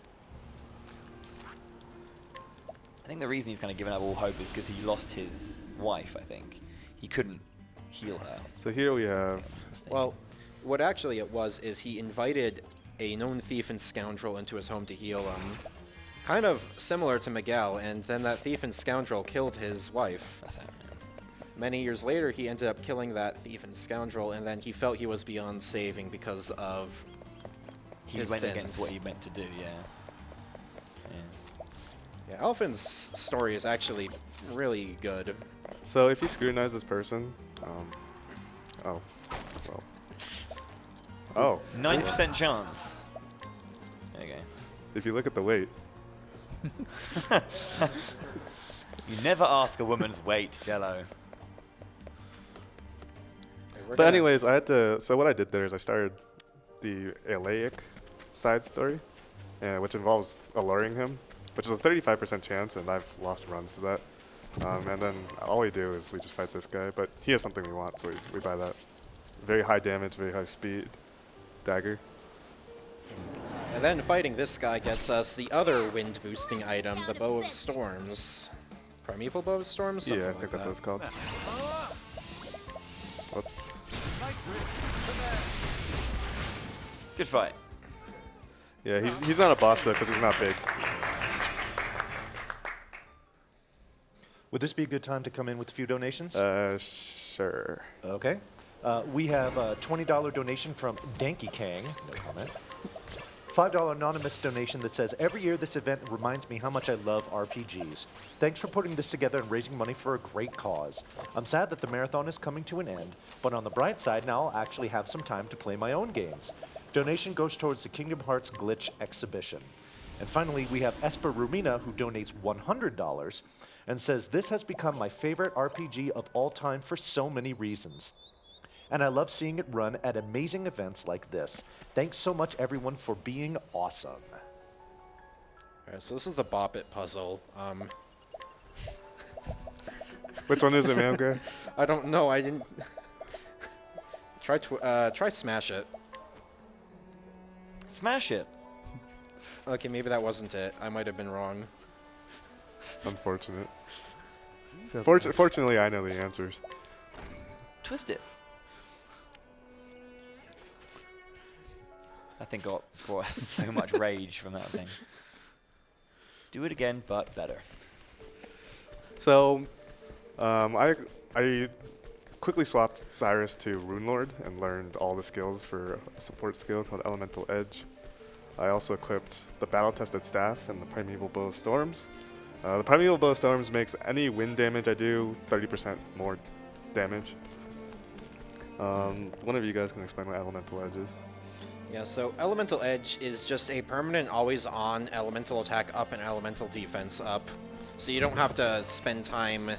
I think the reason he's kind of given up all hope is because he lost his wife, I think. He couldn't heal her. So here we have... Well, what actually it was is he invited a known thief and scoundrel into his home to heal him. Kind of similar to Miguel, and then that thief and scoundrel killed his wife. That's it. Many years later, he ended up killing that thief and scoundrel, and then he felt he was beyond saving because of He his went sins. against what he meant to do, yeah. Yeah, Alphen's story is actually really good. So if you scrutinize this person... oh. Well. Oh. 9% chance. There you go. If you look at the weight... You never ask a woman's weight, Jello. But anyways, I had to... So what I did there is I started the Alaic side story, which involves alluring him, which is a 35% chance, and I've lost runs to that. And then all we do is we just fight this guy, but he has something we want, so we buy that. Very high damage, very high speed dagger. And then fighting this guy gets us the other wind-boosting item, the Bow of Storms. Primeval Bow of Storms? Something Yeah, I like think that's that. what it's called. Whoops. Good fight. Yeah, he's not a boss though, because he's not big. Would this be a good time to come in with a few donations? Sure. Okay. We have a $20 donation from Danky Kang. No comment. $5 anonymous donation that says, every year this event reminds me how much I love RPGs. Thanks for putting this together and raising money for a great cause. I'm sad that the marathon is coming to an end, but on the bright side, now I'll actually have some time to play my own games. Donation goes towards the Kingdom Hearts Glitch exhibition. And finally, we have Esper Rumina, who donates $100 and says, this has become my favorite RPG of all time for so many reasons. And I love seeing it run at amazing events like this. Thanks so much, everyone, for being awesome. Alright, so this is the Bop It puzzle. Which one is it, man? I don't know. I didn't. Try Smash It. Smash it. Okay, maybe that wasn't it. I might have been wrong. Unfortunate. Feels Fortunately, I know the answers. Twist it. I think got brought so much rage from that thing. Do it again, but better. So, I quickly swapped Cyrus to Rune Lord and learned all the skills for a support skill called Elemental Edge. I also equipped the battle-tested staff and the Primeval Bow of Storms. The Primeval Bow of Storms makes any wind damage I do 30% more damage. One of you guys can explain what Elemental Edge is. Yeah, so Elemental Edge is just a permanent, always-on elemental attack up and elemental defense up. So you don't have to spend time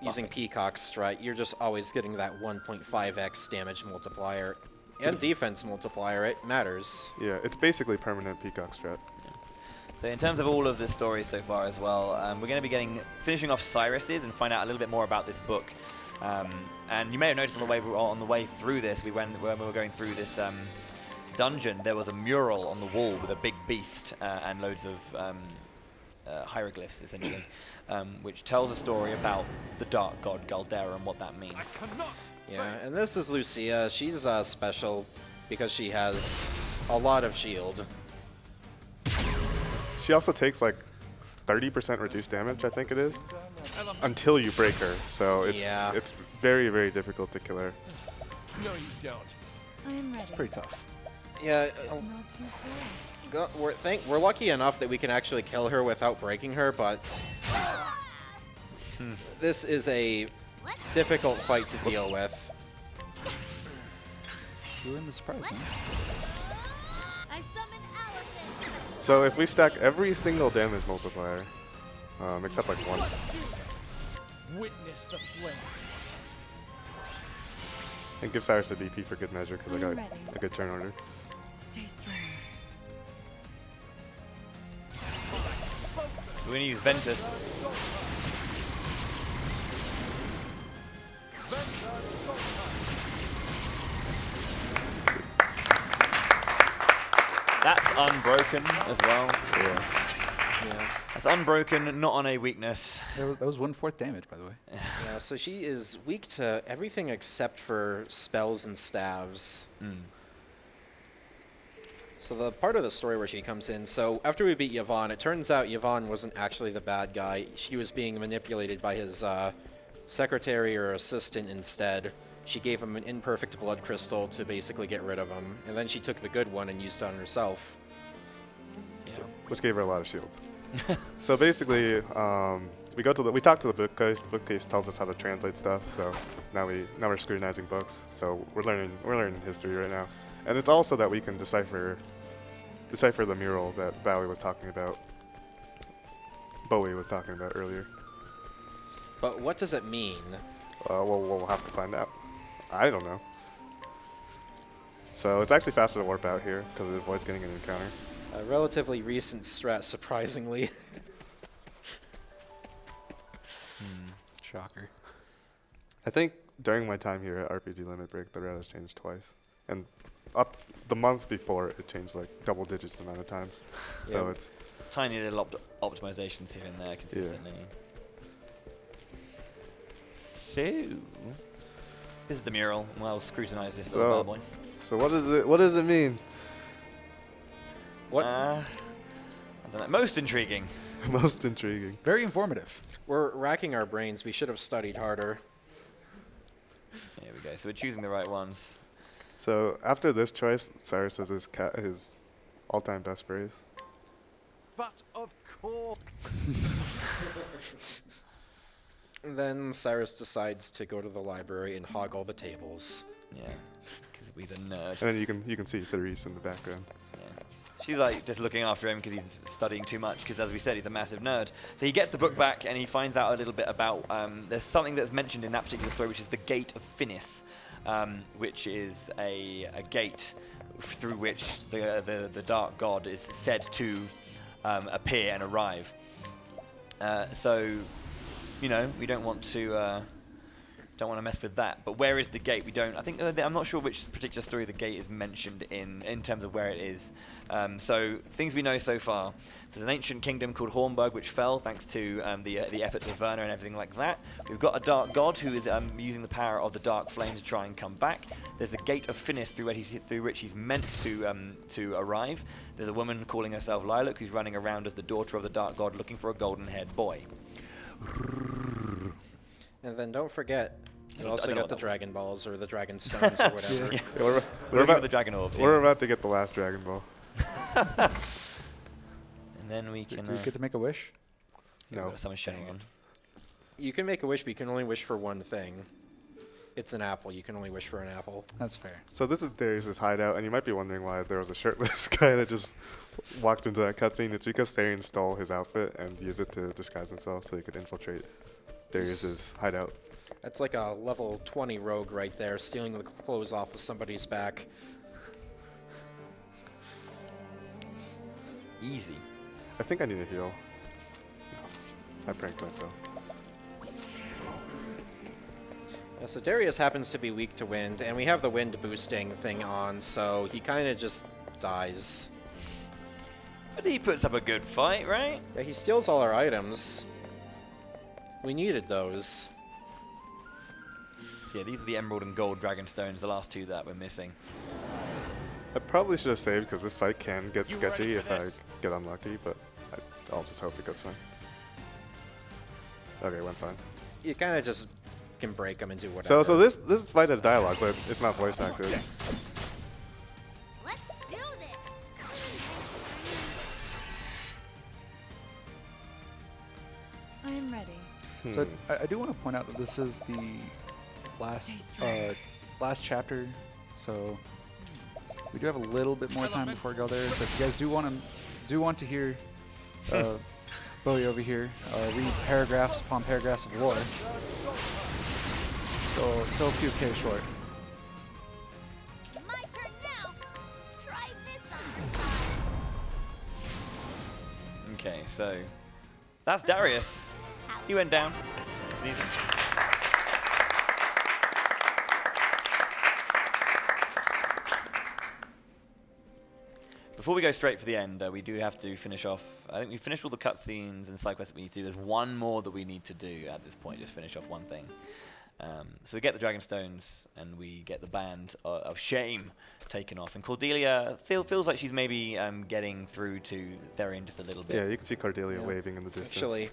using Peacock Strut. You're just always getting that 1.5x damage multiplier. And defense multiplier, it matters. Yeah, it's basically permanent Peacock Strat. So in terms of all of the stories so far as well, we're going to be finishing off Cyrus's and find out a little bit more about this book. And you may have noticed on the way through this, when we were going through this dungeon, there was a mural on the wall with a big beast and loads of hieroglyphs, essentially, which tells a story about the dark god Galdera and what that means. Yeah, and this is Lucia. She's special because she has a lot of shield. She also takes like 30% reduced damage, I think it is, until you break her. So it's very, very difficult to kill her. No, you don't. I'm ready. It's pretty tough. Yeah, Not too fast. we're lucky enough that we can actually kill her without breaking her, but this is a difficult fight to deal with. You were in the surprise, huh? I summon Alphen. So if we stack every single damage multiplier, except like one, Witness the flame. and give Cyrus a DP for good measure because I got Ready. a good turn order. Stay strong. We're going to use Ventus. That's unbroken as well. Yeah. That's unbroken, not on a weakness. That was 1/4 damage, by the way. Yeah, so she is weak to everything except for spells and staves. So the part of the story where she comes in, so after we beat Yvonne, it turns out Yvonne wasn't actually the bad guy. She was being manipulated by his secretary or assistant instead. She gave him an imperfect blood crystal to basically get rid of him, and then she took the good one and used it on herself. Yeah. Which gave her a lot of shields. So basically, we talked to the bookcase. The bookcase tells us how to translate stuff. So now we're scrutinizing books. So we're learning history right now, and it's also that we can decipher the mural that Bowie was talking about earlier. But what does it mean? Well, we'll have to find out. I don't know. So it's actually faster to warp out here because it avoids getting an encounter. A relatively recent strat, surprisingly. Shocker. I think during my time here at RPG Limit Break, the route has changed twice, and up the month before it changed like double digits amount of times. So Yeah. it's Tiny little optimizations here and there consistently. So, this is the mural. Well, scrutinize this little bad boy. So what is it? What does it mean? What? I don't know. Most intriguing. Most intriguing. Very informative. We're racking our brains. We should have studied harder. Here we go. So we're choosing the right ones. So after this choice, Cyrus says his all-time best phrase. But of course. And then Cyrus decides to go to the library and hog all the tables. Yeah, because he's a nerd. And then you can see Therese in the background. Yeah. She's like just looking after him because he's studying too much. Because as we said, he's a massive nerd. So he gets the book back and he finds out a little bit about. There's something that's mentioned in that particular story, which is the Gate of Finis, which is a gate through which the Dark God is said to appear and arrive. So, you know, we don't want to mess with that. But where is the gate? We don't. I think I'm not sure which particular story the gate is mentioned in terms of where it is. So things we know so far. There's an ancient kingdom called Hornburg which fell thanks to the efforts of Werner and everything like that. We've got a dark god who is using the power of the dark flame to try and come back. There's a gate of Finis through which he's meant to arrive. There's a woman calling herself Lilac who's running around as the daughter of the dark god looking for a golden-haired boy. And then don't forget, you I also don't know got the what that was. Dragon Balls or the Dragon Stones or whatever. Yeah. We're about the Dragon Orbs. We're about to get the last Dragon Ball. And then we can. Do we get to make a wish? No. Summon Shenron. You can make a wish, but you can only wish for one thing. It's an apple. You can only wish for an apple. That's fair. So this is Darius' hideout, and you might be wondering why there was a shirtless guy that just walked into that cutscene. It's because Therion stole his outfit and used it to disguise himself so he could infiltrate Darius' hideout. That's like a level 20 rogue right there, stealing the clothes off of somebody's back. Easy. I think I need a heal. I pranked myself. Yeah, so Darius happens to be weak to wind, and we have the wind boosting thing on, so he kind of just dies. But he puts up a good fight, right? Yeah, he steals all our items. We needed those. So yeah, these are the Emerald and Gold Dragonstones, the last two that we're missing. I probably should have saved because this fight can get sketchy if I get unlucky, but I'll just hope it goes fine. Okay, went fine. You kind of just can break them and do whatever. So this fight has dialogue, but it's not voice acted. Let's do this. I am ready. So I do want to point out that this is the last chapter, so we do have a little bit more time before Galdera. So if you guys do want to hear Bowie over here read paragraphs upon paragraphs of lore, still a few K short. My turn now. Try this on your side. Okay, so that's Darius. He went down. It's easy. Before we go straight for the end, we do have to finish off. I think we finished all the cutscenes and side quests that we need to do. There's one more that we need to do at this point. Just finish off one thing. So we get the Dragonstones and we get the band of shame taken off. And Cordelia feels like she's maybe getting through to Therion just a little bit. Yeah, you can see Cordelia waving in the distance. Actually,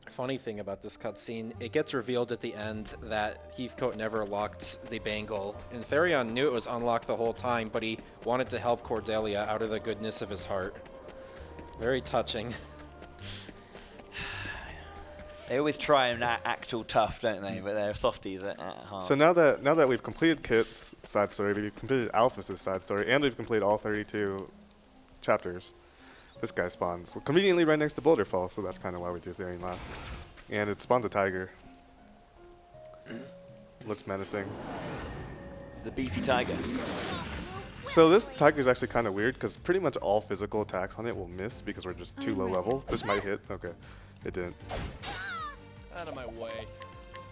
funny thing about this cutscene, it gets revealed at the end that Heathcote never locked the bangle, and Therion knew it was unlocked the whole time, but he wanted to help Cordelia out of the goodness of his heart. Very touching. They always try and act all tough, don't they? But they're softies at heart. So now that we've completed Kit's side story, we've completed Alphys' side story, and we've completed all 32 chapters, this guy spawns conveniently right next to Boulder Fall, so that's kind of why we do Therion last. And it spawns a tiger. Looks menacing. This is a beefy tiger. So this tiger is actually kind of weird because pretty much all physical attacks on it will miss because we're just too low level. This might hit. Okay, it didn't. Out of my way.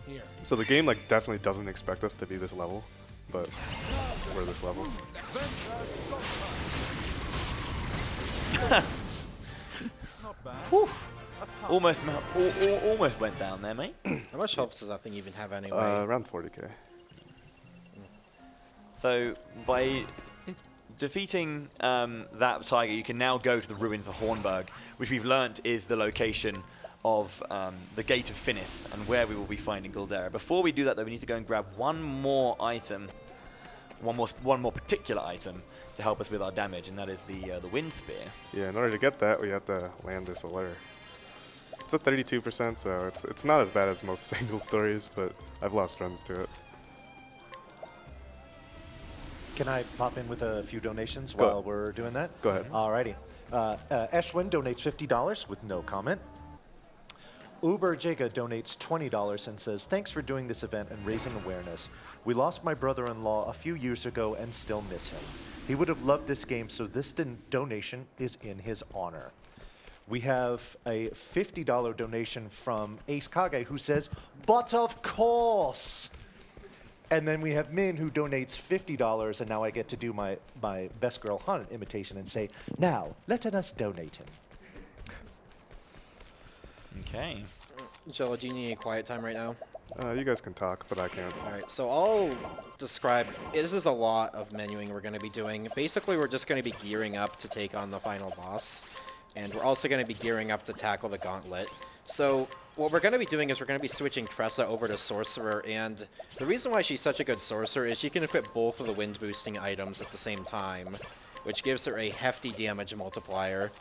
Here. So the game definitely doesn't expect us to be this level, but we're this level. Whew. Almost went down there, mate. How much health does that thing even have anyway? Around 40k. So by defeating that tiger, you can now go to the ruins of Hornburg, which we've learnt is the location of the Gate of Finis and where we will be finding Galdera. Before we do that, though, we need to go and grab one more item, one more particular item to help us with our damage, and that is the Wind Spear. Yeah, in order to get that, we have to land this allure. It's a 32%, so it's not as bad as most single stories, but I've lost runs to it. Can I pop in with a few donations while we're doing that? Go ahead. Alrighty. Eshwin donates $50 with no comment. Uber Jaga donates $20 and says, thanks for doing this event and raising awareness. We lost my brother-in-law a few years ago and still miss him. He would have loved this game, so this donation is in his honor. We have a $50 donation from Ace Kage who says, but of course! And then we have Min who donates $50, and now I get to do my Best Girl Hunt imitation and say, now, let us donate him. Okay. Jello, do you need any quiet time right now? You guys can talk, but I can't. All right, so I'll describe. This is a lot of menuing we're going to be doing. Basically, we're just going to be gearing up to take on the final boss, and we're also going to be gearing up to tackle the Gauntlet. So what we're going to be doing is we're going to be switching Tresa over to Sorcerer, and the reason why she's such a good Sorcerer is she can equip both of the wind-boosting items at the same time, which gives her a hefty damage multiplier.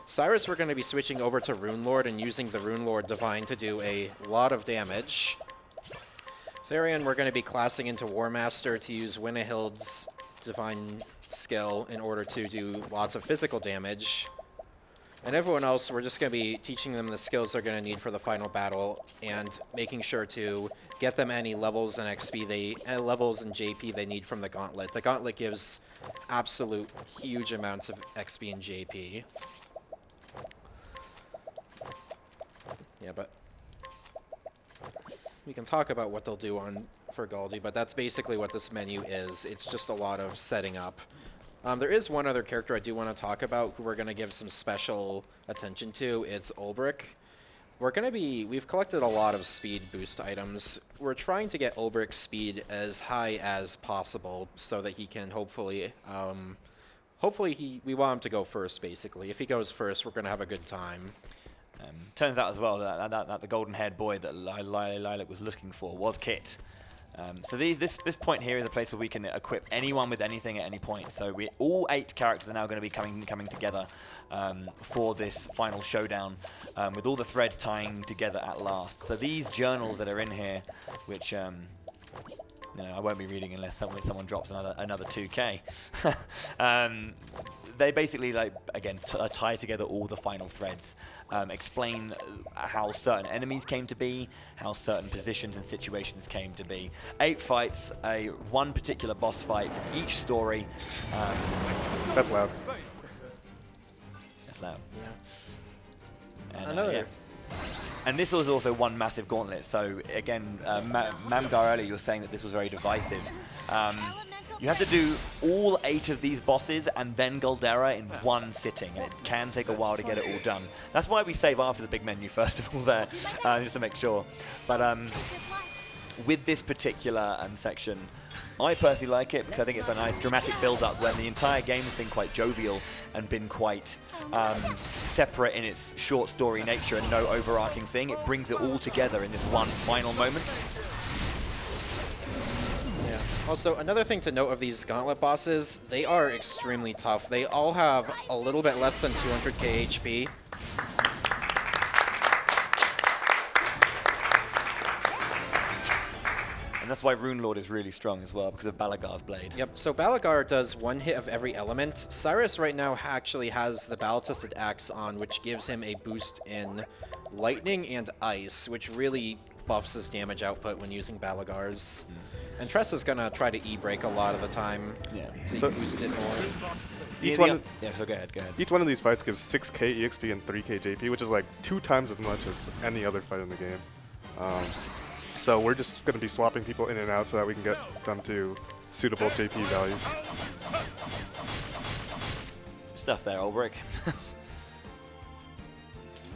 Cyrus, we're going to be switching over to Rune Lord and using the Rune Lord Divine to do a lot of damage. Therion, we're going to be classing into War Master to use Winnehild's Divine skill in order to do lots of physical damage. And everyone else, we're just going to be teaching them the skills they're going to need for the final battle and making sure to get them any levels and XP levels and JP they need from the Gauntlet. The Gauntlet gives absolute huge amounts of XP and JP. Yeah, but we can talk about what they'll do on for Galdi, but that's basically what this menu is. It's just a lot of setting up. There is one other character I do want to talk about who we're going to give some special attention to. It's Ulbrich. We've collected a lot of speed boost items. We're trying to get Ulbrich's speed as high as possible so that he can hopefully, we want him to go first, basically. If he goes first, we're going to have a good time. Turns out as well that the golden-haired boy that Lilac was looking for was Kit. So this point here is a place where we can equip anyone with anything at any point. So all 8 characters are now going to be coming together for this final showdown, with all the threads tying together at last. So these journals that are in here, which I won't be reading unless someone drops another 2K. They basically tie together all the final threads, explain how certain enemies came to be, how certain positions and situations came to be. 8 fights, one particular boss fight from each story. That's loud. That's loud. Yeah. And, Another. And this was also one massive gauntlet. So again, Mamgar earlier, you were saying that this was very divisive. You have to do all 8 of these bosses and then Galdera in one sitting, and it can take a while to get it all done. That's why we save after the big menu first of all there, just to make sure. But with this particular section, I personally like it because I think it's a nice dramatic build-up when the entire game has been quite jovial and been quite separate in its short story nature and no overarching thing. It brings it all together in this one final moment. Yeah. Also, another thing to note of these Gauntlet bosses, they are extremely tough. They all have a little bit less than 200k HP. That's why Rune Lord is really strong as well, because of Balagar's blade. Yep, so Balagar does 1 hit of every element. Cyrus right now actually has the battle-tested axe on, which gives him a boost in lightning and ice, which really buffs his damage output when using Balagar's. And Tresa's gonna try to E-break a lot of the time to boost it more. So go ahead. Each one of these fights gives 6k EXP and 3k JP, which is like 2 times as much as any other fight in the game. So we're just going to be swapping people in and out so that we can get them to suitable JP values. Stuff there, Ulbrich.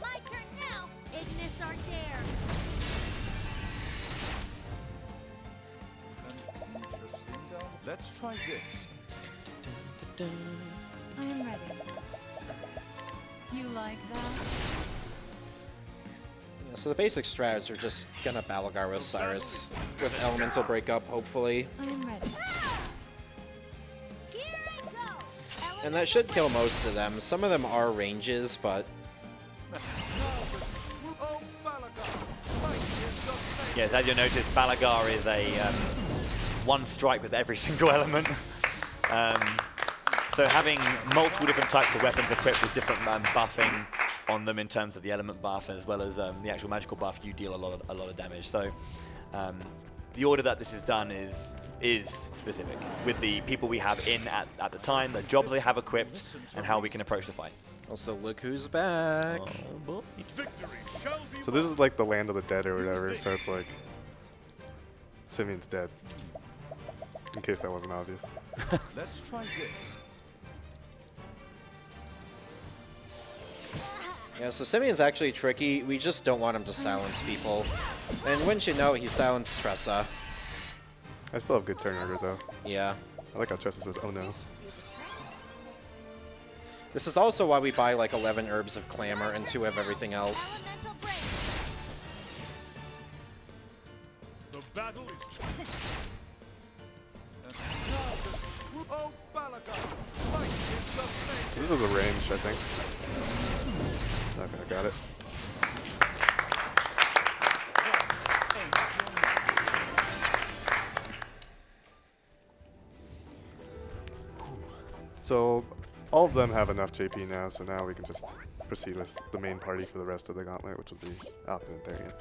My turn now, Ignis Ardare. Interesting. Let's try this. I am ready. You like that? So the basic strats are just gonna Balagar with Cyrus, with Elemental Breakup, hopefully. I am ready. And that should kill most of them. Some of them are ranges, but... Yes, as you'll notice, Balagar is a one strike with every single element. So having multiple different types of weapons equipped with different buffing on them in terms of the element buff as well as the actual magical buff, you deal a lot of damage. So the order that this is done is specific with the people we have in at the time, the jobs they have equipped, and how we can approach the fight. Also, look who's back. So this is like the land of the dead or whatever, so it's like Simeon's dead. In case that wasn't obvious. Let's try this. Yeah, so Simeon's actually tricky. We just don't want him to silence people. And wouldn't you know, he silenced Tresa. I still have good turn order though. Yeah. I like how Tresa says, oh no. This is also why we buy like 11 Herbs of Clamor and 2 of everything else. The battle is Oh, Balagar! Fight is the fate. This is a range, I think. Okay, I got it. So all of them have enough JP now, so now we can just proceed with the main party for the rest of the Gauntlet, which will be Alphen and Therion.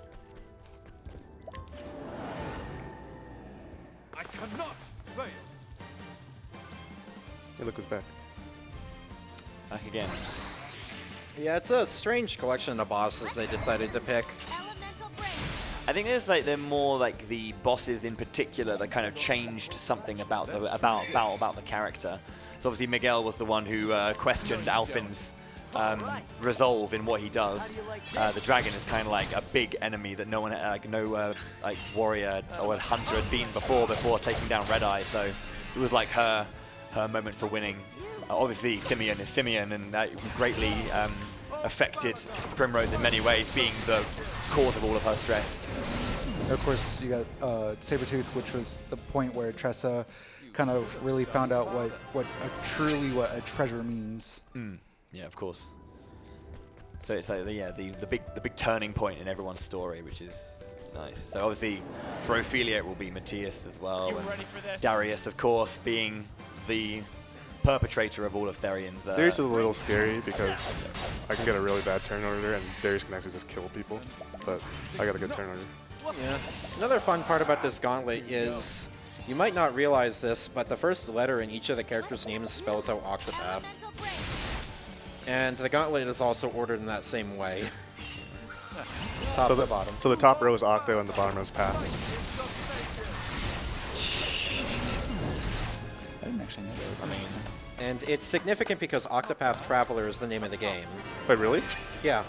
I cannot fail. Hey, look who's back. Back again. Yeah, it's a strange collection of bosses they decided to pick. I think there's like they're more like the bosses in particular that kind of changed something about the character. So obviously Miguel was the one who questioned Alphen's resolve in what he does. The dragon is kind of like a big enemy that no one, like warrior or hunter had beaten before taking down Red Eye. So it was like her moment for winning. Obviously Simeon is Simeon, and that greatly affected Primrose in many ways, being the cause of all of her stress. Of course, you got Sabretooth, which was the point where Tresa kind of really found out what a treasure means. Yeah, of course. So it's like the big turning point in everyone's story, which is nice. So obviously for Ophilia it will be Matthias as well, and Darius, of course, being the perpetrator of all of Therion's. Darius is a little scary because I can get a really bad turn order, and Darius can actually just kill people. But I got a good turn order. Yeah. Another fun part about this gauntlet is you might not realize this, but the first letter in each of the characters' names spells out Octopath. And the gauntlet is also ordered in that same way. Top to bottom. So the top row is Octo and the bottom row is Path. I didn't actually know that. That's interesting. And it's significant because Octopath Traveler is the name of the game. Wait, really? Yeah.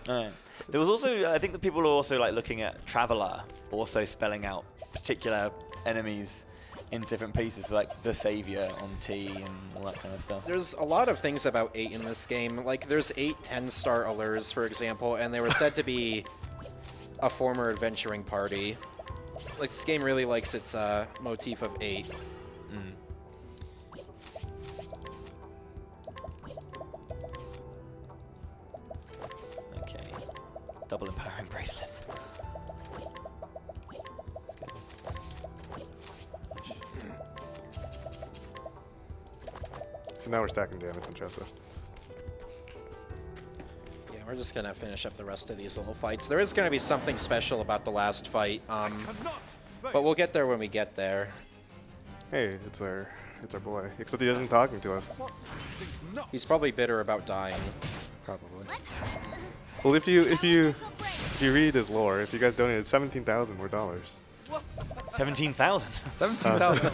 There was also, I think that people are also like looking at Traveler, also spelling out particular enemies in different pieces, like the Savior on T and all that kind of stuff. There's a lot of things about 8 in this game. Like, there's 8 10-star allures, for example, and they were said to be a former adventuring party. Like, this game really likes its motif of 8. Okay. Double empowering bracelets. So now we're stacking damage on Tresa. Yeah, we're just going to finish up the rest of these little fights. There is going to be something special about the last fight, but we'll get there when we get there. Hey, it's our boy. Except he isn't talking to us. He's probably bitter about dying. Probably. Well, if you read his lore, if you guys donated 17,000 more dollars. 17,000. 17,000.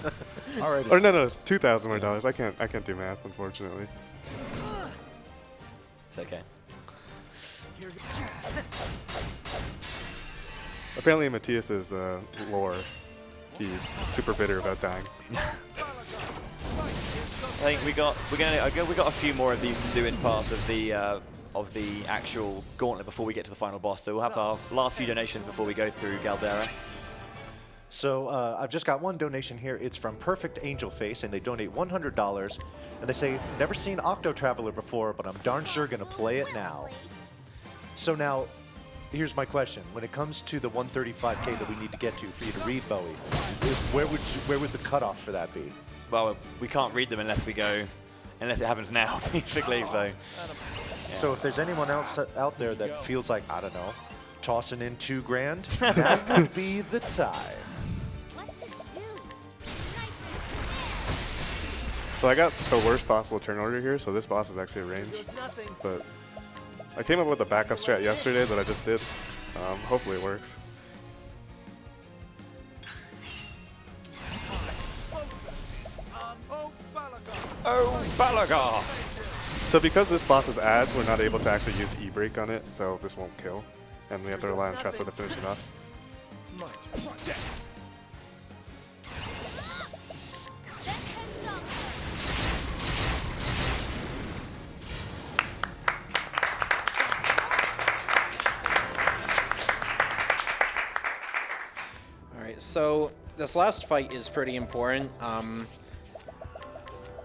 Alrighty. Or no, it's 2,000 more dollars. I can't do math, unfortunately. It's okay. Apparently, Matthias's lore, he's super bitter about dying. I think we got a few more of these to do in part of the actual gauntlet before we get to the final boss. So we'll have our last few donations before we go through Galdera. So I've just got one donation here. It's from Perfect Angel Face, and they donate $100. And they say, never seen Octo Traveler before, but I'm darn sure going to play it now. So now, here's my question. When it comes to the 135K that we need to get to for you to read, Bowie, where would the cutoff for that be? Well, we can't read them unless it happens now, basically. So. Yeah. So if there's anyone else out there that feels like, I don't know, tossing in $2,000, that would be the time. So I got the worst possible turn order here, so this boss is actually a range. But I came up with a backup strat yesterday that I just did. Hopefully it works. Oh, Balagar! So because this boss is ads, we're not able to actually use E-Break on it, so this won't kill. And we have to rely on Tresa to finish it off. Alright, so this last fight is pretty important.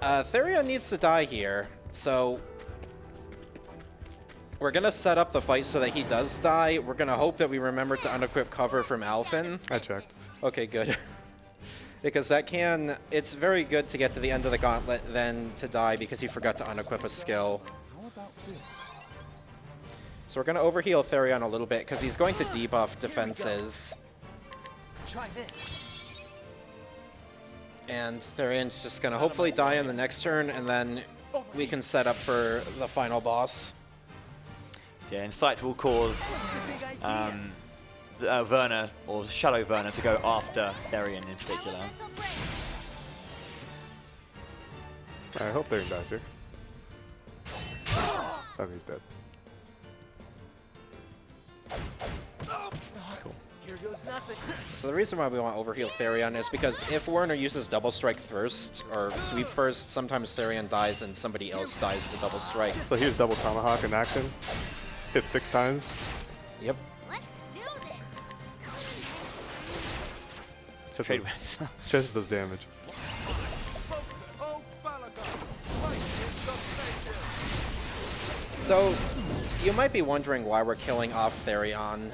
Therion needs to die here, so we're going to set up the fight so that he does die. We're going to hope that we remember to unequip cover from Alphen. I checked. Okay, good. Because it's very good to get to the end of the gauntlet than to die because he forgot to unequip a skill. So we're going to overheal Therion a little bit because he's going to debuff defenses. Try this. And Therion's just going to hopefully die on the next turn, and then we can set up for the final boss. Yeah, Insight will cause Verna, or Shadow Verna, to go after Therion in particular. Elemental break. I hope Therion dies here. Oh, he's dead. Here goes nothing. So the reason why we want overheal Therion is because if Werner uses double strike first, or sweep first, sometimes Therion dies and somebody else dies to double strike. So here's double tomahawk in action. Hit 6 times. Yep. Let's do this. Just does damage. So, you might be wondering why we're killing off Therion.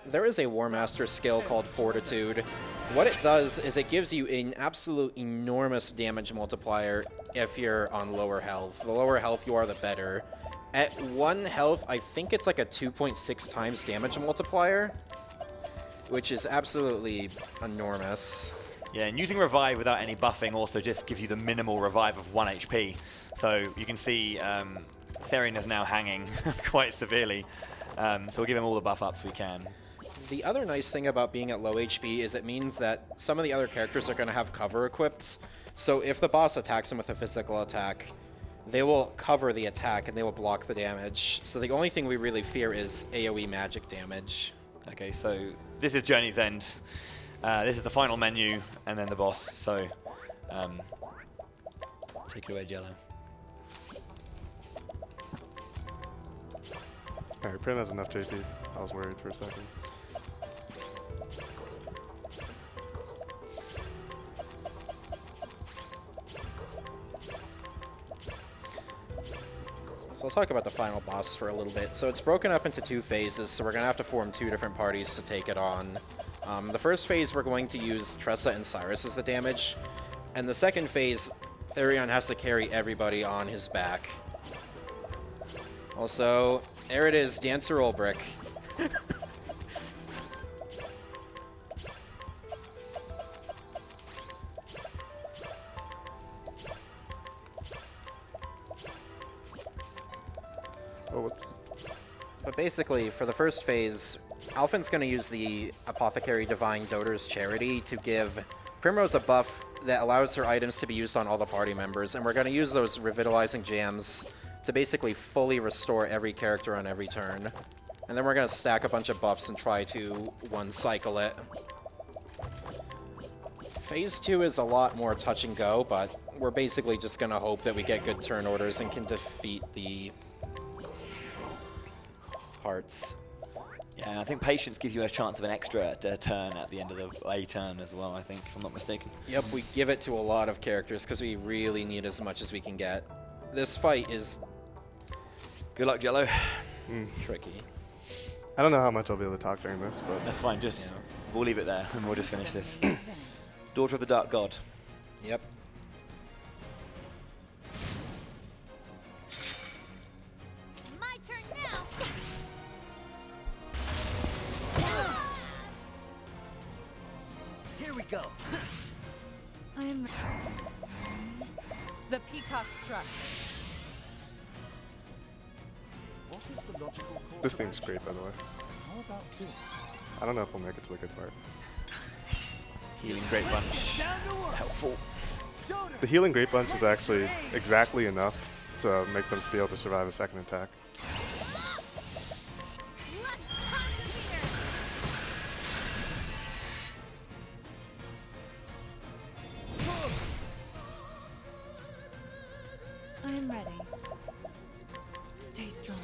There is a War Master skill called Fortitude. What it does is it gives you an absolute enormous damage multiplier if you're on lower health. The lower health you are, the better. At 1 health, I think it's like a 2.6 times damage multiplier, which is absolutely enormous. Yeah, and using Revive without any buffing also just gives you the minimal revive of 1 HP. So you can see Therion is now hanging quite severely. So we'll give him all the buff ups we can. The other nice thing about being at low HP is it means that some of the other characters are going to have cover equipped. So if the boss attacks him with a physical attack, they will cover the attack and they will block the damage. So the only thing we really fear is AoE magic damage. Okay, so this is Journey's End. This is the final menu, and then the boss. So take it away, Jello. Alright, Prin has enough JP. I was worried for a second. So I'll talk about the final boss for a little bit. So it's broken up into 2 phases, so we're going to have to form 2 different parties to take it on. The first phase, we're going to use Tresa and Cyrus as the damage. And the second phase, Therion has to carry everybody on his back. Also, there it is, Dancer Roll Brick. Oh, whoops. But basically, for the first phase, Alphen's going to use the Apothecary Divine Doter's Charity to give Primrose a buff that allows her items to be used on all the party members, and we're going to use those Revitalizing Jams to basically fully restore every character on every turn. And then we're going to stack a bunch of buffs and try to one-cycle it. Phase 2 is a lot more touch and go, but we're basically just going to hope that we get good turn orders and can defeat the hearts. Yeah, and I think Patience gives you a chance of an extra turn at the end of a turn as well, I think, if I'm not mistaken. Yep, we give it to a lot of characters because we really need as much as we can get. This fight is... Good luck, Jello. tricky. I don't know how much I'll be able to talk during this, but... That's fine, just we'll leave it there and we'll just finish this. Daughter of the Dark God. Yep. My turn now. Here we go. I'm... The peacock struck. What is the logical course? This theme's great, by the way. How about this? I don't know if we'll make it to the good part. Healing Great Bunch. Helpful. The Healing Great Bunch is actually exactly enough to make them be able to survive a second attack. Let's conquer here. I'm ready. Stay strong.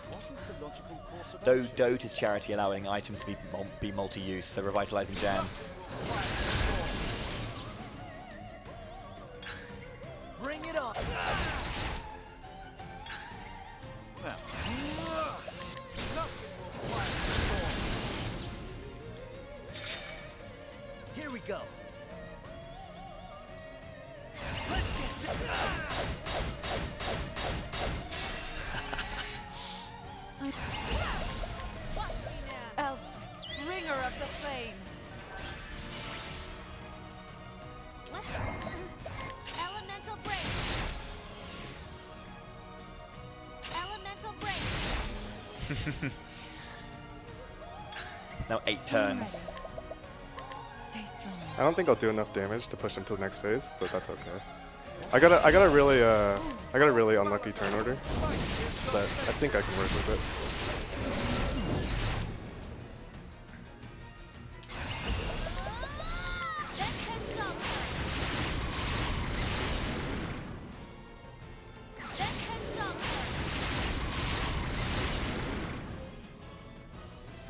What is the logical course of Dote is charity allowing items to be multi-use, so Revitalizing Jam. Bring it on. Now. Here we go. Alphen, bringer of the flame. Elemental break. Elemental break. It's now 8 turns. Stay strong. I don't think I'll do enough damage to push him to the next phase, but that's okay. I got a really unlucky turn order, but I think I can work with it.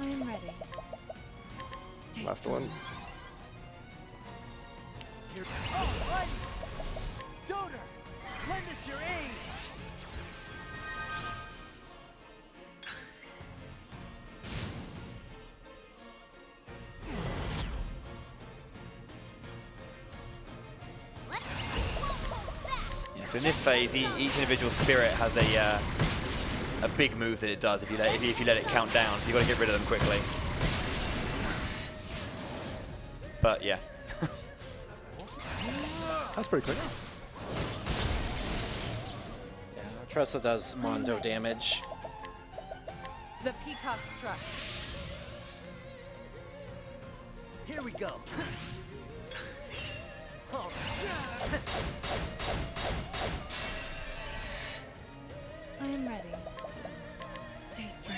I'm ready. Stay Last strong. one. Doter, lend us your aid. Yeah, so in this phase, each individual spirit has a big move that it does if you let it count down. So you've got to get rid of them quickly. But yeah. That's pretty quick. Yeah, Tresa does Mondo damage. The peacock struck. Here we go. Oh, I am ready. Stay strong.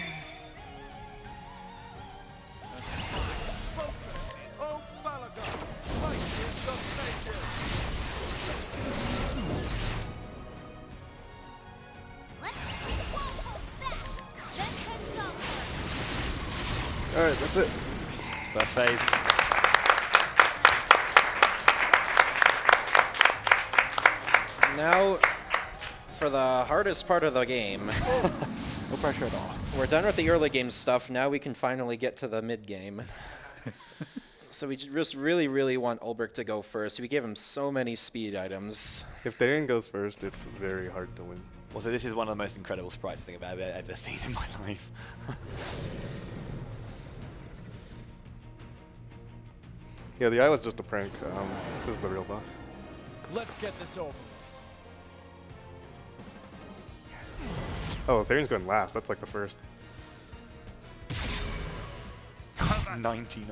Alright, that's it. First phase. Now, for the hardest part of the game. No pressure at all. We're done with the early game stuff. Now we can finally get to the mid game. So we just really, really want Ulbrich to go first. We gave him so many speed items. If Therion goes first, it's very hard to win. Also, this is one of the most incredible sprites I think I've ever seen in my life. Yeah, the eye was just a prank. This is the real boss. Let's get this over. Oh, Therion's going last. That's like the first. 99.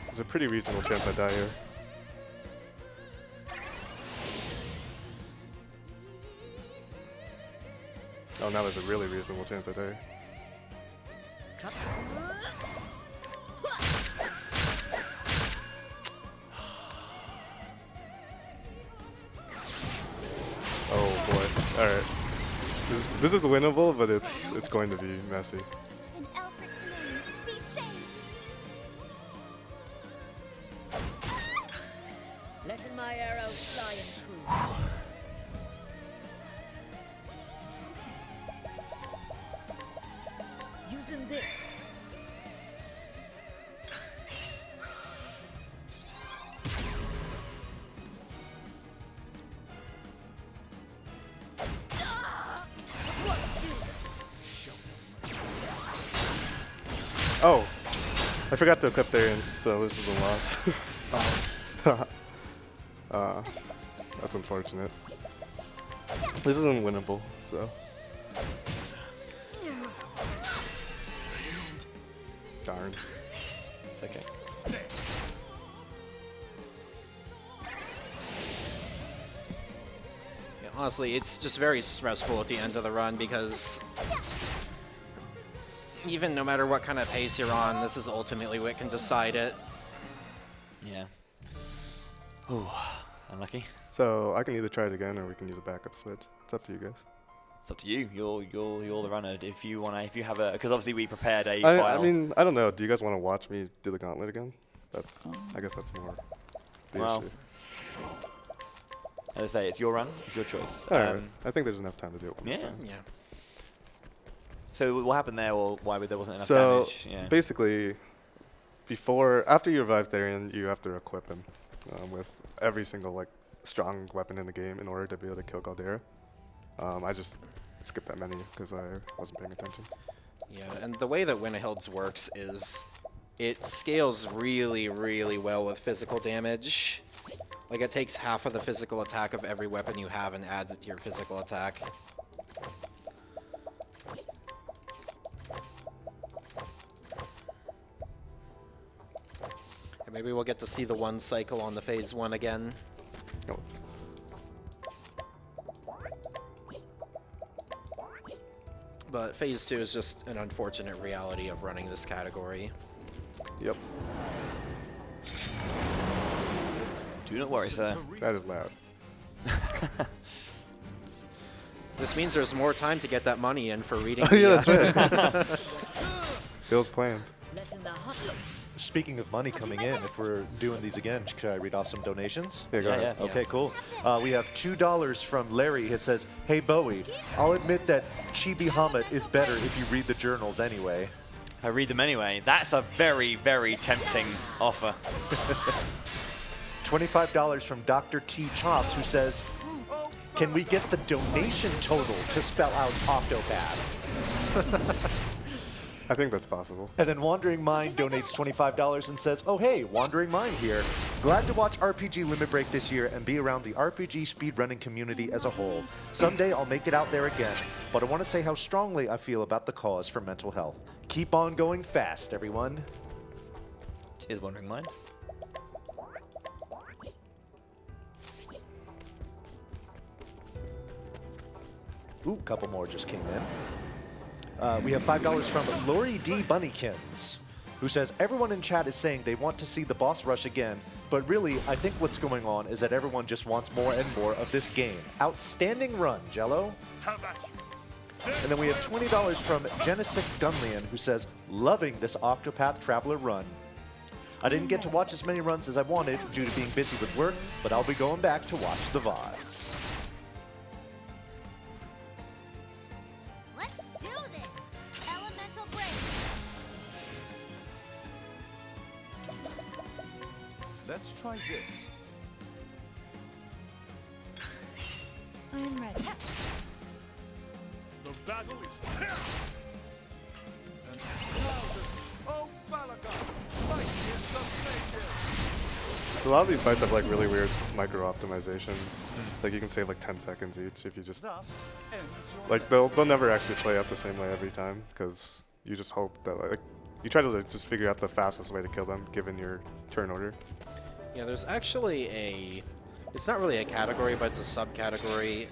There's a pretty reasonable chance I die here. Oh, now there's a really reasonable chance I die. Oh boy. Alright. This is winnable, but it's going to be messy. In Alfred's name, be safe. Letting my arrow fly in truth. Using this. Oh! I forgot to equip Therion, so this is a loss. That's unfortunate. This isn't winnable, so. Darn. It's okay. Yeah, honestly, it's just very stressful at the end of the run because even no matter what kind of pace you're on, this is ultimately what can decide it. Yeah. Ooh, unlucky. So I can either try it again or we can use a backup switch. It's up to you guys. It's up to you. You're the runner. If you have a, because obviously we prepared a I file. mean, I don't know. Do you guys want to watch me do the gauntlet again? I guess that's more the Well, issue. as I say, it's your run. It's your choice. Alright, I think there's enough time to do it one more Yeah. time. Yeah. So what happened there, or why there wasn't enough So damage? Yeah. basically, after you revive Therion, you have to equip him with every single strong weapon in the game in order to be able to kill Galdera. I just skipped that menu because I wasn't paying attention. Yeah, and the way that Winnehild's works is it scales really, really well with physical damage. Like, it takes half of the physical attack of every weapon you have and adds it to your physical attack. And maybe we'll get to see the one cycle on the phase 1 again. Oh. But phase 2 is just an unfortunate reality of running this category. Yep. Do not worry, sir. That is loud. This means there's more time to get that money in for reading. Oh, yeah, that's right. Bill's planned. Speaking of money coming in, if we're doing these again, should I read off some donations? Yeah, go ahead. Yeah. Okay, cool. We have $2 from Larry. It says, "Hey Bowie, I'll admit that Chibi Hamet is better if you read the journals anyway." I read them anyway. That's a very, very tempting offer. $25 from Dr. T Chops, who says, "Can we get the donation total to spell out Octopath?" I think that's possible. And then Wandering Mind donates $25 and says, "Oh hey, Wandering Mind here. Glad to watch RPG Limit Break this year and be around the RPG speedrunning community as a whole. Someday I'll make it out there again, but I want to say how strongly I feel about the cause for mental health. Keep on going fast, everyone." Cheers, Wandering Mind. Ooh, a couple more just came in. We have $5 from Lori D. Bunnykins, who says, "Everyone in chat is saying they want to see the boss rush again, but really, I think what's going on is that everyone just wants more and more of this game. Outstanding run, Jello." And then we have $20 from Genesic Gunlian, who says, "Loving this Octopath Traveler run. I didn't get to watch as many runs as I wanted due to being busy with work, but I'll be going back to watch the VODs." Let's do this! Elemental break! Let's try this. I'm ready. The battle is here. And now the Ophilia fight is the A lot of these fights have like really weird micro optimizations. Like you can save like 10 seconds each if you just Thus ends your like they'll never actually play out the same way every time because you just hope that like you try to like, just figure out the fastest way to kill them given your turn order. Yeah, there's actually it's not really a category, but it's a subcategory,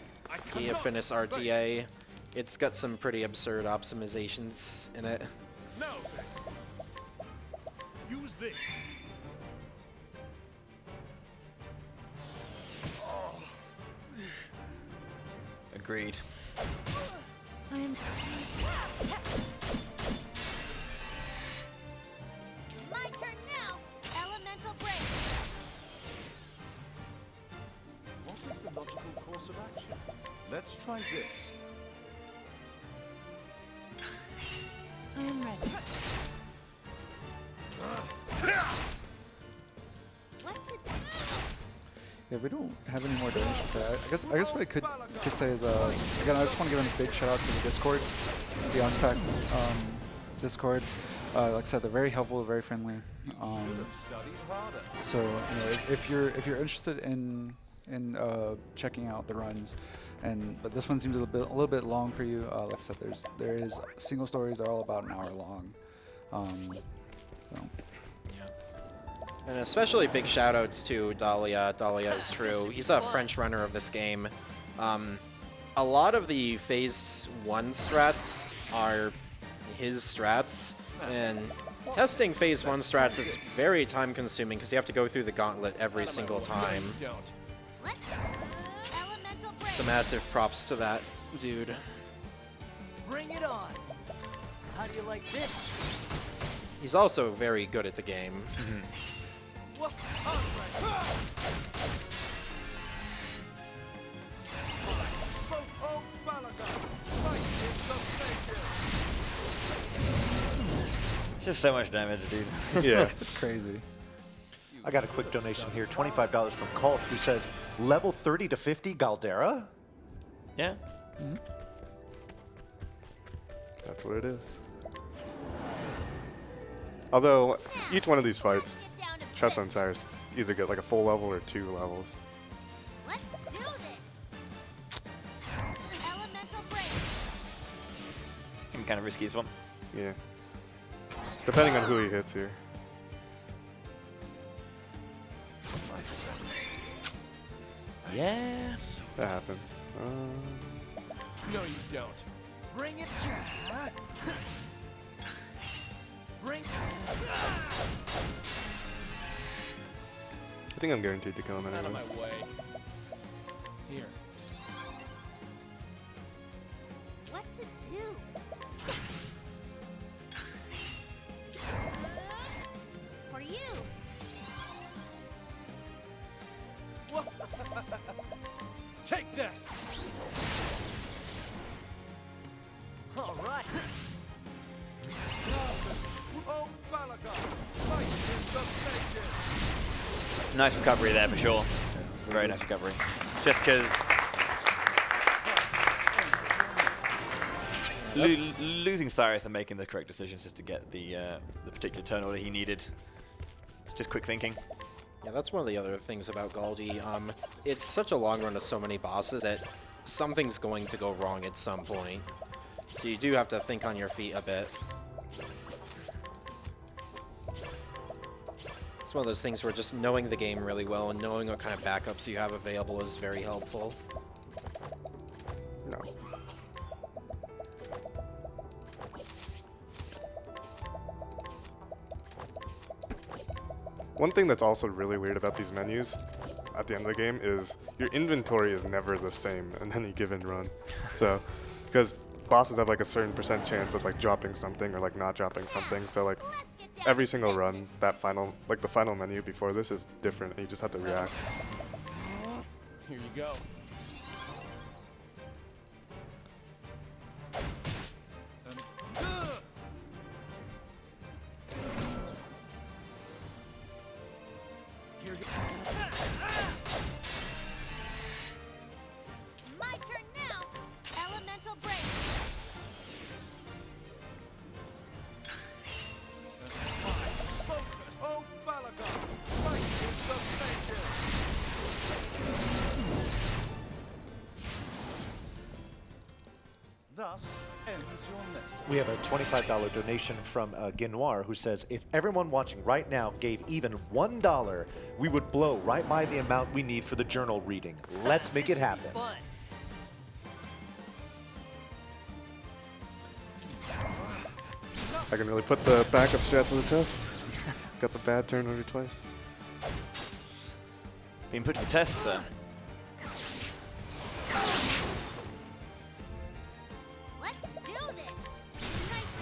Geofinis RTA. It's got some pretty absurd optimizations in it. Now then, use this. Agreed. I'm... My turn now! Elemental break! What is the logical course of action? Let's try this. I'm ready. What to do? Yeah, we don't have any more donations for that. I guess what I could say is, again, I just want to give a big shout out to the Discord, the Octopath Discord. Like I said, they're very helpful, very friendly. Studied harder. So you know, if you're interested in checking out the runs, but this one seems a little bit long for you. Like I said, there is single stories that are all about an hour long. So. And especially big shoutouts to Dahlia. Dahlia is true. He's a French runner of this game. A lot of the Phase 1 strats are his strats, and testing Phase 1 strats is very time consuming because you have to go through the gauntlet every single time. So massive props to that dude. Bring it on. How do you like this? He's also very good at the game. It's just so much damage, dude. Yeah. It's crazy. I got a quick donation here, $25 from Cult, who says, "Level 30 to 50 Galdera?" Yeah. That's what it is. Although each one of these fights, Tresa and Cyrus either get like a full level or 2 levels. Let's do this! Elemental break! Can be kind of risky as well. Yeah. Depending on who he hits here. Yeah. That happens. No, you don't. Bring it to Bring I think I'm guaranteed to kill him Out of my anyways. way. Here. What to do? For you. Take this! All right. Oh, Malaga! Fight in the stages! Nice recovery there for sure. Very nice recovery. Just because losing Cyrus and making the correct decisions just to get the particular turn order he needed. It's just quick thinking. Yeah, that's one of the other things about Galdi. It's such a long run of so many bosses that something's going to go wrong at some point. So you do have to think on your feet a bit. It's one of those things where just knowing the game really well and knowing what kind of backups you have available is very helpful. No. One thing that's also really weird about these menus at the end of the game is your inventory is never the same in any given run. So, because bosses have like a certain % chance of like dropping something or like not dropping something. So like every single run, that final, like the final menu before this is different and you just have to react. Here you go. My turn now. Elemental break. Focus! Oh, Malaga! Fight in the stages! Thus ends your lesson. We have a $25 donation from Guinoir who says, if everyone watching right now gave even $1, we would blow right by the amount we need for the journal reading. Let's make it happen. Fun. I can really put the backup strat to the test. Got the bad turn order twice. Being put to the test, sir. Let's do this. Nice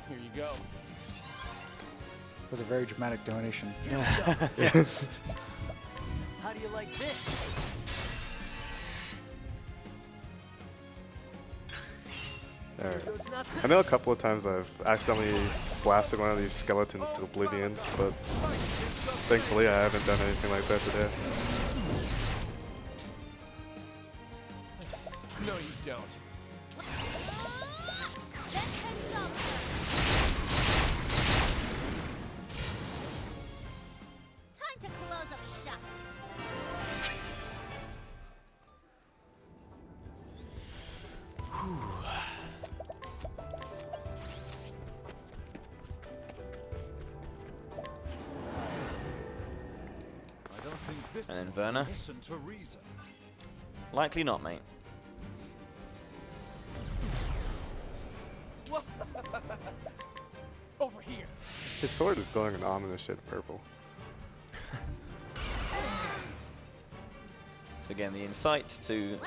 and Here you go. That was a very dramatic donation. How do you like this? Alright. There goes nothing. I know a couple of times I've accidentally blasted one of these skeletons to oblivion, but thankfully I haven't done anything like that today. No, you don't. time to close up shop. I don't think this And then Werner. listen to reason. Likely not, mate. Over here. His sword is glowing an ominous shade of purple. So again, the insight to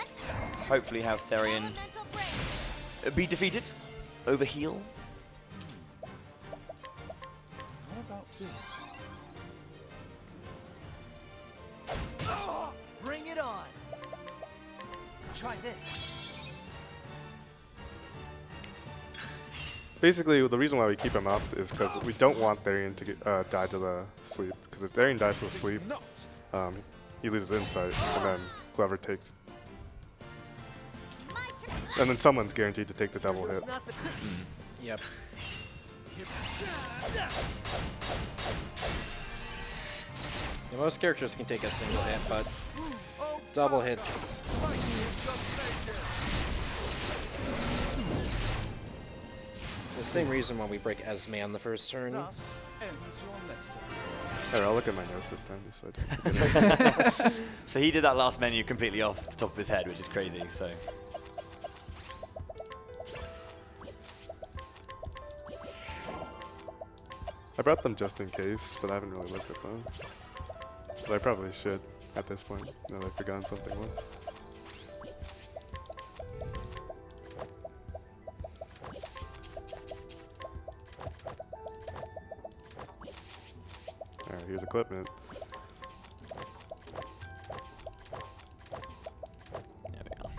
hopefully have Therion Elemental break. be defeated, over heal. How about this? Bring it on. Try this. Basically, the reason why we keep him up is because we don't want Therion to get, die to the sleep. Because if Therion dies to the sleep, he loses insight, and then whoever takes, My turn. and then someone's guaranteed to take the double hit. Nothing. Yep. Yeah, most characters can take a single hit, but double hits. The same reason why we break Esme on the first turn. Thus ends your lesson. Alright, I'll look at my notes this time just so I don't forget it. So he did that last menu completely off the top of his head, which is crazy. So I brought them just in case, but I haven't really looked at them. But I probably should at this point, now that I've forgotten something once. Alright, here's equipment. there we go.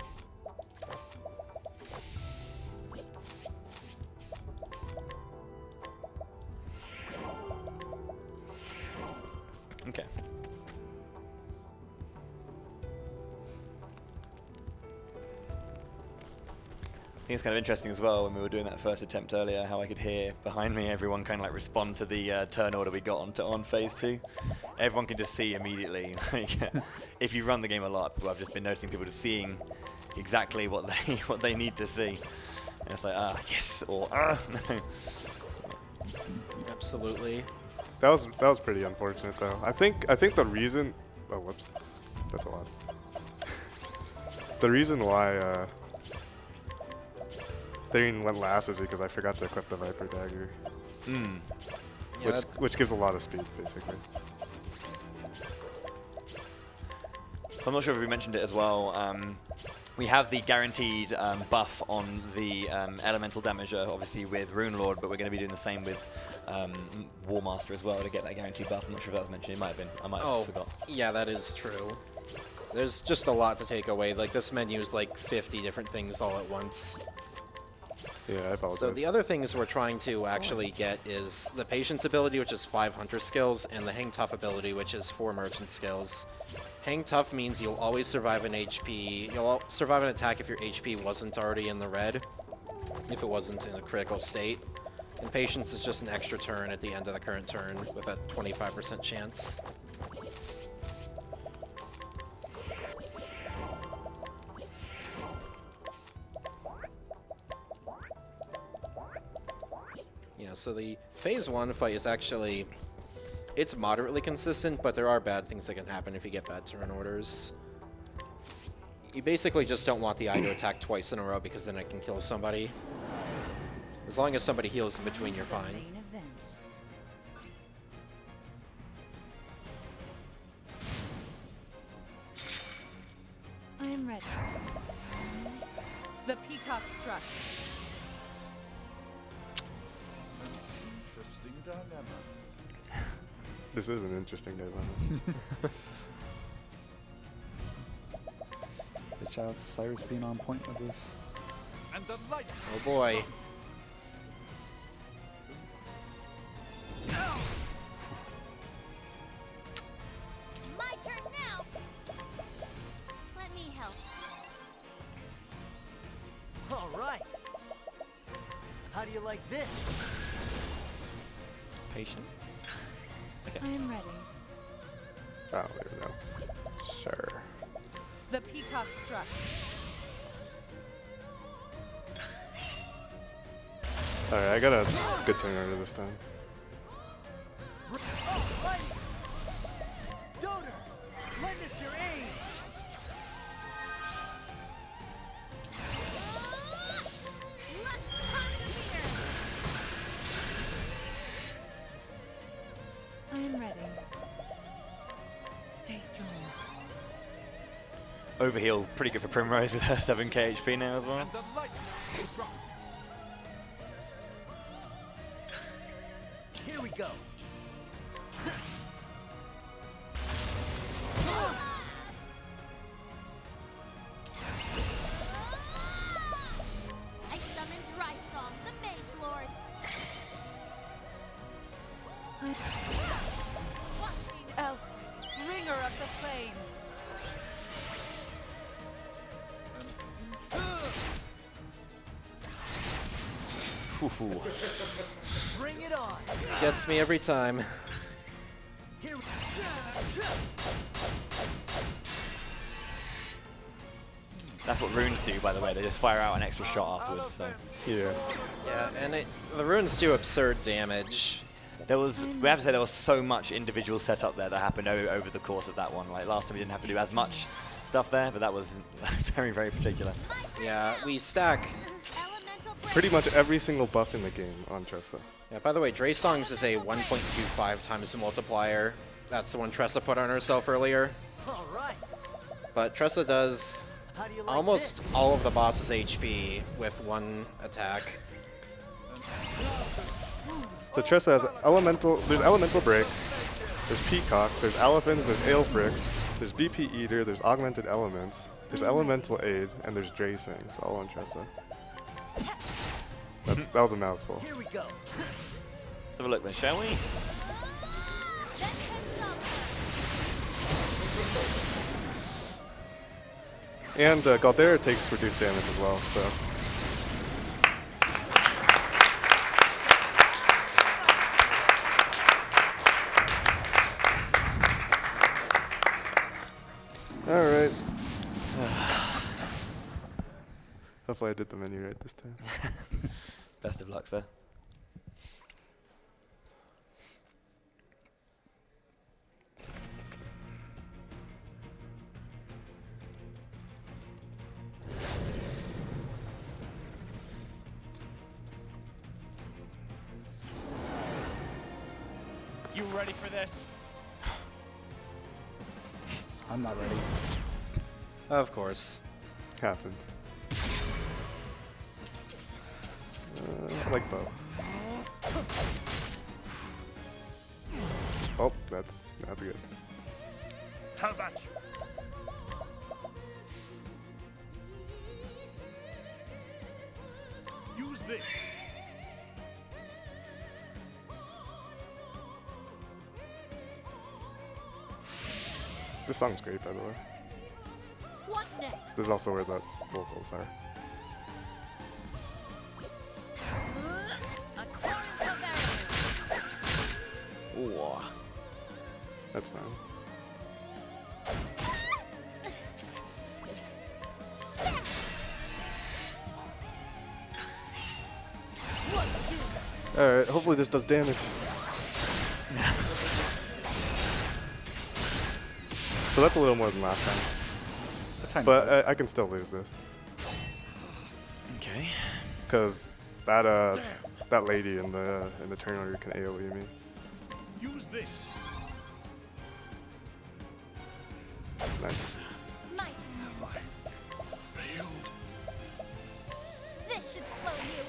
Okay. I think it's kind of interesting as well when we were doing that first attempt earlier, how I could hear behind me everyone kind of like respond to the turn order we got on phase 2. Everyone can just see immediately. Like, if you run the game a lot, I've just been noticing people just seeing exactly what they need to see. And it's like, yes, or no. Absolutely. That was pretty unfortunate though. I think the reason whoops. That's a lot. The reason why Therion went last is because I forgot to equip the Viper Dagger. Yeah, Which gives a lot of speed, basically. So I'm not sure if we mentioned it as well. We have the guaranteed buff on the elemental damager, obviously with Rune Lord, but we're going to be doing the same with War Master as well to get that guaranteed buff. I'm not sure if that was mentioned. It might have been. I might have forgot. Yeah, that is true. There's just a lot to take away. Like, this menu is like 50 different things all at once. Yeah, I apologize. So the other things we're trying to actually get is the Patience ability, which is 5 Hunter skills, and the Hang Tough ability, which is 4 Merchant skills. Hang Tough means you'll always survive an HP. You'll survive an attack if your HP wasn't already in the red, if it wasn't in a critical state. And Patience is just an extra turn at the end of the current turn with a 25% chance. Yeah, so the phase 1 fight is actually, it's moderately consistent, but there are bad things that can happen if you get bad turn orders. You basically just don't want the eye to attack twice in a row because then it can kill somebody. As long as somebody heals in between, you're fine. I am ready. The peacock struck. Interesting dilemma. This is an interesting dilemma. Big shout out to Cyrus being on point with this. And the light. Oh boy. My turn now. Let me help. All right. How do you like this? Patient. I am ready. I don't even know. Sure. The peacock struck. Alright, I got a good turn order this time. Oh, right. Donor, lend us your aid. Let's conquer! I am ready. Stay strong. Overheal, pretty good for Primrose with her 7k HP now as well. And the light. Here we go. I summoned Dry Song, the Mage Lord. Alphen, bringer of the flame. Bring it on. Gets me every time. Here we That's what runes do, by the way. They just fire out an extra shot afterwards. So. Yeah. Yeah, and the runes do absurd damage. We have to say there was so much individual setup there that happened over the course of that one. Like last time we didn't have to do as much stuff there, but that was very, very particular. Yeah, we stack. Pretty much every single buff in the game on Tresa. Yeah, by the way, Draesong's is a 1.25 times multiplier. That's the one Tresa put on herself earlier. All right. But Tresa does How do you like almost this? all of the boss's HP with one attack. So Tresa has elemental. There's elemental break. There's peacock. There's Alphens. There's Aelfrix. There's BP eater. There's augmented elements. There's elemental aid, and there's Dracings, all on Tresa. That was a mouthful. Here we go. Let's have a look then, shall we? And Galdera takes reduced damage as well. So. All right. Hopefully I did the menu right this time. Best of luck, sir. You ready for this? I'm not ready. Of course. Happens. I like bow. Oh, that's good. How about you? Use this. This song's great, by the way. What next? This is also where the vocals are. Ooh. That's fine. Alright, hopefully this does damage. So that's a little more than last time. A tiny But bit. I can still lose this. Okay. Because that lady in the turn order can AoE me. Use this. Nice. My turn. Failed. This should slow you.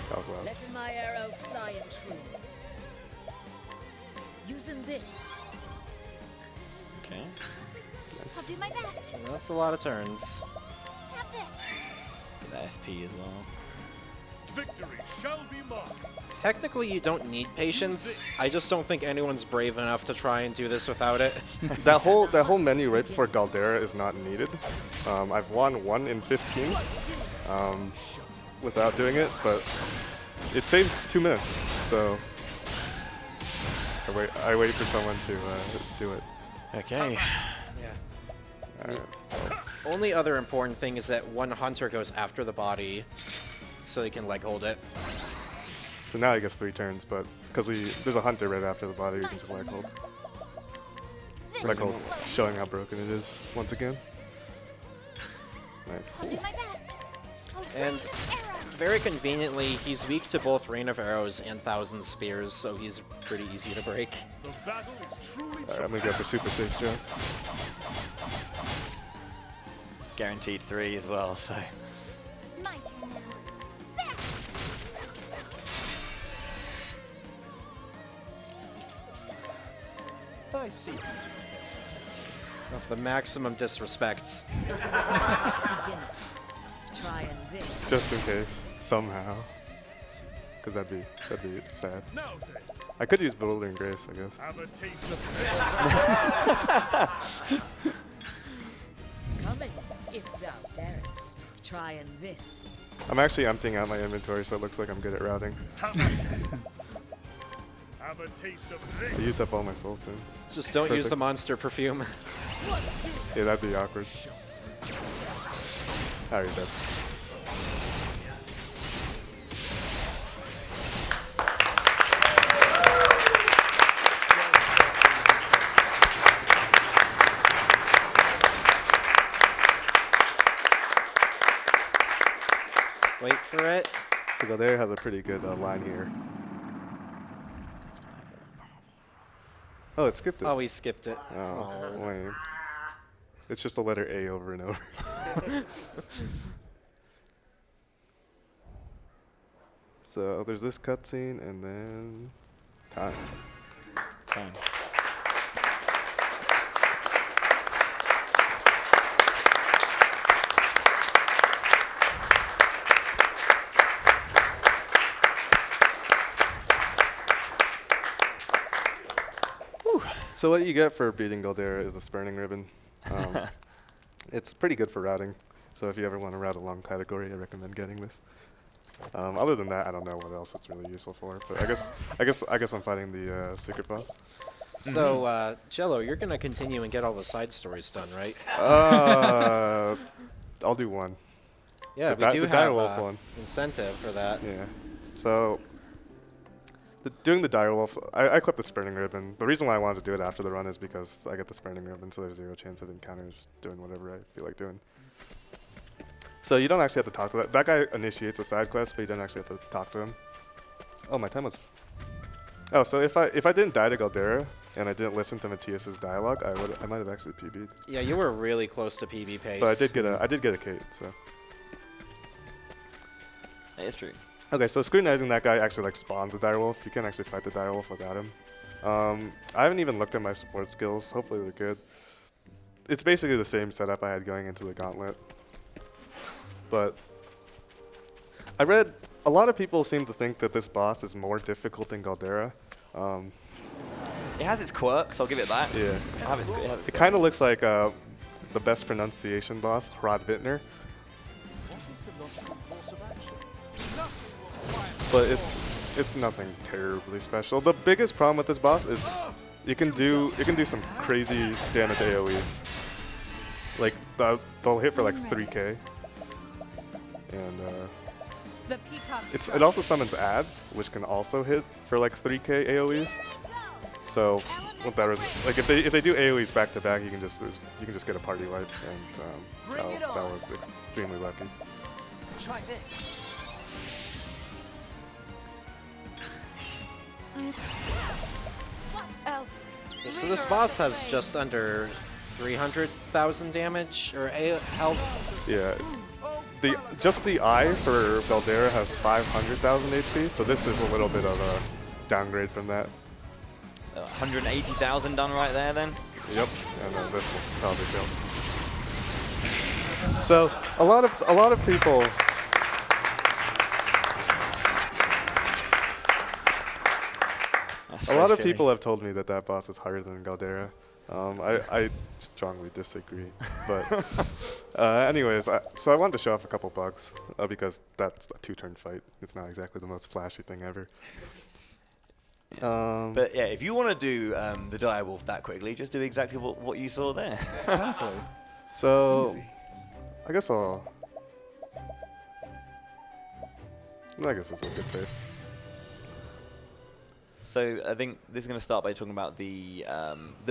That was last. Letting my arrow fly and true. Using this. Okay. I'll do my best. That's a lot of turns. Have this. Get that SP as well. Victory shall be mine. Technically, you don't need patience. I just don't think anyone's brave enough to try and do this without it. That whole menu right before Galdera is not needed. I've won 1 in 15 without doing it, but it saves 2 minutes. So I wait for someone to do it. Okay. Yeah. All right. Well, Only other important thing is that one hunter goes after the body, so they can leg hold it. so now I guess 3 turns, but because there's a hunter right after the body, we can just leg hold. Leg hold, showing how broken it is once again. I'll do Nice. my best. And very conveniently, he's weak to both Rain of Arrows and Thousand Spears, so he's pretty easy to break. The battle is truly All right, I'm gonna go for super safe strats. It's guaranteed 3 as well, so. My turn now. There. I see. Of the maximum disrespect. Beginner. Trying this. Just in case, somehow. Because that'd be sad. now then. I could use Bewildering Grace, I guess. Have a taste of Coming, if thou darest. Trying this. I'm actually emptying out my inventory, so it looks like I'm good at routing. Have a taste of I this. used up all my soul stones. Just don't use Perfect. the monster perfume. Yeah, that'd be awkward. Oh, you're dead. Wait for it. So Galdera has a pretty good line here. Oh, it skipped it. Oh, we skipped it. Oh, Oh. lame. It's just the letter A over and over. So there's this cutscene, and then time. Time. So what you get for beating Galdera is a spurning ribbon. It's pretty good for routing. So if you ever want to route a long category, I recommend getting this. Other than that, I don't know what else it's really useful for. But I guess I'm fighting the secret boss. So, Jello, you're gonna continue and get all the side stories done, right? I'll do one. Yeah, The we do the have direwolf one. incentive for that. Yeah. So doing the direwolf, I equipped the spurning ribbon. The reason why I wanted to do it after the run is because I get the spurning ribbon, so there's 0 chance of encounters doing whatever I feel like doing. So you don't actually have to talk to that. That guy initiates a side quest, but you don't actually have to talk to him. Oh, my time was. Oh, so if I didn't die to Galdera and I didn't listen to Matthias's dialogue, I might have actually PB'd. Yeah, you were really close to PB pace. But I did get a Kate, so. It's true. Okay, so scrutinizing that guy actually like spawns a direwolf. You can't actually fight the direwolf without him. I haven't even looked at my support skills. Hopefully they're good. It's basically the same setup I had going into the Gauntlet. But I read a lot of people seem to think that this boss is more difficult than Galdera. It has its quirks, I'll give it that. Yeah. It It kind of looks like the best pronunciation boss, Hrod Vintner. But it's nothing terribly special. The biggest problem with this boss is you can do some crazy damage AoEs. Like they'll hit for like 3k. And it also summons ads, which can also hit for like 3k AoEs. So what that is, like if they do AoEs back to back, you can just get a party wipe, and that was extremely lucky. Try this. So this boss has just under 300,000 damage or health. Yeah. Just the eye for Galdera has 500,000 HP, so this is a little bit of a downgrade from that. So 180,000 done right there then? Yep, and then this will probably go. So a lot of people. A lot of people have told me that boss is harder than Galdera. I strongly disagree. But anyways, so I wanted to show off a couple bugs because that's a 2-turn fight. It's not exactly the most flashy thing ever. But yeah, if you want to do the direwolf that quickly, just do exactly what you saw there. Exactly. So Easy. I guess it's a good save. So I think this is going to start by talking about the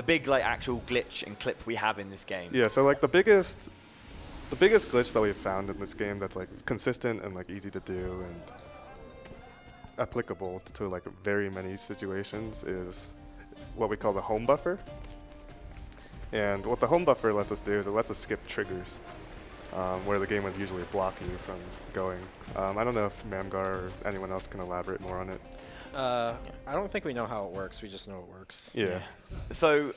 big like actual glitch and clip we have in this game. Yeah, so like the biggest glitch that we've found in this game that's like consistent and like easy to do and applicable to like very many situations is what we call the home buffer. And what the home buffer lets us do is it lets us skip triggers where the game would usually block you from going. I don't know if Mamgar or anyone else can elaborate more on it. I don't think we know how it works. We just know it works. Yeah. So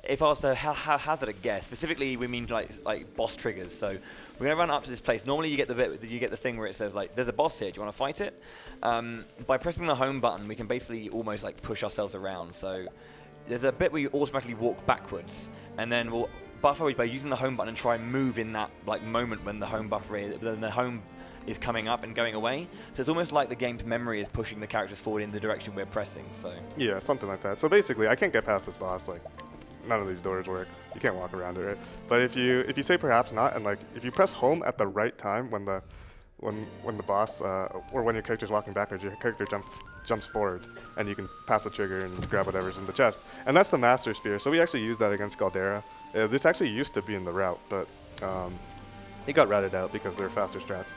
if I was to hazard a guess, specifically we mean like boss triggers. So we're gonna run up to this place. Normally you get the thing where it says like there's a boss here. Do you want to fight it? By pressing the home button, we can basically almost like push ourselves around. So there's a bit where you automatically walk backwards, and then we'll buffer by using the home button and try and move in that like moment when the home buffer is, when the home is coming up and going away. So it's almost like the game's memory is pushing the characters forward in the direction we're pressing. So yeah, something like that. So basically, I can't get past this boss. Like, none of these doors work. You can't walk around it, right? But if you say perhaps not, and like if you press home at the right time when the boss or when your character's walking backwards, your character jumps forward, and you can pass the trigger and grab whatever's in the chest. And that's the Master Spear. So we actually use that against Galdera. This actually used to be in the route, but it got routed out because there are faster strats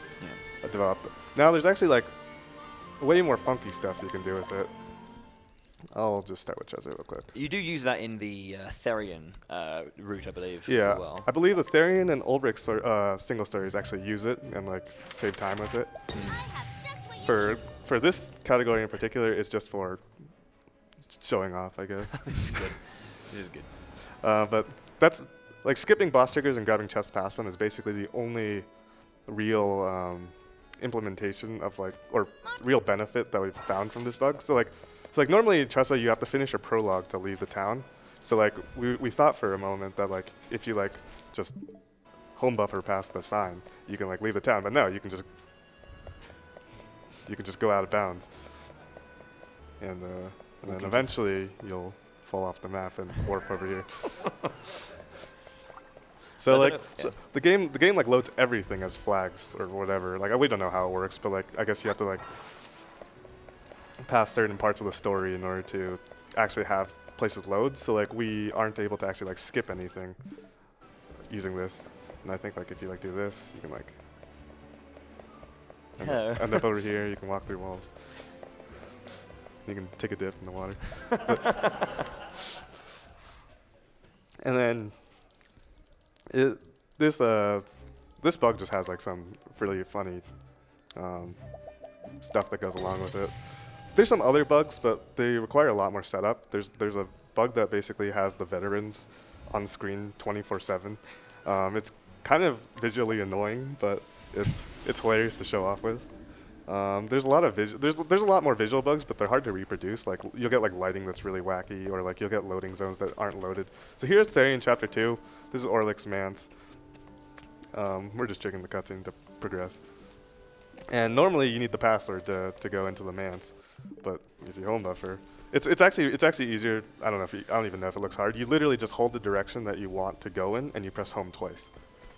that developed. Now there's actually like way more funky stuff you can do with it. I'll just start with Tresa real quick. you do use that in the Therion route, I believe. Yeah, as well. I believe the Therion and Ulbrich single stories actually use it and like save time with it. For this category in particular, it's just for showing off, I guess. It's good. It is good. But that's like skipping boss triggers and grabbing chests past them is basically the only real implementation of like or real benefit that we've found from this bug. So like normally in Tresa you have to finish a prologue to leave the town. So like we thought for a moment that like if you like just home buffer past the sign, you can like leave the town. But no, you can just go out of bounds. And then eventually you'll fall off the map and warp over here. So like the game like loads everything as flags or whatever. Like we don't know how it works, but like I guess you have to like pass certain parts of the story in order to actually have places load. So like we aren't able to actually like skip anything using this. And I think like if you like do this, you can like end up over here. You can walk through walls. You can take a dip in the water. And then this bug just has like some really funny stuff that goes along with it. There's some other bugs, but they require a lot more setup. There's a bug that basically has the veterans on screen 24/7. It's kind of visually annoying, but it's hilarious to show off with. There's a lot of there's a lot more visual bugs, but they're hard to reproduce. Like you'll get like lighting that's really wacky, or like you'll get loading zones that aren't loaded. So here's Therion Chapter 2. This is Orlick's Manse. We're just checking the cutscene to progress. And normally you need the password to go into the manse, but if you home buffer, it's actually easier. I don't even know if it looks hard. You literally just hold the direction that you want to go in, and you press home twice.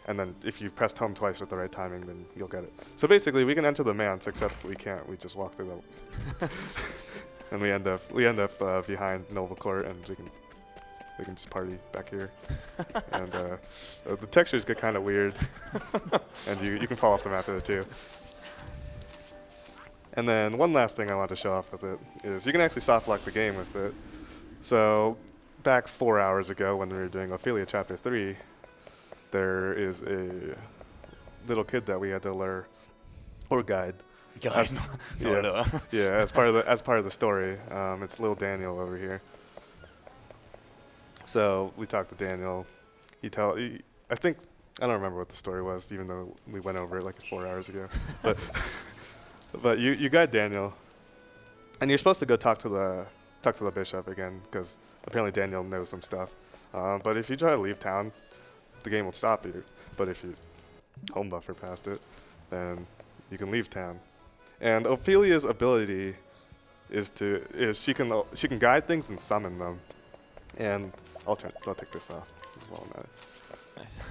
And then if you've pressed home twice at the right timing, then you'll get it. So basically, we can enter the manse, except we can't. We just walk through the, and we end up behind Noble Court, and we can just party back here. And the textures get kind of weird, and you can fall off the map with it too. And then one last thing I want to show off with it is you can actually soft lock the game with it. So back 4 hours ago when we were doing Ophilia Chapter 3, there is a little kid that we had to lure or guide. As part of the story. It's little Daniel over here. So we talked to Daniel. I don't remember what the story was, even though we went over it like 4 hours ago. But you guide Daniel, and you're supposed to go talk to the bishop again, because apparently Daniel knows some stuff. But if you try to leave town, the game will stop you. But if you home buffer past it, then you can leave town. And Ophilia's ability is she can guide things and summon them. And I'll take this off as well. Nice.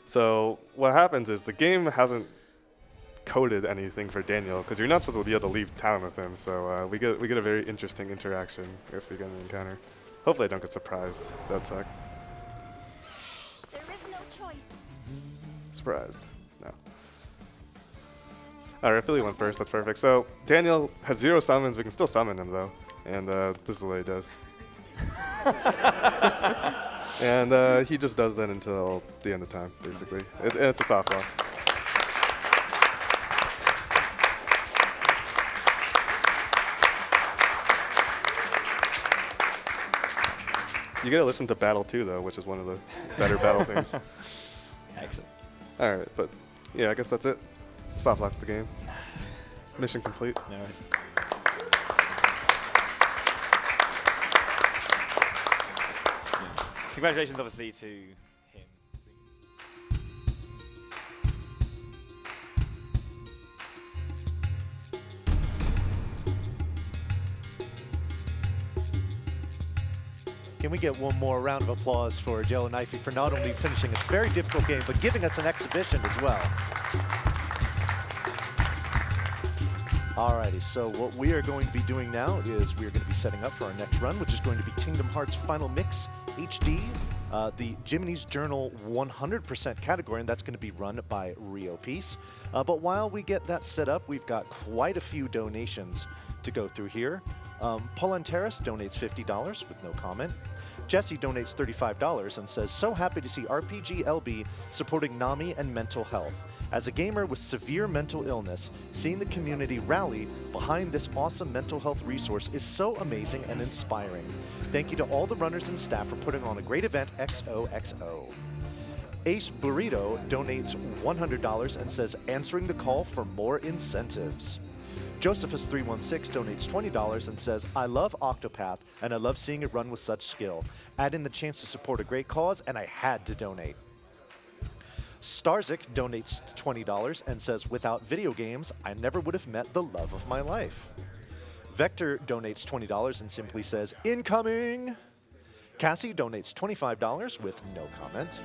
So what happens is the game hasn't coded anything for Daniel, because you're not supposed to be able to leave town with him. So we get a very interesting interaction if we get an encounter. Hopefully I don't get surprised. That'd suck. There is no choice. Surprised. No. Alright, Ophilia went first. That's perfect. So Daniel has 0 summons. We can still summon him though. And this is what he does. And he just does that until the end of time, basically. It's a soft lock. You gotta listen to Battle 2 though, which is one of the better battle things. Excellent. Alright, but yeah, I guess that's it. Soft lock the game. Mission complete. No worries. Congratulations, obviously, to him. can we get one more round of applause for jelloknifee for not only finishing a very difficult game, but giving us an exhibition as well. Alrighty, so what we are going to be doing now is we are going to be setting up for our next run, which is going to be Kingdom Hearts Final Mix HD, the Jiminy's Journal 100% category, and that's going to be run by Rio Peace. But while we get that set up, we've got quite a few donations to go through here. Polanteris donates $50 with no comment. Jesse donates $35 and says, so happy to see RPG LB supporting NAMI and mental health. As a gamer with severe mental illness, seeing the community rally behind this awesome mental health resource is so amazing and inspiring. Thank you to all the runners and staff for putting on a great event, XOXO. Ace Burrito donates $100 and says, answering the call for more incentives. Josephus316 donates $20 and says, I love Octopath and I love seeing it run with such skill. Add in the chance to support a great cause and I had to donate. Starzik donates $20 and says, without video games, I never would have met the love of my life. Vector donates $20 and simply says, incoming! Cassie donates $25 with no comment.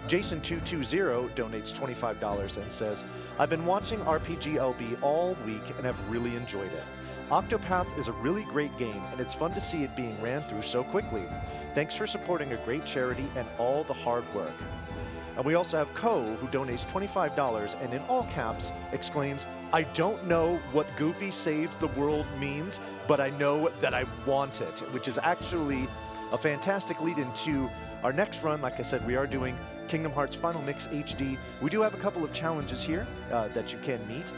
Jason220 donates $25 and says, I've been watching RPG LB all week and have really enjoyed it. Octopath is a really great game and it's fun to see it being ran through so quickly. Thanks for supporting a great charity and all the hard work. And we also have Ko, who donates $25 and in all caps exclaims, I don't know what Goofy Saves the World means, but I know that I want it, which is actually a fantastic lead into our next run. Like I said, we are doing Kingdom Hearts Final Mix HD. We do have a couple of challenges here that you can meet.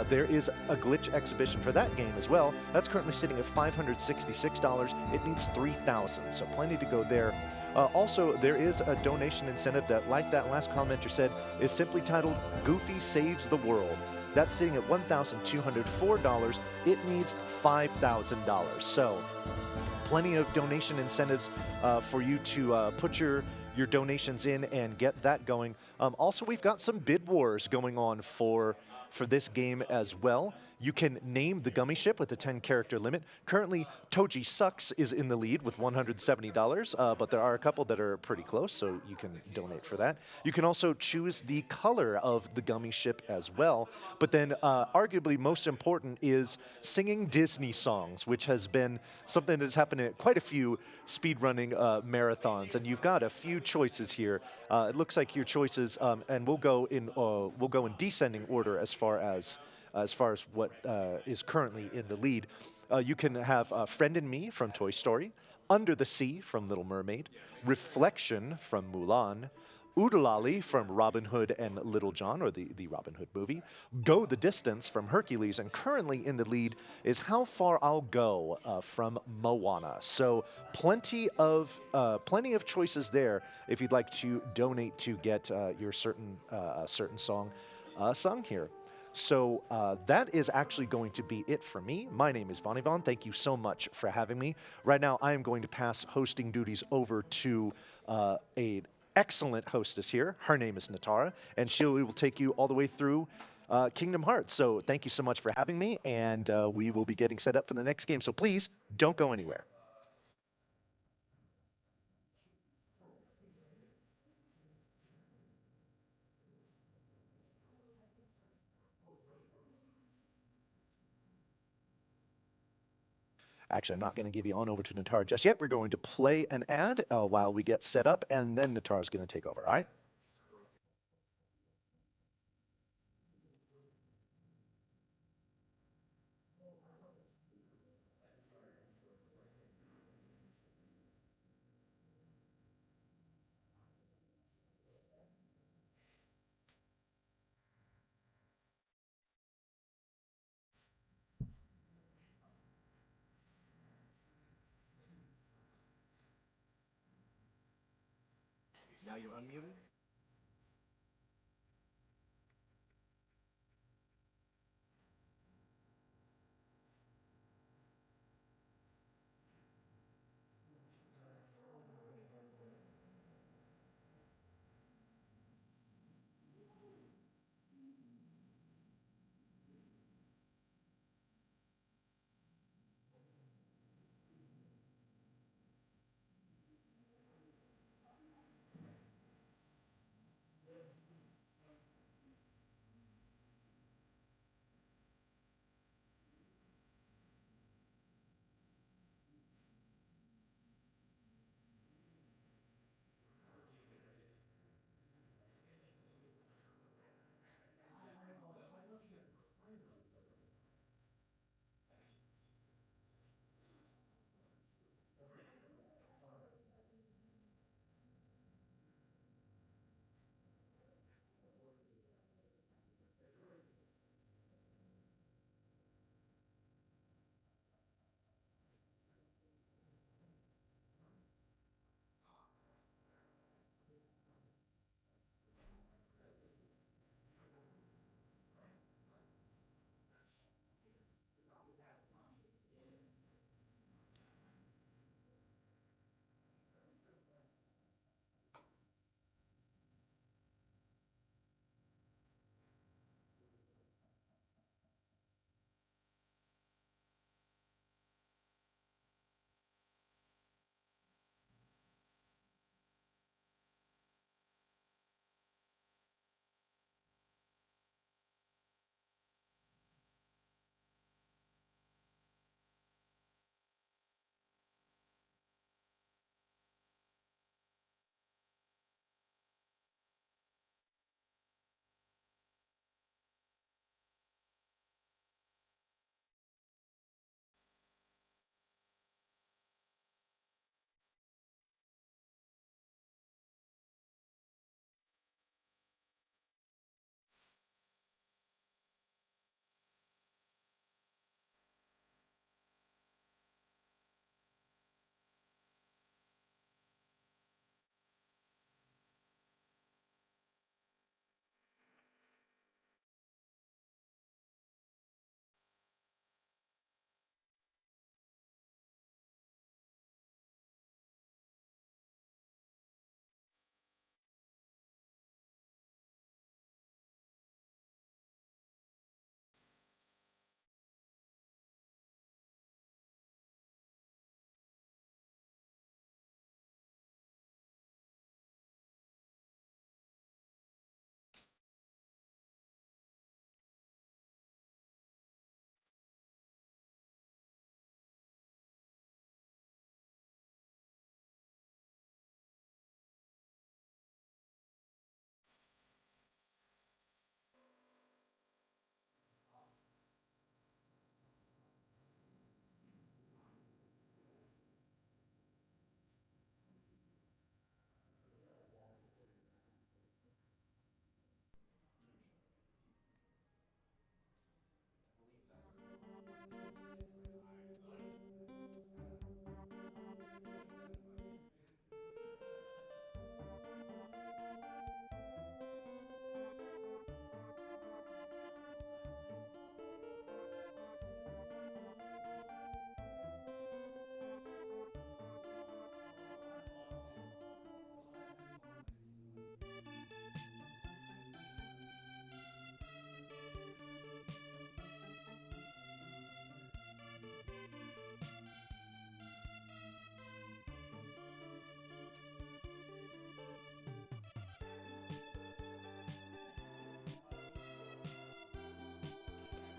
There is a glitch exhibition for that game as well. That's currently sitting at $566. It needs 3,000, so plenty to go there. Also, there is a donation incentive that, like that last commenter said, is simply titled Goofy Saves the World. That's sitting at $1,204. It needs $5,000. So plenty of donation incentives for you to put your donations in and get that going. Also, we've got some bid wars going on for this game as well. You can name the gummy ship with a 10-character limit. Currently, Toji Sucks is in the lead with $170, but there are a couple that are pretty close, so you can donate for that. You can also choose the color of the gummy ship as well. But then, arguably most important is singing Disney songs, which has been something that's happened at quite a few speedrunning marathons. And you've got a few choices here. It looks like your choices, and we'll go in descending order as far as what is currently in the lead. You can have Friend and Me from Toy Story, Under the Sea from Little Mermaid, Reflection from Mulan, Oodalali from Robin Hood and Little John, or the Robin Hood movie, Go the Distance from Hercules, and currently in the lead is How Far I'll Go from Moana. So plenty of choices there if you'd like to donate to get your certain song sung here. So that is actually going to be it for me. My name is Von Yvonne. Thank you so much for having me. Right now, I am going to pass hosting duties over to an excellent hostess here. Her name is Natara, and she will take you all the way through Kingdom Hearts. So thank you so much for having me, and we will be getting set up for the next game. So please, don't go anywhere. Actually, I'm not going to give you on over to Natara just yet. We're going to play an ad while we get set up, and then Natara's going to take over, all right? Now you're unmuted.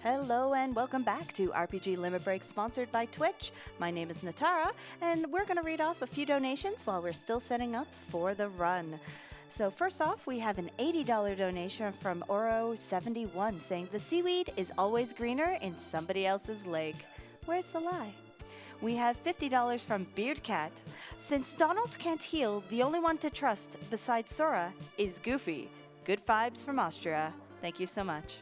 Hello and welcome back to RPG Limit Break, sponsored by Twitch. My name is Natara, and we're going to read off a few donations while we're still setting up for the run. So first off, we have an $80 donation from Oro71 saying, the seaweed is always greener in somebody else's lake. Where's the lie? We have $50 from Beardcat. Since Donald can't heal, the only one to trust besides Sora is Goofy. Good vibes from Austria. Thank you so much.